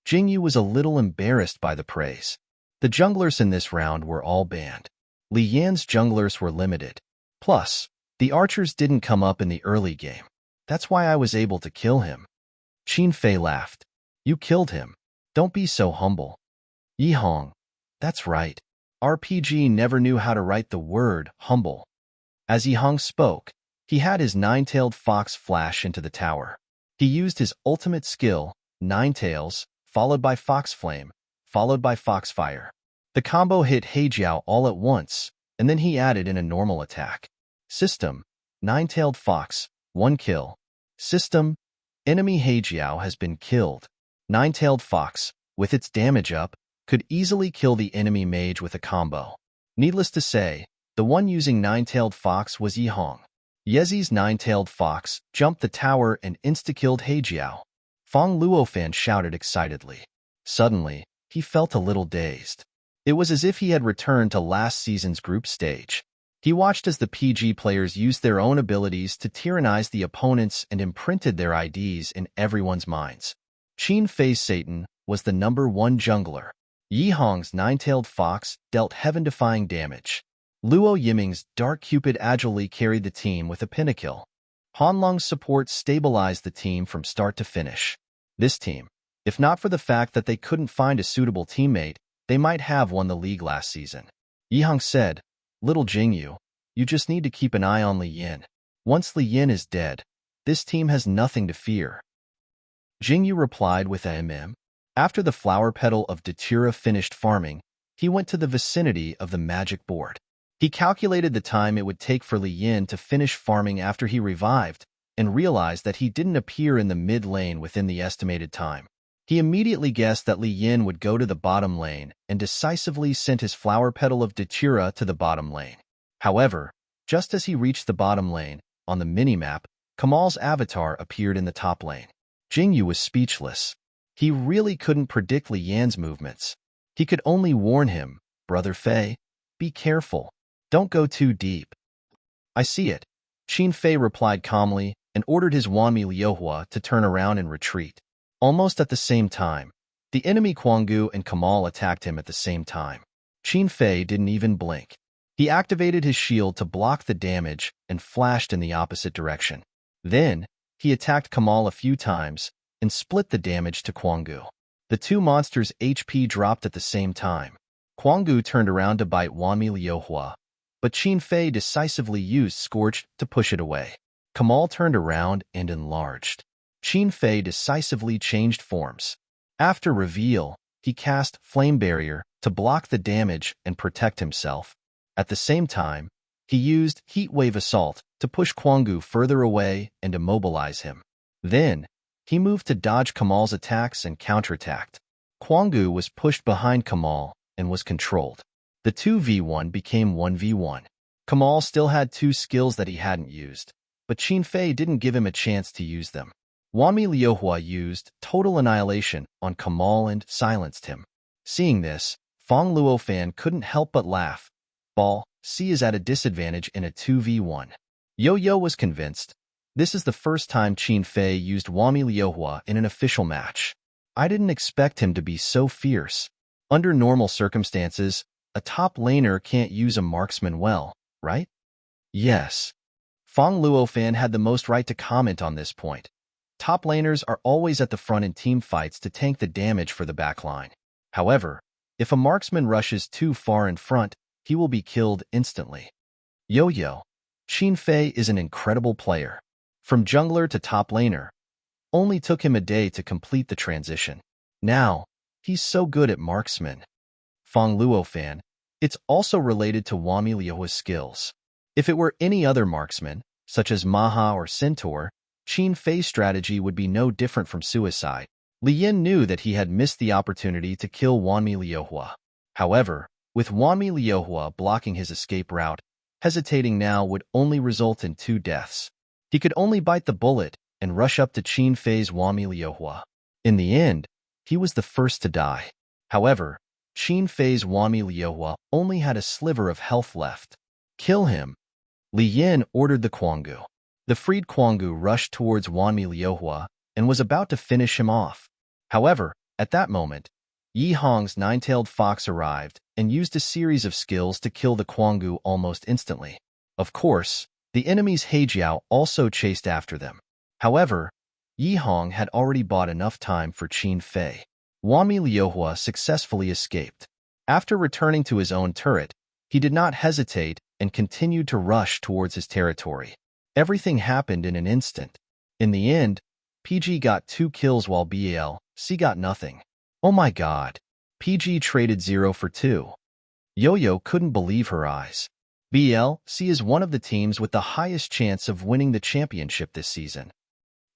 Speaker 1: Jingyu was a little embarrassed by the praise. The junglers in this round were all banned. Li Yan's junglers were limited. Plus, the archers didn't come up in the early game. That's why I was able to kill him. Qin Fei laughed. You killed him. Don't be so humble. Yihong. That's right. RPG never knew how to write the word humble. As Yihong spoke, he had his nine-tailed fox flash into the tower. He used his ultimate skill, Nine Tails, followed by Fox Flame, followed by Foxfire. The combo hit Hejiao all at once, and then he added in a normal attack. System, Nine-tailed fox, 1 kill. System, enemy Hejiao has been killed. Nine-tailed fox, with its damage up, could easily kill the enemy mage with a combo. Needless to say, the one using Nine-tailed fox was Yihong. Yezi's Nine-tailed fox jumped the tower and insta-killed Hejiao. Fong Luofan shouted excitedly. Suddenly, he felt a little dazed. It was as if he had returned to last season's group stage. He watched as the PG players used their own abilities to tyrannize the opponents and imprinted their IDs in everyone's minds. Qin Fei Satan was the #1 jungler. Yihong's Nine-tailed fox dealt heaven-defying damage. Luo Yiming's Dark Cupid agilely carried the team with a pentakill. Hanlong's support stabilized the team from start to finish. This team, if not for the fact that they couldn't find a suitable teammate, they might have won the league last season. Yihong said, Little Jingyu, you just need to keep an eye on Li Yan. Once Li Yan is dead, This team has nothing to fear. Jingyu replied with a mm. After the flower petal of Datura finished farming, he went to the vicinity of the magic board. He calculated the time it would take for Li Yin to finish farming after he revived and realized that he didn't appear in the mid lane within the estimated time. He immediately guessed that Li Yin would go to the bottom lane and decisively sent his flower petal of Datura to the bottom lane. However, just as he reached the bottom lane, on the minimap, Kamal's avatar appeared in the top lane. Jingyu was speechless. He really couldn't predict Li Yan's movements. He could only warn him, "Brother Fei, be careful. Don't go too deep." "I see it," Qin Fei replied calmly and ordered his Wanmi Liuhua to turn around and retreat. Almost at the same time, the enemy Kuanggu and Kamal attacked him at the same time. Qin Fei didn't even blink. He activated his shield to block the damage and flashed in the opposite direction. Then, he attacked Kamal a few times and split the damage to Kuanggu. The two monsters' HP dropped at the same time. Kuanggu turned around to bite Wanmi Liuhua, but Qin Fei decisively used Scorched to push it away. Kamal turned around and enlarged. Qin Fei decisively changed forms. After reveal, he cast Flame Barrier to block the damage and protect himself. At the same time, he used Heat Wave Assault to push Kuanggu further away and immobilize him. Then, he moved to dodge Kamal's attacks and counterattacked. Kuanggu was pushed behind Kamal and was controlled. The 2v1 became 1v1. Kamal still had two skills that he hadn't used, but Qin Fei didn't give him a chance to use them. Wanmi Liuhua used Total Annihilation on Kamal and silenced him. Seeing this, Fong Luofan couldn't help but laugh. Ball C is at a disadvantage in a 2v1. Yo-Yo was convinced. This is the first time Qin Fei used Wanmi Liuhua in an official match. I didn't expect him to be so fierce. Under normal circumstances, a top laner can't use a marksman well, right? Yes. Fong Luofan had the most right to comment on this point. Top laners are always at the front in team fights to tank the damage for the backline. However, if a marksman rushes too far in front, he will be killed instantly. Yo-Yo. Qin Fei is an incredible player. From jungler to top laner. Only took him a day to complete the transition. Now, he's so good at marksman. Fong Luofan. It's also related to Wanmi Liuhua's skills. If it were any other marksman, such as Maha or Centaur, Qin Fei's strategy would be no different from suicide. Li Yin knew that he had missed the opportunity to kill Wanmi Liuhua. However, with Wanmi Liuhua blocking his escape route, hesitating now would only result in 2 deaths. He could only bite the bullet and rush up to Qin Fei's Wanmi Liuhua. In the end, he was the first to die. However, Qin Fei's Wanmi Liuhua only had a sliver of health left. "Kill him," Li Yin ordered the Kuanggu. The freed Kuanggu rushed towards Wanmi Liuhua and was about to finish him off. However, at that moment, Yi Hong's nine-tailed fox arrived and used a series of skills to kill the Kuanggu almost instantly. Of course, the enemy's Heijiao also chased after them. However, Yi Hong had already bought enough time for Qin Fei. Wanmi Liuhua successfully escaped. After returning to his own turret, he did not hesitate and continued to rush towards his territory. Everything happened in an instant. In the end, PG got 2 kills while BAL-C got nothing. Oh my god. PG traded 0 for 2. Yo-Yo couldn't believe her eyes. BAL-C is one of the teams with the highest chance of winning the championship this season.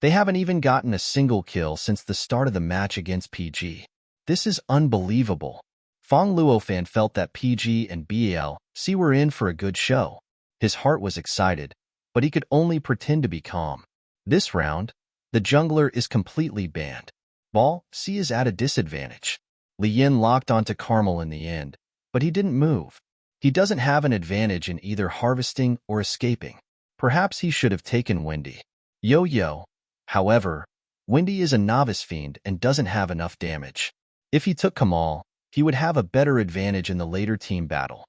Speaker 1: They haven't even gotten a single kill since the start of the match against PG. This is unbelievable. Fong Luofan felt that PG and BAL-C were in for a good show. His heart was excited, but he could only pretend to be calm. This round, the jungler is completely banned. BAL-C is at a disadvantage. Li Yin locked onto Carmel in the end, but he didn't move. He doesn't have an advantage in either harvesting or escaping. Perhaps he should have taken Wendy. Yo-Yo. However, Wendy is a novice fiend and doesn't have enough damage. If he took Kamal, he would have a better advantage in the later team battle.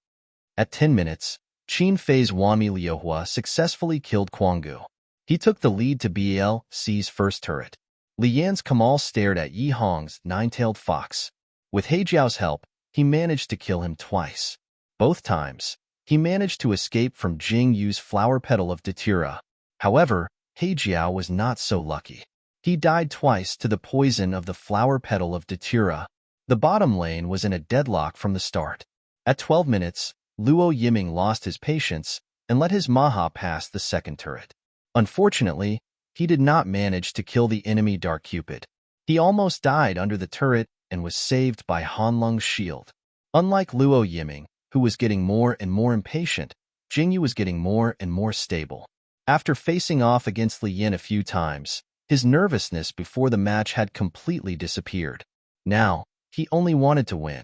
Speaker 1: At 10 minutes, Qin Fei's Wanmi Liuhua successfully killed Kuanggu. He took the lead to BAL-C's first turret. Li Yan's Kamal stared at Yi Hong's nine-tailed fox. With Heijiao's help, he managed to kill him twice. Both times, he managed to escape from Jing Yu's flower petal of Datura. However, He Jiao was not so lucky. He died twice to the poison of the flower petal of Datura. The bottom lane was in a deadlock from the start. At 12 minutes, Luo Yiming lost his patience and let his Maha pass the second turret. Unfortunately, he did not manage to kill the enemy Dark Cupid. He almost died under the turret and was saved by Hanlung's shield. Unlike Luo Yiming, who was getting more and more impatient, Jingyu was getting more and more stable. After facing off against Li Yin a few times, his nervousness before the match had completely disappeared. Now, he only wanted to win.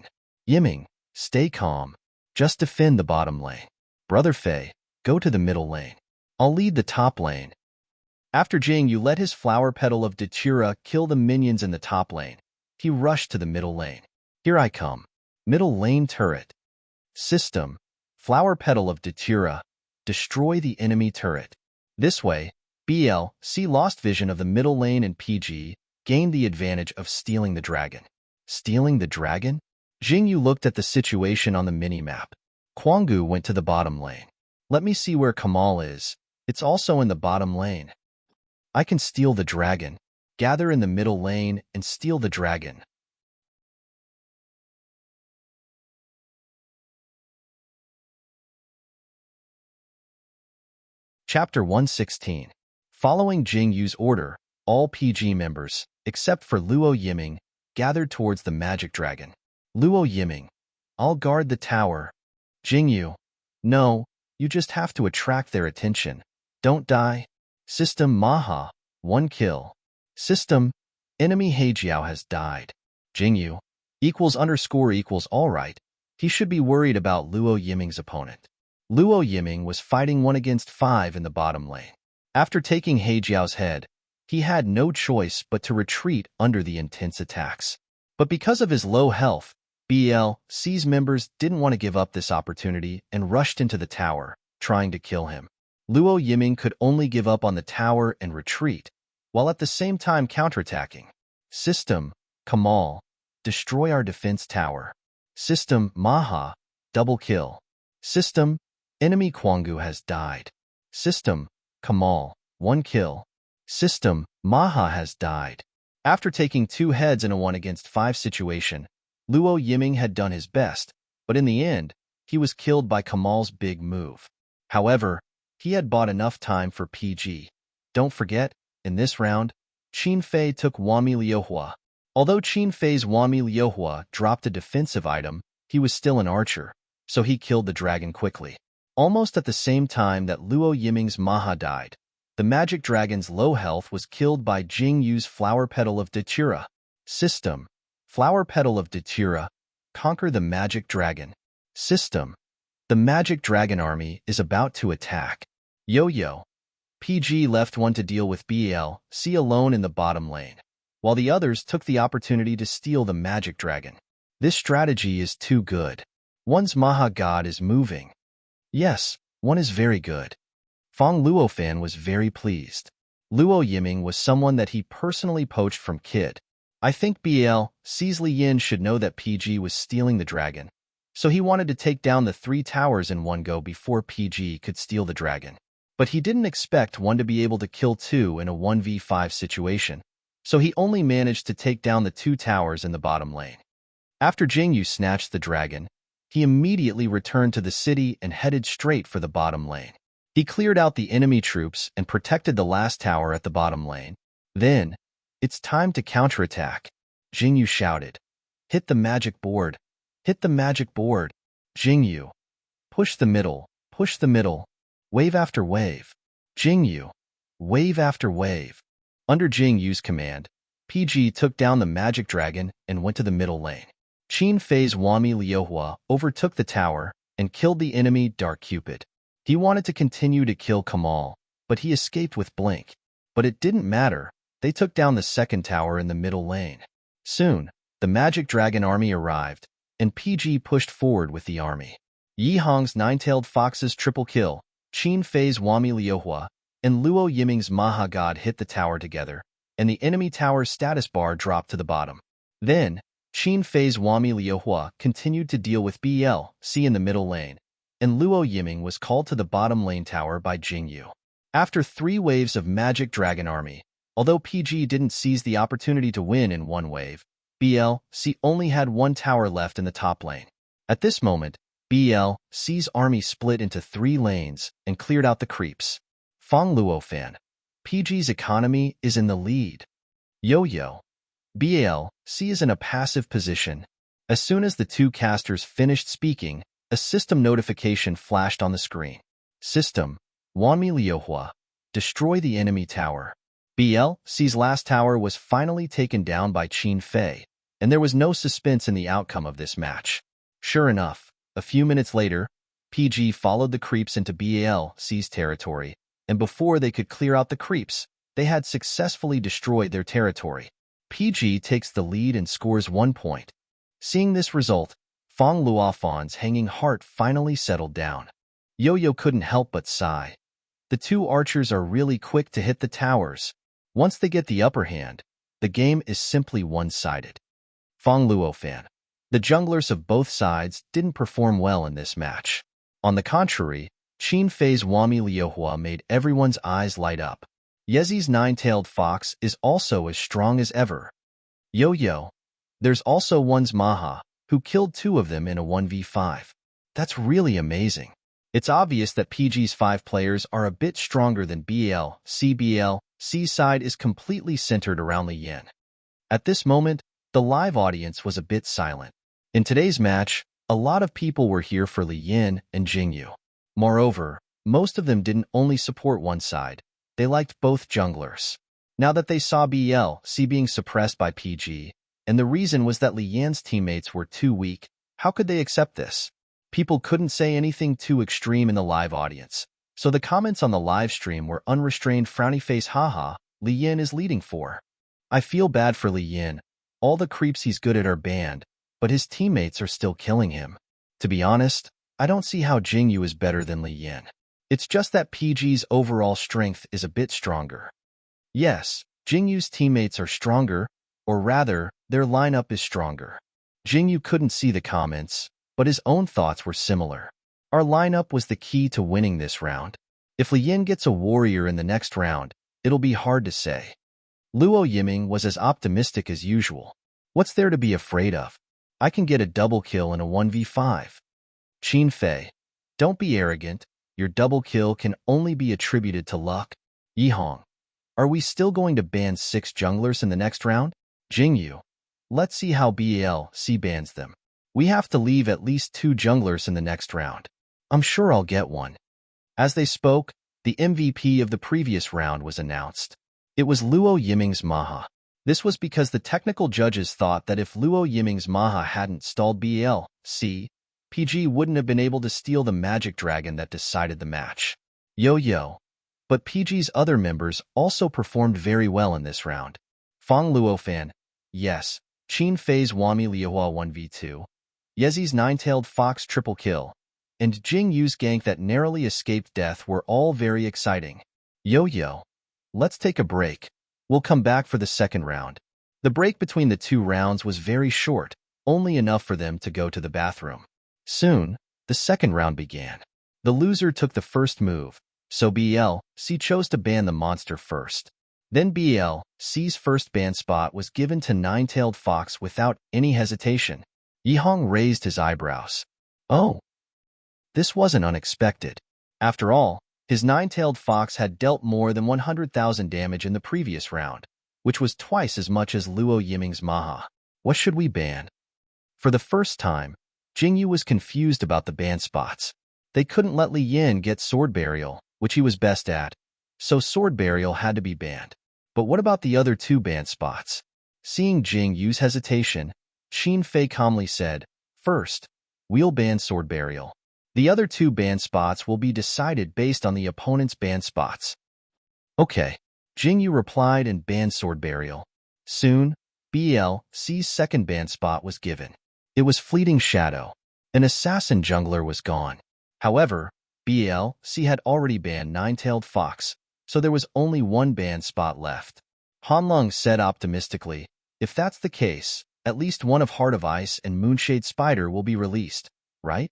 Speaker 1: Yiming, stay calm. Just defend the bottom lane. Brother Fei, go to the middle lane. I'll lead the top lane. After Jingyu let his flower petal of Datura kill the minions in the top lane, he rushed to the middle lane. Here I come. Middle lane turret. System. Flower petal of Datura. Destroy the enemy turret. This way, BLC lost vision of the middle lane and PG gained the advantage of stealing the dragon. Stealing the dragon? Jingyu looked at the situation on the minimap. Quangu went to the bottom lane. Let me see where Kamal is. It's also in the bottom lane. I can steal the dragon. Gather in the middle lane and steal the dragon. Chapter 116. Following Jingyu's order, all PG members, except for Luo Yiming, gathered towards the magic dragon. Luo Yiming, I'll guard the tower. Jingyu, no, you just have to attract their attention. Don't die. System Maha, 1 kill. System, enemy Heijiao has died. Jingyu, == alright. He should be worried about Luo Yiming's opponent. Luo Yiming was fighting 1 against 5 in the bottom lane. After taking Heijiao's head, he had no choice but to retreat under the intense attacks. But because of his low health, BLC's members didn't want to give up this opportunity and rushed into the tower, trying to kill him. Luo Yiming could only give up on the tower and retreat, while at the same time counterattacking. System, Kamal, destroy our defense tower. System, Maha, double kill. System, enemy Quangu has died. System, Kamal, 1 kill. System, Maha has died. After taking 2 heads in a 1 against 5 situation, Luo Yiming had done his best, but in the end, he was killed by Kamal's big move. However, he had bought enough time for PG. Don't forget, in this round, Qin Fei took Wami Liuhua. Although Qin Fei's Wami Liuhua dropped a defensive item, he was still an archer, so he killed the dragon quickly. Almost at the same time that Luo Yiming's Maha died, the magic dragon's low health was killed by Jingyu's flower petal of Datura. System, flower petal of Datura, conquer the magic dragon. System, the magic dragon army is about to attack. Yo-Yo. PG left 1 to deal with BLC alone in the bottom lane, while the others took the opportunity to steal the magic dragon. This strategy is too good. One's Maha god is moving. Yes, 1 is very good. Fong Luofan was very pleased. Luo Yiming was someone that he personally poached from Kid. I think BLC's Li Yin should know that PG was stealing the dragon, so he wanted to take down the 3 towers in one go before PG could steal the dragon. But he didn't expect 1 to be able to kill 2 in a 1v5 situation, so he only managed to take down the 2 towers in the bottom lane. After Jingyu snatched the dragon, he immediately returned to the city and headed straight for the bottom lane. He cleared out the enemy troops and protected the last tower at the bottom lane. Then, it's time to counterattack. Jingyu shouted, hit the magic board. Hit the magic board. Jingyu, push the middle, wave after wave. Jingyu, wave after wave. Under Jingyu's command, PG took down the magic dragon and went to the middle lane. Qin Fei's Wami Liuhua overtook the tower and killed the enemy Dark Cupid. He wanted to continue to kill Kamal, but he escaped with Blink. But it didn't matter. They took down the second tower in the middle lane. Soon, the magic dragon army arrived, and PG pushed forward with the army. Yi Hong's Nine-Tailed Fox's triple kill, Qin Fei's Wami Liuhua, and Luo Yiming's Maha God hit the tower together, and the enemy tower's status bar dropped to the bottom. Then, Qin Fei's Wami Liuhua continued to deal with BLC in the middle lane, and Luo Yiming was called to the bottom lane tower by Jingyu. After 3 waves of Magic Dragon Army, although PG didn't seize the opportunity to win in one wave, BLC only had 1 tower left in the top lane. At this moment, BLC's army split into 3 lanes and cleared out the creeps. Fong Luo fan. PG's economy is in the lead. Yo-yo. BLC is in a passive position. As soon as the 2 casters finished speaking, a system notification flashed on the screen. System, Wanmi Liuhua, destroy the enemy tower. BLC's last tower was finally taken down by Qin Fei, and there was no suspense in the outcome of this match. Sure enough, a few minutes later, PG followed the creeps into BLC's territory, and before they could clear out the creeps, they had successfully destroyed their territory. PG takes the lead and scores 1 point. Seeing this result, Fong Luofan's hanging heart finally settled down. Yo-Yo couldn't help but sigh. The 2 archers are really quick to hit the towers. Once they get the upper hand, the game is simply one-sided. Fong Luofan. The junglers of both sides didn't perform well in this match. On the contrary, Qin Fei's Wami Liuhua made everyone's eyes light up. Yezi's 9-tailed fox is also as strong as ever. Yo-Yo. There's also one's Maha, who killed 2 of them in a 1v5. That's really amazing. It's obvious that PG's 5 players are a bit stronger than BLC's side is completely centered around Li Yan. At this moment, the live audience was a bit silent. In today's match, a lot of people were here for Li Yan and Jingyu. Moreover, most of them didn't only support one side, they liked both junglers. Now that they saw BLC being suppressed by PG, and the reason was that Li Yan's teammates were too weak, how could they accept this? People couldn't say anything too extreme in the live audience, so the comments on the live stream were unrestrained frowny face haha, Li Yan is leading 4. I feel bad for Li Yan. All the creeps he's good at are banned, but his teammates are still killing him. To be honest, I don't see how Jingyu is better than Li Yan. It's just that PG's overall strength is a bit stronger. Yes, Jingyu's teammates are stronger, or rather, their lineup is stronger. Jingyu couldn't see the comments, but his own thoughts were similar. Our lineup was the key to winning this round. If Li Yan gets a warrior in the next round, it'll be hard to say. Luo Yiming was as optimistic as usual. What's there to be afraid of? I can get a double kill in a 1v5. Qin Fei, don't be arrogant. Your double kill can only be attributed to luck. Yihong, are we still going to ban 6 junglers in the next round? Jingyu, let's see how BLC bans them. We have to leave at least 2 junglers in the next round. I'm sure I'll get one. As they spoke, the MVP of the previous round was announced. It was Luo Yiming's Maha. This was because the technical judges thought that if Luo Yiming's Maha hadn't stalled BLC, PG wouldn't have been able to steal the magic dragon that decided the match. Yo-yo. But PG's other members also performed very well in this round. Fong Luofan, yes. Qin Fei's Wami Liuhua 1v2. Yezi's 9-tailed fox triple kill, and Jingyu's gank that narrowly escaped death were all very exciting. Yo-yo. Let's take a break. We'll come back for the second round. The break between the 2 rounds was very short, only enough for them to go to the bathroom. Soon, the second round began. The loser took the first move, so BLC chose to ban the monster first. Then BLC's first ban spot was given to 9-tailed fox without any hesitation. Yihong raised his eyebrows. Oh, this wasn't unexpected. After all, his 9-tailed fox had dealt more than 100,000 damage in the previous round, which was twice as much as Luo Yiming's Maha. What should we ban? For the first time, Jingyu was confused about the ban spots. They couldn't let Li Yan get sword burial, which he was best at, so sword burial had to be banned. But what about the other 2 ban spots? Seeing Jingyu's hesitation, Qin Fei calmly said, first, we'll ban sword burial. The other 2 ban spots will be decided based on the opponent's ban spots. Okay, Jingyu replied and banned sword burial. Soon, BLC's second ban spot was given. It was Fleeting Shadow. An assassin jungler was gone. However, BLC had already banned 9-tailed fox, so there was only 1 ban spot left. Hanlong said optimistically, if that's the case, at least one of Heart of Ice and Moonshade Spider will be released, right?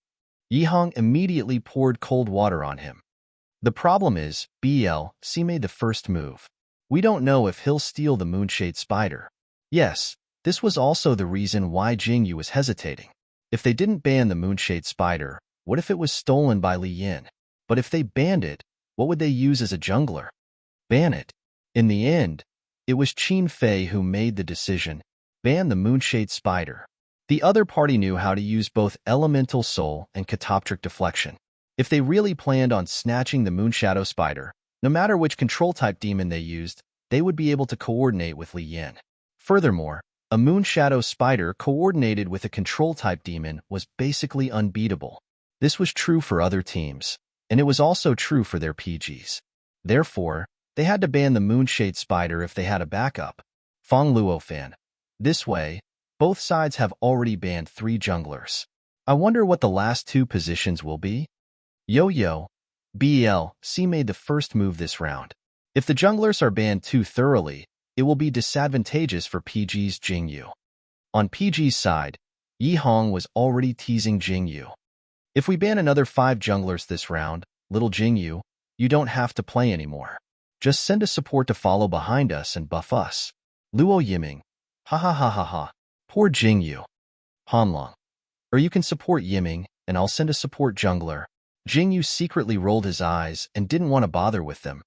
Speaker 1: Yihong immediately poured cold water on him. The problem is, BLC made the first move. We don't know if he'll steal the Moonshade Spider. Yes, this was also the reason why Jingyu was hesitating. If they didn't ban the Moonshade Spider, what if it was stolen by Li Yin? But if they banned it, what would they use as a jungler? Ban it. In the end, it was Qin Fei who made the decision. Ban the Moonshade Spider. The other party knew how to use both Elemental Soul and Catoptric Deflection. If they really planned on snatching the Moonshadow Spider, no matter which control-type demon they used, they would be able to coordinate with Li Yin. Furthermore, a Moonshadow Spider coordinated with a control-type demon was basically unbeatable. This was true for other teams, and it was also true for their PGs. Therefore, they had to ban the Moonshade Spider if they had a backup. Feng Luo fan. This way, both sides have already banned 3 junglers. I wonder what the last 2 positions will be? Yo-Yo. BLC made the first move this round. If the junglers are banned too thoroughly, it will be disadvantageous for PG's Jingyu. On PG's side, Yi Hong was already teasing Jingyu. If we ban another 5 junglers this round, little Jingyu, you don't have to play anymore. Just send a support to follow behind us and buff us. Luo Yiming. Ha ha ha ha ha. Poor Jingyu. Hanlong. Or you can support Yiming, and I'll send a support jungler. Jingyu secretly rolled his eyes and didn't want to bother with them.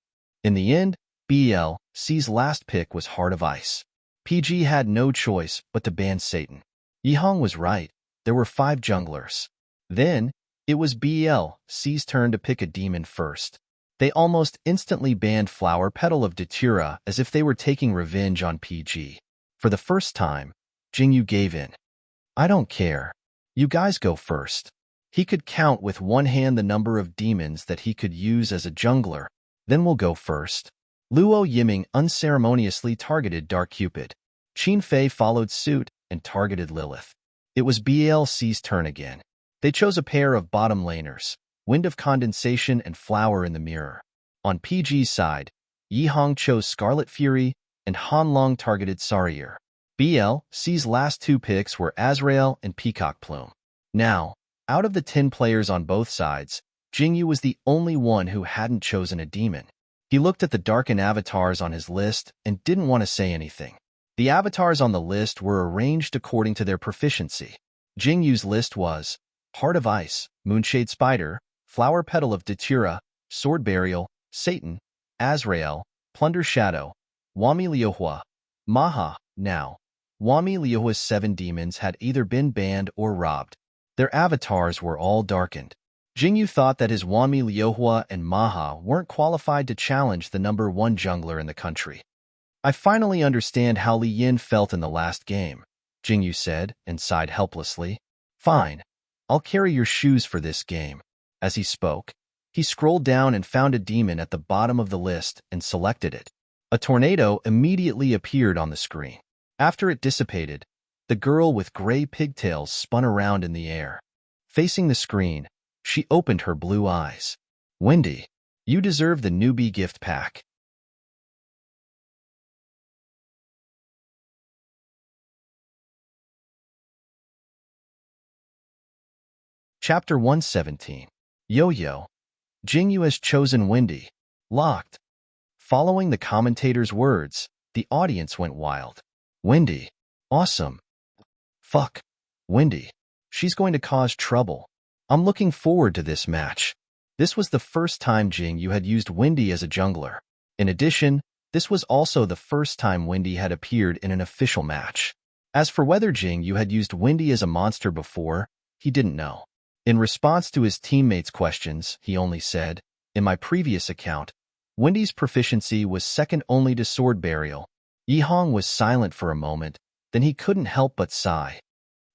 Speaker 1: In the end, BLC's last pick was Heart of Ice. PG had no choice but to ban Satan. Yihong was right, there were 5 junglers. Then, it was BLC's turn to pick a demon first. They almost instantly banned Flower Petal of Datura as if they were taking revenge on PG. For the first time, Jingyu gave in. I don't care. You guys go first. He could count with one hand the number of demons that he could use as a jungler. Then we'll go first. Luo Yiming unceremoniously targeted Dark Cupid. Qin Fei followed suit and targeted Lilith. It was BLC's turn again. They chose a pair of bottom laners, Wind of Condensation and Flower in the Mirror. On PG's side, Yi Hong chose Scarlet Fury and Han Long targeted Sarier. BLC's last 2 picks were Azrael and Peacock Plume. Now, out of the 10 players on both sides, Jingyu was the only one who hadn't chosen a demon. He looked at the darkened avatars on his list and didn't want to say anything. The avatars on the list were arranged according to their proficiency. Jingyu's list was Heart of Ice, Moonshade Spider, Flower Petal of Datura, Sword Burial, Satan, Azrael, Plunder Shadow, Wami Liuhua, Maha. Now, Wami Liuhua's 7 demons had either been banned or robbed. Their avatars were all darkened. Jingyu thought that his Wami Liuhua and Maha weren't qualified to challenge the number 1 jungler in the country. I finally understand how Li Yin felt in the last game, Jingyu said and sighed helplessly. Fine, I'll carry your shoes for this game. As he spoke, he scrolled down and found a demon at the bottom of the list and selected it. A tornado immediately appeared on the screen. After it dissipated, the girl with gray pigtails spun around in the air. Facing the screen, she opened her blue eyes. Wendy, you deserve the newbie gift pack. Chapter 117. Yo-Yo. Jingyu has chosen Wendy. Locked. Following the commentator's words, the audience went wild. Wendy. Awesome. Fuck. Wendy. She's going to cause trouble. I'm looking forward to this match. This was the first time Jingyu had used Wendy as a jungler. In addition, this was also the first time Wendy had appeared in an official match. As for whether Jingyu had used Wendy as a monster before, he didn't know. In response to his teammates' questions, he only said, in my previous account, Wendy's proficiency was second only to Sword Burial. Yi Hong was silent for a moment, then he couldn't help but sigh.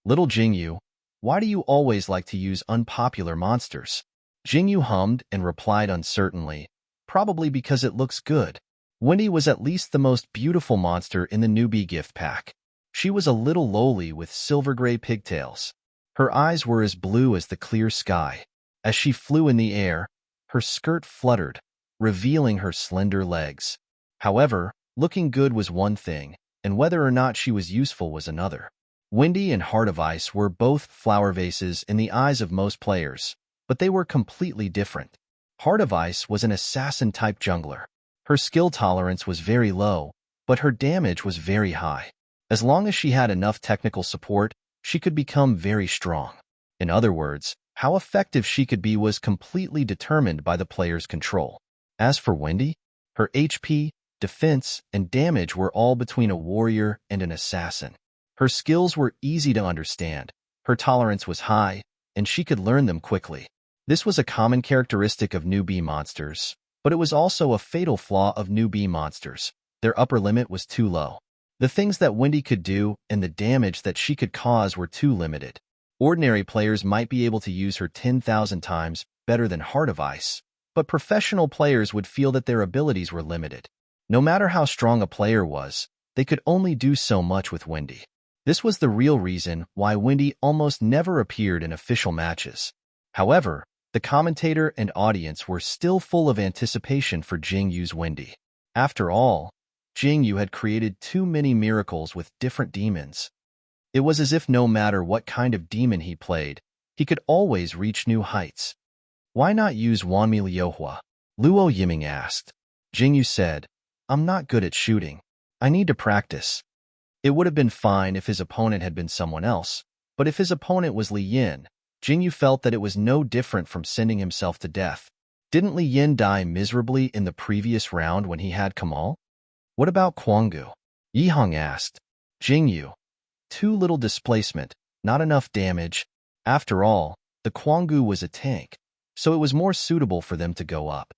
Speaker 1: Little Jingyu, why do you always like to use unpopular monsters? Jingyu hummed and replied uncertainly, probably because it looks good. Wendy was at least the most beautiful monster in the newbie gift pack. She was a little lowly with silver-gray pigtails. Her eyes were as blue as the clear sky. As she flew in the air, her skirt fluttered, revealing her slender legs. However, looking good was one thing, and whether or not she was useful was another. Wendy and Heart of Ice were both flower vases in the eyes of most players, but they were completely different. Heart of Ice was an assassin-type jungler. Her skill tolerance was very low, but her damage was very high. As long as she had enough technical support, she could become very strong. In other words, how effective she could be was completely determined by the player's control. As for Wendy, her HP, defense, and damage were all between a warrior and an assassin. Her skills were easy to understand, her tolerance was high, and she could learn them quickly. This was a common characteristic of newbie monsters, but it was also a fatal flaw of newbie monsters. Their upper limit was too low. The things that Wendy could do and the damage that she could cause were too limited. Ordinary players might be able to use her 10,000 times better than Heart of Ice, but professional players would feel that their abilities were limited. No matter how strong a player was, they could only do so much with Wendy. This was the real reason why Wendy almost never appeared in official matches. However, the commentator and audience were still full of anticipation for Jingyu's Wendy. After all, Jingyu had created too many miracles with different demons. It was as if no matter what kind of demon he played, he could always reach new heights. Why not use Wanmi Liuhua? Luo Yiming asked. Jingyu said, I'm not good at shooting. I need to practice. It would have been fine if his opponent had been someone else, but if his opponent was Li Yin, Jingyu felt that it was no different from sending himself to death. Didn't Li Yin die miserably in the previous round when he had Kamal? What about Quangu? Yihong asked. Jingyu. Too little displacement, not enough damage. After all, the Quangu was a tank, so it was more suitable for them to go up.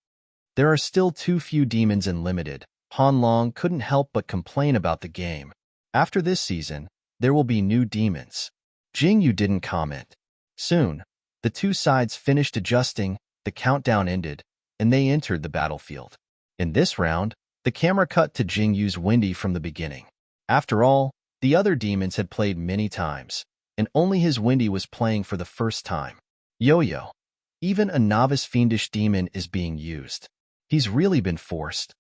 Speaker 1: There are still too few demons in Limited. Han Long couldn't help but complain about the game. After this season, there will be new demons. Jingyu didn't comment. Soon, the two sides finished adjusting, the countdown ended, and they entered the battlefield. In this round, the camera cut to Jingyu's Wendy from the beginning. After all, the other demons had played many times, and only his Wendy was playing for the first time. Yo-Yo. Even a novice fiendish demon is being used. He's really been forced.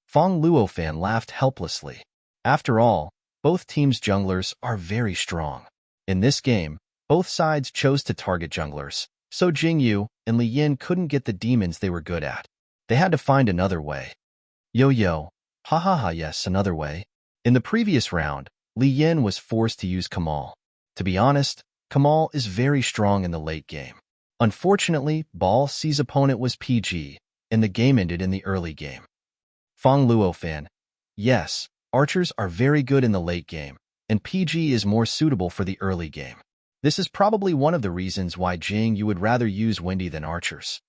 Speaker 1: Fong Luofan laughed helplessly. After all, both teams' junglers are very strong. In this game, both sides chose to target junglers, so Jingyu and Li Yin couldn't get the demons they were good at. They had to find another way. Yo-Yo. Ha ha ha, yes, another way. In the previous round, Li Yin was forced to use Kamal. To be honest, Kamal is very strong in the late game. Unfortunately, Ball C's opponent was PG, and the game ended in the early game. Fong Luofan. Yes, archers are very good in the late game, and PG is more suitable for the early game. This is probably one of the reasons why Jingyu would rather use Wendy than archers.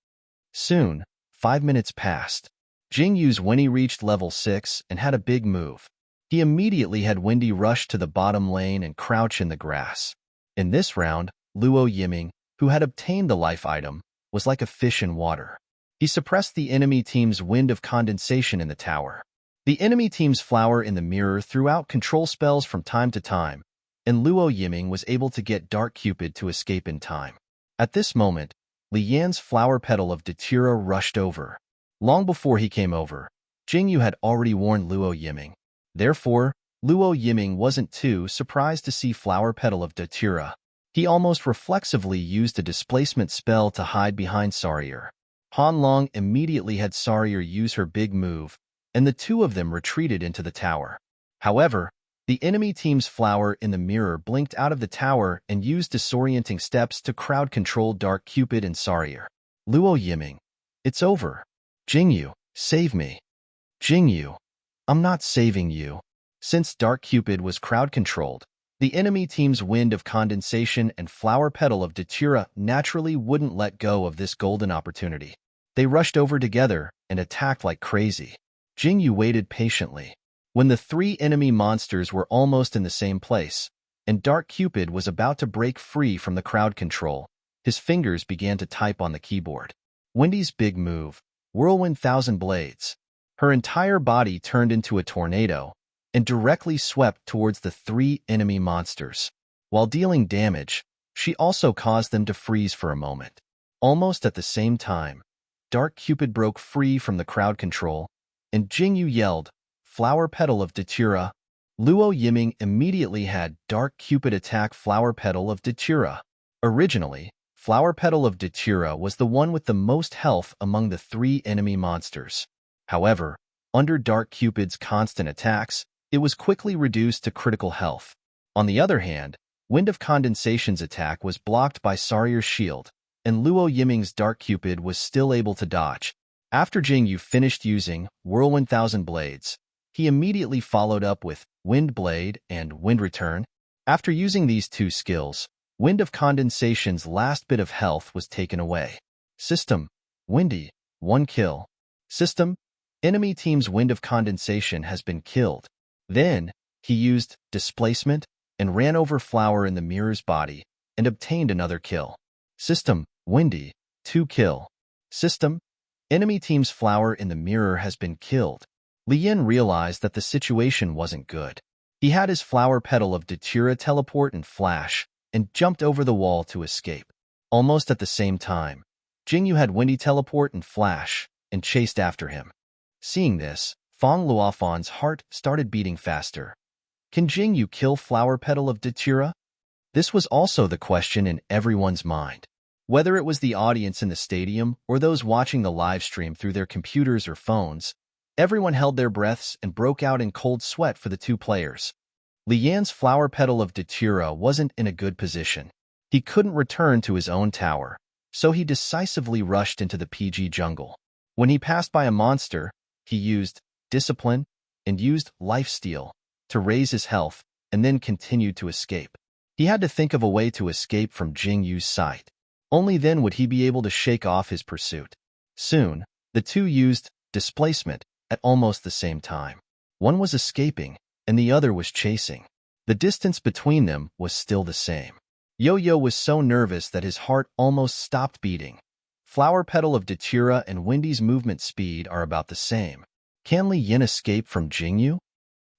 Speaker 1: Soon, 5 minutes passed. Jingyu's Wendy reached level 6 and had a big move. He immediately had Wendy rush to the bottom lane and crouch in the grass. In this round, Luo Yiming, who had obtained the life item, was like a fish in water. He suppressed the enemy team's wind of condensation in the tower. The enemy team's flower in the mirror threw out control spells from time to time, and Luo Yiming was able to get Dark Cupid to escape in time. At this moment, Li Yan's flower petal of Datura rushed over. Long before he came over, Jingyu had already warned Luo Yiming. Therefore, Luo Yiming wasn't too surprised to see flower petal of Datura. He almost reflexively used a displacement spell to hide behind Sarier. Han Long immediately had Sarier use her big move, and the two of them retreated into the tower. However, the enemy team's flower in the mirror blinked out of the tower and used disorienting steps to crowd control Dark Cupid and Sarier. Luo Yiming. It's over. Jingyu, save me. Jingyu. I'm not saving you. Since Dark Cupid was crowd-controlled, the enemy team's wind of condensation and flower petal of Datura naturally wouldn't let go of this golden opportunity. They rushed over together and attacked like crazy. Jingyu waited patiently. When the three enemy monsters were almost in the same place, and Dark Cupid was about to break free from the crowd control, his fingers began to type on the keyboard. Wendy's big move, Whirlwind Thousand Blades. Her entire body turned into a tornado and directly swept towards the three enemy monsters. While dealing damage, she also caused them to freeze for a moment. Almost at the same time, Dark Cupid broke free from the crowd control, and Jingyu yelled, Flower Petal of Datura. Luo Yiming immediately had Dark Cupid attack Flower Petal of Datura. Originally, Flower Petal of Datura was the one with the most health among the three enemy monsters. However, under Dark Cupid's constant attacks, it was quickly reduced to critical health. On the other hand, Wind of Condensation's attack was blocked by Saryer's shield, and Luo Yiming's Dark Cupid was still able to dodge. After Jingyu finished using Whirlwind Thousand Blades, he immediately followed up with Wind Blade and Wind Return. After using these two skills, Wind of Condensation's last bit of health was taken away. System: Windy, 1 kill. System: enemy team's Wind of Condensation has been killed. Then, he used Displacement and ran over Flower in the mirror's body and obtained another kill. System: Windy, 2 kill. System: enemy team's Flower in the mirror has been killed. Li Yin realized that the situation wasn't good. He had his Flower Petal of Datura teleport and flash, and jumped over the wall to escape. Almost at the same time, Jingyu had Windy teleport and flash, and chased after him. Seeing this, Fong Luofan's heart started beating faster. Can Jingyu kill Flower Petal of Datura? This was also the question in everyone's mind. Whether it was the audience in the stadium or those watching the live stream through their computers or phones, everyone held their breaths and broke out in cold sweat for the two players. Li Yan's Flower Petal of Datura wasn't in a good position. He couldn't return to his own tower, so he decisively rushed into the PG jungle. When he passed by a monster, he used Discipline and used Lifesteal to raise his health and then continued to escape. He had to think of a way to escape from Jingyu's sight. Only then would he be able to shake off his pursuit. Soon, the two used Displacement at almost the same time. One was escaping, and the other was chasing. The distance between them was still the same. Yo-Yo was so nervous that his heart almost stopped beating. Flower Petal of Datura and Windy's movement speed are about the same. Can Li Yin escape from Jingyu?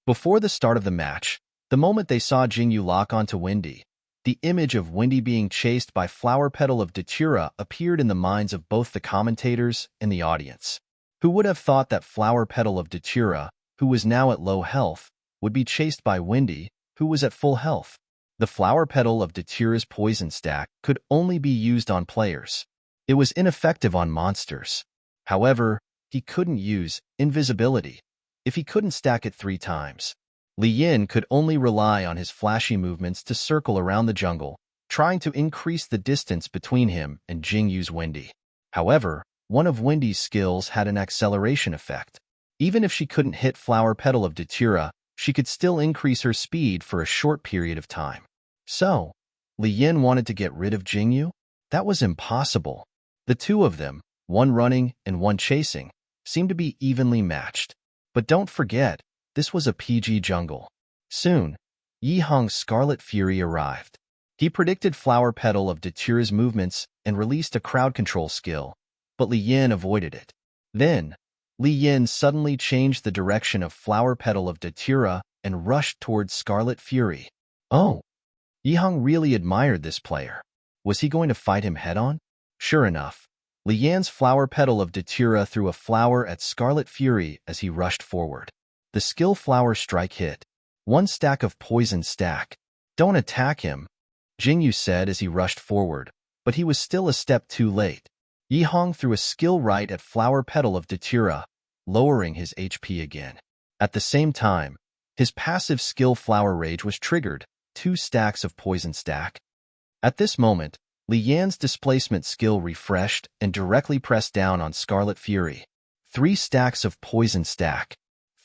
Speaker 1: Before the start of the match, the moment they saw Jingyu lock onto Windy, the image of Windy being chased by Flower Petal of Datura appeared in the minds of both the commentators and the audience. Who would have thought that Flower Petal of Datura, who was now at low health, would be chased by Windy, who was at full health? The Flower Petal of Datura's poison stack could only be used on players. It was ineffective on monsters. However, he couldn't use invisibility if he couldn't stack it 3 times. Li Yin could only rely on his flashy movements to circle around the jungle, trying to increase the distance between him and Jingyu's Windy. However, one of Windy's skills had an acceleration effect. Even if she couldn't hit Flower Petal of Datura, she could still increase her speed for a short period of time. So, Li Yin wanted to get rid of Jingyu? That was impossible. The two of them, one running and one chasing, seemed to be evenly matched. But don't forget, this was a PG jungle. Soon, Yi Hong's Scarlet Fury arrived. He predicted Flower Petal of Datura's movements and released a crowd control skill, but Li Yin avoided it. Then, Li Yin suddenly changed the direction of Flower Petal of Datura and rushed towards Scarlet Fury. Oh! Yi Hong really admired this player. Was he going to fight him head-on? Sure enough, Li Yan's Flower Petal of Datura threw a flower at Scarlet Fury as he rushed forward. The skill Flower Strike hit. 1 stack of Poison Stack. Don't attack him, Jingyu said as he rushed forward, but he was still a step too late. Yi Hong threw a skill right at Flower Petal of Datura, lowering his HP again. At the same time, his passive skill Flower Rage was triggered, 2 stacks of Poison Stack. At this moment, Li Yan's displacement skill refreshed and directly pressed down on Scarlet Fury. 3 stacks of Poison Stack.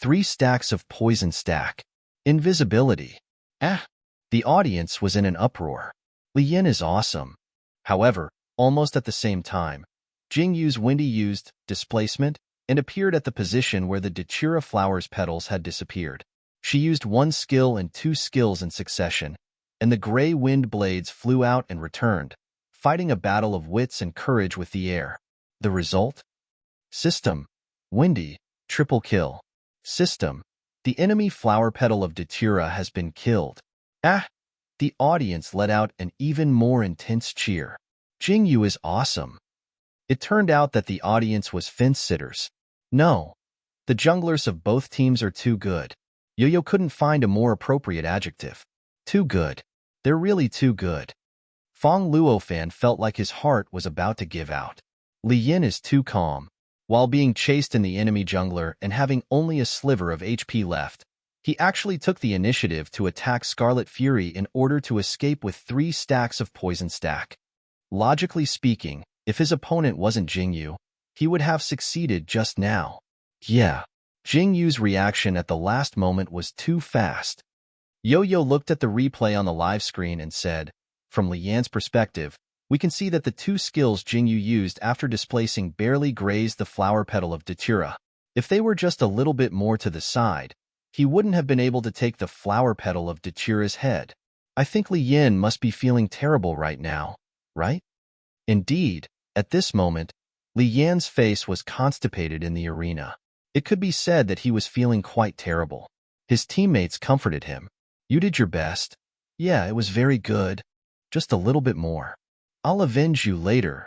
Speaker 1: 3 stacks of Poison Stack. Invisibility. The audience was in an uproar. Li Yin is awesome. However, almost at the same time, Jingyu's Windy used Displacement and appeared at the position where the Datura flower's petals had disappeared. She used 1 skill and 2 skills in succession, and the gray wind blades flew out and returned, fighting a battle of wits and courage with the air. The result? System: Windy, triple kill. System: the enemy Flower Petal of Datura has been killed. The audience let out an even more intense cheer. Jingyu is awesome. It turned out that the audience was fence-sitters. No, the junglers of both teams are too good. Yo-Yo couldn't find a more appropriate adjective. Too good. They're really too good. Fong Luofan felt like his heart was about to give out. Li Yin is too calm. While being chased in the enemy jungler and having only a sliver of HP left, he actually took the initiative to attack Scarlet Fury in order to escape with 3 stacks of poison stack. Logically speaking, if his opponent wasn't Jingyu, he would have succeeded just now. Yeah, Jingyu's reaction at the last moment was too fast. Yo-Yo looked at the replay on the live screen and said, from Li Yan's perspective, we can see that the 2 skills Jingyu used after displacing barely grazed the flower petal of Datura. If they were just a little bit more to the side, he wouldn't have been able to take the flower petal of Datura's head. I think Li Yan must be feeling terrible right now, right? Indeed, at this moment, Li Yan's face was constipated in the arena. It could be said that he was feeling quite terrible. His teammates comforted him. You did your best. Yeah, it was very good. Just a little bit more. I'll avenge you later.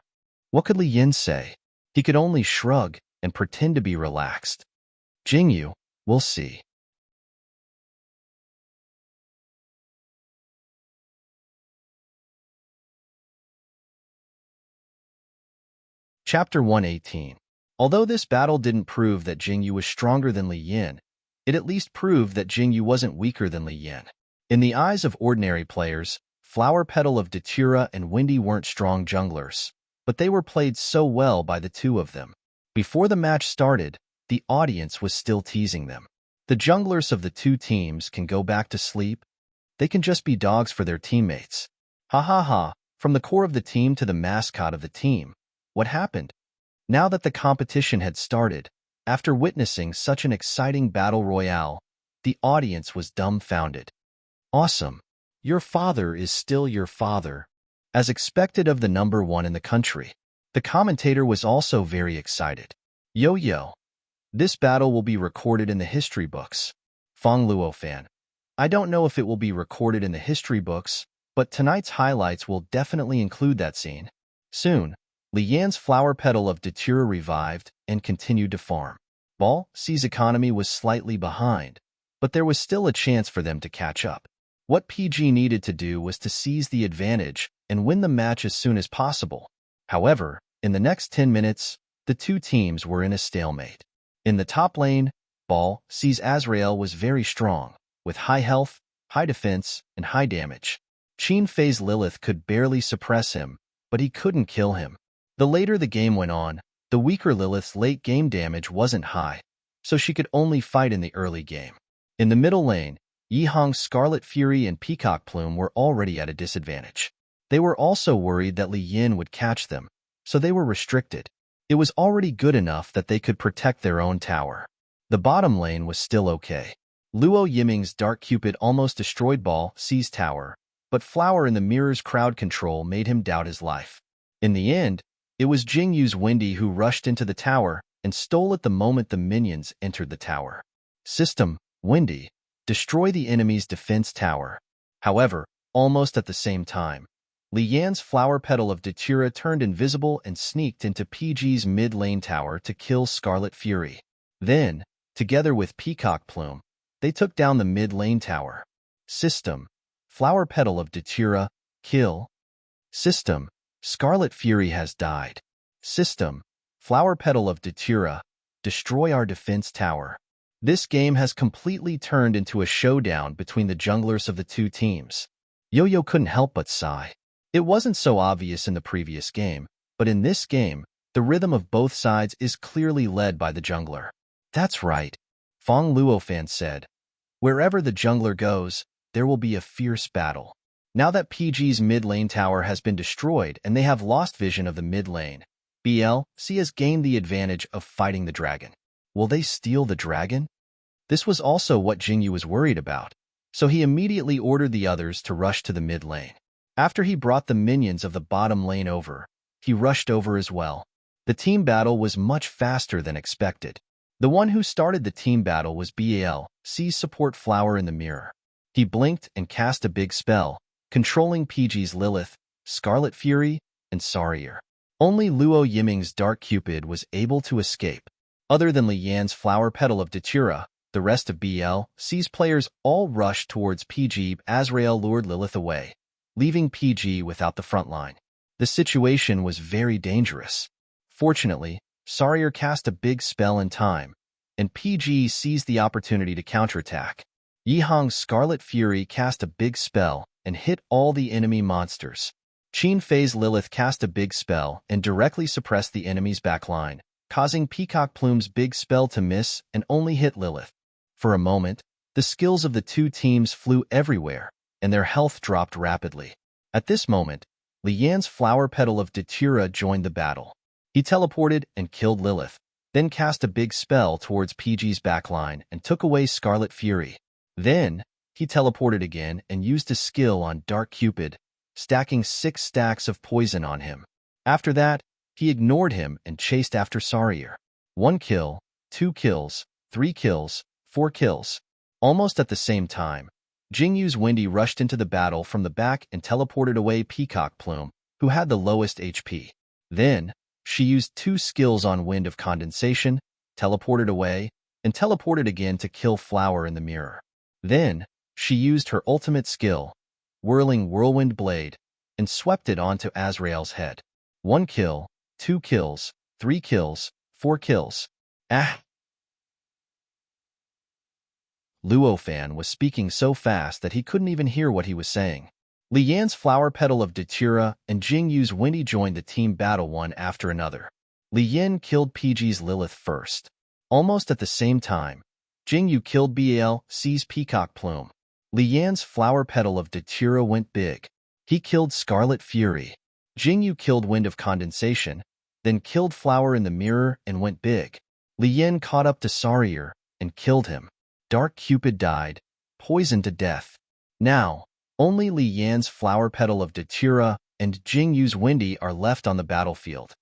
Speaker 1: What could Li Yan say? He could only shrug and pretend to be relaxed. Jingyu, we'll see. Chapter 118. Although this battle didn't prove that Jingyu was stronger than Li Yan, it at least proved that Jingyu wasn't weaker than Li Yan. In the eyes of ordinary players, Flower Petal of Datura and Windy weren't strong junglers, but they were played so well by the 2 of them. Before the match started, the audience was still teasing them. The junglers of the 2 teams can go back to sleep. They can just be dogs for their teammates. Ha ha ha, from the core of the team to the mascot of the team. What happened? Now that the competition had started, after witnessing such an exciting battle royale, the audience was dumbfounded. Awesome. Your father is still your father. As expected of the number 1 in the country. The commentator was also very excited. Yo-Yo. This battle will be recorded in the history books. Fong Luofan. I don't know if it will be recorded in the history books, but tonight's highlights will definitely include that scene. Soon, Li Yan's flower petal of Datura revived and continued to farm. Ball C's economy was slightly behind, but there was still a chance for them to catch up. What PG needed to do was to seize the advantage and win the match as soon as possible. However, in the next 10 minutes, the 2 teams were in a stalemate. In the top lane, Ball C's Azrael was very strong, with high health, high defense, and high damage. Qin Fei's Lilith could barely suppress him, but he couldn't kill him. The later the game went on, the weaker Lilith's late-game damage wasn't high, so she could only fight in the early game. In the middle lane, Yihang's Scarlet Fury and Peacock Plume were already at a disadvantage. They were also worried that Li Yan would catch them, so they were restricted. It was already good enough that they could protect their own tower. The bottom lane was still okay. Luo Yiming's Dark Cupid almost destroyed Ball C's tower, but Flower in the Mirror's crowd control made him doubt his life. In the end, it was Jingyu's Windy who rushed into the tower and stole it the moment the minions entered the tower. System, Windy. Destroy the enemy's defense tower. However, almost at the same time, Li Yan's flower petal of Datura turned invisible and sneaked into PG's mid-lane tower to kill Scarlet Fury. Then, together with Peacock Plume, they took down the mid-lane tower. System, flower petal of Datura, kill. System, Scarlet Fury has died. System, flower petal of Datura, destroy our defense tower. This game has completely turned into a showdown between the junglers of the 2 teams. Yo-Yo couldn't help but sigh. It wasn't so obvious in the previous game, but in this game, the rhythm of both sides is clearly led by the jungler. That's right, Fong Luofan said. Wherever the jungler goes, there will be a fierce battle. Now that PG's mid lane tower has been destroyed and they have lost vision of the mid lane, BLC has gained the advantage of fighting the dragon. Will they steal the dragon? This was also what Jingyu was worried about, so he immediately ordered the others to rush to the mid lane. After he brought the minions of the bottom lane over, he rushed over as well. The team battle was much faster than expected. The one who started the team battle was BALC's support Flower in the mirror. He blinked and cast a big spell, controlling PG's Lilith, Scarlet Fury, and Sarier. Only Luo Yiming's Dark Cupid was able to escape. Other than Li Yan's flower petal of Datura, the rest of BLC's players all rushed towards PG. Azrael lured Lilith away, leaving PG without the front line. The situation was very dangerous. Fortunately, Sarier cast a big spell in time, and PG seized the opportunity to counterattack. Yihang's Scarlet Fury cast a big spell and hit all the enemy monsters. Qin Fei's Lilith cast a big spell and directly suppressed the enemy's backline, causing Peacock Plume's big spell to miss and only hit Lilith. For a moment, the skills of the two teams flew everywhere, and their health dropped rapidly. At this moment, Li Yan's Flower Petal of Datura joined the battle. He teleported and killed Lilith, then cast a big spell towards PG's backline and took away Scarlet Fury. Then, he teleported again and used a skill on Dark Cupid, stacking 6 stacks of poison on him. After that, he ignored him and chased after Sarier. 1 kill, 2 kills, 3 kills, 4 kills. Almost at the same time, Jingyu's Wendy rushed into the battle from the back and teleported away Peacock Plume, who had the lowest HP. Then, she used 2 skills on Wind of Condensation, teleported away, and teleported again to kill Flower in the mirror. Then, she used her ultimate skill, Whirling Whirlwind Blade, and swept it onto Azrael's head. 1 kill, 2 kills, 3 kills, 4 kills. Luofan was speaking so fast that he couldn't even hear what he was saying. Li Yan's Flower Petal of Datura and Jingyu's Wendy joined the team battle one after another. Li Yan killed PG's Lilith first. Almost at the same time, Jingyu killed BALC's Peacock Plume. Li Yan's Flower Petal of Datura went big. He killed Scarlet Fury. Jingyu killed Wind of Condensation, then killed Flower in the mirror and went big. Li Yan caught up to Sarier and killed him. Dark Cupid died, poisoned to death. Now, only Li Yan's Flower Petal of Datura and Jingyu's Wendy are left on the battlefield.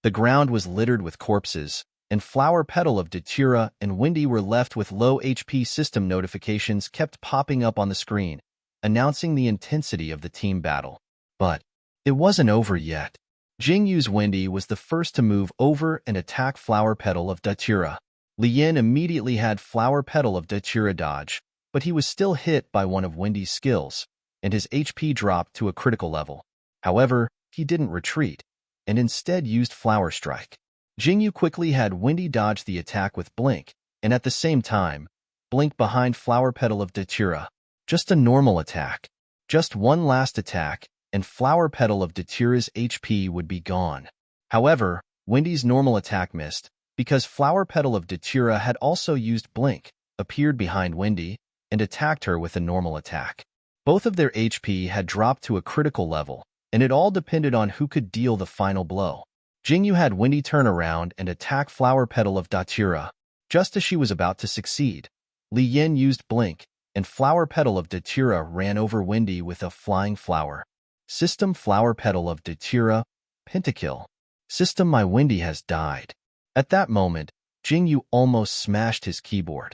Speaker 1: The ground was littered with corpses, and Flower Petal of Datura and Wendy were left with low HP. System notifications kept popping up on the screen, announcing the intensity of the team battle. But it wasn't over yet. Jingyu's Wendy was the first to move over and attack Flower Petal of Datura. Li Yan immediately had Flower Petal of Datura dodge, but he was still hit by one of Wendy's skills, and his HP dropped to a critical level. However, he didn't retreat, and instead used Flower Strike. Jingyu quickly had Wendy dodge the attack with Blink, and at the same time, Blink behind Flower Petal of Datura. Just a normal attack. Just one last attack, and Flower Petal of Datura's HP would be gone. However, Wendy's normal attack missed, because Flower Petal of Datura had also used Blink, appeared behind Wendy, and attacked her with a normal attack. Both of their HP had dropped to a critical level, and it all depended on who could deal the final blow. Jingyu had Wendy turn around and attack Flower Petal of Datura. Just as she was about to succeed, Li Yan used Blink, and Flower Petal of Datura ran over Wendy with a flying flower. System Flower Petal of Datura, Pentakill. System My Wendy has died. At that moment, Jingyu almost smashed his keyboard.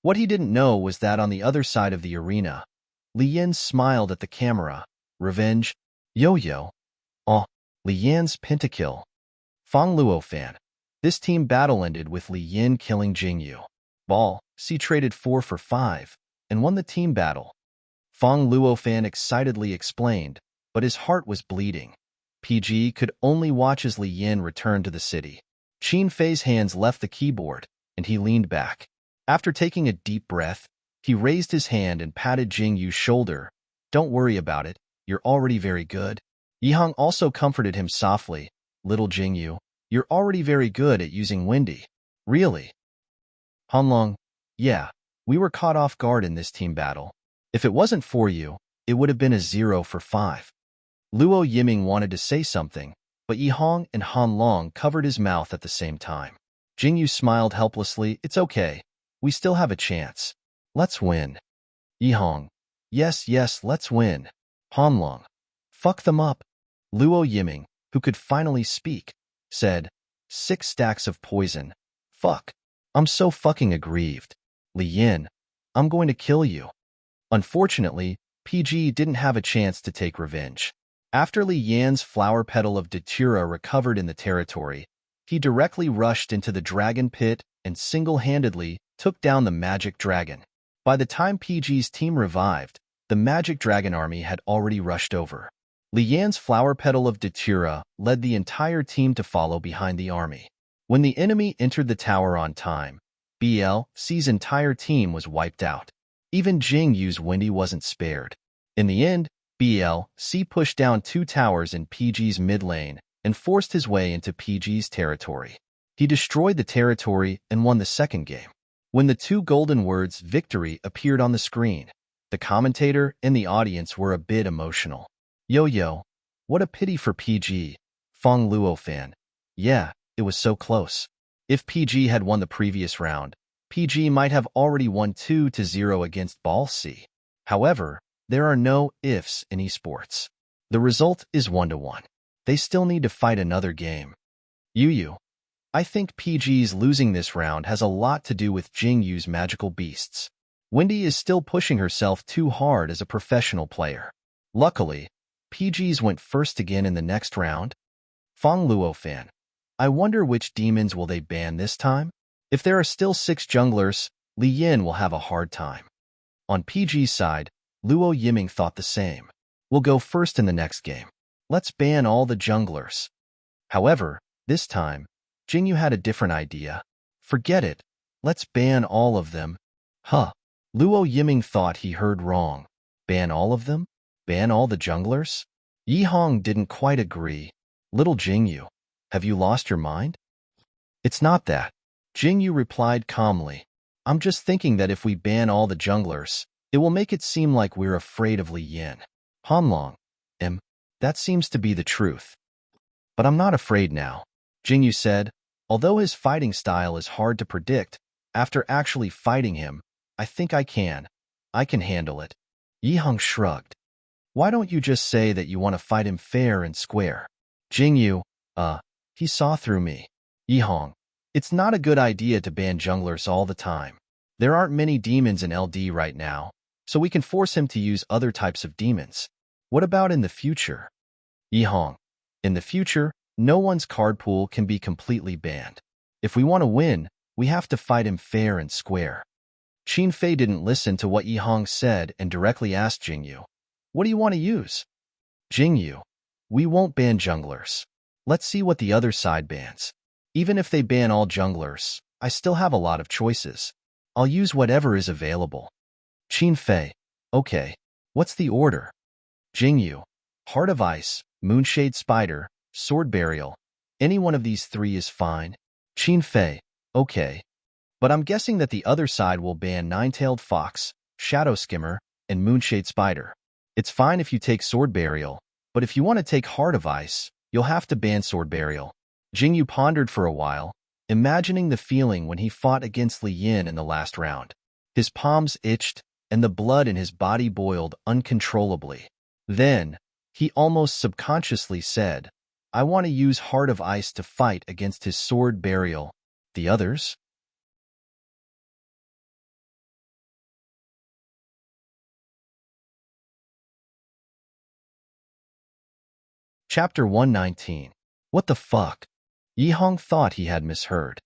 Speaker 1: What he didn't know was that on the other side of the arena, Li Yan smiled at the camera. Revenge? Yo-yo. Oh, Li Yan's Pentakill. Fang Luofan. This team battle ended with Li Yan killing Jingyu. C traded 4 for 5, and won the team battle. Fang Luofan excitedly explained, but his heart was bleeding. PG could only watch as Li Yan returned to the city. Qin Fei's hands left the keyboard, and he leaned back. After taking a deep breath, he raised his hand and patted Jingyu's shoulder. Don't worry about it, you're already very good. Yihang also comforted him softly. Little Jingyu, you're already very good at using Wendy. Really? Hanlong, yeah, we were caught off guard in this team battle. If it wasn't for you, it would have been a 0 for 5. Luo Yiming wanted to say something, but Yihang and Hanlong covered his mouth at the same time. Jingyu smiled helplessly. It's okay. We still have a chance. Let's win. Yihang. Yes, let's win. Hanlong. Fuck them up. Luo Yiming, who could finally speak, said, 6 stacks of poison. Fuck. I'm so fucking aggrieved. Li Yan, I'm going to kill you. Unfortunately, PG didn't have a chance to take revenge. After Li Yan's Flower Petal of Datura recovered in the territory, he directly rushed into the dragon pit and single-handedly took down the magic dragon. By the time PG's team revived, The magic dragon army had already rushed over. Li Yan's flower petal of Datura led the entire team to follow behind the army. When the enemy entered the tower on time, BLC's entire team was wiped out. Even Jing Yu's Wendy wasn't spared. In the end, BLC pushed down 2 towers in PG's mid lane and forced his way into PG's territory. He destroyed the territory and won the second game. When the 2 golden words victory appeared on the screen, the commentator and the audience were a bit emotional. Yo, what a pity for PG, Feng Luo fan. Yeah, it was so close. If PG had won the previous round, PG might have already won 2-0 against Ball C. However, there are no ifs in esports. The result is 1-1. They still need to fight another game. Yu, I think PG's losing this round has a lot to do with Jing Yu's magical beasts. Wendy is still pushing herself too hard as a professional player. Luckily, PG's went first again in the next round. Feng Luo fan. I wonder which demons will they ban this time? If there are still 6 junglers, Li Yan will have a hard time. On PG's side, Luo Yiming thought the same. We'll go first in the next game. Let's ban all the junglers. However, this time, Jingyu had a different idea. Forget it. Let's ban all of them. Huh. Luo Yiming thought he heard wrong. Ban all of them? Ban all the junglers? Yi Hong didn't quite agree. Little Jingyu, have you lost your mind? It's not that. Jingyu replied calmly. I'm just thinking that if we ban all the junglers, it will make it seem like we're afraid of Li Yan. Hanlong, that seems to be the truth. But I'm not afraid now, Jingyu said. Although his fighting style is hard to predict, after actually fighting him, I think I can. I can handle it. Yi Hong shrugged. Why don't you just say that you want to fight him fair and square? Jingyu, he saw through me. Yi Hong, it's not a good idea to ban junglers all the time. There aren't many demons in LD right now, so we can force him to use other types of demons. What about in the future? Yi Hong, in the future, no one's card pool can be completely banned. If we want to win, we have to fight him fair and square. Qin Fei didn't listen to what Yi Hong said and directly asked Jingyu, what do you want to use? Jingyu, we won't ban junglers. Let's see what the other side bans. Even if they ban all junglers, I still have a lot of choices. I'll use whatever is available. Qin Fei, okay, what's the order? Jingyu, Heart of Ice, Moonshade Spider, Sword Burial. Any one of these 3 is fine. Qin Fei, okay. But I'm guessing that the other side will ban Nine-Tailed Fox, Shadow Skimmer, and Moonshade Spider. It's fine if you take Sword Burial, but if you want to take Heart of Ice, you'll have to ban Sword Burial. Jingyu pondered for a while, imagining the feeling when he fought against Li Yan in the last round. His palms itched, and the blood in his body boiled uncontrollably. Then, he almost subconsciously said, I want to use Heart of Ice to fight against his Sword Burial. The others? Chapter 119. What the fuck? Yi Hong thought he had misheard.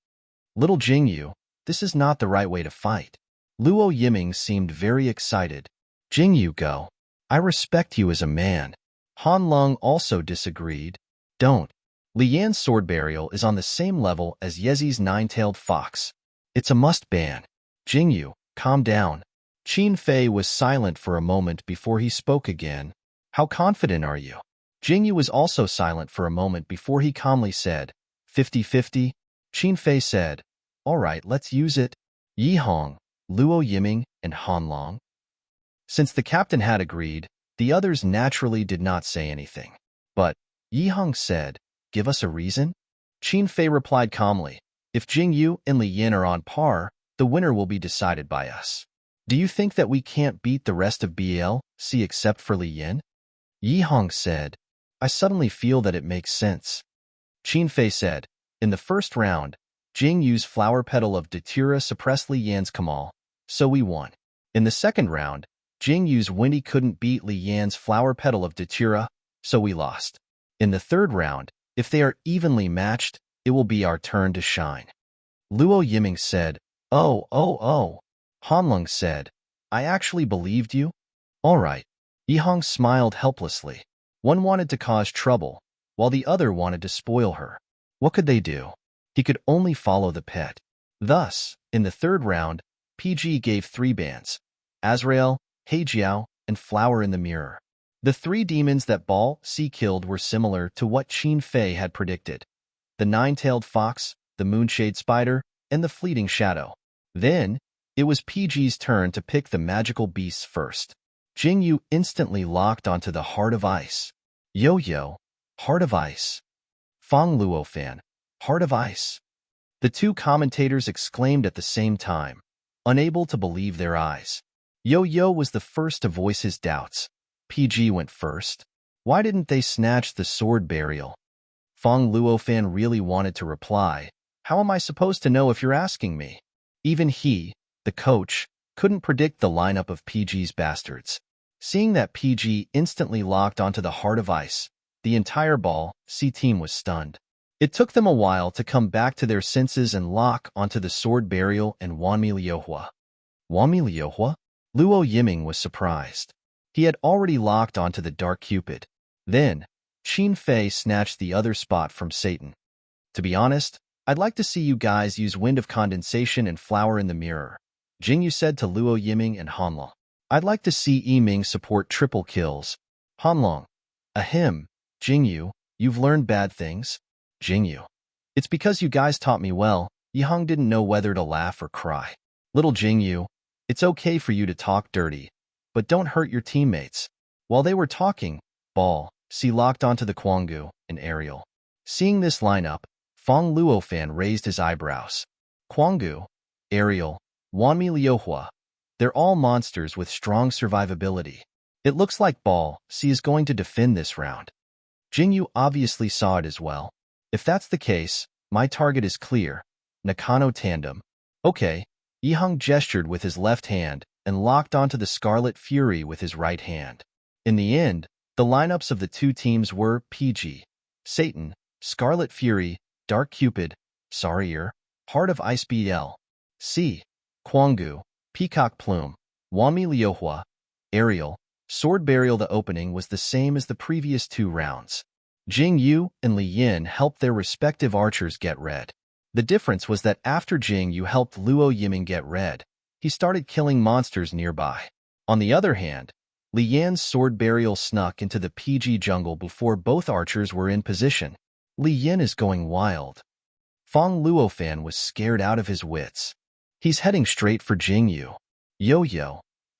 Speaker 1: Little Jingyu, this is not the right way to fight. Luo Yiming seemed very excited. Jingyu, go. I respect you as a man. Han Lung also disagreed. Don't. Li Yan's Sword Burial is on the same level as Yezi's Nine-Tailed Fox. It's a must ban. Jingyu, calm down. Qin Fei was silent for a moment before he spoke again. How confident are you? Jingyu was also silent for a moment before he calmly said, 50-50. Qin Fei said, all right, let's use it. Yi Hong, Luo Yiming, and Han Long. Since the captain had agreed, the others naturally did not say anything. But, Yi Hong said, give us a reason? Qin Fei replied calmly, if Jingyu and Li Yan are on par, the winner will be decided by us. Do you think that we can't beat the rest of BLC except for Li Yan? Yi Hong said, I suddenly feel that it makes sense. Qin Fei said, in the first round, Jingyu's flower petal of Datura suppressed Li Yan's Kamal, so we won. In the second round, Jingyu's Windy couldn't beat Li Yan's flower petal of Datura, so we lost. In the third round, if they are evenly matched, it will be our turn to shine. Luo Yiming said, oh. Hanlong said, I actually believed you. All right. Yihang smiled helplessly. One wanted to cause trouble, while the other wanted to spoil her. What could they do? He could only follow the pet. Thus, in the third round, PG gave 3 bans: Azrael, Heijiao, and Flower in the Mirror. The 3 demons that Ball C killed were similar to what Qin Fei had predicted: the 9-tailed fox, the moonshade spider, and the fleeting shadow. Then, it was PG's turn to pick the magical beasts first. Jingyu instantly locked onto the Heart of Ice. Yo-Yo, Heart of Ice. Fang Luofan, Heart of Ice. The 2 commentators exclaimed at the same time, unable to believe their eyes. Yo-Yo was the first to voice his doubts. PG went first. Why didn't they snatch the sword burial? Fang Luofan really wanted to reply, how am I supposed to know if you're asking me? Even he, the coach, couldn't predict the lineup of PG's bastards. Seeing that PG instantly locked onto the Heart of Ice, the entire Ball C team was stunned. It took them a while to come back to their senses and lock onto the sword burial and Wanmi Liuhua. Wanmi Liuhua? Luo Yiming was surprised. He had already locked onto the Dark Cupid. Then, Qin Fei snatched the other spot from Satan. To be honest, I'd like to see you guys use Wind of Condensation and Flower in the Mirror, Jingyu said to Luo Yiming and Hanlong. I'd like to see Yiming support triple kills. Hanlong. Ahem, Jingyu, you've learned bad things? Jingyu. It's because you guys taught me well. Yihang didn't know whether to laugh or cry. Little Jingyu, it's okay for you to talk dirty, but don't hurt your teammates. While they were talking, Ball C locked onto the Quangu and Ariel. Seeing this lineup, Fang Luofan raised his eyebrows. Quangu, Ariel, Wanmi Liuhua. They're all monsters with strong survivability. It looks like Ball C is going to defend this round. Jingyu obviously saw it as well. If that's the case, my target is clear. Nakano Tandem. Okay. Yihang gestured with his left hand and locked onto the Scarlet Fury with his right hand. In the end, the lineups of the 2 teams were PG, Satan, Scarlet Fury, Dark Cupid, Sarier, Heart of Ice BL, C, Quangu, Peacock Plume, Wanmi Liuhua, Ariel, Sword Burial. The opening was the same as the previous 2 rounds. Jing Yu and Li Yin helped their respective archers get red. The difference was that after Jing Yu helped Luo Yiming get red, he started killing monsters nearby. On the other hand, Li Yan's sword burial snuck into the PG jungle before both archers were in position. Li Yin is going wild. Fang Luofan was scared out of his wits. He's heading straight for Jing Yu. Yo-Yo.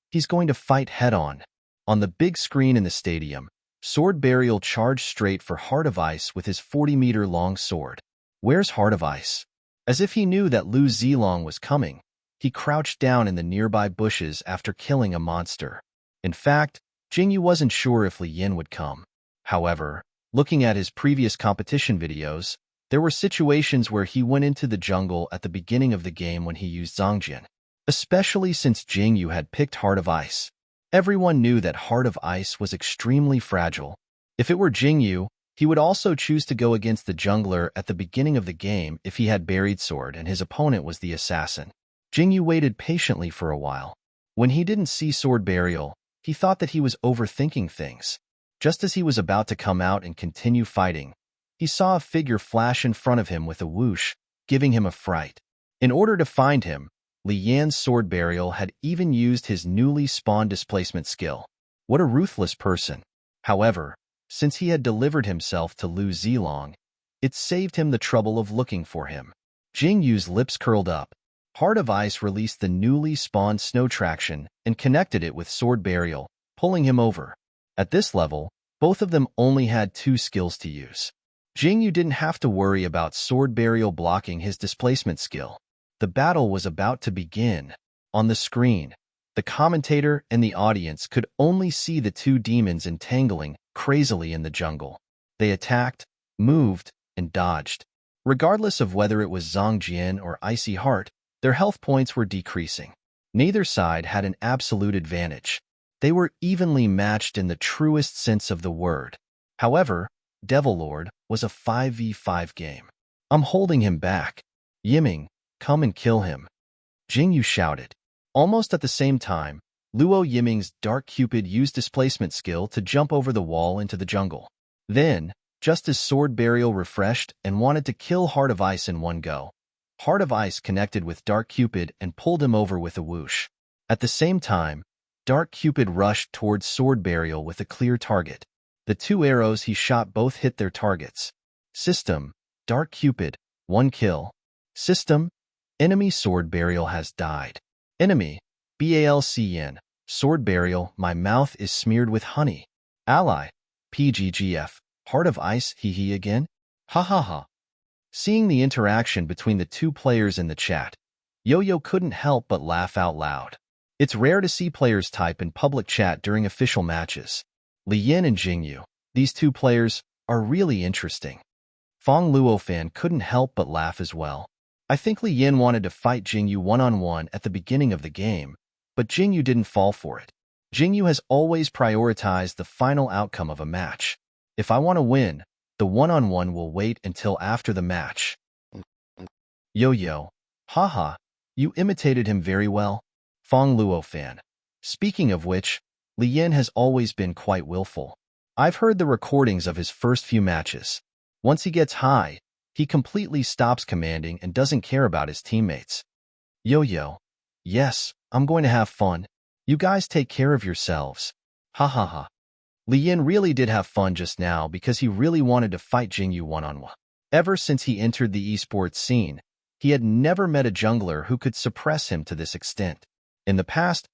Speaker 1: He's going to fight head-on. On the big screen in the stadium, Sword Burial charged straight for Heart of Ice with his 40-meter-long sword. Where's Heart of Ice? As if he knew that Lu Zilong was coming, he crouched down in the nearby bushes after killing a monster. In fact, Jingyu wasn't sure if Li Yin would come. However, looking at his previous competition videos, there were situations where he went into the jungle at the beginning of the game when he used Zongjin, especially since Jingyu had picked Heart of Ice. Everyone knew that Heart of Ice was extremely fragile. If it were Jingyu, he would also choose to go against the jungler at the beginning of the game if he had Buried Sword and his opponent was the assassin. Jingyu waited patiently for a while. When he didn't see Sword Burial, he thought that he was overthinking things. Just as he was about to come out and continue fighting, he saw a figure flash in front of him with a whoosh, giving him a fright. In order to find him, Li Yan's Sword Burial had even used his newly spawned displacement skill. What a ruthless person. However, since he had delivered himself to Lu Zilong, it saved him the trouble of looking for him. Jingyu's lips curled up. Heart of Ice released the newly spawned Snow Traction and connected it with Sword Burial, pulling him over. At this level, both of them only had 2 skills to use. Jingyu didn't have to worry about Sword Burial blocking his displacement skill. The battle was about to begin. On the screen, the commentator and the audience could only see the 2 demons entangling crazily in the jungle. They attacked, moved, and dodged. Regardless of whether it was Zongjian or Icy Heart, their health points were decreasing. Neither side had an absolute advantage. They were evenly matched in the truest sense of the word. However, Devil Lord was a 5v5 game. I'm holding him back. Yiming, come and kill him. Jingyu shouted. Almost at the same time, Luo Yiming's Dark Cupid used displacement skill to jump over the wall into the jungle. Then, just as Sword Burial refreshed and wanted to kill Heart of Ice in one go, Heart of Ice connected with Dark Cupid and pulled him over with a whoosh. At the same time, Dark Cupid rushed towards Sword Burial with a clear target. The two arrows he shot both hit their targets. System: Dark Cupid, 1 kill. System: Enemy Sword Burial has died. Enemy: BALCN, Sword Burial, my mouth is smeared with honey. Ally: PGGF, Heart of Ice, hee hee again? Ha ha ha. Seeing the interaction between the two players in the chat, Yo-Yo couldn't help but laugh out loud. It's rare to see players type in public chat during official matches. Li Yin and Jingyu, these two players, are really interesting. Fong Luo fan couldn't help but laugh as well. I think Li Yin wanted to fight Jingyu one-on-one at the beginning of the game, but Jingyu didn't fall for it. Jingyu has always prioritized the final outcome of a match. If I want to win, the one-on-one will wait until after the match. Yo-Yo, haha, you imitated him very well. Fong Luo fan. Speaking of which, Li Yin has always been quite willful. I've heard the recordings of his first few matches. Once he gets high, he completely stops commanding and doesn't care about his teammates. Yo-Yo, yes, I'm going to have fun. You guys take care of yourselves. Ha ha ha. Li Yin really did have fun just now because he really wanted to fight Jingyu one-on-one. Ever since he entered the esports scene, he had never met a jungler who could suppress him to this extent. In the past,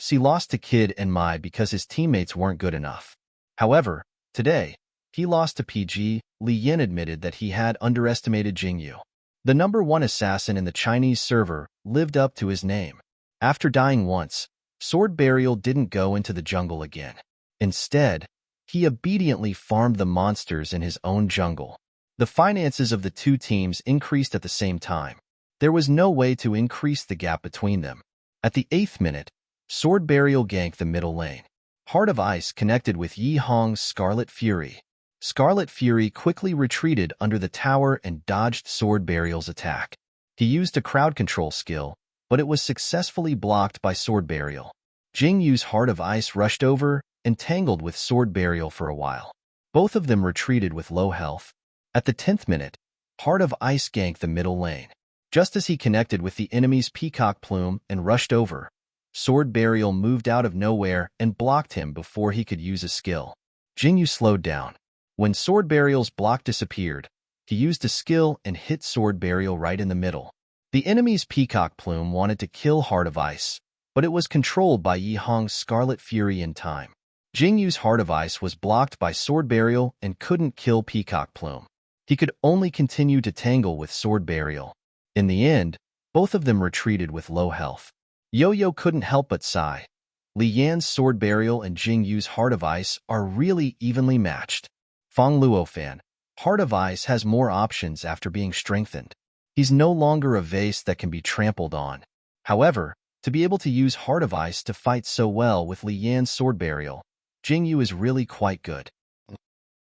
Speaker 1: he lost to Kid and Mai because his teammates weren't good enough. However, today, he lost to PG. Li Yin admitted that he had underestimated Jingyu. The #1 assassin in the Chinese server lived up to his name. After dying once, Sword Burial didn't go into the jungle again. Instead, he obediently farmed the monsters in his own jungle. The finances of the two teams increased at the same time. There was no way to increase the gap between them. At the 8th minute, Sword Burial ganked the middle lane. Heart of Ice connected with Yi Hong's Scarlet Fury. Scarlet Fury quickly retreated under the tower and dodged Sword Burial's attack. He used a crowd control skill, but it was successfully blocked by Sword Burial. Jingyu's Heart of Ice rushed over and tangled with Sword Burial for a while. Both of them retreated with low health. At the 10th minute, Heart of Ice ganked the middle lane. Just as he connected with the enemy's Peacock Plume and rushed over, Sword Burial moved out of nowhere and blocked him before he could use a skill. Jingyu slowed down. When Sword Burial's block disappeared, he used a skill and hit Sword Burial right in the middle. The enemy's Peacock Plume wanted to kill Heart of Ice, but it was controlled by Yi Hong's Scarlet Fury in time. Jingyu's Heart of Ice was blocked by Sword Burial and couldn't kill Peacock Plume. He could only continue to tangle with Sword Burial. In the end, both of them retreated with low health. Yo-Yo couldn't help but sigh. Li Yan's Sword Burial and Jingyu's Heart of Ice are really evenly matched. Fong Luo fan. Heart of Ice has more options after being strengthened. He's no longer a vase that can be trampled on. However, to be able to use Heart of Ice to fight so well with Li Yan's Sword Burial, Jingyu is really quite good.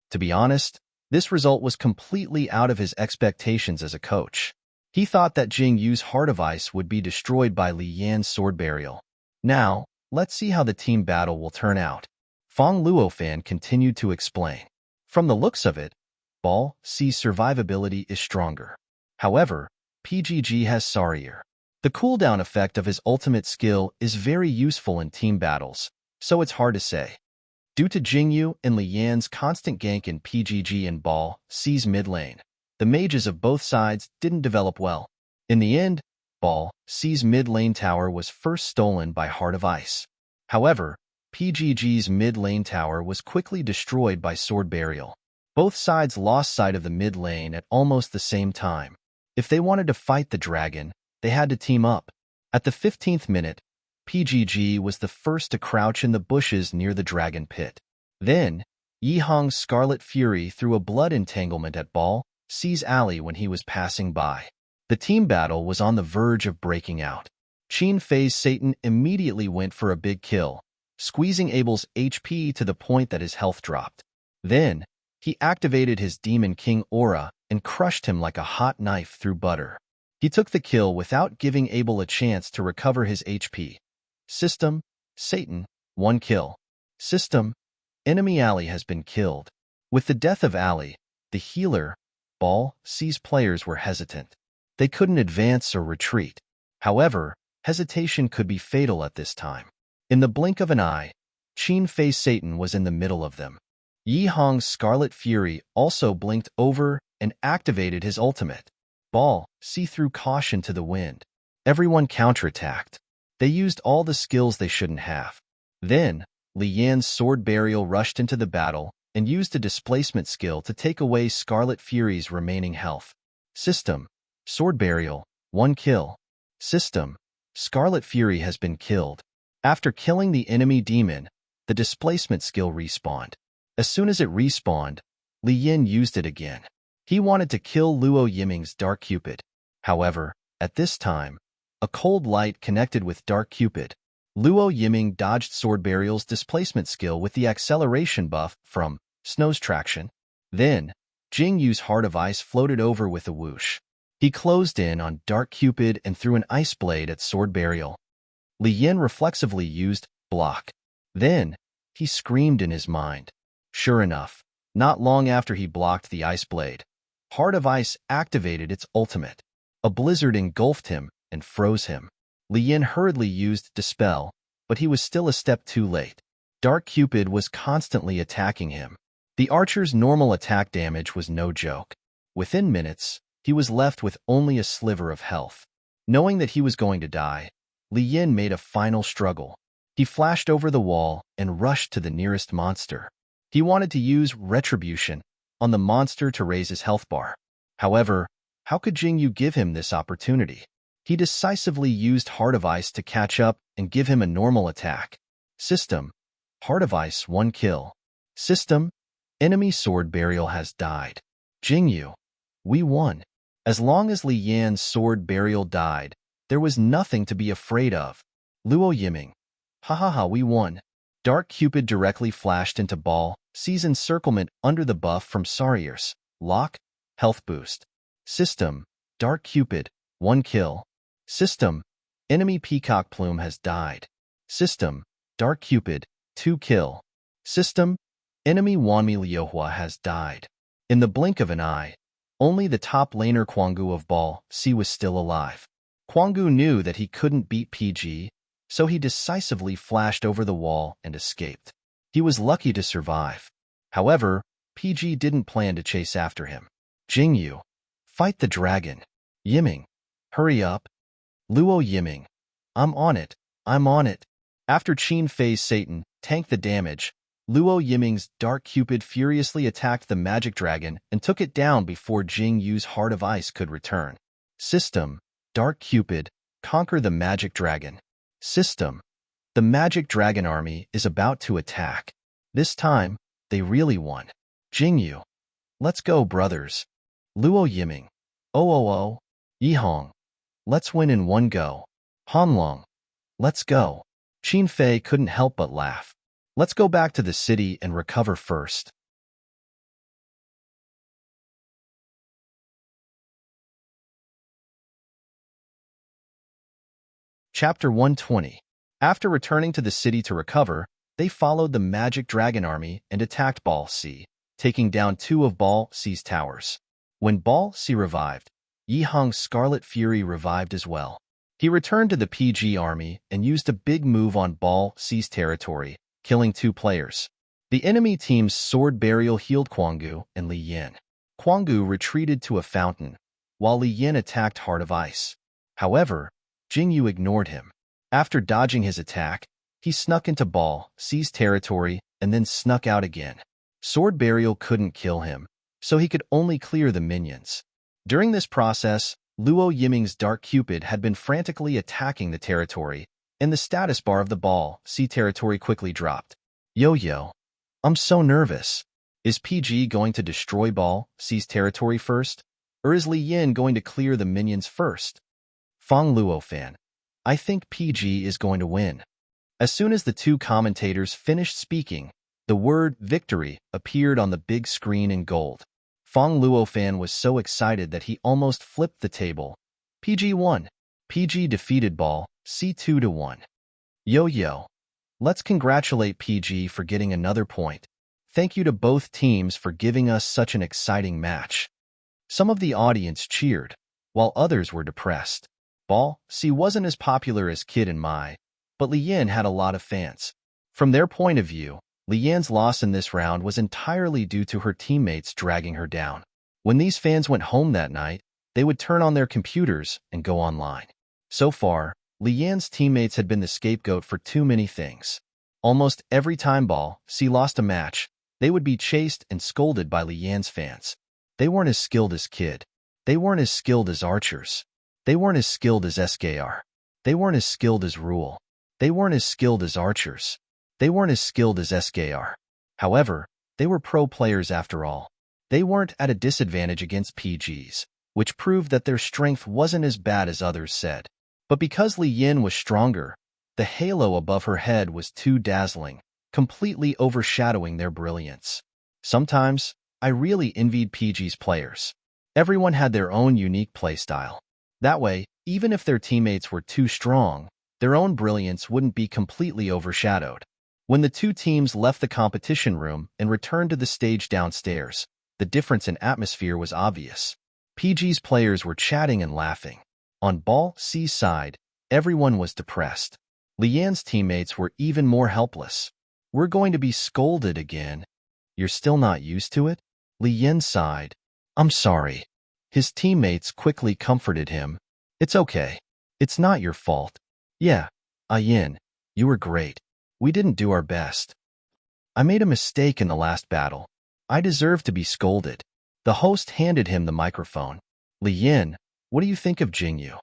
Speaker 1: To be honest, this result was completely out of his expectations as a coach. He thought that Jingyu's Heart of Ice would be destroyed by Li Yan's Sword Burial. Now, let's see how the team battle will turn out. Fong Luo fan continued to explain. From the looks of it, C's survivability is stronger. However, PGG has sorrier. The cooldown effect of his ultimate skill is very useful in team battles, so it's hard to say. Due to Jingyu and Li Yan's constant gank in PGG and C's mid lane, the mages of both sides didn't develop well. In the end, C's mid lane tower was first stolen by Heart of Ice. However, PGG's mid lane tower was quickly destroyed by Sword Burial. Both sides lost sight of the mid lane at almost the same time. If they wanted to fight the dragon, they had to team up. At the 15th minute, PGG was the first to crouch in the bushes near the dragon pit. Then, Yi Hong's Scarlet Fury threw a blood entanglement at C's alley when he was passing by. The team battle was on the verge of breaking out. Qin Fei's Satan immediately went for a big kill, squeezing Abel's HP to the point that his health dropped. Then, he activated his Demon King aura and crushed him like a hot knife through butter. He took the kill without giving Abel a chance to recover his HP. System: Satan, 1 kill. System, enemy ally has been killed. With the death of ally, the healer, Ball, C's players were hesitant. They couldn't advance or retreat. However, hesitation could be fatal at this time. In the blink of an eye, Qin Fei Satan was in the middle of them. Yi Hong's Scarlet Fury also blinked over and activated his ultimate. Ball, C threw caution to the wind. Everyone counterattacked. They used all the skills they shouldn't have. Then, Li Yan's sword burial rushed into the battle and used a displacement skill to take away Scarlet Fury's remaining health. System, sword burial, 1 kill. System, Scarlet Fury has been killed. After killing the enemy demon, the displacement skill respawned. As soon as it respawned, Li Yan used it again. He wanted to kill Luo Yiming's Dark Cupid. However, at this time, a cold light connected with Dark Cupid. Luo Yiming dodged Sword Burial's displacement skill with the acceleration buff from Snow's Traction. Then, Jing Yu's Heart of Ice floated over with a whoosh. He closed in on Dark Cupid and threw an ice blade at Sword Burial. Li Yan reflexively used block. Then, he screamed in his mind. Sure enough, not long after he blocked the ice blade, Heart of Ice activated its ultimate. A blizzard engulfed him and froze him. Li Yan hurriedly used Dispel, but he was still a step too late. Dark Cupid was constantly attacking him. The archer's normal attack damage was no joke. Within minutes, he was left with only a sliver of health. Knowing that he was going to die, Li Yan made a final struggle. He flashed over the wall and rushed to the nearest monster. He wanted to use Retribution on the monster to raise his health bar. However, how could Jing Yu give him this opportunity? He decisively used Heart of Ice to catch up and give him a normal attack. System, Heart of Ice, 1 kill. System, enemy sword burial has died. Jing Yu, we won. As long as Li Yan's sword burial died, there was nothing to be afraid of. Luo Yiming, we won. Dark Cupid directly flashed into Ball, C's encirclement under the buff from Sarier's lock, health boost. System, Dark Cupid, 1 kill. System, enemy Peacock Plume has died. System, Dark Cupid, 2 kill. System, enemy Wanmi Liuhua has died. In the blink of an eye, only the top laner Quangu of Ball, C was still alive. Quangu knew that he couldn't beat PG, so he decisively flashed over the wall and escaped. He was lucky to survive. However, PG didn't plan to chase after him. Jing Yu, fight the dragon. Yiming, hurry up. Luo Yiming, I'm on it. After Qin Fei's Satan tanked the damage, Luo Yiming's Dark Cupid furiously attacked the magic dragon and took it down before Jing Yu's Heart of Ice could return. System, Dark Cupid, conquer the magic dragon. System, the magic dragon army is about to attack. This time, they really won. Jing Yu, let's go, brothers. Luo Yiming, Yi Hong, let's win in one go. Hanlong, let's go. Qin Fei couldn't help but laugh. Let's go back to the city and recover first. Chapter 120. After returning to the city to recover, they followed the Magic Dragon Army and attacked Ball C, taking down 2 of Ball C's towers. When Ball C revived, Yi Hong's Scarlet Fury revived as well. He returned to the PG army and used a big move on Ball C's territory, killing 2 players. The enemy team's sword burial healed Quangu and Li Yan. Quangu retreated to a fountain, while Li Yan attacked Heart of Ice. However, Jing Yu ignored him. After dodging his attack, he snuck into Ball C's territory and then snuck out again. Sword burial couldn't kill him, so he could only clear the minions. During this process, Luo Yiming's Dark Cupid had been frantically attacking the territory, and the status bar of the Ball C territory quickly dropped. Yo, I'm so nervous. Is PG going to destroy Ball C's territory first, or is Li Yan going to clear the minions first? Fang Luo fan, I think PG is going to win. As soon as the 2 commentators finished speaking, the word victory appeared on the big screen in gold. Fang Luo fan was so excited that he almost flipped the table. PG won. PG defeated Ball C 2-1. Yo, Let's congratulate PG for getting another point. Thank you to both teams for giving us such an exciting match. Some of the audience cheered, while others were depressed. Ball C wasn't as popular as Kid and Mai, but Lian had a lot of fans. From their point of view, Lian's loss in this round was entirely due to her teammates dragging her down. When these fans went home that night, they would turn on their computers and go online. So far, Lian's teammates had been the scapegoat for too many things. Almost every time Ball C lost a match, they would be chased and scolded by Lian's fans. They weren't as skilled as Kid. They weren't as skilled as archers. They weren't as skilled as SKR. They weren't as skilled as Rule. They weren't as skilled as archers. They weren't as skilled as SKR. However, they were pro players after all. They weren't at a disadvantage against PGs, which proved that their strength wasn't as bad as others said. But because Li Yin was stronger, the halo above her head was too dazzling, completely overshadowing their brilliance. Sometimes, I really envied PG's players. Everyone had their own unique playstyle. That way, even if their teammates were too strong, their own brilliance wouldn't be completely overshadowed. When the two teams left the competition room and returned to the stage downstairs, the difference in atmosphere was obvious. PG's players were chatting and laughing. On Ball C's side, everyone was depressed. Lian's teammates were even more helpless. We're going to be scolded again. You're still not used to it? Li Yin sighed. I'm sorry. His teammates quickly comforted him. It's okay. It's not your fault. Yeah, Yin, you were great. We didn't do our best. I made a mistake in the last battle. I deserve to be scolded. The host handed him the microphone. Li Yin, what do you think of Jingyu?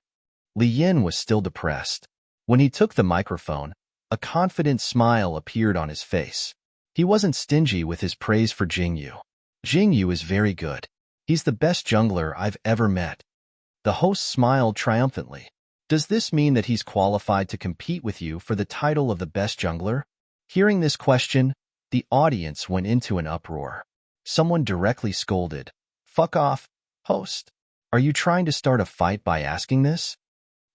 Speaker 1: Li Yin was still depressed. When he took the microphone, a confident smile appeared on his face. He wasn't stingy with his praise for Jingyu. Jingyu is very good. He's the best jungler I've ever met. The host smiled triumphantly. Does this mean that he's qualified to compete with you for the title of the best jungler? Hearing this question, the audience went into an uproar. Someone directly scolded, "Fuck off, host. Are you trying to start a fight by asking this?"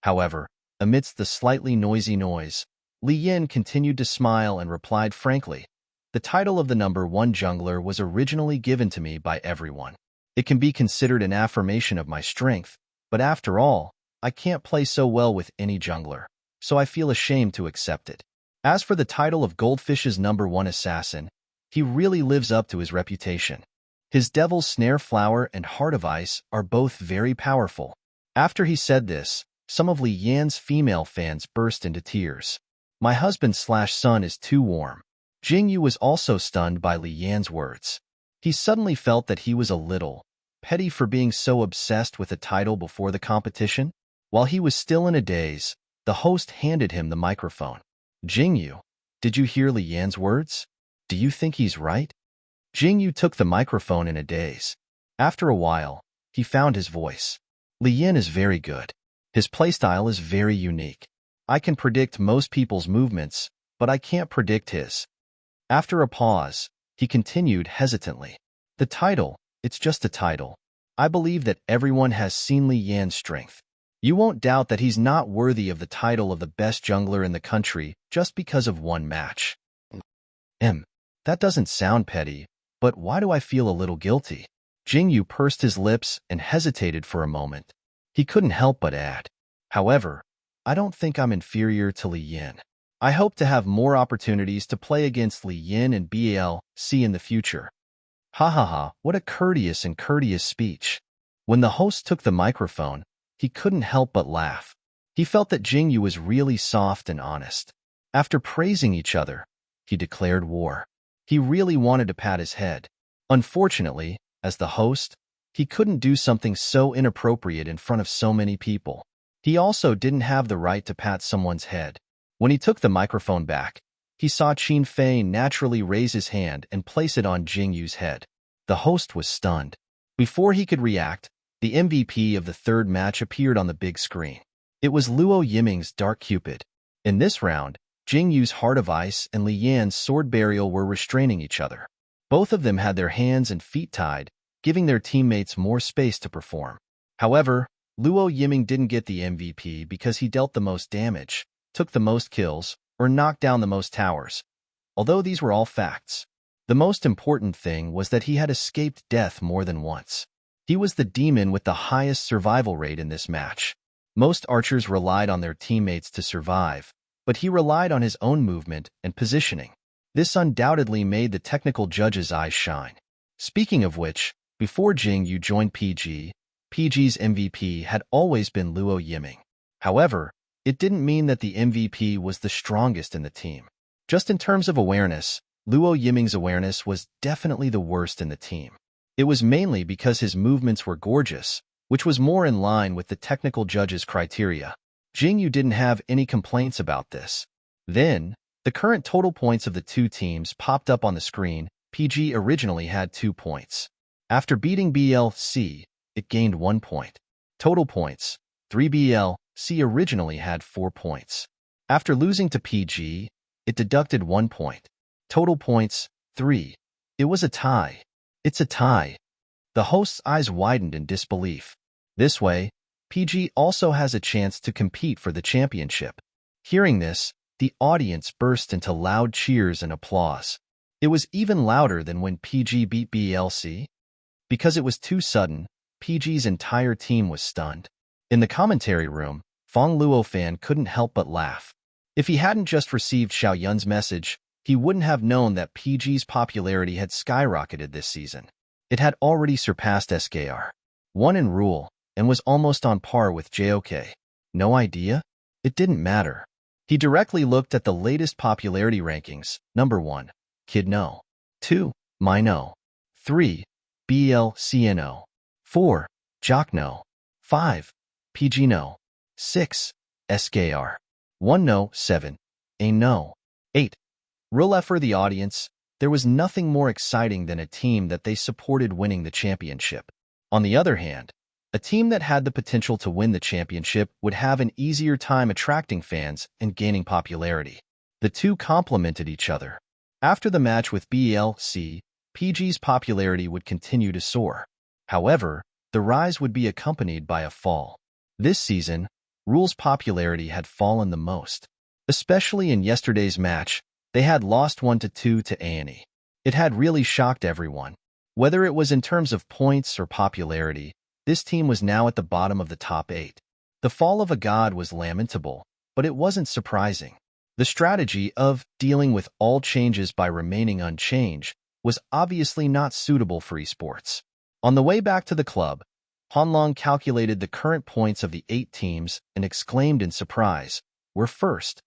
Speaker 1: However, amidst the slightly noisy noise, Li Yin continued to smile and replied frankly, "The title of the #1 jungler was originally given to me by everyone. It can be considered an affirmation of my strength, but after all, I can't play so well with any jungler, so I feel ashamed to accept it. As for the title of Goldfish's #1 assassin, he really lives up to his reputation. His Devil's Snare Flower and Heart of Ice are both very powerful." After he said this, some of Li Yan's female fans burst into tears. "My husband/son is too warm." Jingyu was also stunned by Li Yan's words. He suddenly felt that he was a little petty for being so obsessed with a title before the competition. While he was still in a daze, the host handed him the microphone. "Jingyu, did you hear Li Yan's words? Do you think he's right?" Jingyu took the microphone in a daze. After a while, he found his voice. "Li Yan is very good. His playstyle is very unique. I can predict most people's movements, but I can't predict his." After a pause, he continued hesitantly. "The title, it's just a title. I believe that everyone has seen Li Yan's strength. You won't doubt that he's not worthy of the title of the best jungler in the country just because of one match." That doesn't sound petty, but why do I feel a little guilty? Jingyu pursed his lips and hesitated for a moment. He couldn't help but add, "However, I don't think I'm inferior to Li Yin. I hope to have more opportunities to play against Li Yin and BALC in the future." Ha ha ha, what a courteous speech. When the host took the microphone, he couldn't help but laugh. He felt that Jingyu was really soft and honest. After praising each other, he declared war. He really wanted to pat his head. Unfortunately, as the host, he couldn't do something so inappropriate in front of so many people. He also didn't have the right to pat someone's head. When he took the microphone back, he saw Qin Fei naturally raise his hand and place it on Jingyu's head. The host was stunned. Before he could react, the MVP of the third match appeared on the big screen. It was Luo Yiming's Dark Cupid. In this round, Jingyu's Heart of Ice and Li Yan's Sword Burial were restraining each other. Both of them had their hands and feet tied, giving their teammates more space to perform. However, Luo Yiming didn't get the MVP because he dealt the most damage, took the most kills, or knock down the most towers. Although these were all facts, the most important thing was that he had escaped death more than once. He was the demon with the highest survival rate in this match. Most archers relied on their teammates to survive, but he relied on his own movement and positioning. This undoubtedly made the technical judges' eyes shine. Speaking of which, before Jing Yu joined PG's MVP had always been Luo Yiming. However, it didn't mean that the MVP was the strongest in the team. Just in terms of awareness, Luo Yiming's awareness was definitely the worst in the team. It was mainly because his movements were gorgeous, which was more in line with the technical judges' criteria. Jing Yu didn't have any complaints about this. Then, the current total points of the two teams popped up on the screen. PG originally had 2 points. After beating BLC, it gained 1 point. Total points, 3. BLC originally had 4 points. After losing to PG, it deducted 1 point. Total points, 3. It was a tie. It's a tie. The host's eyes widened in disbelief. This way, PG also has a chance to compete for the championship. Hearing this, the audience burst into loud cheers and applause. It was even louder than when PG beat BLC. Because it was too sudden, PG's entire team was stunned. In the commentary room, Fong Luo fan couldn't help but laugh. If he hadn't just received Xiao Yun's message, he wouldn't have known that PG's popularity had skyrocketed this season. It had already surpassed SKR. Won in rule, and was almost on par with JOK. No idea? It didn't matter. He directly looked at the latest popularity rankings. Number 1, Kid No. 2, My No. 3, BLCNO. 4, Jock No. 5, PG No. 6, SKR. 1 No. 7, A No. 8. Real for the audience, there was nothing more exciting than a team that they supported winning the championship. On the other hand, a team that had the potential to win the championship would have an easier time attracting fans and gaining popularity. The two complemented each other. After the match with BLC, PG's popularity would continue to soar. However, the rise would be accompanied by a fall. This season, Rule's popularity had fallen the most. Especially in yesterday's match, they had lost 1-2 to A&E. It had really shocked everyone. Whether it was in terms of points or popularity, this team was now at the bottom of the top 8. The fall of a god was lamentable, but it wasn't surprising. The strategy of dealing with all changes by remaining unchanged was obviously not suitable for esports. On the way back to the club, Hanlong calculated the current points of the 8 teams and exclaimed in surprise, "We're first."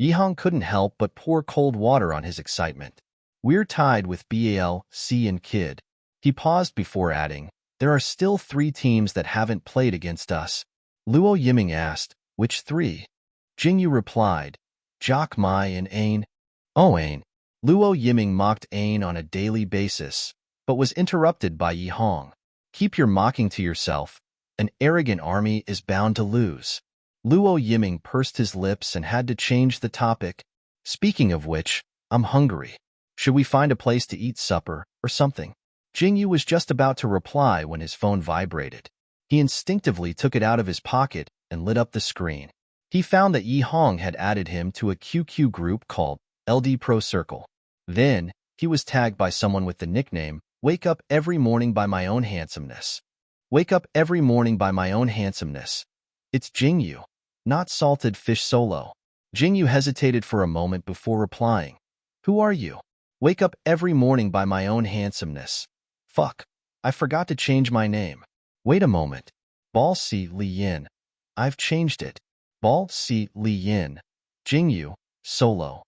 Speaker 1: Yihong couldn't help but pour cold water on his excitement. "We're tied with BALC and Kid." He paused before adding, "There are still 3 teams that haven't played against us." Luo Yiming asked, "Which 3?" Jingyu replied, "Jock Mai and Ain." "Oh, Ain." Luo Yiming mocked Ain on a daily basis, but was interrupted by Yihong. "Keep your mocking to yourself. An arrogant army is bound to lose." Luo Yiming pursed his lips and had to change the topic. "Speaking of which, I'm hungry. Should we find a place to eat supper or something?" Jingyu was just about to reply when his phone vibrated. He instinctively took it out of his pocket and lit up the screen. He found that Yihong had added him to a QQ group called LD Pro Circle. Then, he was tagged by someone with the nickname, "Wake up every morning by my own handsomeness." Wake up every morning by my own handsomeness. It's Jingyu, not Salted Fish Solo. Jingyu hesitated for a moment before replying. "Who are you?" "Wake up every morning by my own handsomeness." "Fuck, I forgot to change my name." "Wait a moment. Bal Si Li Yin. I've changed it. Bal Si Li Yin. Jingyu, Solo."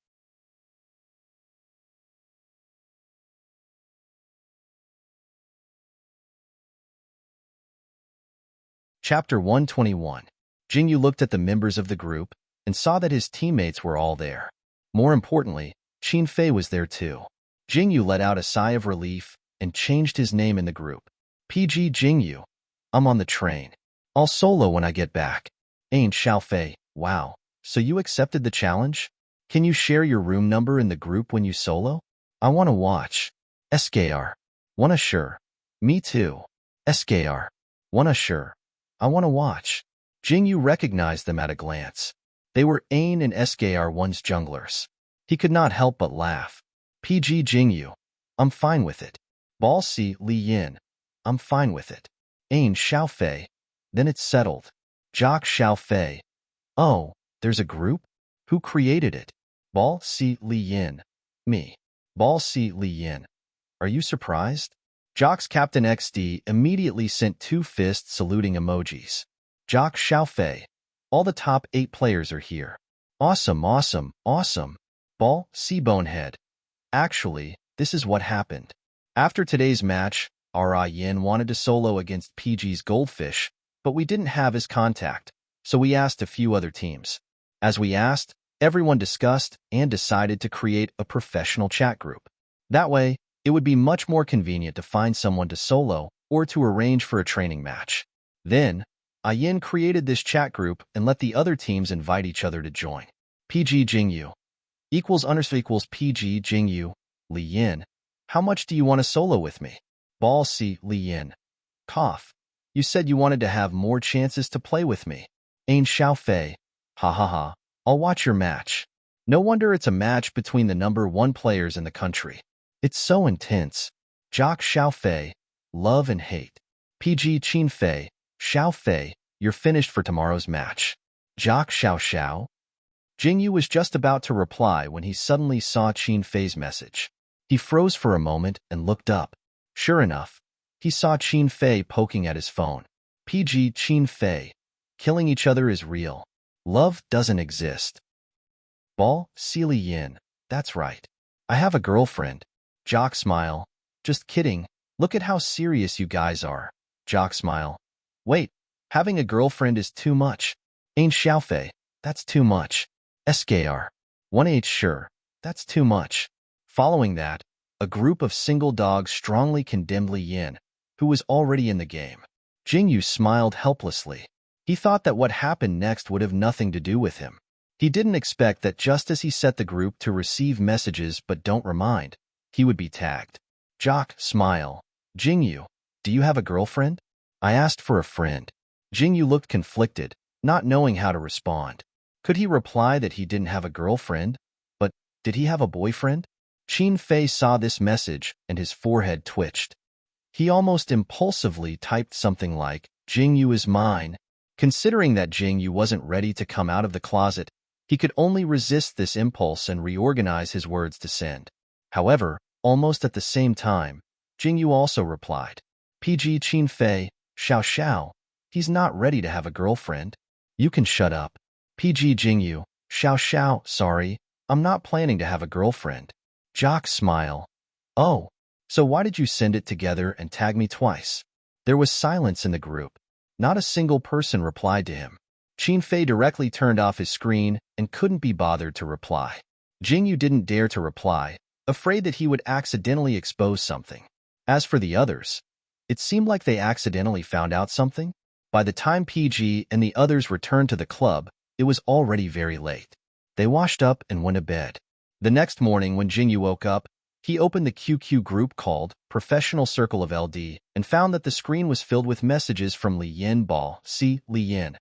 Speaker 1: Chapter 121. Jingyu looked at the members of the group and saw that his teammates were all there. More importantly, Qin Fei was there too. Jingyu let out a sigh of relief and changed his name in the group. "PG Jingyu. I'm on the train. I'll solo when I get back." "Ain't Xiao Fei. Wow. So you accepted the challenge? Can you share your room number in the group when you solo? I want to watch." "SKR. Wanna sure. Me too. SKR. Wanna sure. I want to watch." Jingyu recognized them at a glance. They were Ain and SKR1's junglers. He could not help but laugh. PG Jingyu. I'm fine with it. Ball C Li Yin. I'm fine with it. Ain Xiaofei. Then it's settled. Jock Xiaofei. Oh, there's a group? Who created it? Ball C Li Yin. Me. Ball C Li Yin. Are you surprised? Jock's Captain XD immediately sent 2 fist saluting emojis. Jock Xiaofei. All the top 8 players are here. Awesome, awesome, awesome. Ball C Bonehead. Actually, this is what happened. After today's match, Ra Yin wanted to solo against PG's Goldfish, but we didn't have his contact, so we asked a few other teams. As we asked, everyone discussed and decided to create a professional chat group. That way, it would be much more convenient to find someone to solo or to arrange for a training match. Then, Yin created this chat group and let the other teams invite each other to join. PG Jingyu equals PG Jingyu, Li Yin. How much do you want to solo with me? Ball C Li Yin. Cough. You said you wanted to have more chances to play with me. Ain Xiaofei. Ha ha ha. I'll watch your match. No wonder it's a match between the #1 players in the country. It's so intense. Jock Xiaofei. Love and hate. PG Qinfei. Xiaofei, you're finished for tomorrow's match. Jock Xiao. Jingyu was just about to reply when he suddenly saw Qinfei's message. He froze for a moment and looked up. Sure enough, he saw Qinfei poking at his phone. PG Qinfei. Killing each other is real. Love doesn't exist. Ball C Li Yin. That's right. I have a girlfriend. Jock smile. Just kidding. Look at how serious you guys are. Jock smile. Wait, having a girlfriend is too much. Ain Xiaofei. That's too much. SKR. 1H sure. That's too much. Following that, a group of single dogs strongly condemned Li Yin, who was already in the game. Jingyu smiled helplessly. He thought that what happened next would have nothing to do with him. He didn't expect that just as he set the group to receive messages but don't remind, he would be tagged. Jock smile. Jingyu, do you have a girlfriend? I asked for a friend. Jingyu looked conflicted, not knowing how to respond. Could he reply that he didn't have a girlfriend? But did he have a boyfriend? Qinfei saw this message and his forehead twitched. He almost impulsively typed something like, Jingyu is mine. Considering that Jingyu wasn't ready to come out of the closet, he could only resist this impulse and reorganize his words to send. However, almost at the same time, Jingyu also replied, PG Qinfei, Xiao, he's not ready to have a girlfriend. You can shut up. PG Jingyu, Xiao, sorry, I'm not planning to have a girlfriend. Jock smile. Oh, so why did you send it together and tag me twice? There was silence in the group. Not a single person replied to him. Qinfei directly turned off his screen and couldn't be bothered to reply. Jingyu didn't dare to reply, afraid that he would accidentally expose something. As for the others, it seemed like they accidentally found out something. By the time PG and the others returned to the club, it was already very late. They washed up and went to bed. The next morning when Jingyu woke up, he opened the QQ group called Professional Circle of LD and found that the screen was filled with messages from Li Yin. Ball C Li Yin.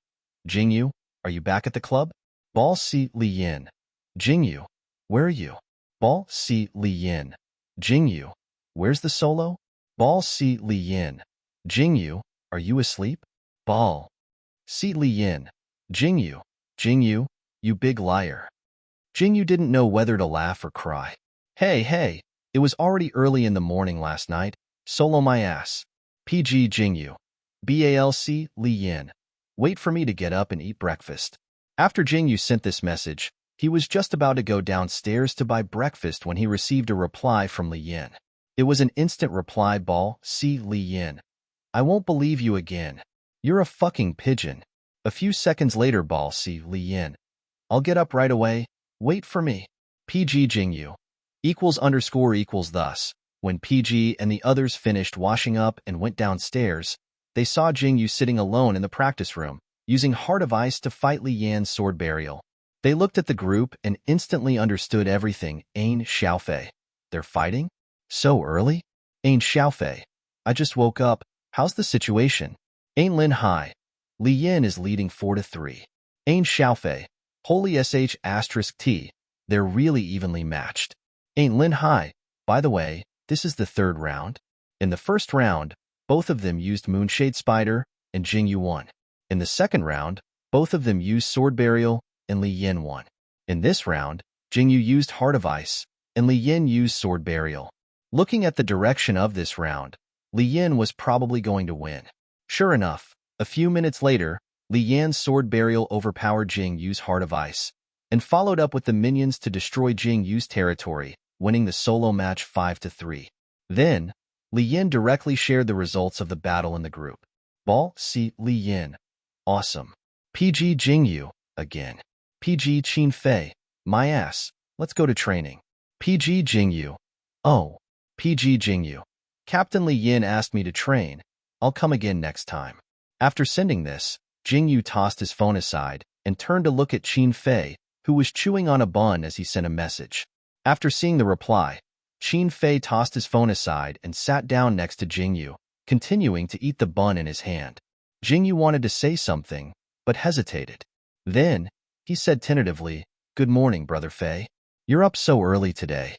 Speaker 1: Jingyu, are you back at the club? Ball C Li Yin. Jingyu, where are you? Ball C Li Yin. Jingyu, where's the solo? Ball C Li Yin. Jingyu, are you asleep? Ball C Li Yin. Jingyu, you big liar. Jingyu didn't know whether to laugh or cry. Hey, it was already early in the morning last night. Solo my ass. PG Jingyu. BALC Li Yin. Wait for me to get up and eat breakfast. After Jingyu sent this message, he was just about to go downstairs to buy breakfast when he received a reply from Li Yin. It was an instant reply. Ball C Li Yin. I won't believe you again. You're a fucking pigeon. A few seconds later. Ball C Li Yin. I'll get up right away. Wait for me. PG Jingyu. Thus. When PG and the others finished washing up and went downstairs, they saw Jingyu sitting alone in the practice room, using Heart of Ice to fight Li Yan's sword burial. They looked at the group and instantly understood everything. Ain Xiaofei. They're fighting? So early? Ain Xiaofei. I just woke up. How's the situation? Ain Lin Hai. Li Yin is leading 4-3. Ain Xiaofei. Holy sh*t, they're really evenly matched. Ain't Lin high. By the way, this is the third round. In the first round, both of them used Moonshade Spider, and Jingyu won. In the second round, both of them used Sword Burial, and Li Yin won. In this round, Jingyu used Heart of Ice, and Li Yin used Sword Burial. Looking at the direction of this round, Li Yin was probably going to win. Sure enough, a few minutes later, Li Yan's Sword Burial overpowered Jingyu's Heart of Ice, and followed up with the minions to destroy Jingyu's territory, winning the solo match 5-3. Then, Li Yin directly shared the results of the battle in the group. Ball, C. Li Yin. Awesome. PG Jingyu, again. PG Qin Fei. My ass, let's go to training. PG Jingyu. Oh. PG Jingyu. Captain Li Yin asked me to train. I'll come again next time. After sending this, Jingyu tossed his phone aside and turned to look at Qin Fei, who was chewing on a bun as he sent a message. After seeing the reply, Qin Fei tossed his phone aside and sat down next to Jingyu, continuing to eat the bun in his hand. Jingyu wanted to say something, but hesitated. Then, he said tentatively, "Good morning, Brother Fei. You're up so early today."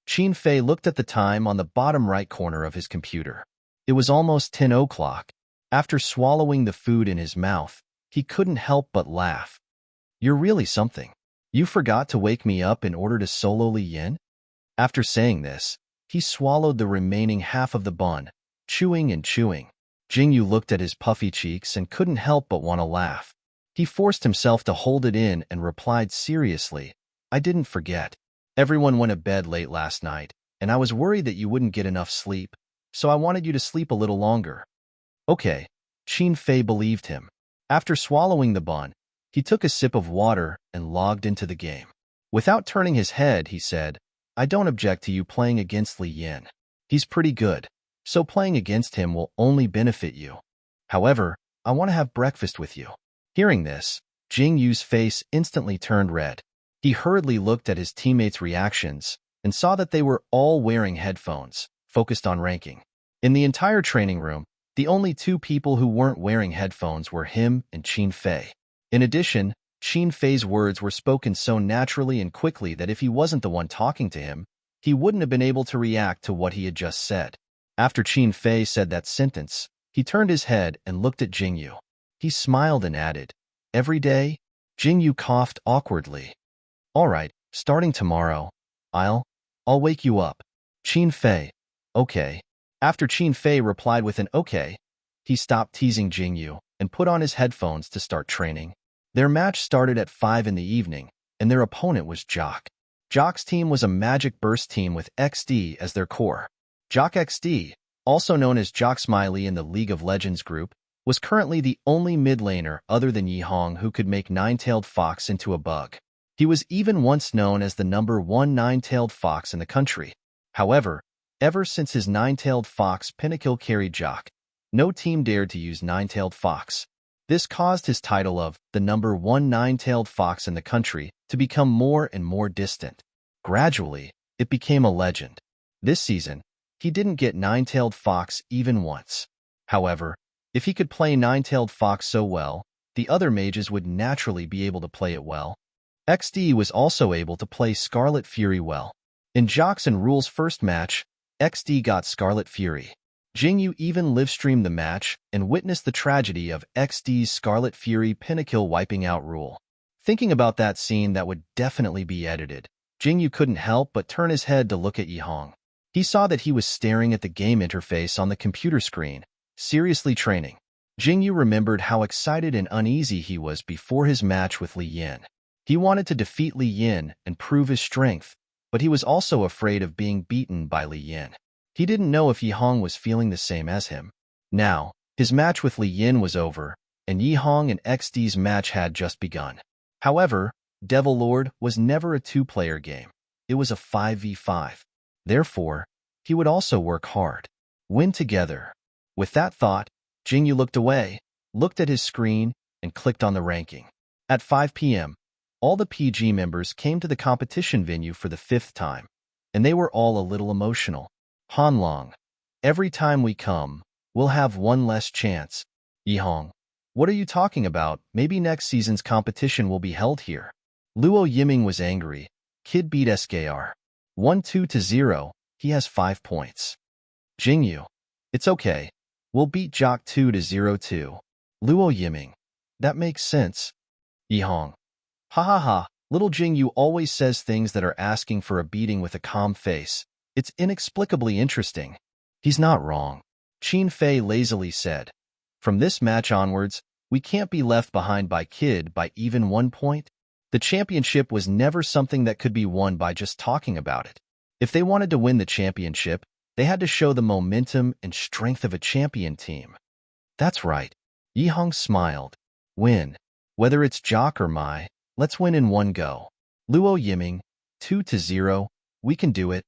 Speaker 1: Qin Fei looked at the time on the bottom right corner of his computer. It was almost 10 o'clock. After swallowing the food in his mouth, he couldn't help but laugh. "You're really something. You forgot to wake me up in order to solo Li Yin?" After saying this, he swallowed the remaining half of the bun, chewing and chewing. Jingyu looked at his puffy cheeks and couldn't help but want to laugh. He forced himself to hold it in and replied seriously, "I didn't forget. Everyone went to bed late last night, and I was worried that you wouldn't get enough sleep, so I wanted you to sleep a little longer." Okay, Qin Fei believed him. After swallowing the bun, he took a sip of water and logged into the game. Without turning his head, he said, "I don't object to you playing against Li Yin. He's pretty good, so playing against him will only benefit you. However, I want to have breakfast with you." Hearing this, Jingyu's face instantly turned red. He hurriedly looked at his teammates' reactions and saw that they were all wearing headphones, focused on ranking. In the entire training room, the only two people who weren't wearing headphones were him and Qin Fei. In addition, Qin Fei's words were spoken so naturally and quickly that if he wasn't the one talking to him, he wouldn't have been able to react to what he had just said. After Qin Fei said that sentence, he turned his head and looked at Jingyu. He smiled and added, "Every day?" Jingyu coughed awkwardly. "All right, starting tomorrow. I'll wake you up." Qin Fei. "Okay." After Qin Fei replied with an okay, he stopped teasing Jingyu and put on his headphones to start training. Their match started at 5 in the evening, and their opponent was Jock. Jock's team was a Magic Burst team with XD as their core. Jock XD, also known as Jock Smiley in the League of Legends group, was currently the only mid laner other than Yi Hong who could make Nine-Tailed Fox into a bug. He was even once known as the #1 Nine-Tailed Fox in the country. However, ever since his Nine-Tailed Fox pentakill carried Jock, no team dared to use Nine-Tailed Fox. This caused his title of the #1 Nine-Tailed Fox in the country to become more and more distant. Gradually, it became a legend. This season, he didn't get Nine-Tailed Fox even once. However, if he could play Nine-Tailed Fox so well, the other mages would naturally be able to play it well. XD was also able to play Scarlet Fury well. In Jock's and Rule's first match, XD got Scarlet Fury. Jingyu even livestreamed the match and witnessed the tragedy of XD's Scarlet Fury pentakill wiping out Rule. Thinking about that scene that would definitely be edited, Jingyu couldn't help but turn his head to look at Yi Hong. He saw that he was staring at the game interface on the computer screen, seriously training. Jingyu remembered how excited and uneasy he was before his match with Li Yin. He wanted to defeat Li Yin and prove his strength, but he was also afraid of being beaten by Li Yin. He didn't know if Yi Hong was feeling the same as him. Now, his match with Li Yin was over, and Yi Hong and XD's match had just begun. However, Devil Lord was never a two-player game. It was a 5v5. Therefore, he would also work hard. Win together. With that thought, Jingyu looked away, looked at his screen, and clicked on the ranking. At 5 p.m., all the PG members came to the competition venue for the 5th time, and they were all a little emotional. "Hanlong, every time we come, we'll have one less chance." "Yi Hong, What are you talking about? Maybe next season's competition will be held here. Luo Yiming was angry. Kid beat SKR. 1-2-0. He has 5 points. Jingyu. It's okay. We'll beat Jock 2-0-2. Luo Yiming. That makes sense. Yihong. Ha ha ha. Little Jingyu always says things that are asking for a beating with a calm face. It's inexplicably interesting. He's not wrong. Qin Fei lazily said. From this match onwards, we can't be left behind by Kid by even 1 point. The championship was never something that could be won by just talking about it. If they wanted to win the championship, they had to show the momentum and strength of a champion team. That's right. Yihong smiled. Win. Whether it's Jock or Mai, let's win in one go. Luo Yiming, 2-0. We can do it.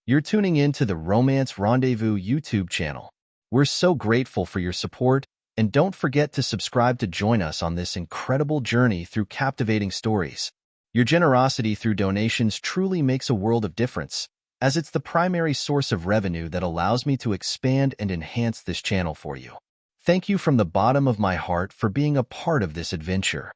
Speaker 1: You're tuning in to the Romance Rendezvous YouTube channel. We're so grateful for your support, and don't forget to subscribe to join us on this incredible journey through captivating stories. Your generosity through donations truly makes a world of difference, as it's the primary source of revenue that allows me to expand and enhance this channel for you. Thank you from the bottom of my heart for being a part of this adventure.